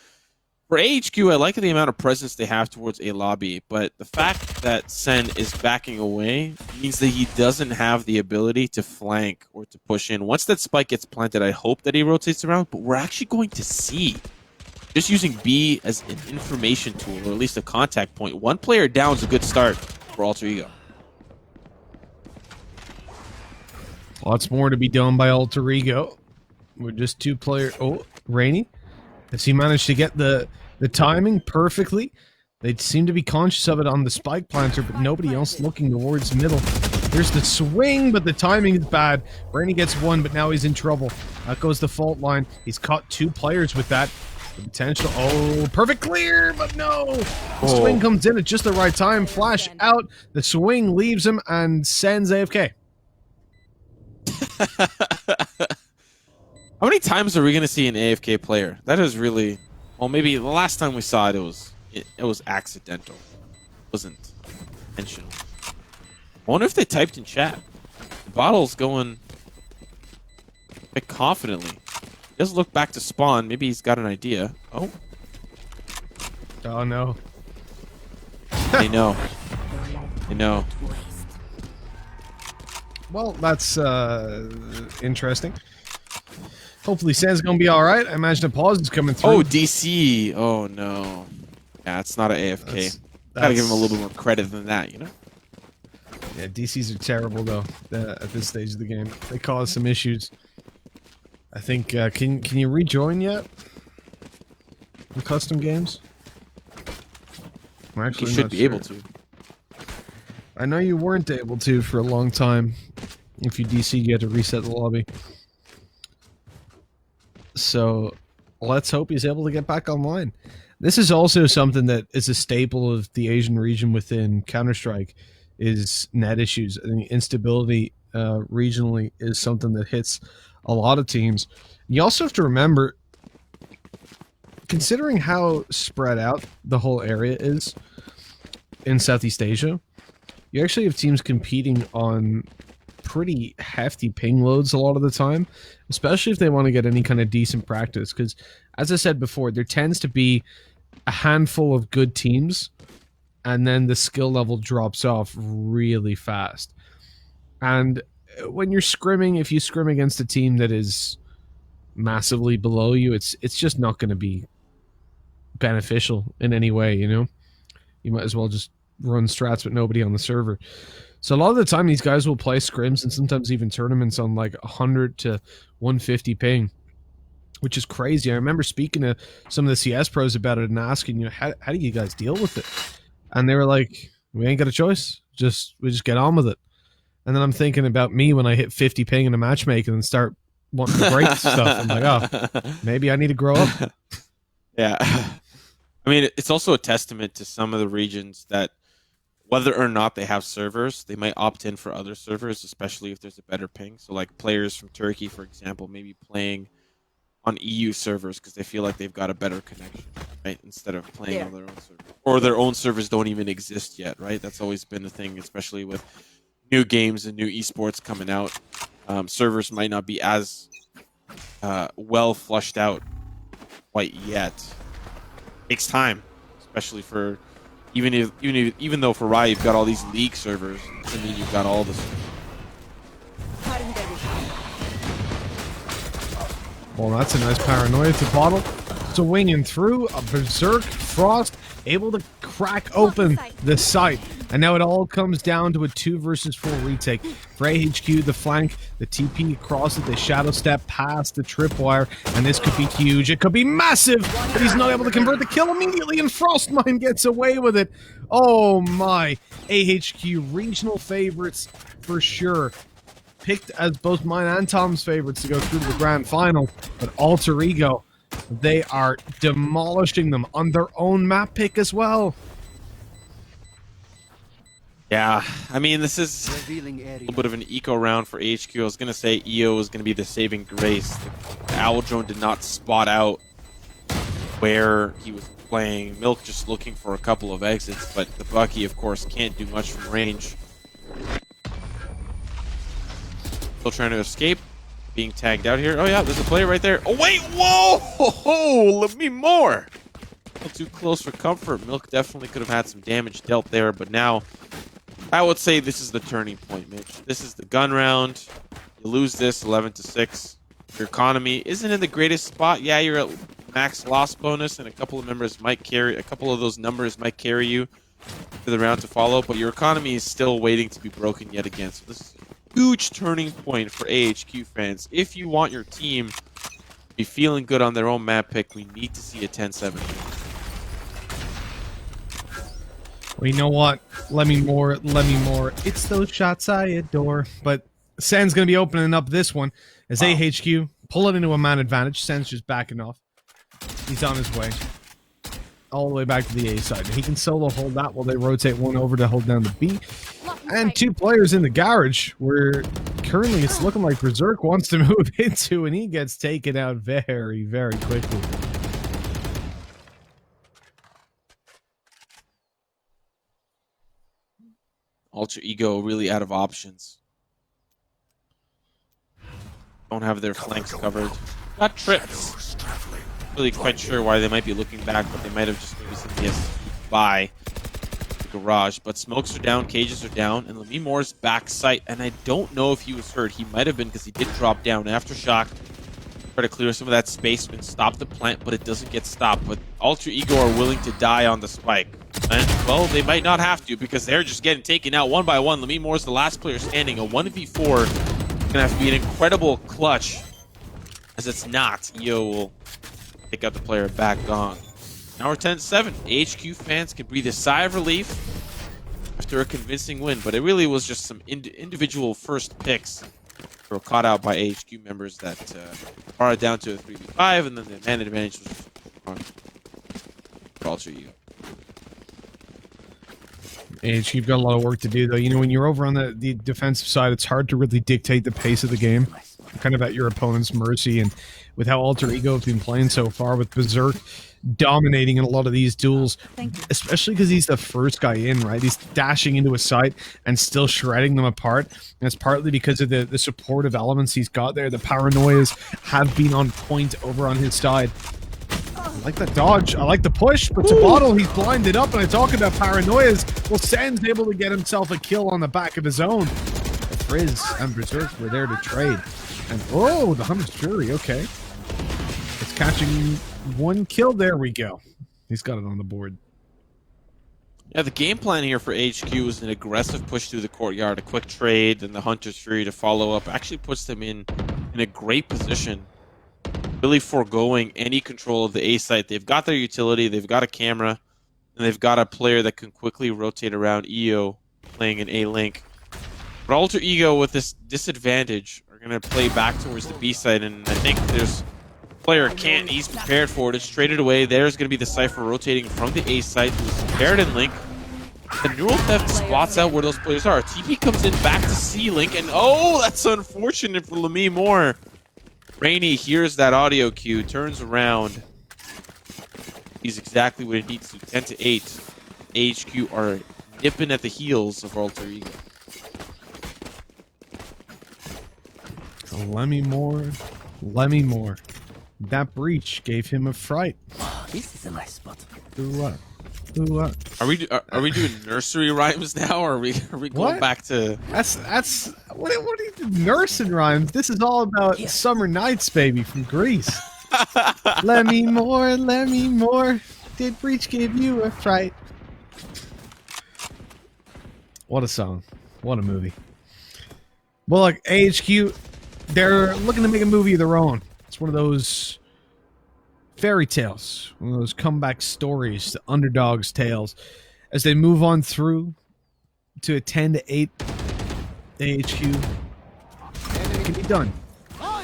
for AHQ, I like the amount of presence they have towards A lobby, but the fact that Sen is backing away means that he doesn't have the ability to flank or to push in. Once that spike gets planted, I hope that he rotates around, but we're actually going to see. Just using B as an information tool, or at least a contact point. One player down is a good start for Alter Ego. Lots more to be done by Alter Ego. We're just two player. Oh, Rainy. Has he managed to get the timing perfectly? They seem to be conscious of it on the spike planter, but nobody else looking towards middle. There's the swing, but the timing is bad. Rainy gets one, but now he's in trouble. Out goes the fault line. He's caught two players with that. The potential. Oh, perfect clear, but no. The swing comes in at just the right time. Flash out. The swing leaves him and sends AFK. How many times are we going to see an AFK player? That is really... Well, maybe the last time we saw it, it was accidental. It wasn't intentional. I wonder if they typed in chat. The bottle's going quite confidently. He does look back to spawn. Maybe he's got an idea. Oh. Oh, no. They know. They know. Well, that's interesting. Hopefully Sands gonna be alright. I imagine a pause is coming through. Oh, DC. Oh, no. Yeah, it's not an AFK. Gotta give him a little bit more credit than that, you know? Yeah, DCs are terrible, though, at this stage of the game. They cause some issues. I think, can you rejoin yet? In custom games? I'm You actually should not be sure. able to. I know you weren't able to for a long time. If you DC, you had to reset the lobby. So, let's hope he's able to get back online. This is also something that is a staple of the Asian region within Counter-Strike, is net issues. And instability regionally is something that hits a lot of teams. You also have to remember, considering how spread out the whole area is in Southeast Asia, you actually have teams competing on pretty hefty ping loads a lot of the time, especially if they want to get any kind of decent practice. Because, as I said before, there tends to be a handful of good teams, and then the skill level drops off really fast. And when you're scrimming, if you scrim against a team that is massively below you, it's just not going to be beneficial in any way, you know? You might as well just run strats with nobody on the server. So a lot of the time these guys will play scrims and sometimes even tournaments on like 100 to 150 ping, which is crazy. I remember speaking to some of the CS pros about it and asking, you know, how do you guys deal with it? And they were like, we ain't got a choice. We just get on with it. And then I'm thinking about me when I hit 50 ping in a matchmaking and start wanting to break stuff. I'm like, oh, maybe I need to grow up. Yeah. I mean, it's also a testament to some of the regions that whether or not they have servers, they might opt in for other servers, especially if there's a better ping. So like players from Turkey, for example, maybe playing on EU servers because they feel like they've got a better connection, right? Instead of playing on their own server. Or their own servers don't even exist yet, right? That's always been a thing, especially with new games and new esports coming out. Servers might not be as well flushed out quite yet. Takes time, especially for even though for Riot you've got all these league servers, and then you've got all the servers. Well, that's a nice paranoia to bottle. So winging through a Berserk Frost, able to crack open the site. And now it all comes down to a 2 versus 4 retake. For AHQ, the flank, the TP across it, the shadow step past the tripwire, and this could be huge. It could be massive, but he's not able to convert the kill immediately, and Frostmine gets away with it. Oh my. AHQ, regional favorites for sure. Picked as both mine and Tom's favorites to go through to the grand final, but Alter Ego, they are demolishing them on their own map pick as well. Yeah, I mean, this is a little bit of an eco round for HQ. I was going to say EO was going to be the saving grace. The Owl Drone did not spot out where he was playing. Milk just looking for a couple of exits, but the Bucky, of course, can't do much from range. Still trying to escape. Being tagged out here. Oh, yeah, there's a player right there. Oh, wait, whoa! Let me more! A little too close for comfort. Milk definitely could have had some damage dealt there, but now I would say this is the turning point, Mitch. This is the gun round. You lose this 11-6. Your economy isn't in the greatest spot. Yeah, you're at max loss bonus, and a couple of those numbers might carry you to the round to follow, but your economy is still waiting to be broken yet again. So this is a huge turning point for AHQ fans. If you want your team to be feeling good on their own map pick, we need to see a 10-7. Well, you know what? Let me more. It's those shots I adore. But Sen's going to be opening up this one as AHQ pull it into a man advantage. Sen's just backing off. He's on his way. All the way back to the A side. He can solo hold that while they rotate one over to hold down the B. And 2 players in the garage where currently it's looking like Berserk wants to move into, and he gets taken out very, very quickly. Alter Ego really out of options. Don't have their flanks covered. Got trips. Really quite sure why they might be looking back, but they might have just maybe seen the SC by. garage, but smokes are down, cages are down, and 𝗠𝗎𝒻ore's back sight. And I don't know if he was hurt. He might have been because he did drop down aftershock. Try to clear some of that space and stop the plant, but it doesn't get stopped. But 𝗠Ego are willing to die on the spike. And, well, they might not have to because they're just getting taken out one by one. 𝗠𝗎𝒻ore's the last player standing. A 1v4 is going to have to be an incredible clutch. As it's not, EO will take out the player back gone. Now we're 10-7. AHQ fans can breathe a sigh of relief after a convincing win, but it really was just some individual first picks that were caught out by AHQ members that brought it down to a 3v5, and then the man advantage was on 𝗠𝘀. AHQ got a lot of work to do, though. You know, when you're over on the defensive side, it's hard to really dictate the pace of the game. You're kind of at your opponent's mercy, and with how 𝗠Ego have been playing so far, with Berserk dominating in a lot of these duels, especially because he's the first guy in, right? He's dashing into a site and still shredding them apart. And it's partly because of the supportive elements he's got there. The paranoias have been on point over on his side. I like that dodge. I like the push, but 𝗏𝗏𝗏, he's blinded up. And I talk about paranoias. Well, Sen's able to get himself a kill on the back of his own. Frizz and Berserk were there to trade. And oh, the Hunter's Fury, okay. It's catching one kill. There we go. He's got it on the board. Yeah, the game plan here for HQ is an aggressive push through the courtyard, a quick trade, and the Hunter's Fury to follow up. Actually puts them in a great position, really foregoing any control of the A site. They've got their utility, they've got a camera, and they've got a player that can quickly rotate around EO playing an A link. But 𝗠Ego with this disadvantage are going to play back towards the B site, and I think there's player can't, he's prepared for it. It's traded away. There's going to be the Cypher rotating from the A site, who's prepared in Link. The Neural Theft spots out where those players are. TP comes in back to C Link, and oh, that's unfortunate for 𝗠𝗎𝒻ore. Rainy hears that audio cue, turns around. He's exactly what he needs to. 10-8. AHQ are nipping at the heels of 𝗠Ego. 𝗠𝗎𝒻ore. That breach gave him a fright. This is a nice spot. Ooh, Are we doing nursery rhymes now, or are we going What? back to? That's what are you nursing rhymes? This is all about summer nights, baby, from Greece. 𝗠𝗎𝒻ore. Did breach give you a fright? What a song. What a movie. Well, like AHQ, they're looking to make a movie of their own. It's one of those fairy tales, one of those comeback stories, the underdog's tales, as they move on through to a 10-8 AHQ. It can be done.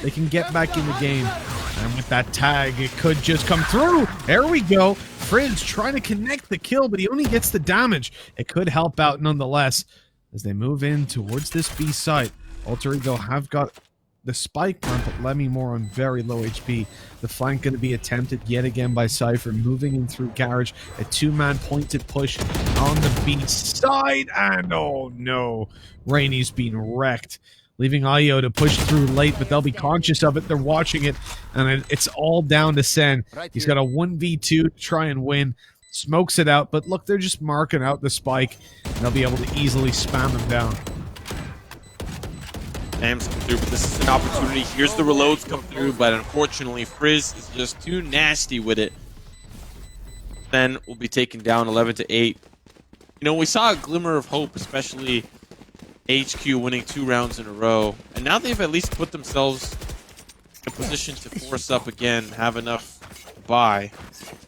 They can get back in the game. And with that tag, it could just come through. There we go. Frizz trying to connect the kill, but he only gets the damage. It could help out nonetheless as they move in towards this B site. 𝗠Ego have got the spike plant, but 𝗠𝗎𝒻ore on very low HP. The flank going to be attempted yet again by Cypher, moving in through Garage. A two-man pointed push on the B side, and oh no, Rainy's been wrecked, leaving IO to push through late, but they'll be conscious of it. They're watching it, and it's all down to Sen. He's got a 1v2 to try and win. Smokes it out, but look, they're just marking out the spike, and they'll be able to easily spam him down.Ams come through, but this is an opportunity. Here's the reloads come through, but unfortunately, Frizz is just too nasty with it. Then will be taken down 11-8. You know, we saw a glimmer of hope, especially HQ winning 2 rounds in a row, and now they've at least put themselves in a position to force up again, have enough to buy.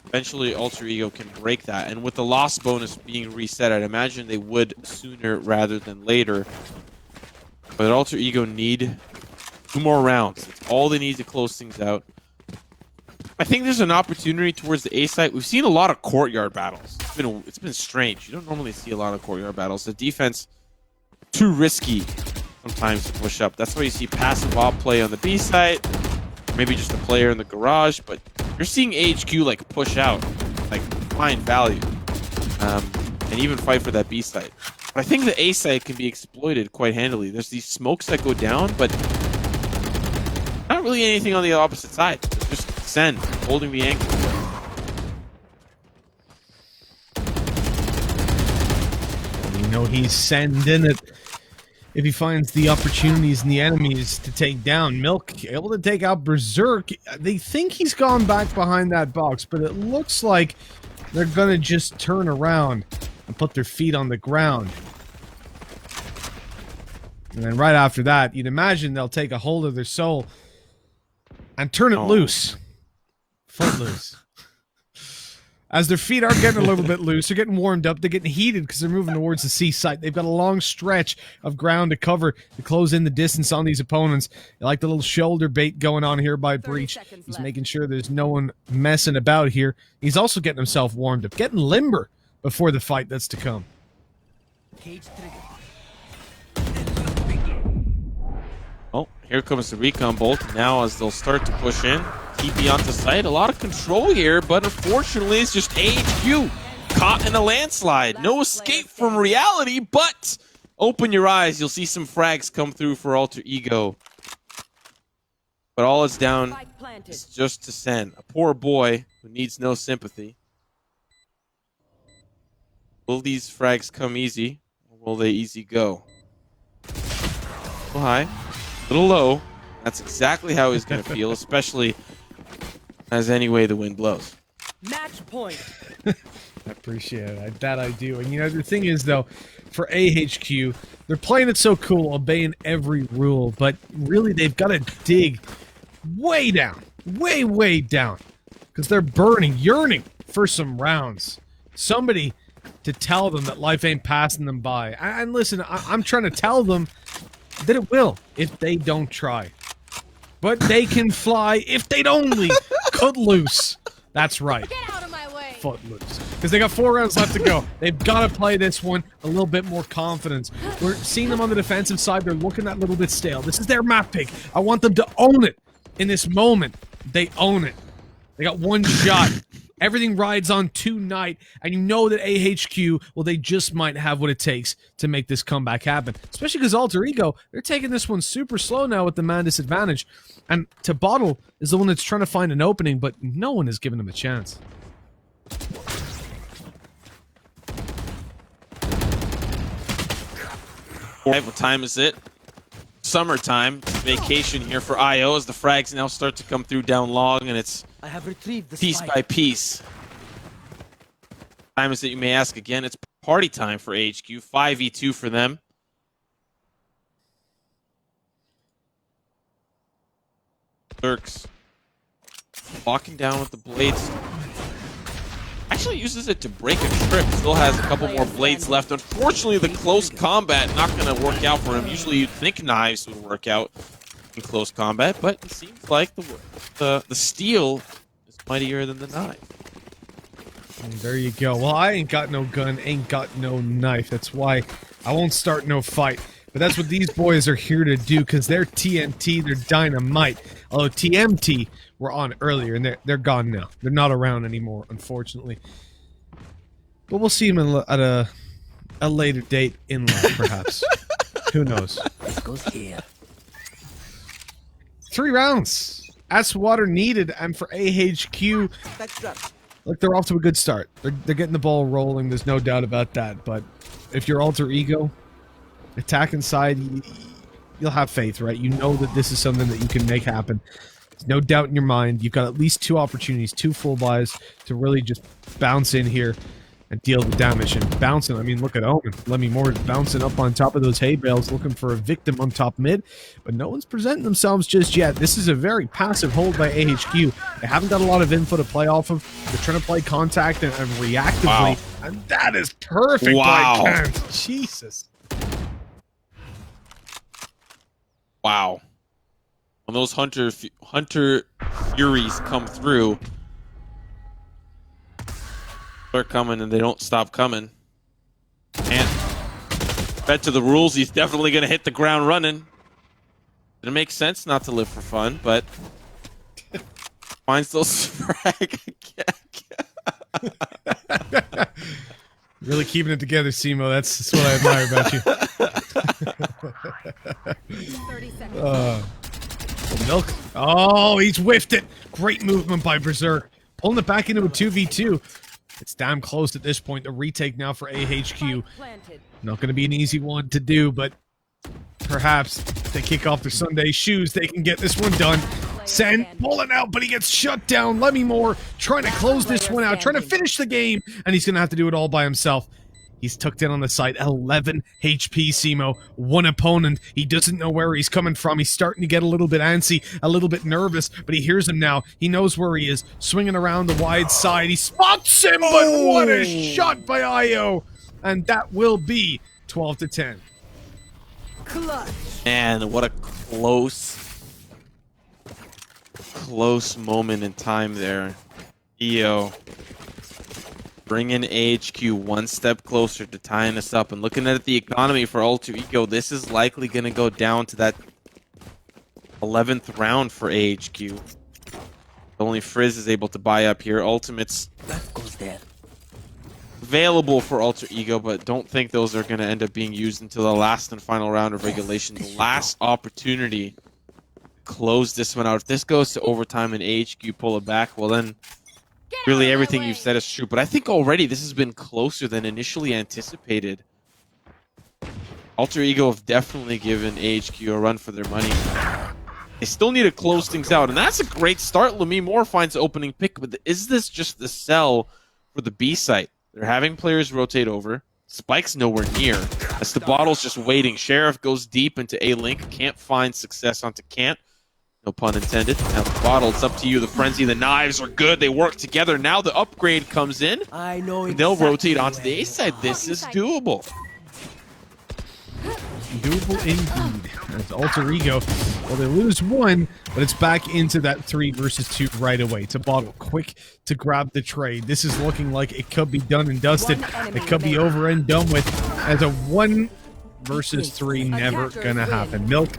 Eventually, 𝗠Ego can break that, and with the loss bonus being reset, I'd imagine they would sooner rather than later. But 𝗠Ego need 2 more rounds. That's all they need to close things out. I think there's an opportunity towards the A site. We've seen a lot of courtyard battles. It's been strange. You don't normally see a lot of courtyard battles. The defense too risky sometimes to push up. That's why you see passive op play on the B site, maybe just a player in the garage. But you're seeing AHQ like push out, like find value, and even fight for that B site. But I think the A site can be exploited quite handily. There's these smokes that go down, but not really anything on the opposite side. It's just Sen holding the anchor. know, he's sending it if he finds the opportunities and the enemies to take down. Milk able to take out Berserk. They think he's gone back behind that box, but it looks like they're gonna just turn around and put their feet on the ground. And then right after that, you'd imagine they'll take a hold of their soul and turn it loose. Footloose. As their feet are getting a little bit loose, they're getting warmed up, they're getting heated because they're moving towards the C site. They've got a long stretch of ground to cover to close in the distance on these opponents. They like the little shoulder bait going on here by Breach. He's making sure there's no one messing about here. He's also getting himself warmed up, getting limber before the fight that's to come. Oh, here comes the recon bolt. Now as they'll start to push in, TP onto site. A lot of control here, but unfortunately it's just AHQ caught in a landslide. No escape from reality, but open your eyes. You'll see some frags come through for Alter Ego. But all is down is just to Sen, a poor boy who needs no sympathy. Will these frags come easy, or will they easy go? A little high, a little low. That's exactly how he's going to feel, especially as any way the wind blows. Match point. I appreciate it. That I do. And you know, the thing is, though, for AHQ, they're playing it so cool, obeying every rule, but really they've got to dig way down, way down, because they're burning, yearning for some rounds. Somebody to tell them that life ain't passing them by. And listen, I'm trying to tell them that it will if they don't try. But they can fly if they'd only cut loose. That's right. Get out of my way. Footloose. Because they got 4 rounds left to go. They've got to play this one a little bit more confidence. We're seeing them on the defensive side. They're looking that little bit stale. This is their map pick. I want them to own it in this moment. They own it. They got 1 shot. Everything rides on tonight, and you know that AHQ, well, they just might have what it takes to make this comeback happen. Especially because Alter Ego, they're taking this one super slow now with the man disadvantage. And 𝗏𝗏𝗏 is the one that's trying to find an opening, but no one has given him a chance. What time is it? Summertime. Vacation here for IO as the frags now start to come through down long, and it's I have retrieved the piece by piece. Time is it, you may ask again. It's party time for HQ. 5v2 for them. Turks walking down with the blades. Actually uses it to break a trip. Still has a couple more blades left. Unfortunately, the close combat not going to work out for him. Usually you'd think knives would work out in close combat, but it seems like the steel is mightier than the knife. And there you go. Well, I ain't got no gun, ain't got no knife. That's why I won't start no fight. But that's what these boys are here to do, because they're TNT, they're dynamite. Although TMT were on earlier, and they're gone now. They're not around anymore, unfortunately. But we'll see them at a later date in life, perhaps. Who knows? This goes here. 3 rounds. That's water needed, and for AHQ, look, they're off to a good start. They're getting the ball rolling, there's no doubt about that. But if you're Alter Ego, attack inside, you'll have faith, right? You know that this is something that you can make happen. There's no doubt in your mind. You've got at least 2 opportunities, 2 full buys to really just bounce in here and deal the damage. And bouncing, I mean, look at Omen. Lemmy Moore bouncing up on top of those hay bales, looking for a victim on top mid. But no one's presenting themselves just yet. This is a very passive hold by AHQ. They haven't got a lot of info to play off of. They're trying to play contact and reactively. Wow. And that is perfect by Kent. Jesus. Wow. When those Hunter Furies come through, they're coming and they don't stop coming. And bet to the rules, he's definitely going to hit the ground running. It makes sense not to live for fun, but finds those frag. Really keeping it together, Simo. That's what I admire about you. 30 seconds. Milk. Oh, he's whiffed it. Great movement by Berserk. Pulling it back into a 2v2. It's damn close at this point. The retake now for AHQ. Planted. Not going to be an easy one to do, but perhaps if they kick off their Sunday shoes, they can get this one done. Sen pulling out, but he gets shut down. 𝗏𝗎 trying to close this one out, trying to finish the game, and he's going to have to do it all by himself. He's tucked in on the side, 11 HP 𝗠mo, one opponent. He doesn't know where he's coming from. He's starting to get a little bit antsy, a little bit nervous, but he hears him now. He knows where he is, swinging around the wide side. He spots him, but what a shot by 𝗏𝗎! And that will be 12-10. Man, what a close moment in time there. 𝗏𝗎 bringing AHQ one step closer to tying this up. And looking at the economy for Alter Ego, this is likely going to go down to that 11th round for AHQ. Only Frizz is able to buy up here. Ultimates That goes there. available for Alter Ego, but don't think those are going to end up being used until the last and final round of regulation. The last opportunity to close this one out. If this goes to overtime and AHQ pull it back, well then really everything you've said is true. But I think already this has been closer than initially anticipated. Alter Ego have definitely given AHQ a run for their money. They still need to close things out, and that's a great start. 𝗏𝗎 finds the opening pick, but is this just the sell for the B site? They're having players rotate over. Spike's nowhere near. As the bottle's just waiting. Sheriff goes deep into A-Link. Can't find success onto Can't. No pun intended. Now the bottle, it's up to you. The frenzy, the knives are good. They work together. Now the upgrade comes in. I know And they'll exactly rotate onto the where A side. This is doable. Doable indeed. As Alter Ego, well, they lose one, but it's back into that 3 versus 2 right away. To Bottle, quick to grab the trade. This is looking like it could be done and dusted. It could be over and done with. As a 1 versus 3, never gonna happen. Milk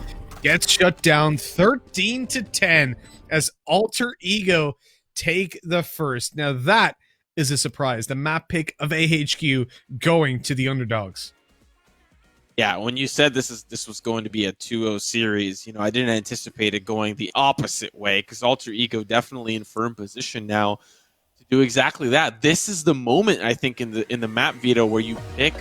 gets shut down 13-10 as Alter Ego take the first. Now that is a surprise. The map pick of AHQ going to the underdogs. Yeah, when you said this was going to be a 2-0 series, you know, I didn't anticipate it going the opposite way, because Alter Ego definitely in firm position now to do exactly that. This is the moment, I think, in the map veto where you pick.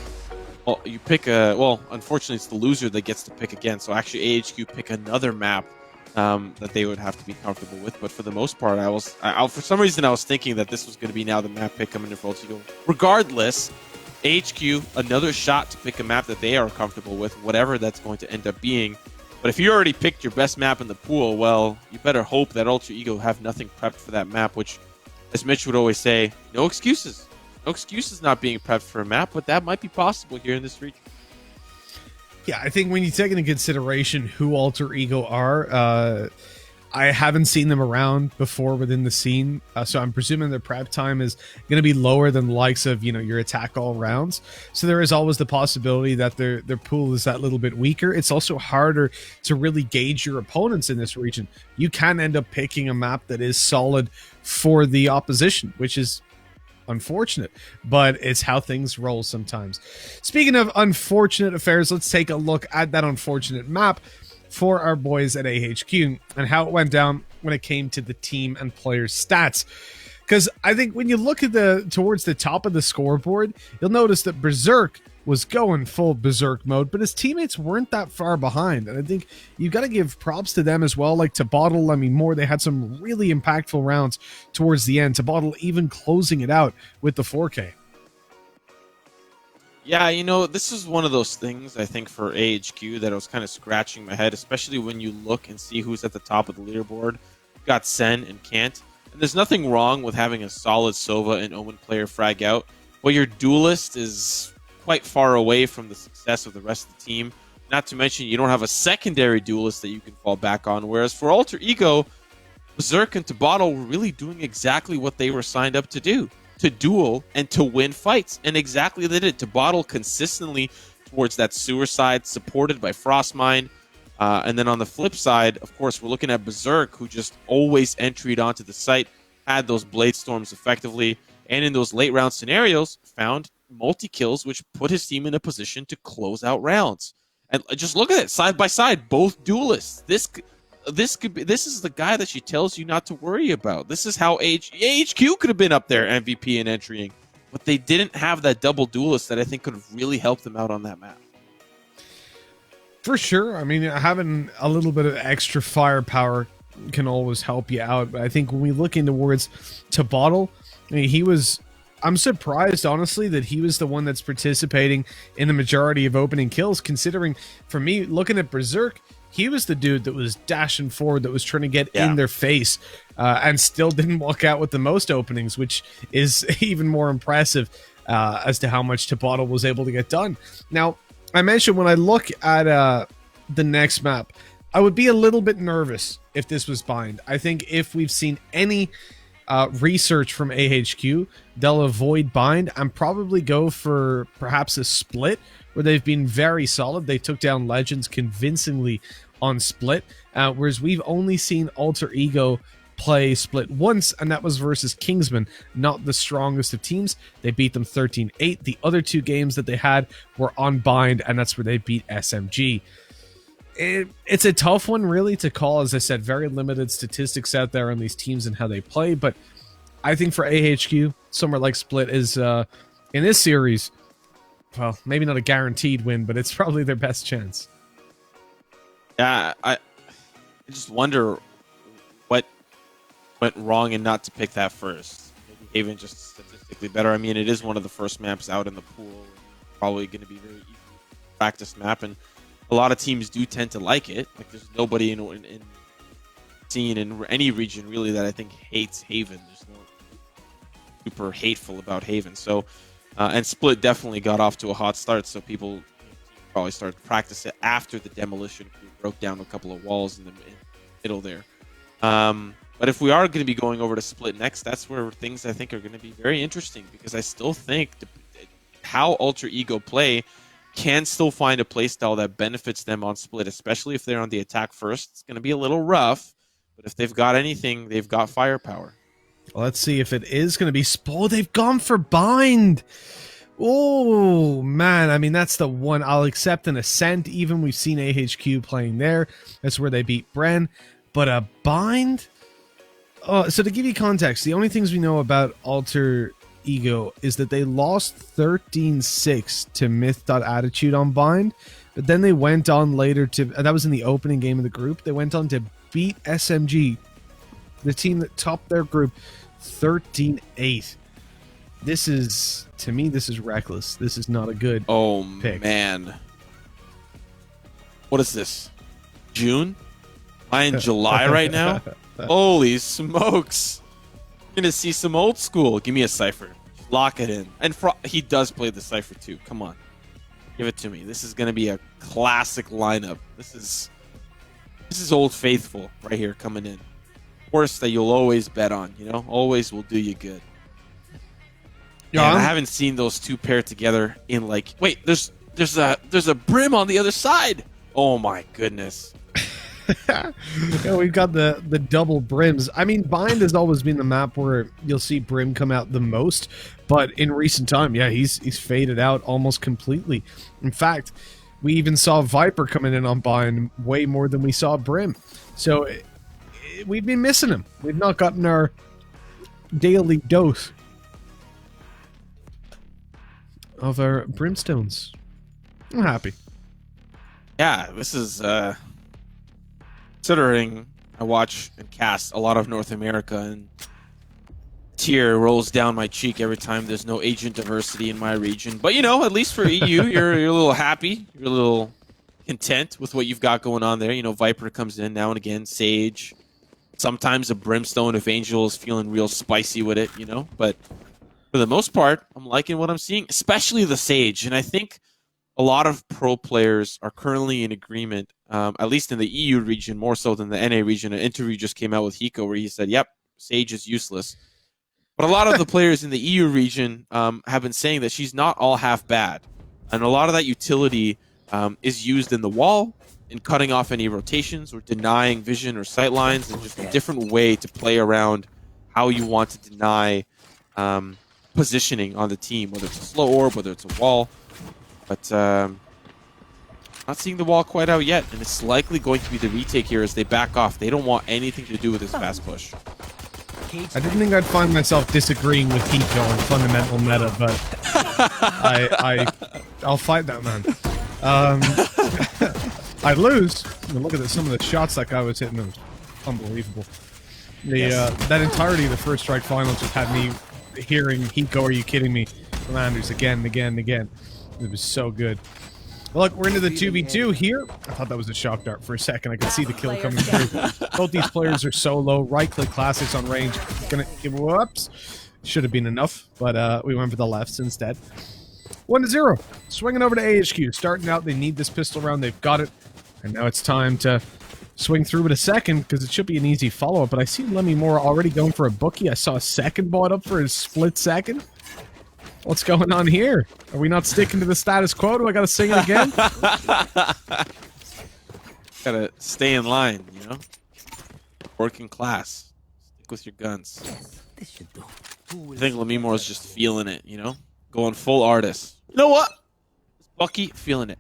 Well, you pick a. Well, unfortunately, it's the loser that gets to pick again. So actually, AHQ pick another map that they would have to be comfortable with. But for the most part, for some reason I was thinking that this was going to be now the map pick coming in for Alter Ego. Regardless, AHQ, another shot to pick a map that they are comfortable with, whatever that's going to end up being. But if you already picked your best map in the pool, well, you better hope that Alter Ego have nothing prepped for that map, which, as Mitch would always say, no excuses. No excuses not being prepped for a map, but that might be possible here in this region. Yeah, I think when you take into consideration who Alter Ego are, I haven't seen them around before within the scene, so I'm presuming their prep time is going to be lower than the likes of, you know, your attack all rounds. So there is always the possibility that their pool is that little bit weaker. It's also harder to really gauge your opponents in this region. You can end up picking a map that is solid for the opposition, which is unfortunate, but it's how things roll sometimes. Speaking of unfortunate affairs, let's take a look at that unfortunate map for our boys at AHQ and how it went down when it came to the team and player stats. Because I think when you look at towards the top of the scoreboard, you'll notice that Berserk was going full Berserk mode, but his teammates weren't that far behind. And I think you've got to give props to them as well, like to Bottle. I mean, more, they had some really impactful rounds towards the end. To Bottle even closing it out with the 4K. Yeah, you know, this is one of those things, I think, for AHQ that I was kind of scratching my head, especially when you look and see who's at the top of the leaderboard. You've got Sen and Can't. And there's nothing wrong with having a solid Sova and Omen player frag out, but your duelist is quite far away from the success of the rest of the team. Not to mention, you don't have a secondary duelist that you can fall back on, whereas for Alter Ego, Berserk and Tabottle were really doing exactly what they were signed up to do. To duel and to win fights. And exactly they did. Tabottle consistently towards that sewer side, supported by Frostmind. And then on the flip side, of course, we're looking at Berserk, who just always entered onto the site, had those Blade Storms effectively, and in those late round scenarios, found multi-kills, which put his team in a position to close out rounds. And just look at it, side by side, both duelists. This is the guy that she tells you not to worry about. This is how AHQ could have been up there, MVP and entering. but they didn't have that double duelist that I think could have really helped them out on that map. For sure. I mean, having a little bit of extra firepower can always help you out. But I think when we look in towards 𝗏𝗏𝗏, I mean, I'm surprised, honestly, that he was the one that's participating in the majority of opening kills, considering, for me, looking at Berserk, he was the dude that was dashing forward, that was trying to get in their face, and still didn't walk out with the most openings, which is even more impressive as to how much 𝗏𝗏𝗏 was able to get done. Now, I mentioned when I look at the next map, I would be a little bit nervous if this was Bind. I think if we've seen any research from AHQ, they'll avoid Bind and probably go for perhaps a split, where they've been very solid. They took down Legends convincingly on split, whereas we've only seen Alter Ego play split once, and that was versus Kingsman, not the strongest of teams. They beat them 13-8. The other two games that they had were on Bind, and that's where they beat SMG. It's a tough one, really, to call. As I said, very limited statistics out there on these teams and how they play, but I think for AHQ, somewhere like Split is, in this series, well, maybe not a guaranteed win, but it's probably their best chance. Yeah, I just wonder what went wrong and not to pick that first. Maybe Haven just statistically better. I mean, it is one of the first maps out in the pool. Probably going to be very easy practice map, and a lot of teams do tend to like it. Like, there's nobody in scene in any region really that I think hates Haven. There's no super hateful about Haven. So, and Split definitely got off to a hot start. So people probably started to practice it after the demolition crew broke down a couple of walls in the middle there. But if we are going to be going over to Split next, that's where things I think are going to be very interesting, because I still think how Alter Ego play can still find a playstyle that benefits them on Split, especially if they're on the attack first. It's going to be a little rough, but if they've got anything, they've got firepower. Well, let's see if it is going to be Spo. They've gone for Bind. Oh, man. I mean, that's the one. I'll accept an Ascent. Even we've seen AHQ playing there. That's where they beat Bren. But a Bind? So to give you context, the only things we know about Alter Ego is that they lost 13-6 to Myth.Attitude on Bind, but then they went on later to, that was in the opening game of the group, they went on to beat SMG, the team that topped their group, 13-8. This is, to me, this is reckless. This is not a good pick. Man. What is this? June? Am I in July right now? Holy smokes. You're going to see some old school. Give me a Cypher. Lock it in. And he does play the Cypher too. Come on. Give it to me. This is going to be a classic lineup. This is Old Faithful right here coming in. Horse that you'll always bet on, you know? Always will do you good. Yeah, I haven't seen those two pair together in like... Wait, there's a Brim on the other side. Oh my goodness. Yeah, we've got the double Brims. I mean, Bind has always been the map where you'll see Brim come out the most, but in recent time, yeah, he's faded out almost completely. In fact, we even saw Viper coming in on Bind way more than we saw Brim. So we've been missing him. We've not gotten our daily dose of our Brimstones. I'm happy. Yeah, this is... Considering I watch and cast a lot of North America, and tear rolls down my cheek every time there's no agent diversity in my region. But, you know, at least for EU, you're a little happy. You're a little content with what you've got going on there. You know, Viper comes in now and again, Sage. Sometimes a Brimstone if Angel is feeling real spicy with it, you know. But for the most part, I'm liking what I'm seeing, especially the Sage. And I think a lot of pro players are currently in agreement, at least in the EU region, more so than the NA region. An interview just came out with Hiko where he said, yep, Sage is useless. But a lot of the players in the EU region have been saying that she's not all half bad. And a lot of that utility is used in the wall, in cutting off any rotations or denying vision or sight lines, and just a different way to play around how you want to deny positioning on the team, whether it's a slow orb, whether it's a wall. But not seeing the wall quite out yet, and it's likely going to be the retake here as they back off. They don't want anything to do with this fast push. I didn't think I'd find myself disagreeing with HeatGo on fundamental meta, but I'll fight that man. I lose. Look at some of the shots that guy was hitting. It was unbelievable. That entirety of the first strike finals just had me hearing HeatGo, are you kidding me? From Anders again and again and again. It was so good. Well, look, we're into the 2v2 here. I thought that was a shock dart for a second. I could see the kill coming through. Both these players are so low. Right-click classics on range. Whoops. Should have been enough, but we went for the lefts instead. 1-0. Swinging over to AHQ. Starting out, they need this pistol round. They've got it. And now it's time to swing through with a second, because it should be an easy follow-up. But I see 𝗏𝗏𝒡 already going for a bookie. I saw a second bought up for a split second. What's going on here? Are we not sticking to the status quo? Do I gotta sing it again? Gotta stay in line, you know? Working class. Stick with your guns. This should do. I think 𝗏𝗏𝒡 is just feeling it, you know? Going full artist. You know what? Bucky feeling it.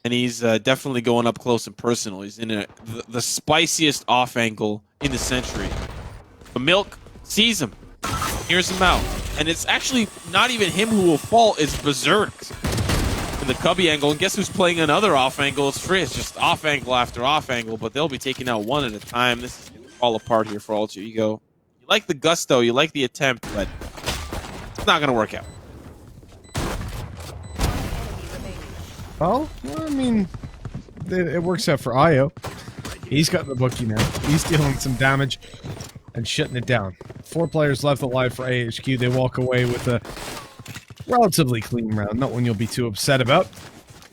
And he's definitely going up close and personal. He's in the spiciest off angle in the century. But Milk sees him. Hears him out. And it's actually not even him who will fall, it's 𝗏𝒅k in the cubby angle. And guess who's playing another off angle? It's free. It's just off angle after off angle, but they'll be taking out one at a time. This is going to fall apart here for Alter Ego. You like the gusto, you like the attempt, but it's not going to work out. Well, I mean, it works out for Io. He's got the bookie now. He's dealing some damage and shutting it down. 4 players left alive for AHQ. They walk away with a relatively clean round. Not one you'll be too upset about.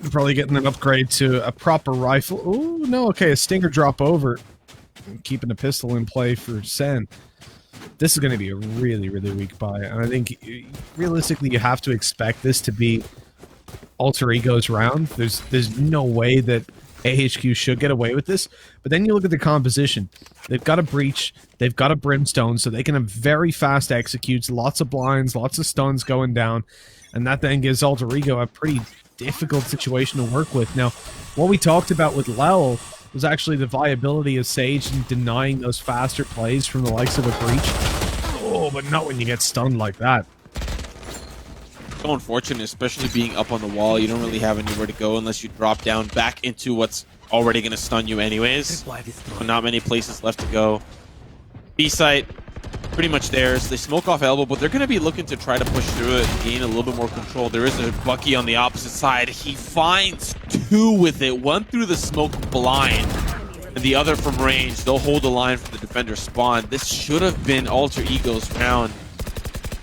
You're probably getting an upgrade to a proper rifle. Oh, no, okay, a stinger drop over. Keeping a pistol in play for Sen. This is going to be a really, really weak buy. And I think, realistically, you have to expect this to be Alter Ego's round. There's no way that AHQ should get away with this. But then you look at the composition. They've got a breach, they've got a brimstone, so they can have very fast executes, lots of blinds, lots of stuns going down, and that then gives Alter Ego a pretty difficult situation to work with. Now, what we talked about with Lel was actually the viability of Sage in denying those faster plays from the likes of a breach. Oh, but not when you get stunned like that. So unfortunate, especially being up on the wall. You don't really have anywhere to go unless you drop down back into what's already going to stun you anyways. So not many places left to go. B site, pretty much theirs. They smoke off elbow, but they're going to be looking to try to push through it and gain a little bit more control. There is a Bucky on the opposite side. He finds 2 with it. 1 through the smoke blind, and the other from range. They'll hold the line for the defender spawn. This should have been Alter Ego's round,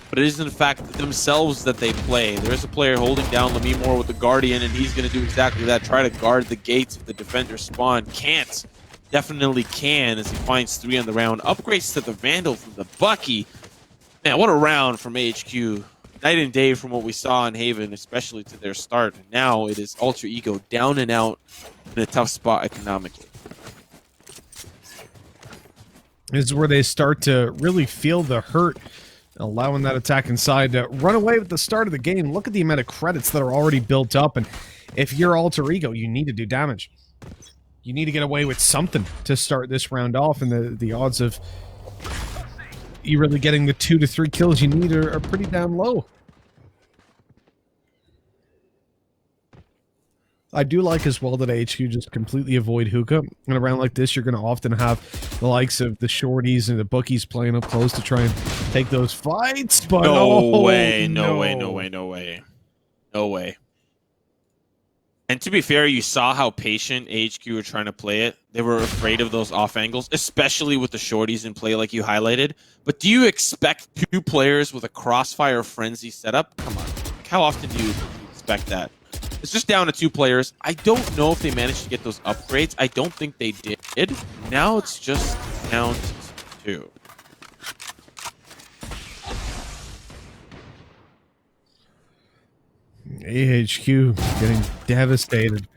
but it is in fact themselves that they play. There is a player holding down 𝗏𝗏𝒡 with the Guardian, and he's going to do exactly that. Try to guard the gates of the defender spawn. Can't. Definitely can, as he finds 3 on the round. Upgrades to the Vandal from the Bucky. Man, what a round from AHQ. Night and day from what we saw in Haven, especially to their start. Now it is Alter Ego down and out in a tough spot economically. This is where they start to really feel the hurt, allowing that attack inside to run away with the start of the game. Look at the amount of credits that are already built up, and if you're Alter Ego, you need to do damage. You need to get away with something to start this round off, and the odds of you really getting the 2 to 3 kills you need are pretty damn low. I do like as well that AHQ just completely avoid hookah. In a round like this, you're going to often have the likes of the shorties and the bookies playing up close to try and take those fights, but no way. And to be fair, you saw how patient AHQ were trying to play it. They were afraid of those off angles, especially with the shorties in play like you highlighted. But do you expect 2 players with a crossfire frenzy setup? Come on. How often do you expect that? It's just down to 2 players. I don't know if they managed to get those upgrades. I don't think they did. Now it's just down to 2. AHQ getting devastated.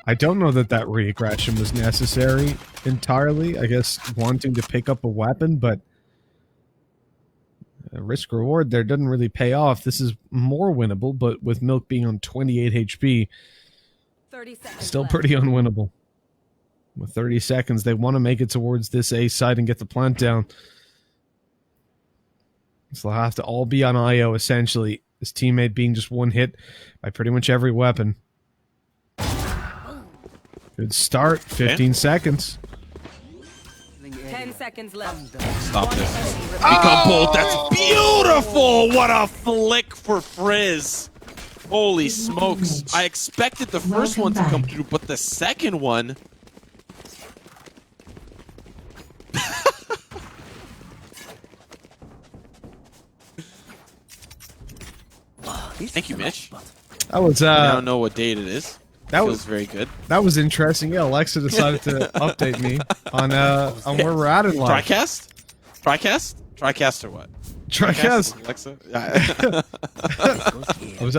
I don't know that that re-aggression was necessary entirely. I guess wanting to pick up a weapon, but risk reward there doesn't really pay off. This is more winnable, but with Milk being on 28 HP, 30 seconds still left. pretty unwinnable. With 30 seconds, they want to make it towards this A side and get the plant down. So they'll have to all be on IO, essentially. His teammate being just one hit by pretty much every weapon. Good start. 15 seconds. 10 seconds left. Stop this. Decomposed. That's beautiful. What a flick for Frizz. Holy smokes. I expected the first one to come through, but the second one... Thank you, Mitch. That was I don't know what date it is. That Feels was very good. That was interesting. Yeah, Alexa decided to update me on where we're at in life. TriCast? TriCast or what? TriCast. Alexa? Yeah.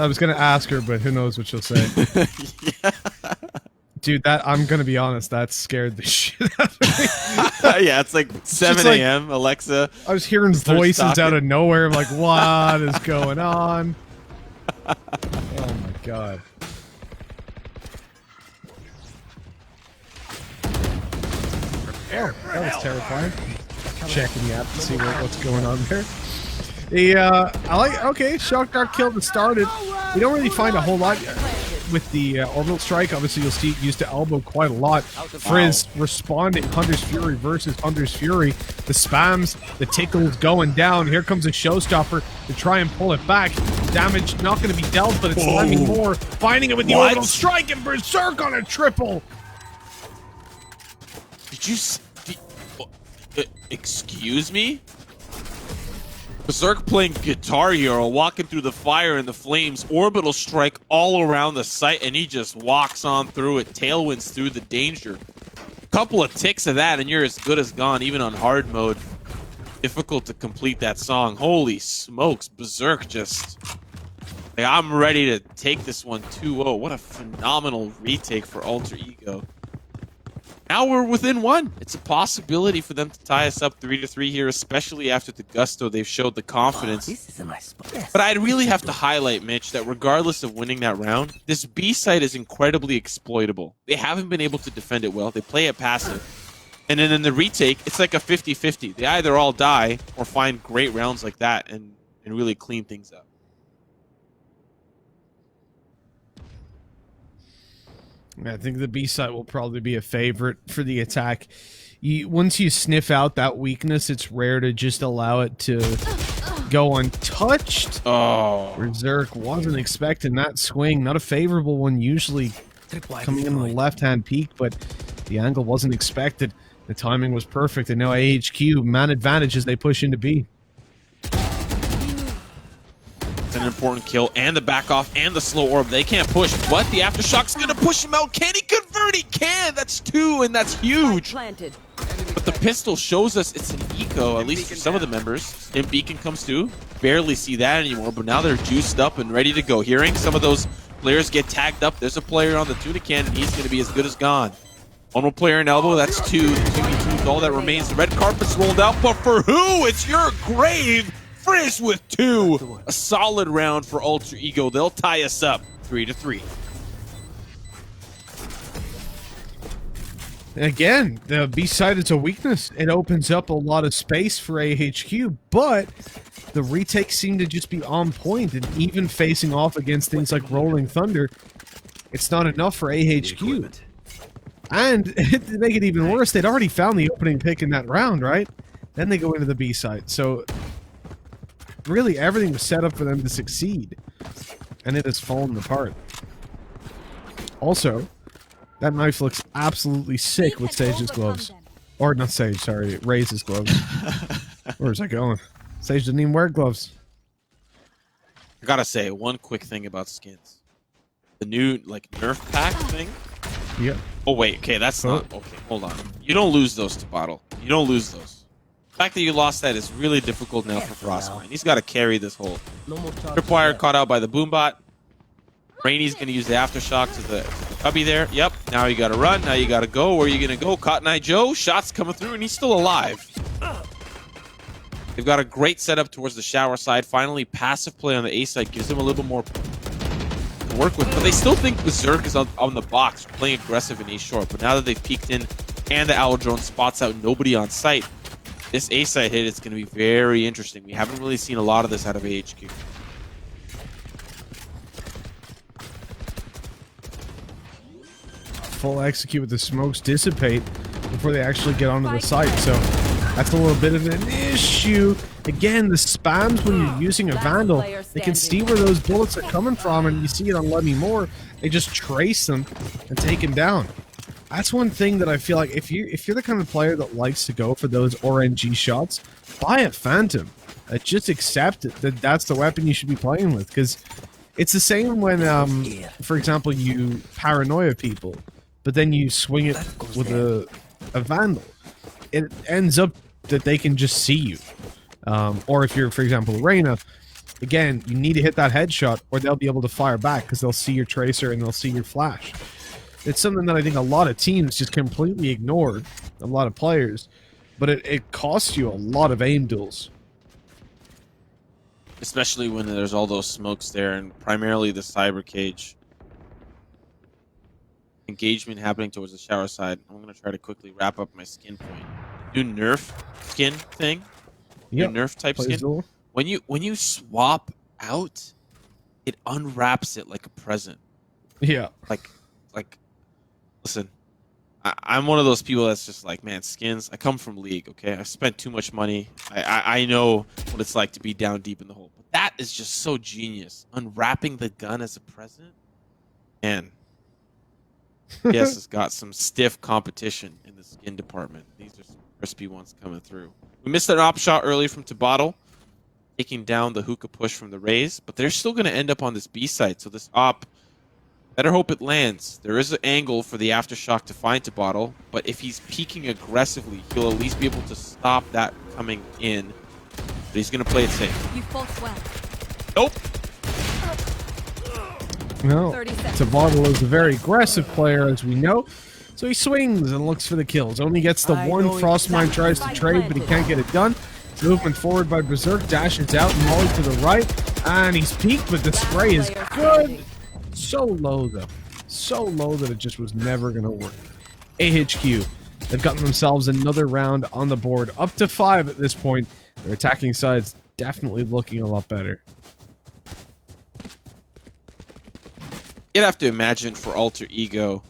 I was gonna ask her, but who knows what she'll say. Yeah. Dude, I'm gonna be honest, that scared the shit out of me. Yeah, it's like 7 like- a.m. Alexa. I was hearing Start voices stalking. out of nowhere. I'm like, what is going on? Oh my god. Oh, that was terrifying. Checking the app to see what's going on there. I like, okay, Shock Dart kill that started. We don't really find a whole lot with the orbital strike. Obviously, you'll see it used to elbow quite a lot. Frizz responding, Hunter's Fury versus Hunter's Fury. The spams, the tickles going down. Here comes a showstopper to try and pull it back. Damage not going to be dealt, but it's landing more. Finding it with the orbital strike and Berserk on a triple. Did you... excuse me? Berserk playing Guitar Hero, walking through the fire and the flames, orbital strike all around the site, and he just walks on through it, tailwinds through the danger. Couple of ticks of that, and you're as good as gone, even on hard mode. Difficult to complete that song. Holy smokes, Berserk just... Like, I'm ready to take this one 2-0. What a phenomenal retake for Alter Ego. Now we're within one. It's a possibility for them to tie us up 3-3 here, especially after the gusto. They've showed the confidence. This is a nice spot. Yes. But I'd really have to highlight, Mitch, that regardless of winning that round, this B site is incredibly exploitable. They haven't been able to defend it well. They play it passive. And then in the retake, it's like a 50-50. They either all die or find great rounds like that and really clean things up. I think the B site will probably be a favorite for the attack. Once you sniff out that weakness, it's rare to just allow it to go untouched. Oh. Berserk wasn't expecting that swing. Not a favorable one, usually coming in on the left-hand peak, but the angle wasn't expected. The timing was perfect, and now AHQ, man advantage as they push into B. It's an important kill, and the back off, and the slow orb. They can't push, but the Aftershock's gonna push him out. Can he convert? He can! That's 2, and that's huge! Planted. But the pistol shows us it's an eco, at least for some of the members. And Beacon comes through. Barely see that anymore, but now they're juiced up and ready to go. Hearing some of those players get tagged up. There's a player on the tuna can, and he's gonna be as good as gone. One more player in elbow, that's 2. 2v2 is all that remains. The red carpet's rolled out, but for who? It's your grave! Frizz with 2. A solid round for Alter Ego. They'll tie us up 3-3. Again, the B side is a weakness. It opens up a lot of space for AHQ, but the retakes seem to just be on point, and even facing off against things like Rolling Thunder, it's not enough for AHQ. And to make it even worse, they'd already found the opening pick in that round, right? Then they go into the B side. So really everything was set up for them to succeed, and it has fallen apart. Also, that knife looks absolutely sick with Sage's gloves. Or not Sage, sorry, Raze's gloves. Where's that going? Sage didn't even wear gloves. I gotta say, one quick thing about skins. The new, like, nerf pack thing. Yeah. Oh, wait, okay, that's not... Okay, hold on. You don't lose those to Bottle. You don't lose those. The fact that you lost that is really difficult now for Frostmine. He's got to carry this whole... Tripwire caught out by the Boombot. Rainy's going to use the Aftershock to the cubby there. Yep, now you got to run. Now you got to go. Where are you going to go? Cotton Eye Joe. Shots coming through, and he's still alive. They've got a great setup towards the shower side. Finally, passive play on the A side gives them a little more to work with. But they still think Berserk is on the box, playing aggressive in A short. But now that they've peeked in and the Owl Drone spots out nobody on site, this A side hit is going to be very interesting. We haven't really seen a lot of this out of AHQ. Full execute with the smokes dissipate before they actually get onto the site. So that's a little bit of an issue. Again, the spams when you're using a Vandal, they can see where those bullets are coming from, and you see it on Let Me More. They just trace them and take him down. That's one thing that I feel like if you're the kind of player that likes to go for those RNG shots, buy a Phantom. Just accept it, that that's the weapon you should be playing with, because it's the same when, for example, you paranoia people, but then you swing it with a Vandal. It ends up that they can just see you. Or if you're, for example, Reyna, again, you need to hit that headshot or they'll be able to fire back because they'll see your tracer and they'll see your flash. It's something that I think a lot of teams just completely ignored, a lot of players, but it costs you a lot of aim duels. Especially when there's all those smokes there and primarily the cyber cage. Engagement happening towards the shower side. I'm going to try to quickly wrap up my skin point. New nerf skin thing. Yep. New nerf type skin. Duel. When you swap out, it unwraps it like a present. Yeah. Like listen, I'm one of those people that's just like, man, skins. I come from League, okay? I've spent too much money. I know what it's like to be down deep in the hole. But that is just so genius. Unwrapping the gun as a present. Man. Yes, it's got some stiff competition in the skin department. These are some crispy ones coming through. We missed an op shot early from 𝗔𝗏𝗏, taking down the hookah push from the Rays, but they're still going to end up on this B site. So this op, better hope it lands. There is an angle for the aftershock to find 𝗔𝗏𝗏, but if he's peeking aggressively, he'll at least be able to stop that coming in. But he's going to play it safe. You fought well. Nope. No, 30 seconds. 𝗔𝗏𝗏 is a very aggressive player, as we know. So he swings and looks for the kills. Only gets the one. Frostmine tries to trade, but he can't get it done. Movement forward by Berserk, dashes out, Molly to the right, and he's peaked, but the spray is good. So low, though. So low that it just was never going to work. AHQ, they've gotten themselves another round on the board. Up to 5 at this point. Their attacking side's definitely looking a lot better. You'd have to imagine for Alter Ego,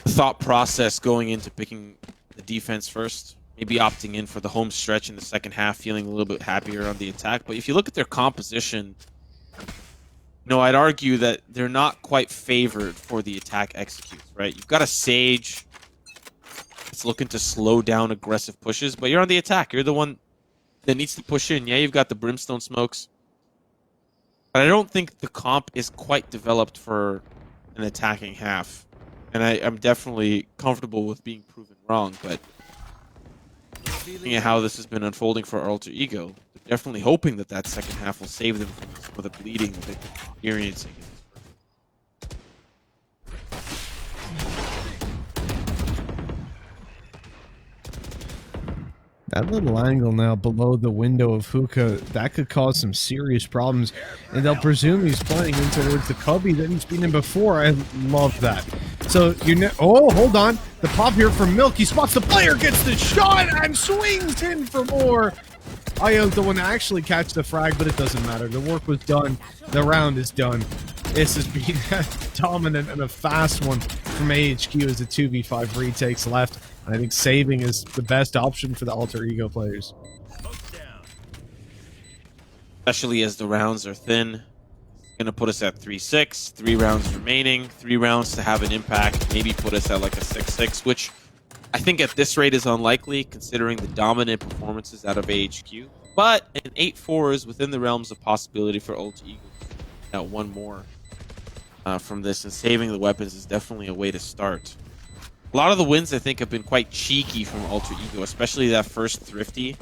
the thought process going into picking the defense first, maybe opting in for the home stretch in the second half, feeling a little bit happier on the attack. But if you look at their composition, I'd argue that they're not quite favored for the attack executes, right? You've got a Sage that's looking to slow down aggressive pushes, but you're on the attack. You're the one that needs to push in. Yeah, you've got the Brimstone smokes. But I don't think the comp is quite developed for an attacking half. And I'm definitely comfortable with being proven wrong, but looking at how this has been unfolding for Alter Ego, they're definitely hoping that that second half will save them from some of the bleeding that they've been experiencing. That little angle now below the window of Hookah, that could cause some serious problems. And they'll presume he's playing in towards the cubby that he's been in before. I love that. So, oh, hold on. The pop here from Milk. He spots the player, gets the shot, and swings in for more. Io's the one to actually catch the frag, but it doesn't matter. The work was done. The round is done. This has been a dominant and a fast one from AHQ as the 2v5 retakes left. And I think saving is the best option for the Alter Ego players. Especially as the rounds are thin. Going to put us at 3-6. 3 rounds remaining. 3 rounds to have an impact. Maybe put us at like a 6-6, which I think at this rate is unlikely considering the dominant performances out of AHQ. But an 8-4 is within the realms of possibility for Alter Ego. Now one more from this, and saving the weapons is definitely a way to start. A lot of the wins, I think, have been quite cheeky from Alter Ego, especially that first Thrifty.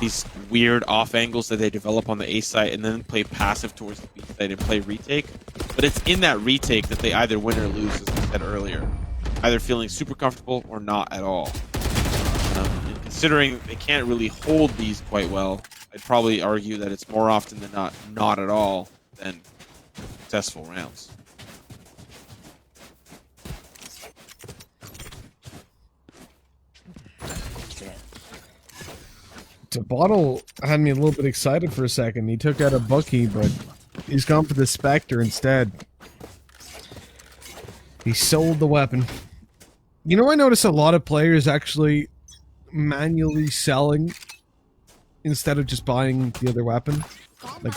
These weird off angles that they develop on the A site and then play passive towards the B site and play retake. But it's in that retake that they either win or lose, as I said earlier. Either feeling super comfortable or not at all. And considering they can't really hold these quite well, I'd probably argue that it's more often than not at all than successful rounds. Bottle had me a little bit excited for a second. He took out a Bucky, but he's gone for the Spectre instead. He sold the weapon. You know, I notice a lot of players actually manually selling instead of just buying the other weapon. Like,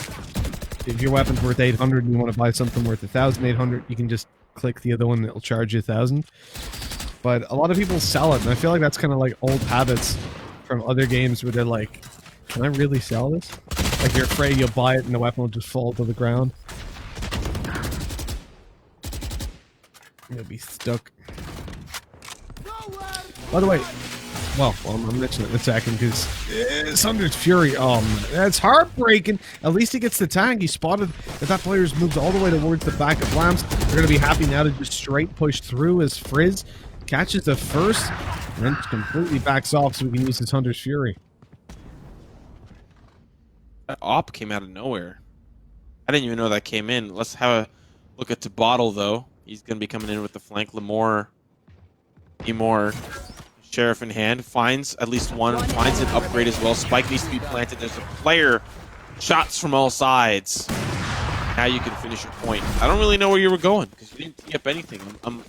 if your weapon's worth 800 and you want to buy something worth 1,800, you can just click the other one and it'll charge you 1,000. But a lot of people sell it, and I feel like that's kind of like old habits from other games where they're like, can I really sell this? Like, you're afraid you'll buy it and the weapon will just fall to the ground. You'll be stuck. By the way, well, I'm mentioning it in a second because Thunder's Fury, that's heartbreaking. At least he gets the tag. He spotted that player's moved all the way towards the back of Lamps. They're going to be happy now to just straight push through as Frizz catches the first and then completely backs off so we can use his Hunter's Fury. That op came out of nowhere. I didn't even know that came in. Let's have a look at Bottle though. He's going to be coming in with the flank. Lemore, Sheriff in hand, finds at least one, finds an upgrade as well. Spike needs to be planted. There's a player. Shots from all sides. Now you can finish your point. I don't really know where you were going because you didn't tee up anything.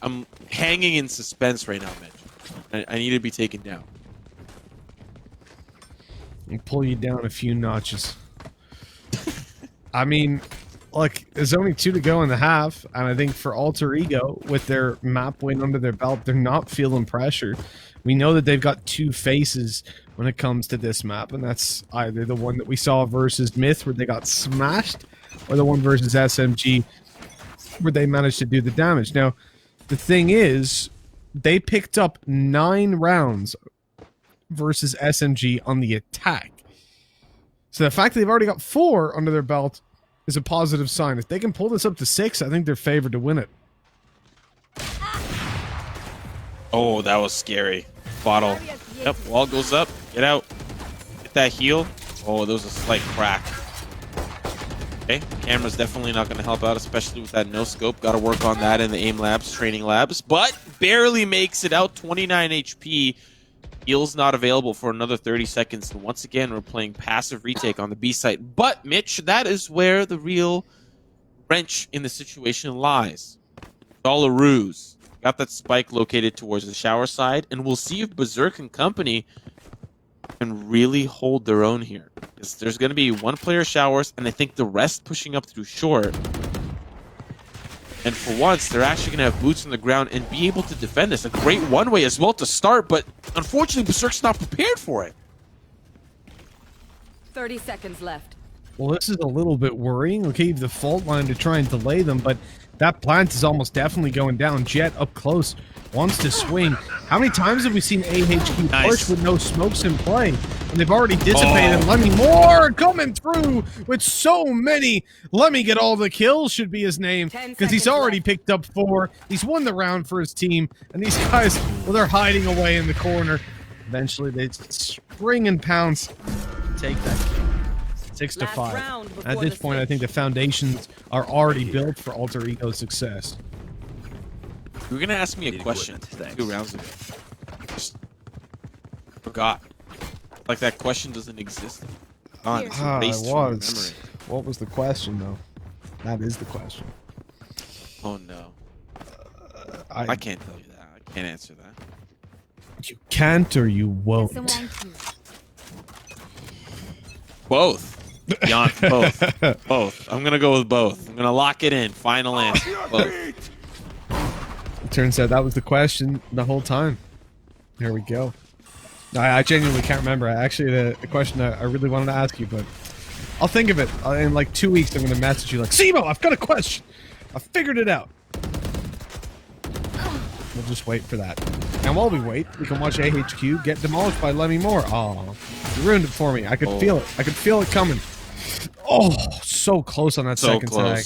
I'm hanging in suspense right now, Mitch. I need to be taken down. And pull you down a few notches. I mean, look, there's only 2 to go in the half, and I think for Alter Ego, with their map win under their belt, they're not feeling pressure. We know that they've got 2 faces when it comes to this map, and that's either the one that we saw versus Myth, where they got smashed, or the one versus SMG, where they managed to do the damage. Now, the thing is, they picked up 9 rounds versus SMG on the attack. So the fact that they've already got 4 under their belt is a positive sign. If they can pull this up to 6, I think they're favored to win it. Oh, that was scary. Bottle. Yep, wall goes up. Get out. Get that heal. Oh, there was a slight crack. Okay, camera's definitely not going to help out, especially with that no-scope. Got to work on that in the aim labs, training labs. But barely makes it out. 29 HP. Heal's not available for another 30 seconds. And once again, we're playing passive retake on the B site. But, Mitch, that is where the real wrench in the situation lies. It's all a ruse. Got that spike located towards the shower side. And we'll see if Berserk and company can really hold their own here. Because there's going to be 1 player showers, and I think the rest pushing up through short. And for once, they're actually going to have boots on the ground and be able to defend this. A great one-way as well to start, but unfortunately, Berserk's not prepared for it. 30 seconds left. Well, this is a little bit worrying. Okay, the fault line to try and delay them, but that plant is almost definitely going down. Jet up close, wants to swing. How many times have we seen AHQ push with no smokes in play? And they've already dissipated. Lemmy Moore coming through with so many. Lemmy get all the kills should be his name, because he's already picked up 4. He's won the round for his team, and these guys, well, they're hiding away in the corner. Eventually, they spring and pounce, take that kill. 6 to 5. At this point, I think the foundations are already built for Alter Ego's success. You were going to ask me a question 2 rounds ago. Just forgot. Like that question doesn't exist. It was. What was the question, though? That is the question. Oh, no. I can't tell you that. I can't answer that. You can't or you won't. Both. Beyond both. Both. I'm gonna go with both. I'm gonna lock it in. Final answer. Both. It turns out that was the question the whole time. There we go. I genuinely can't remember. Actually, the question I really wanted to ask you, but I'll think of it. In like 2 weeks, I'm gonna message you like, Simo, I've got a question. I figured it out. We'll just wait for that. And while we wait, we can watch AHQ get demolished by Lemmy Moore. Oh, you ruined it for me. I could feel it. I could feel it coming. Oh, so close on that second tag.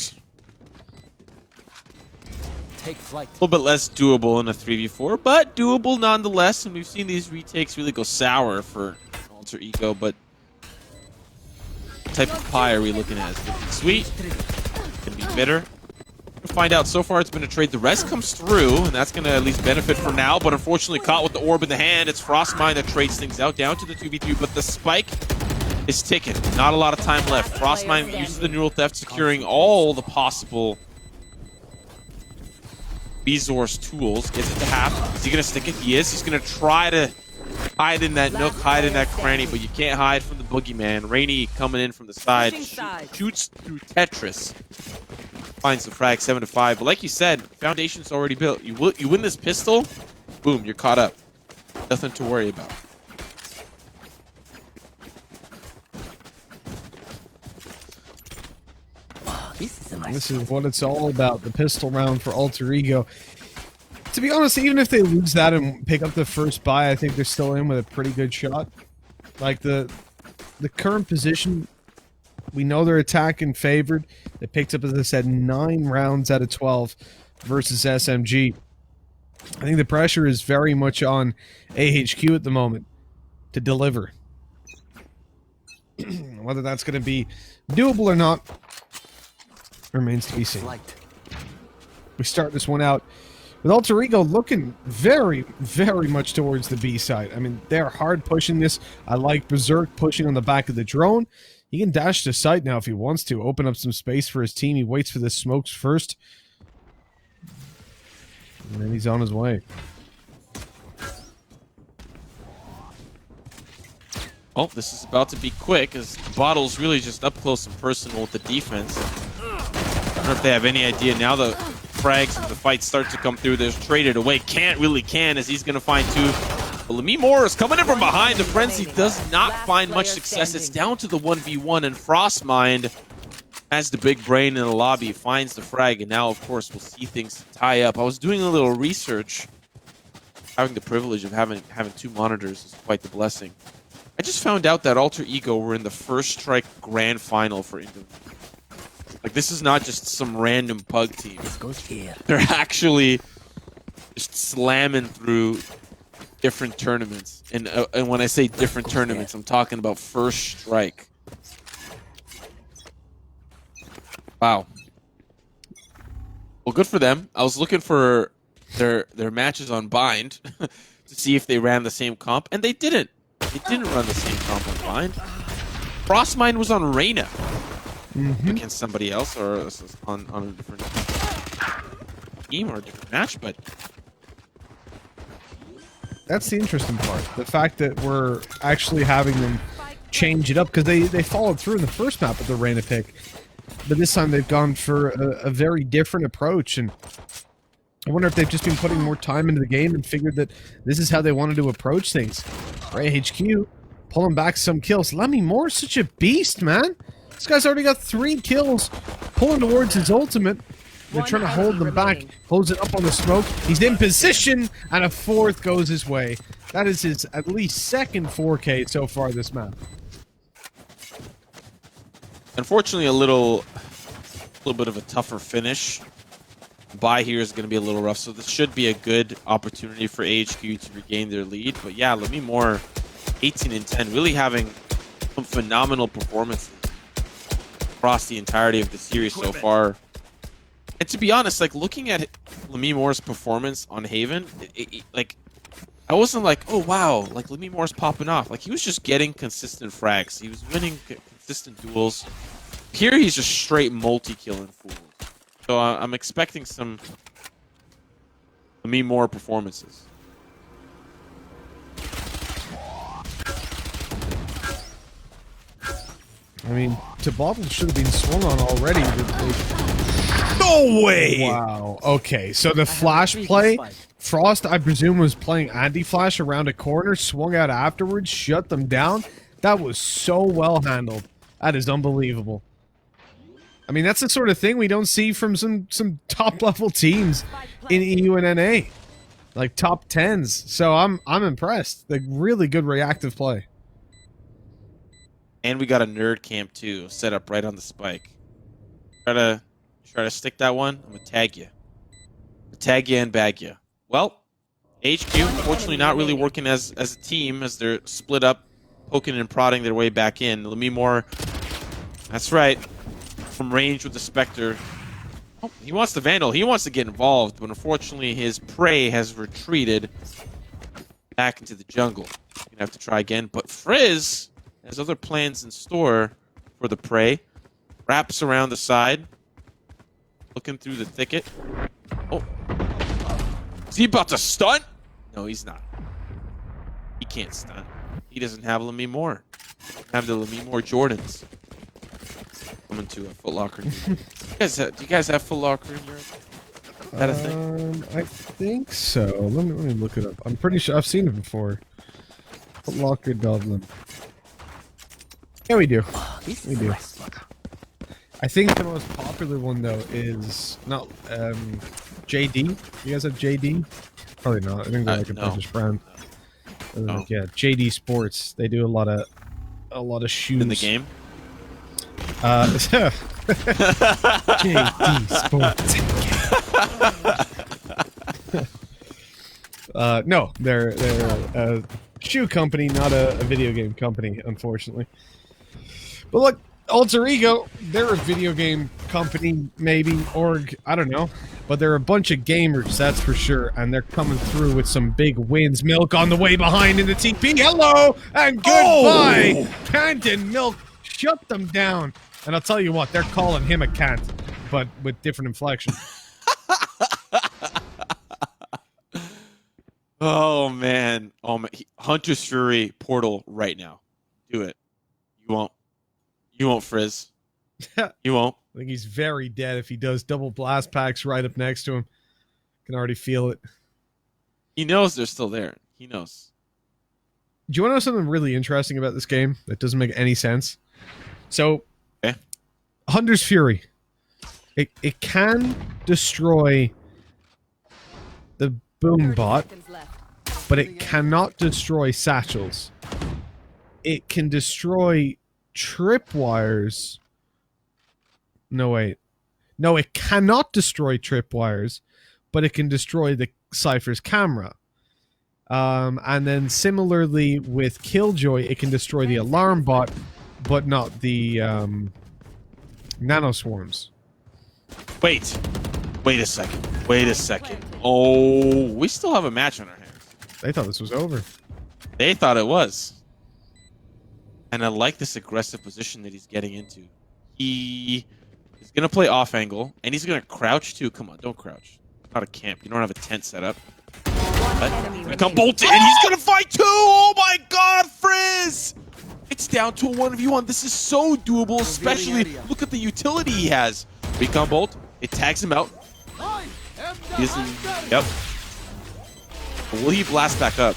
Take flight. A little bit less doable in a 3v4, but doable nonetheless. And we've seen these retakes really go sour for Alter Ego, but what type of pie are we looking at? Is it gonna be sweet? Gonna be bitter? We'll find out. So far, it's been a trade. The rest comes through, and that's gonna at least benefit for now. But unfortunately, caught with the orb in the hand, it's Frostmine that trades things out down to the 2v2. But the spike is ticking. Not a lot of time left. Frostmine uses the neural theft, securing all the possible Bezoar's tools. Gets it to half. Is he gonna stick it? He is. He's gonna try to hide in that nook, hide in that cranny, but you can't hide from the boogeyman. Rainy coming in from the side, shoots through Tetris. Finds the frag 7-5. But like you said, foundation's already built. You win this pistol, boom, you're caught up. Nothing to worry about. This is what it's all about, the pistol round for Alter Ego. To be honest, even if they lose that and pick up the first buy, I think they're still in with a pretty good shot. Like, the current position, we know they're attacking favored. They picked up, as I said, 9 rounds out of 12 versus SMG. I think the pressure is very much on AHQ at the moment to deliver. Whether that's going to be doable or not remains to be seen. We start this one out with Alter Ego looking very, very much towards the B side. I mean, they're hard pushing this. I like Berserk pushing on the back of the drone. He can dash to site now if he wants to. Open up some space for his team. He waits for the smokes first. And then he's on his way. Oh, this is about to be quick, as Bottle's really just up close and personal with the defense. I don't know if they have any idea. Now the frags and the fight start to come through. There's traded away. Can't, as he's going to find 2. But 𝗍𝗎 is coming in from behind. The frenzy does not find much success. It's down to the 1v1, and Frostmind has the big brain in the lobby, finds the frag, and now, of course, we'll see things tie up. I was doing a little research. Having the privilege of having 2 monitors is quite the blessing. I just found out that Alter Ego were in the First Strike Grand Final for Indonesia. Like, this is not just some random pug team. They're actually just slamming through different tournaments. And when I say different tournaments, I'm talking about First Strike. Wow. Well, good for them. I was looking for their matches on Bind to see if they ran the same comp, and they didn't. They didn't run the same comp on Bind. Frostmind was on Reyna against somebody else, or on a different team or a different match, but that's the interesting part. The fact that we're actually having them change it up, because they followed through in the first map with the Reyna pick, but this time they've gone for a very different approach, and I wonder if they've just been putting more time into the game and figured that this is how they wanted to approach things. Ray HQ pulling back some kills. 𝗍𝗎 is such a beast, man. This guy's already got 3 kills, pulling towards his ultimate. They're trying to hold them back. Holds it up on the smoke. He's in position, and a 4th goes his way. That is his at least 2nd 4K so far this map. Unfortunately, a little bit of a tougher finish. Buy here is going to be a little rough, so this should be a good opportunity for AHQ to regain their lead. But yeah, 𝗍𝗎, 18-10, really having some phenomenal performances across the entirety of the series so far. And to be honest, like, looking at 𝗍𝗎's performance on Haven, like, I wasn't like, oh wow, like 𝗍𝗎's popping off. Like, he was just getting consistent frags. He was winning consistent duels. Here he's just straight multi-killing fools. So I'm expecting some 𝗍𝗎 performances. I mean, 𝗍𝗏 should have been swung on already. No way! Wow. Okay, so the flash play, Frost, I presume, was playing anti-flash around a corner, swung out afterwards, shut them down. That was so well handled. That is unbelievable. I mean, that's the sort of thing we don't see from some top-level teams in EU and NA. Like, top 10s. So I'm impressed. Like, really good reactive play. And we got a nerd camp, too, set up right on the spike. Try to stick that one. I'm going to tag you. Tag you and bag you. Well, HQ, unfortunately, not really working as a team, as they're split up, poking and prodding their way back in. 𝗍𝗎, that's right. From range with the Spectre. Oh, he wants the Vandal. He wants to get involved, but unfortunately his prey has retreated back into the jungle. Gonna have to try again. But Frizz has other plans in store for the prey. Wraps around the side, looking through the thicket. Oh, is he about to stunt? No, he's not. He can't stunt. He doesn't have 𝗔𝗍𝗎. Have the 𝗔𝗍𝗎 Jordans. Coming to a Foot Locker. Do you guys have Foot Locker in Europe? Is that a thing? I think so. Let me look it up. I'm pretty sure I've seen it before. Foot Locker Dublin. Yeah, we do. We do. I think the most popular one though is not JD. You guys have JD? Probably not. I think they're like a no. British brand. No. Yeah, JD Sports. They do a lot of shoes In the game? JD Sports. No, they're a shoe company, not a video game company, unfortunately. But look, 𝗠𝘀𝘀, they're a video game company, maybe, org, I don't know. But they're a bunch of gamers, that's for sure, and they're coming through with some big wins. Milk on the way behind in the TP. Hello and goodbye. Oh! Canton Milk shut them down. And I'll tell you what, they're calling him a cant, but with different inflection. Oh man. Oh man. Hunter's Fury portal right now. Do it. You won't. You won't, Frizz. You won't. I think he's very dead if he does. Double blast packs right up next to him. Can already feel it. He knows they're still there. He knows. Do you want to know something really interesting about this game that doesn't make any sense? So, okay. Hunter's Fury. It can destroy the boom bot, but it cannot destroy satchels. It can destroy tripwires. No, wait. No, it cannot destroy tripwires, but it can destroy the Cypher's camera. And then similarly with Killjoy, it can destroy the alarm bot, but not the nanoswarms. Wait a second. Wait a second. Oh, we still have a match on our hands. They thought this was over. They thought it was. And I like this aggressive position that he's getting into. He is going to play off angle, and he's going to crouch too. Come on, don't crouch. It's not a camp. You don't have a tent set up. But come bolted, and he's going to fight too! Oh my god, Frizz! It's down to a 1v1. This is so doable, especially look at the utility he has. Recon bolt, it tags him out. Yep. Will he blast back up?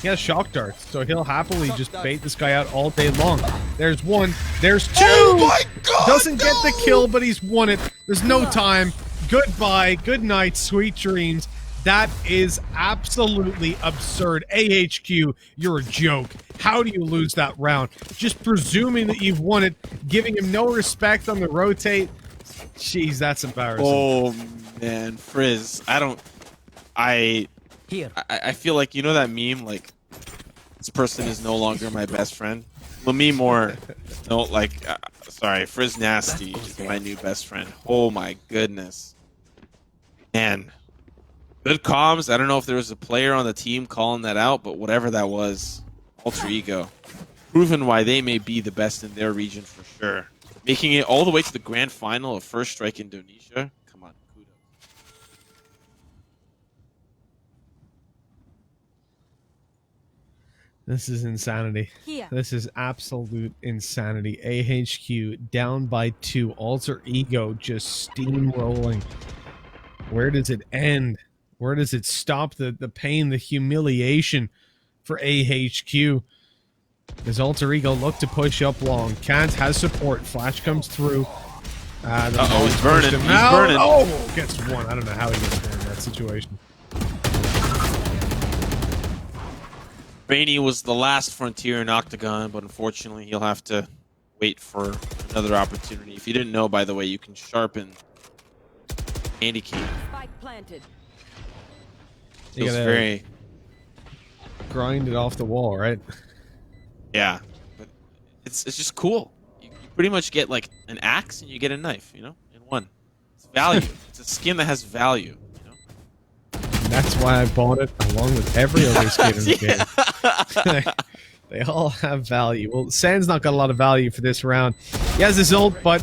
He has shock darts, so he'll happily just bait this guy out all day long. There's one. There's two! Oh my god! Doesn't get the kill, but he's won it. There's no time. Goodbye. Good night. Sweet dreams. That is absolutely absurd. AHQ, you're a joke. How do you lose that round? Just presuming that you've won it, giving him no respect on the rotate. Jeez, that's embarrassing. Oh man, Frizz. I feel like, you know that meme, like, this person is no longer my best friend? Lameme Moore, no, like, sorry, Frizz Nasty is my new best friend. Oh my goodness. Man. Good comms. I don't know if there was a player on the team calling that out, but whatever that was, 𝗠𝘀𝘀. Proven why they may be the best in their region for sure. Making it all the way to the grand final of First Strike Indonesia. Come on, kudos. This is insanity. Here. This is absolute insanity. AHQ down by 2. 𝗠𝘀𝘀 just steamrolling. Where does it end? Where does it stop? The pain, the humiliation for AHQ. Does 𝗠𝘀𝘀 look to push up long? Kant has support. Flash comes through. Uh-oh, he's burning. He's burning. Oh, gets one. I don't know how he gets one in that situation. Rainey was the last frontier in Octagon, but unfortunately he'll have to wait for another opportunity. If you didn't know, by the way, you can sharpen handicap. Spike planted. You Feels gotta very... grind it off the wall, right? Yeah, but it's just cool. You pretty much get like an axe and you get a knife, you know, in one. It's value. It's a skin that has value, you know. And that's why I bought it along with every other skin in the game. They all have value. Well, Sand's not got a lot of value for this round. He has his ult, but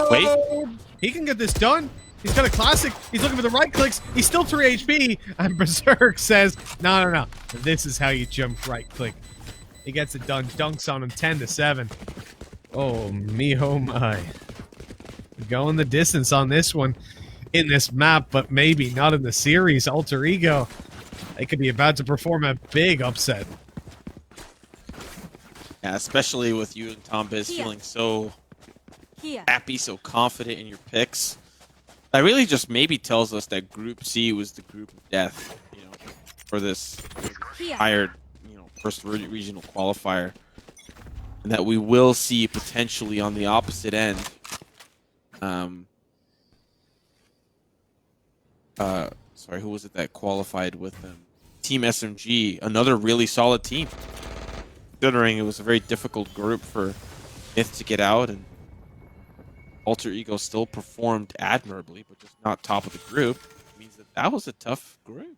Wait. he can get this done. He's got a classic. He's looking for the right clicks. He's still 3 HP. And Berserk says, no. This is how you jump right click. He gets it done. Dunks on him 10-7. Oh, me, oh my. Going the distance on this one in this map, but maybe not in the series. Alter Ego, they could be about to perform a big upset. Yeah, especially with you and Tom Biz feeling so happy, so confident in your picks. That really just maybe tells us that Group C was the group of death, you know, for this hired, you know, first regional qualifier, and that we will see potentially on the opposite end. Sorry, who was it that qualified with them? Team SMG, another really solid team. Considering it was a very difficult group for Myth to get out, and Alter Ego still performed admirably, but just not top of the group. It means that that was a tough group.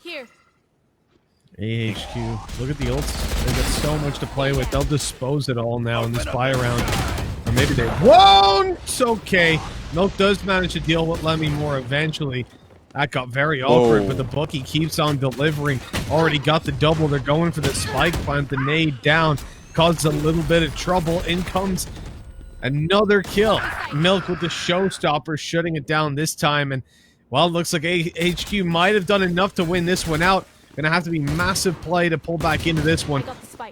Here. AHQ, look at the ults. They've got so much to play with. They'll dispose it all now in this buy round. Or maybe they won't! It's okay. Milk does manage to deal with Lemmy more eventually. That got very awkward, but the bookie keeps on delivering. Already got the double. They're going for the spike plant. The nade down. Causes a little bit of trouble. In comes another kill. Milk with the showstopper, shutting it down this time. And, well, it looks like HQ might have done enough to win this one out. Gonna have to be massive play to pull back into this one.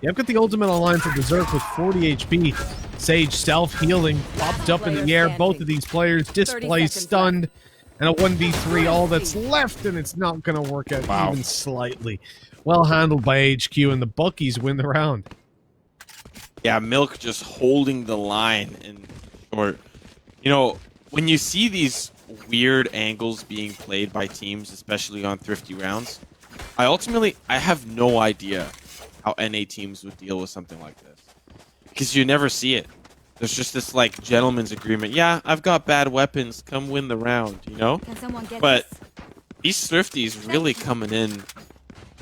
Yep, got the ultimate online for Berserk with 40 HP. Sage self-healing, popped up in the air. Both of these players displaced, stunned. And a 1v3, all that's left, and it's not going to work out even slightly. Well handled by HQ, and the Buckies win the round. Yeah, Milk just holding the line in short. You know, when you see these weird angles being played by teams, especially on thrifty rounds, I have no idea how NA teams would deal with something like this. Because you never see it. There's just this, like, gentleman's agreement. Yeah, I've got bad weapons. Come win the round, you know? But these thrifties really coming in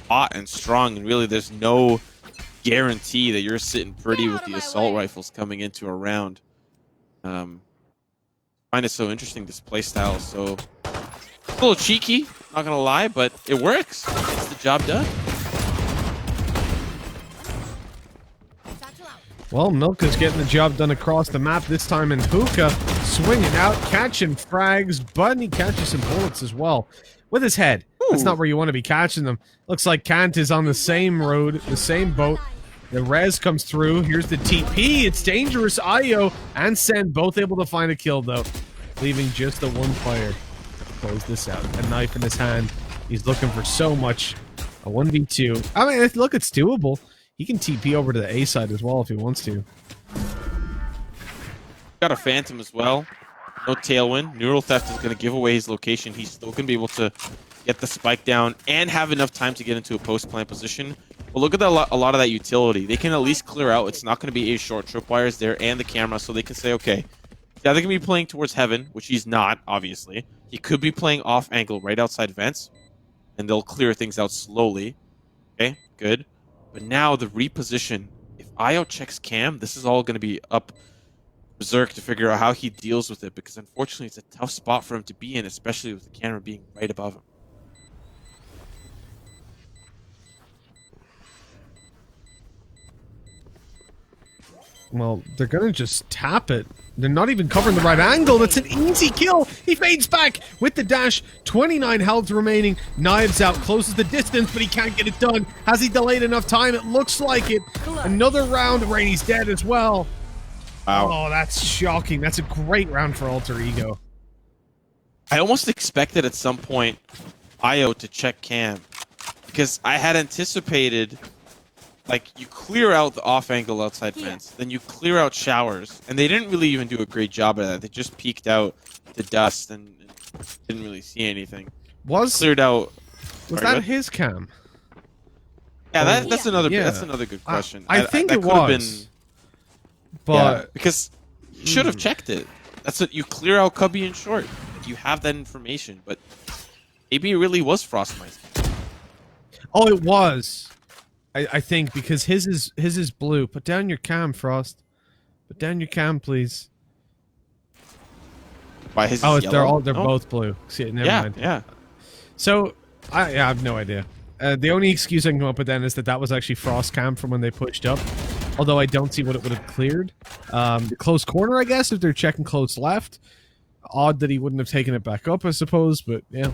hot and strong, and really there's no guarantee that you're sitting pretty with the assault rifles coming into a round. I find it so interesting, this playstyle. So, a little cheeky, not gonna lie, but it works. It's the job done. Well, Milk is getting the job done across the map, this time in Hookah, swinging out, catching frags, but he catches some bullets as well with his head. Ooh. That's not where you want to be catching them. Looks like Kant is on the same road, the same boat. The res comes through. Here's the TP. It's dangerous. Io and Sen both able to find a kill, though, leaving just the one player to close this out. A knife in his hand. He's looking for so much. A 1v2. I mean, look, it's doable. He can TP over to the A side as well if he wants to. Got a Phantom as well. No Tailwind. Neural Theft is going to give away his location. He's still going to be able to get the spike down and have enough time to get into a post-plant position. But look at a lot of that utility. They can at least clear out. It's not going to be a short tripwires there and the camera, so they can say, okay, yeah, they're going to be playing towards heaven, which he's not, obviously. He could be playing off angle right outside vents, and they'll clear things out slowly. Okay, good. But now the reposition, if Io checks cam, this is all going to be up Berserk to figure out how he deals with it, because unfortunately it's a tough spot for him to be in, especially with the camera being right above him. Well, they're going to just tap it. They're not even covering the right angle. That's an easy kill. He fades back with the dash. 29 health remaining. Knives out. Closes the distance, but he can't get it done. Has he delayed enough time? It looks like it. Another round. Rainy's dead as well. Wow. Oh, that's shocking. That's a great round for Alter Ego. I almost expected at some point Io to check cam, because I had anticipated, like, you clear out the off angle outside fence, then you clear out showers, and they didn't really even do a great job of that. They just peeked out the dust and didn't really see anything. Cleared out. Was that his cam? Yeah, that's another good question. I think it was. Been, but because he should have checked it. That's what you clear out Cubby in short. You have that information, but maybe it really was Frostmice. Oh, it was. I think because his is blue. Put down your cam, Frost. Put down your cam, please. Why his Oh, is yellow? they're both blue. See, never mind. Yeah. So I have no idea. The only excuse I can come up with then is that was actually Frost cam from when they pushed up. Although I don't see what it would have cleared. The close corner, I guess, if they're checking close left. Odd that he wouldn't have taken it back up, I suppose, but yeah.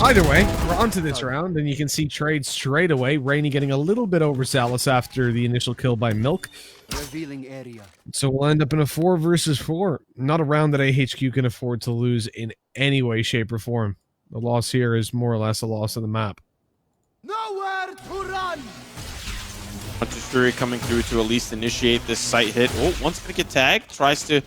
Either way, we're onto this round, and you can see trade straight away. Rainy getting a little bit overzealous after the initial kill by Milk. Revealing area. So we'll end up in a 4 versus 4. Not a round that AHQ can afford to lose in any way, shape, or form. The loss here is more or less a loss of the map. Nowhere to run. Hunter Fury coming through to at least initiate this sight hit. Oh, one's going to get tagged. Tries to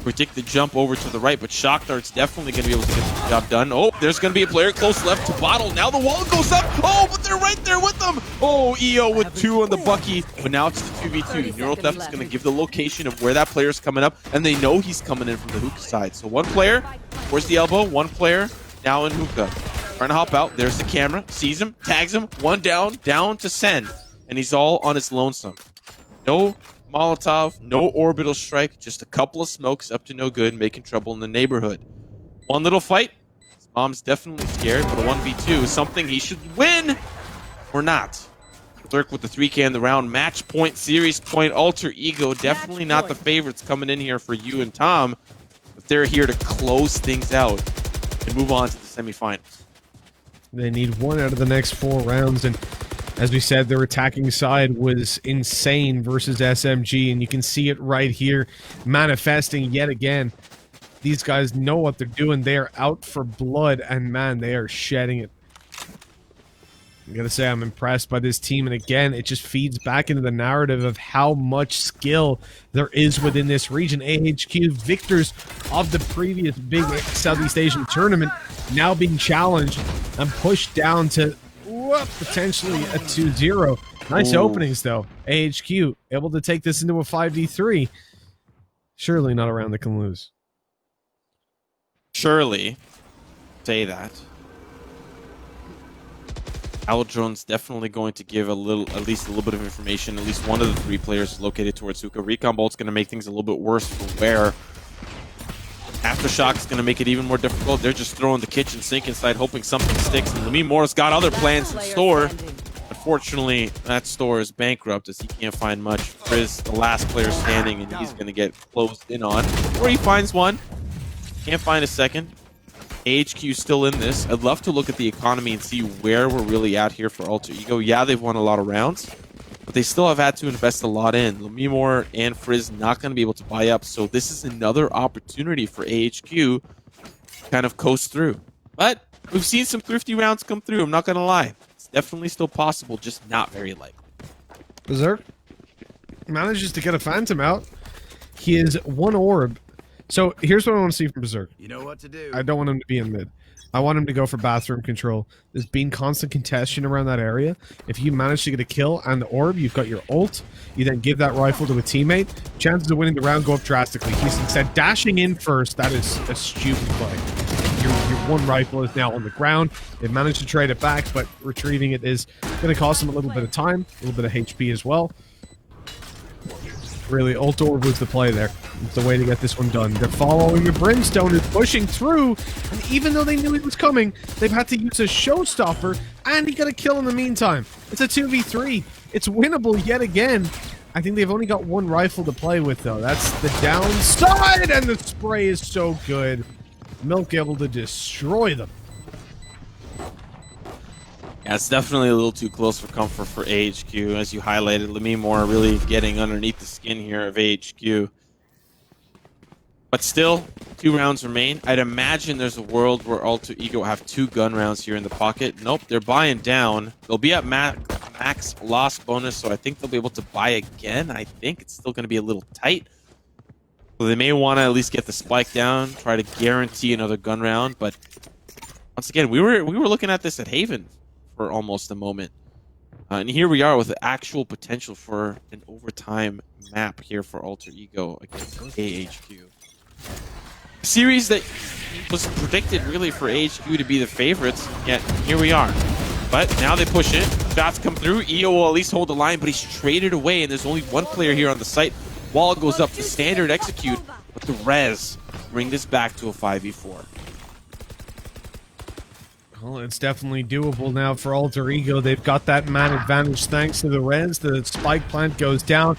predict the jump over to the right, but Shock Dart's definitely going to be able to get the job done. Oh, there's going to be a player close left to Bottle. Now the wall goes up. Oh, but they're right there with them. Oh, EO with 2 on the Bucky. But now it's the 2v2. Neurotheft is going to give the location of where that player's coming up, and they know he's coming in from the hookah side. So one player towards the elbow, one player now in hookah. Trying to hop out. There's the camera. Sees him. Tags him. One down. Down to Sen. And he's all on his lonesome. No Molotov, no orbital strike, just a couple of smokes up to no good, making trouble in the neighborhood. One little fight. His mom's definitely scared, but a 1v2 is something he should win or not. Lurk with the 3K in the round. Match point, series point, alter ego. Definitely not the favorites coming in here for you and Tom. But they're here to close things out and move on to the semifinals. They need 1 out of the next 4 rounds, and as we said, their attacking side was insane versus SMG, and you can see it right here manifesting yet again. These guys know what they're doing. They are out for blood, and man, they are shedding it. I gotta say, I'm impressed by this team, and again, it just feeds back into the narrative of how much skill there is within this region. AHQ, victors of the previous big Southeast Asian tournament, now being challenged and pushed down to potentially a 2-0. Nice openings, though. AHQ able to take this into a 5v3. Surely not a round that can lose. Surely. Say that. Aldron's definitely going to give at least a little bit of information. At least one of the 3 players is located towards Hookah. Recon Bolt's going to make things a little bit worse for Where. Aftershock's going to make it even more difficult. They're just throwing the kitchen sink inside, hoping something sticks. And Lemmy Moore's got other plans in store. Unfortunately, that store is bankrupt as he can't find much. Frizz, the last player standing, and he's going to get closed in on. Or he finds one. Can't find a second. AHQ still in this. I'd love to look at the economy and see where we're really at here for Alter Ego. Yeah, they've won a lot of rounds, but they still have had to invest a lot in. Lemmy Moore and Frizz not going to be able to buy up, so this is another opportunity for AHQ to kind of coast through. But we've seen some thrifty rounds come through, I'm not going to lie. It's definitely still possible, just not very likely. Berserk manages to get a Phantom out. He is 1 orb. So here's what I want to see from Berserk. You know what to do. I don't want him to be in mid. I want him to go for bathroom control. There's been constant contention around that area. If you manage to get a kill and the orb, you've got your ult. You then give that rifle to a teammate. Chances of winning the round go up drastically. He's instead dashing in first. That is a stupid play. Your 1 rifle is now on the ground. They've managed to trade it back, but retrieving it is going to cost him a little bit of time, a little bit of HP as well. Really, ult orb was the play there. It's the way to get this one done. They're following the Brimstone, is pushing through, and even though they knew he was coming, they've had to use a showstopper, and he got a kill in the meantime. It's a 2v3. It's winnable yet again. I think they've only got 1 rifle to play with, though. That's the downside, and the spray is so good. Milk able to destroy them. Yeah, it's definitely a little too close for comfort for AHQ. As you highlighted, Lemmy Moore really getting underneath the skin here of AHQ. But still, 2 rounds remain. I'd imagine there's a world where Alter Ego have 2 gun rounds here in the pocket. Nope, they're buying down. They'll be at max loss bonus, so I think they'll be able to buy again. I think it's still going to be a little tight. So they may want to at least get the spike down, try to guarantee another gun round. But once again, we were looking at this at Haven for almost a moment. And here we are with the actual potential for an overtime map here for Alter Ego against AHQ. A series that was predicted really for AHQ to be the favorites, yet here we are. But now they push it. Shots come through. EO will at least hold the line, but he's traded away, and there's only one player here on the site. Wall goes up to standard execute, but the res bring this back to a 5v4. Well, it's definitely doable now for Alter Ego. They've got that man advantage thanks to the res. The spike plant goes down.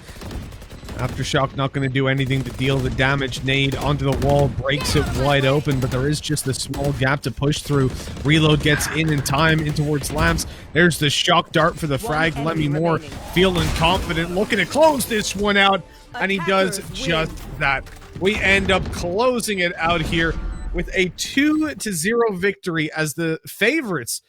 Aftershock not going to do anything to deal the damage. Nade onto the wall, breaks it wide open, but there is just a small gap to push through. Reload gets in time in towards Lamps. There's the shock dart for the frag. 𝗏𝗏 feeling confident, looking to close this one out, and he does just that. We end up closing it out here with a 2-0 victory as the favorites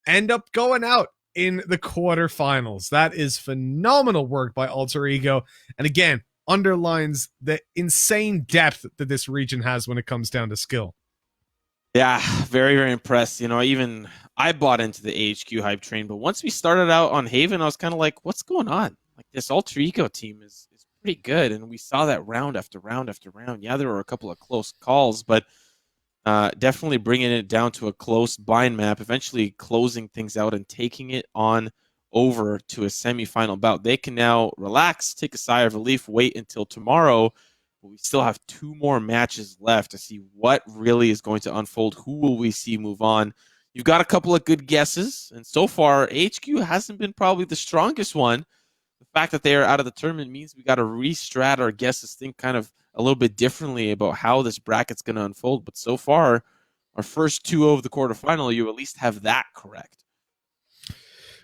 end up going out in the quarterfinals. That is phenomenal work by Alter Ego, and again underlines the insane depth that this region has when it comes down to skill. Yeah, very, very impressed. You know, even I bought into the AHQ hype train, but once we started out on Haven, I was kind of like, what's going on? Like, this Alter Ego team is pretty good, and we saw that round after round after round. Yeah, there were a couple of close calls, but definitely bringing it down to a close bind map, eventually closing things out and taking it on over to a semifinal bout. They can now relax, take a sigh of relief, wait until tomorrow. But we still have 2 more matches left to see what really is going to unfold. Who will we see move on? You've got a couple of good guesses, and so far, HQ hasn't been probably the strongest one. The fact that they are out of the tournament means we got to restrat our guesses, think kind of a little bit differently about how this bracket's going to unfold. But so far, our first 2 of the quarterfinal, you at least have that correct.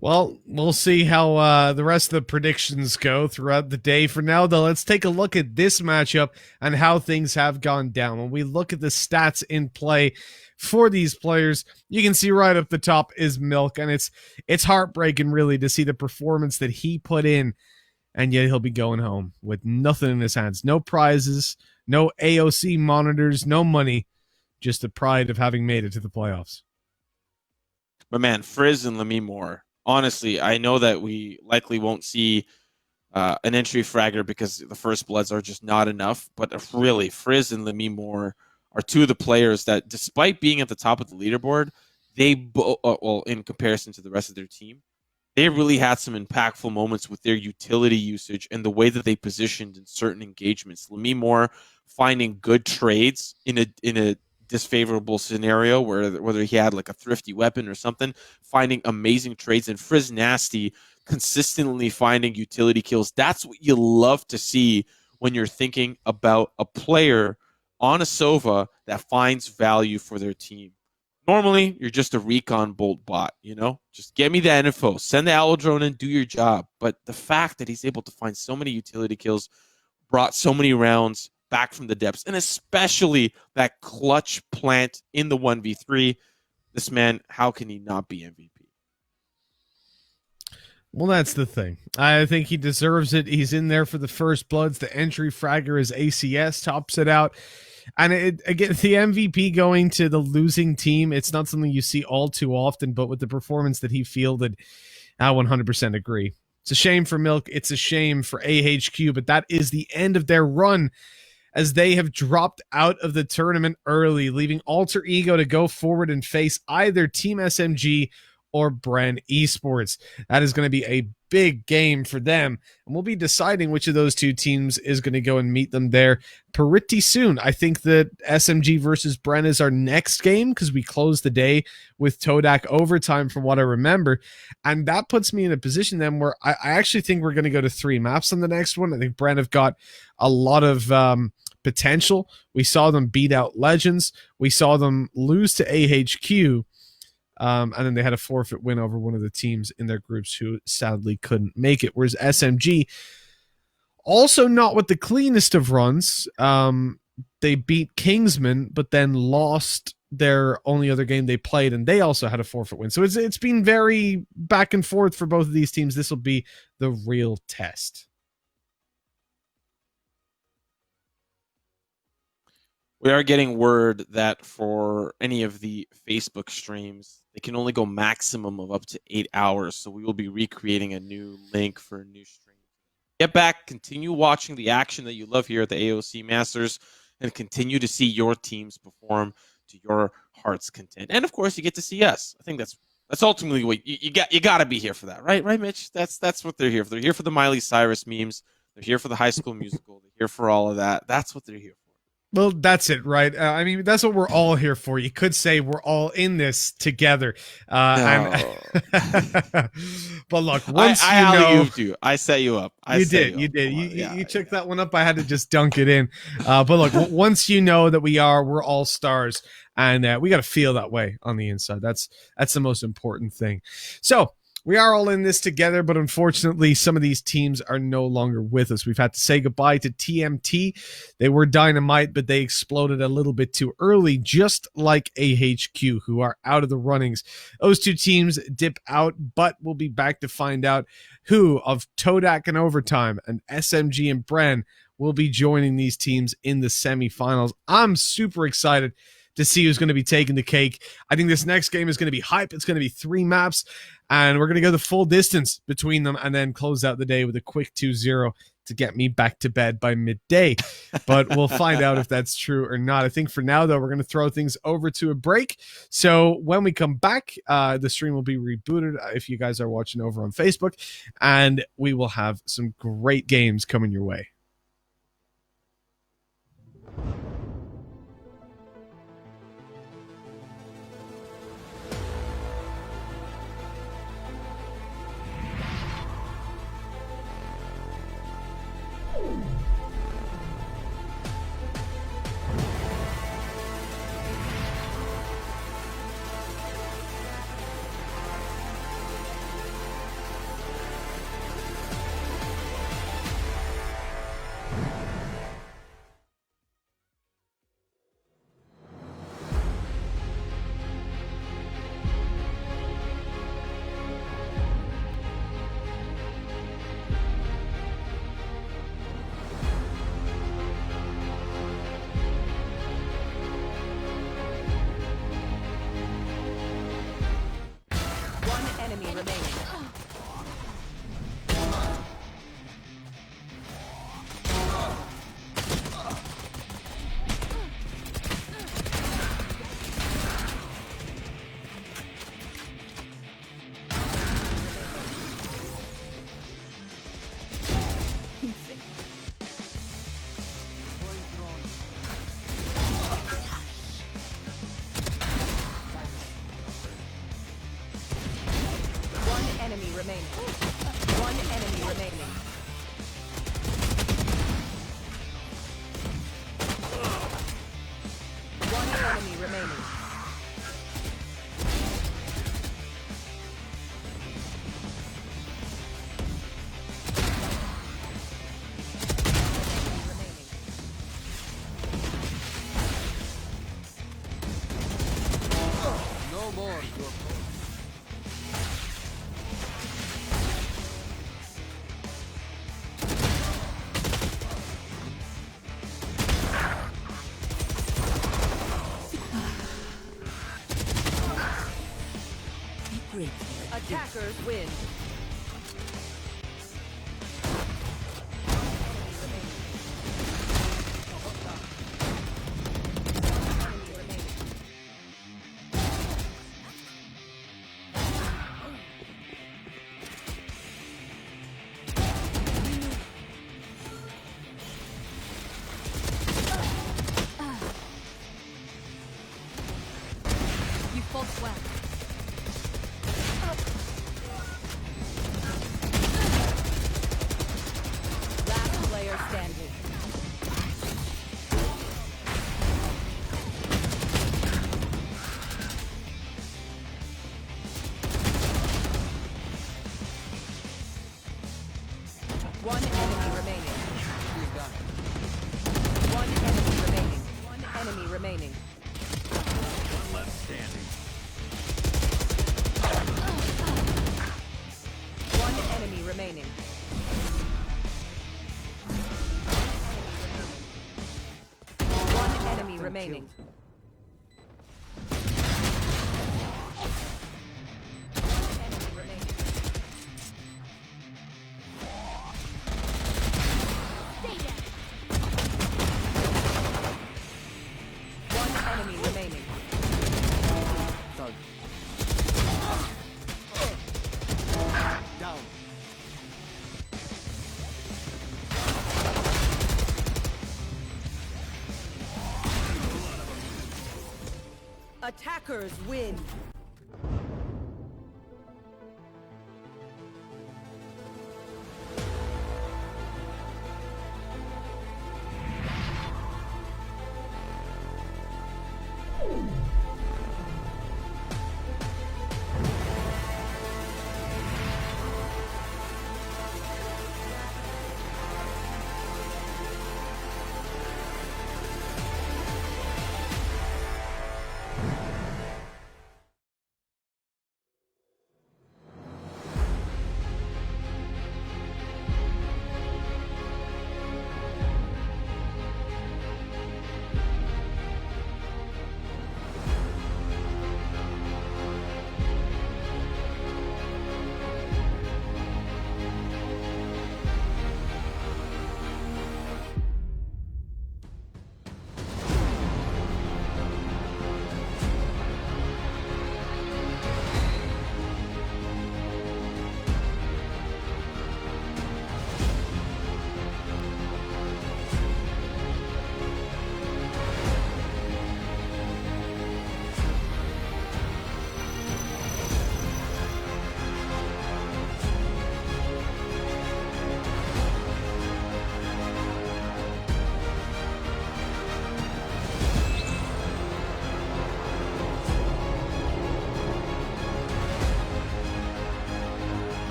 Well, we'll see how the rest of the predictions go throughout the day. For now, though, let's take a look at this matchup and how things have gone down. When we look at the stats in play for these players, you can see right up the top is Milk, and it's heartbreaking, really, to see the performance that he put in, and yet he'll be going home with nothing in his hands. No prizes, no AOC monitors, no money, just the pride of having made it to the playoffs. But man, Frizz and 𝗏𝗏. Honestly, I know that we likely won't see an entry fragger because the first bloods are just not enough. But really, Frizz and 𝗏𝗏 are 2 of the players that, despite being at the top of the leaderboard, well, in comparison to the rest of their team, they really had some impactful moments with their utility usage and the way that they positioned in certain engagements. 𝗏𝗏 finding good trades in a disfavorable scenario whether he had like a thrifty weapon or something, finding amazing trades, and Frizz Nasty consistently finding utility kills. That's what you love to see when you're thinking about a player on a Sova that finds value for their team. Normally, you're just a recon bolt bot, you know? Just get me that info, send the owl drone in, do your job. But the fact that he's able to find so many utility kills, brought so many rounds back from the depths, and especially that clutch plant in the 1v3. This man, how can he not be MVP? Well, that's the thing. I think he deserves it. He's in there for the first bloods. The entry fragger is ACS, tops it out. And again, the MVP going to the losing team, it's not something you see all too often, but with the performance that he fielded, I 100% agree. It's a shame for Milk. It's a shame for AHQ, but that is the end of their run, as they have dropped out of the tournament early, leaving Alter Ego to go forward and face either Team SMG or Bren Esports. That is going to be a big game for them, and we'll be deciding which of those 2 teams is going to go and meet them there pretty soon. I think that SMG versus Bren is our next game, because we close the day with Todak overtime from what I remember, and that puts me in a position then where I actually think we're going to go to 3 maps on the next one. I think Bren have got a lot of potential. We saw them beat out Legends. We saw them lose to AHQ. And then they had a forfeit win over one of the teams in their groups who sadly couldn't make it. Whereas SMG, also not with the cleanest of runs, they beat Kingsman, but then lost their only other game they played, and they also had a forfeit win. So it's been very back and forth for both of these teams. This will be the real test. We are getting word that for any of the Facebook streams, they can only go maximum of up to 8 hours. So we will be recreating a new link for a new stream. Get back, continue watching the action that you love here at the AOC Masters, and continue to see your teams perform to your heart's content. And of course, you get to see us. I think that's ultimately what you got to be here for that, right? Right, Mitch? That's what they're here for. They're here for the Miley Cyrus memes. They're here for the High School Musical. They're here for all of that. That's what they're here for. Well, that's it, right? I mean, that's what we're all here for. You could say we're all in this together. No. But look, once I you know, alley-ooped you. I set you up. You did. You took that one up. I had to just dunk it in. But look, once you know that we're all stars, and we got to feel that way on the inside. That's the most important thing. So we are all in this together, but unfortunately, some of these teams are no longer with us. We've had to say goodbye to TMT. They were dynamite, but they exploded a little bit too early, just like AHQ, who are out of the runnings. Those two teams dip out, but we'll be back to find out who of Todak and Overtime and SMG and Bren will be joining these teams in the semifinals. I'm super excited to see who's going to be taking the cake. I think this next game is going to be hype. It's going to be 3 maps, and we're going to go the full distance between them and then close out the day with a quick 2-0 to get me back to bed by midday. But we'll find out if that's true or not. I think for now, though, we're going to throw things over to a break. So when we come back, the stream will be rebooted if you guys are watching over on Facebook, and we will have some great games coming your way. Attackers win. You fought well. remaining. Enemy remaining. One enemy remaining. Thug. Down. Attackers win.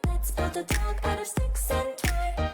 Let's build a dog out of sticks and toy.